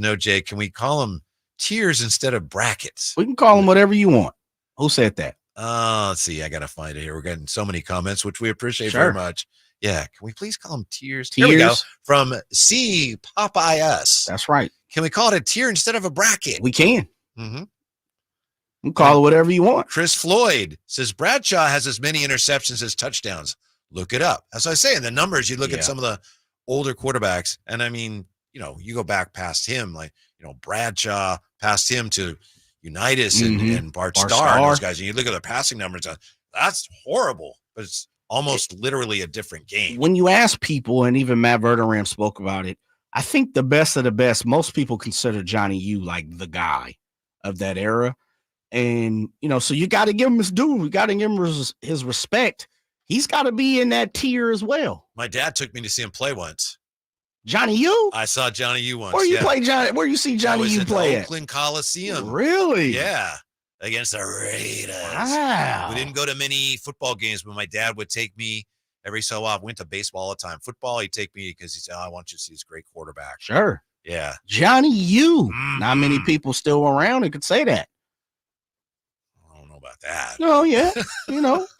Speaker 2: know, Jay, can we call them tiers instead of brackets?
Speaker 1: We can call them whatever you want. Who said that?
Speaker 2: Let's see. I got to find it here. We're getting so many comments, which we appreciate
Speaker 1: Sure.
Speaker 2: very much. Yeah. Can we please call them tiers? Here we go. From C Popeye S.
Speaker 1: That's right.
Speaker 2: Can we call it a tier instead of a bracket?
Speaker 1: We can.
Speaker 2: Mm-hmm.
Speaker 1: You can call it whatever you want.
Speaker 2: Chris Floyd says Bradshaw has as many interceptions as touchdowns. Look it up. As I say, in the numbers, you look at some of the older quarterbacks, and I mean, you go back past him, like, Bradshaw, past him to Unitas and Bart Starr and those guys, and you look at the passing numbers, that's horrible, but it's almost literally a different game.
Speaker 1: When you ask people, and even Matt Verderam spoke about it, I think the best of the best, most people consider Johnny U like the guy of that era. And, so you got to give him his due. We got to give him his respect. He's got to be in that tier as well.
Speaker 2: My dad took me to see him play once.
Speaker 1: Johnny U?
Speaker 2: I saw Johnny U once.
Speaker 1: Where you play Johnny? Where you see Johnny U play
Speaker 2: at? Oakland Coliseum.
Speaker 1: Really?
Speaker 2: Yeah. Against the Raiders.
Speaker 1: Wow.
Speaker 2: We didn't go to many football games, but my dad would take me every so often. Went to baseball all the time. Football, he'd take me because he said, I want you to see this great quarterback.
Speaker 1: Sure.
Speaker 2: Yeah.
Speaker 1: Johnny U. Not many people still around that could say that.
Speaker 2: About that.
Speaker 1: No, yeah.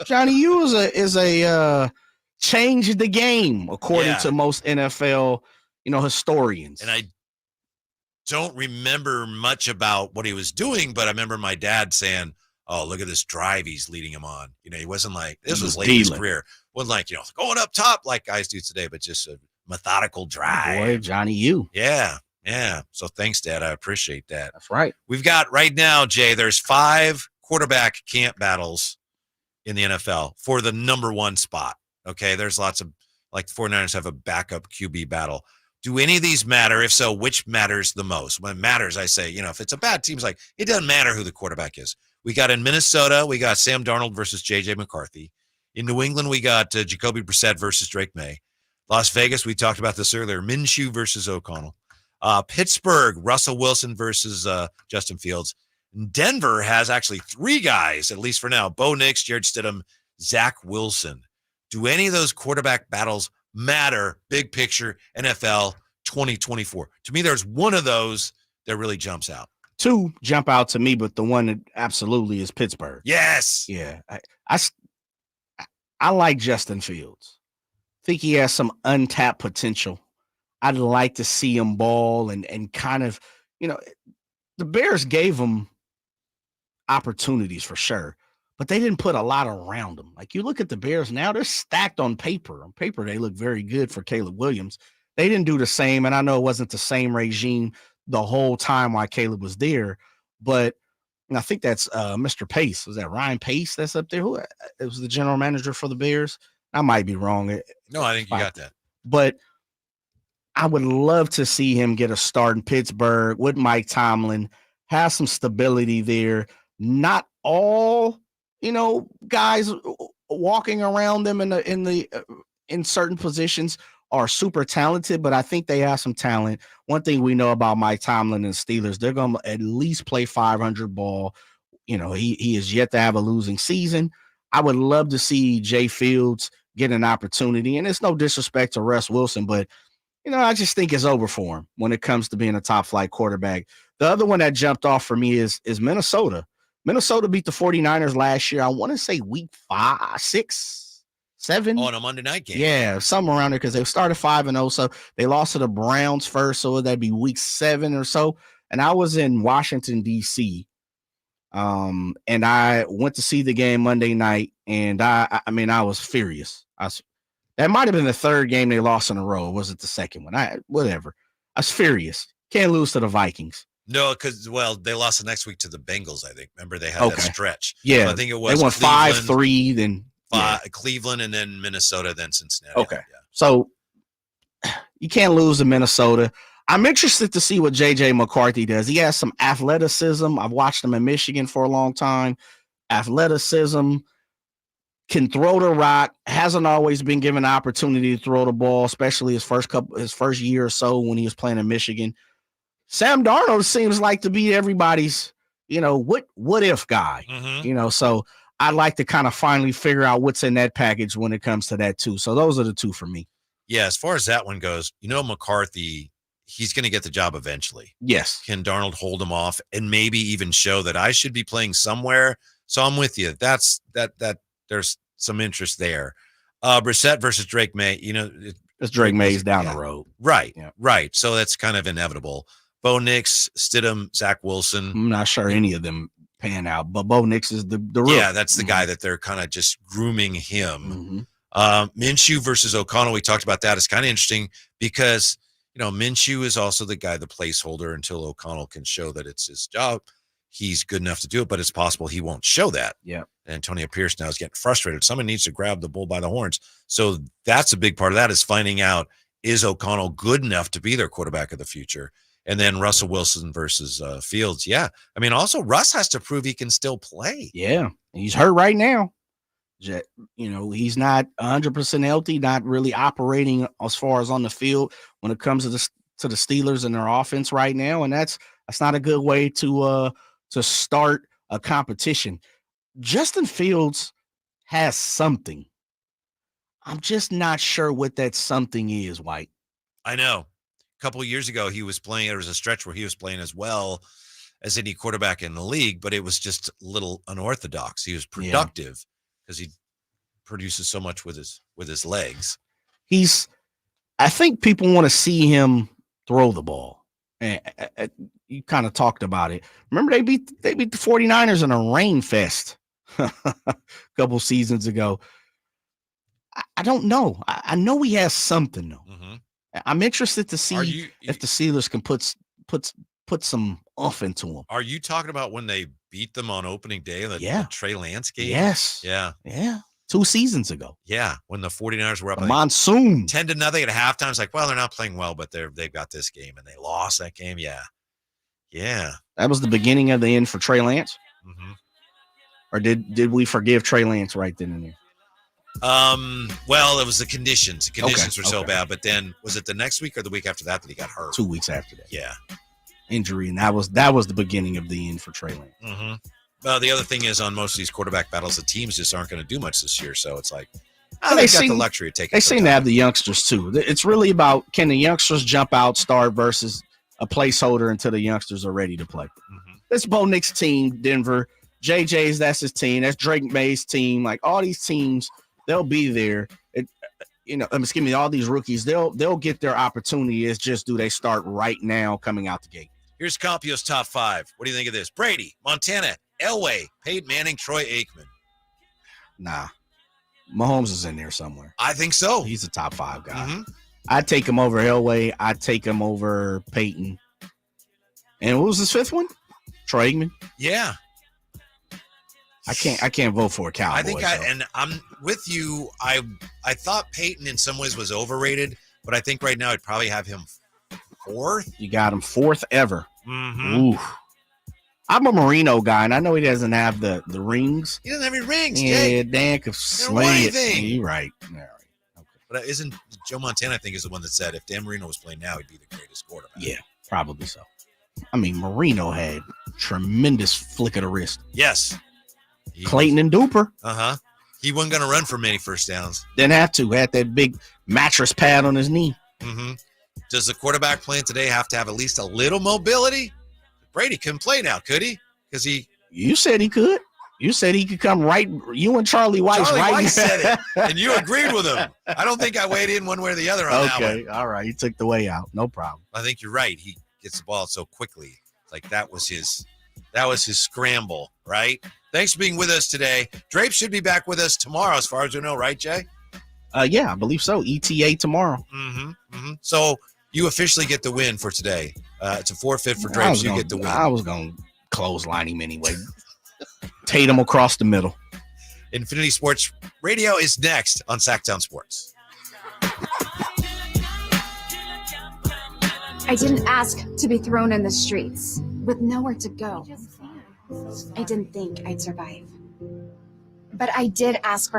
Speaker 1: Johnny U is a change the game according to most NFL, historians.
Speaker 2: And I don't remember much about what he was doing, but I remember my dad saying, "Oh, look at this drive he's leading him on." He wasn't like this was late in his career. Wasn't like going up top like guys do today, but just a methodical drive.
Speaker 1: Boy, Johnny U.
Speaker 2: Yeah. Yeah. So thanks, Dad. I appreciate that.
Speaker 1: That's right.
Speaker 2: We've got right now, Jay, there's 5 quarterback camp battles in the NFL for the number 1 spot. Okay. There's lots of, like, the 49ers have a backup QB battle. Do any of these matter? If so, which matters the most? When it matters, I say, if it's a bad team, it's like, it doesn't matter who the quarterback is. We got in Minnesota, we got Sam Darnold versus J.J. McCarthy. In New England, we got Jacoby Brissett versus Drake May. Las Vegas, we talked about this earlier, Minshew versus O'Connell. Pittsburgh, Russell Wilson versus Justin Fields. Denver has actually 3 guys, at least for now: Bo Nix, Jared Stidham, Zach Wilson. Do any of those quarterback battles matter, big picture, NFL 2024? To me, there's one of those that really jumps out.
Speaker 1: 2 jump out to me, but the one that absolutely is Pittsburgh.
Speaker 2: Yes.
Speaker 1: Yeah. I like Justin Fields. I think he has some untapped potential. I'd like to see him ball and kind of, the Bears gave him opportunities for sure, but they didn't put a lot around them. Like you look at the Bears now, they're stacked on paper. On paper, they look very good for Caleb Williams. They didn't do the same, and I know it wasn't the same regime the whole time while Caleb was there, but I think that's Mr. Pace. Was that Ryan Pace that's up there? Who it was the general manager for the Bears? I might be wrong.
Speaker 2: No, I think you got that.
Speaker 1: But I would love to see him get a start in Pittsburgh with Mike Tomlin, have some stability there. Not all, guys walking around them in certain positions are super talented, but I think they have some talent. One thing we know about Mike Tomlin and the Steelers, they're going to at least play 500 ball. He is yet to have a losing season. I would love to see Jay Fields get an opportunity, and it's no disrespect to Russ Wilson, but I just think it's over for him when it comes to being a top flight quarterback. The other one that jumped off for me is Minnesota. Minnesota beat the 49ers last year. I want to say week 5, 6, 7.
Speaker 2: On a Monday night game.
Speaker 1: Yeah, somewhere around there because they started 5-0. So they lost to the Browns first. So that'd be week 7 or so. And I was in Washington, D.C. And I went to see the game Monday night. And I was furious. That might have been the third game they lost in a row. Or was it the second one? Whatever. I was furious. Can't lose to the Vikings.
Speaker 2: No, because they lost the next week to the Bengals. I think. Remember they had that stretch.
Speaker 1: Yeah,
Speaker 2: so I think it was.
Speaker 1: They won 5-3, then
Speaker 2: Cleveland, and then Minnesota, then Cincinnati.
Speaker 1: Okay,
Speaker 2: yeah.
Speaker 1: So you can't lose to Minnesota. I'm interested to see what J.J. McCarthy does. He has some athleticism. I've watched him in Michigan for a long time. Athleticism, can throw the rock. Hasn't always been given an opportunity to throw the ball, especially his first year or so when he was playing in Michigan. Sam Darnold seems like to be everybody's, what if guy, so I'd like to kind of finally figure out what's in that package when it comes to that too. So those are the two for me.
Speaker 2: Yeah. As far as that one goes, McCarthy, he's going to get the job eventually.
Speaker 1: Yes.
Speaker 2: Can Darnold hold him off and maybe even show that I should be playing somewhere? So I'm with you. That's there's some interest there. Brissett versus Drake May,
Speaker 1: it's Drake May's down the road.
Speaker 2: Right. Yeah. Right. So that's kind of inevitable. Bo Nix, Stidham, Zach Wilson.
Speaker 1: I'm not sure any of them pan out, but Bo Nix is the real.
Speaker 2: Yeah, that's the guy that they're kind of just grooming him. Minshew versus O'Connell. We talked about that. It's kind of interesting because, Minshew is also the guy, the placeholder until O'Connell can show that it's his job. He's good enough to do it, but it's possible he won't show that.
Speaker 1: Yeah.
Speaker 2: And Antonio Pierce now is getting frustrated. Someone needs to grab the bull by the horns. So that's a big part of that is finding out, is O'Connell good enough to be their quarterback of the future? And then Russell Wilson versus Fields. Yeah. Also Russ has to prove he can still play.
Speaker 1: Yeah. He's hurt right now. He's not 100% healthy, not really operating as far as on the field when it comes to the Steelers and their offense right now. And that's not a good way to start a competition. Justin Fields has something. I'm just not sure what that something is, White.
Speaker 2: I know. A couple of years ago, he was playing. There was a stretch where he was playing as well as any quarterback in the league, but it was just a little unorthodox. He was productive because he produces so much with his legs.
Speaker 1: I think people want to see him throw the ball. And you kind of talked about it. Remember they beat the 49ers in a rain fest a couple seasons ago. I don't know. I know he has something though.
Speaker 2: Mm-hmm.
Speaker 1: I'm interested to see if the Steelers can put some oomph into him.
Speaker 2: Are you talking about when they beat them on opening day of the Trey Lance game?
Speaker 1: Yes.
Speaker 2: Yeah.
Speaker 1: Yeah. 2 seasons ago.
Speaker 2: Yeah. When the 49ers were up
Speaker 1: the monsoon
Speaker 2: 10-0 at halftime. It's like, well, they're not playing well, but they've got this game and they lost that game. Yeah. Yeah.
Speaker 1: That was the beginning of the end for Trey Lance.
Speaker 2: Mm-hmm.
Speaker 1: Or did we forgive Trey Lance right then and there?
Speaker 2: Well, it was the conditions. The conditions were so bad, but then was it the next week or the week after that he got hurt?
Speaker 1: 2 weeks after that.
Speaker 2: Yeah.
Speaker 1: Injury. And that was the beginning of the end for Trey Lance.
Speaker 2: Mm-hmm. The other thing is on most of these quarterback battles, the teams just aren't going to do much this year. So it's like, they've got the luxury of taking.
Speaker 1: They seem to have the youngsters too. It's really about, can the youngsters jump out, start versus a placeholder until the youngsters are ready to play. Mm-hmm. That's Bo Nix team, Denver. JJ's, that's his team. That's Drake May's team. Like all these teams, they'll be there. All these rookies, they'll get their opportunity. It's just, do they start right now coming out the gate?
Speaker 2: Here's Compio's top 5. What do you think of this? Brady, Montana, Elway, Peyton Manning, Troy Aikman.
Speaker 1: Nah. Mahomes is in there somewhere.
Speaker 2: I think so.
Speaker 1: He's a top 5 guy. I'd take him over Elway. I'd take him over Peyton. And what was his 5th one? Troy Aikman.
Speaker 2: Yeah.
Speaker 1: I can't vote for a Cowboy.
Speaker 2: I think and I'm with you. I thought Peyton in some ways was overrated, but I think right now I'd probably have him 4th.
Speaker 1: You got him 4th ever.
Speaker 2: Mm-hmm.
Speaker 1: Ooh. I'm a Marino guy, and I know he doesn't have the rings.
Speaker 2: He doesn't have any rings,
Speaker 1: Yeah,
Speaker 2: Jay.
Speaker 1: Dan could slay it. You're right. All right.
Speaker 2: Okay. But isn't Joe Montana, I think, is the one that said if Dan Marino was playing now, he'd be the greatest quarterback.
Speaker 1: Yeah, probably so. I mean, Marino had tremendous flick of the wrist.
Speaker 2: Yes.
Speaker 1: Clayton and Duper.
Speaker 2: Uh-huh. He wasn't going to run for many first downs.
Speaker 1: Didn't have to. Had that big mattress pad on his knee.
Speaker 2: Mm-hmm. Does the quarterback playing today have to have at least a little mobility? Brady couldn't play now, could he? Because
Speaker 1: You said he could. You said he could come right. You and Charlie Weiss.
Speaker 2: Charlie
Speaker 1: right
Speaker 2: Weiss said it, and you agreed with him. I don't think I weighed in one way or the other on that one.
Speaker 1: Okay, all right. He took the way out. No problem.
Speaker 2: I think you're right. He gets the ball so quickly. Like that was his scramble, right? Thanks for being with us today. Drape should be back with us tomorrow, as far as we know, right, Jay?
Speaker 1: Yeah, I believe so. ETA tomorrow.
Speaker 2: Mm-hmm. Mm-hmm. So you officially get the win for today. It's a forfeit for Drape. So you get the win.
Speaker 1: I was going to clothesline him anyway. Tatum across the middle.
Speaker 2: Infinity Sports Radio is next on Sactown Sports.
Speaker 3: I didn't ask to be thrown in the streets with nowhere to go. I didn't think I'd survive. But I did ask for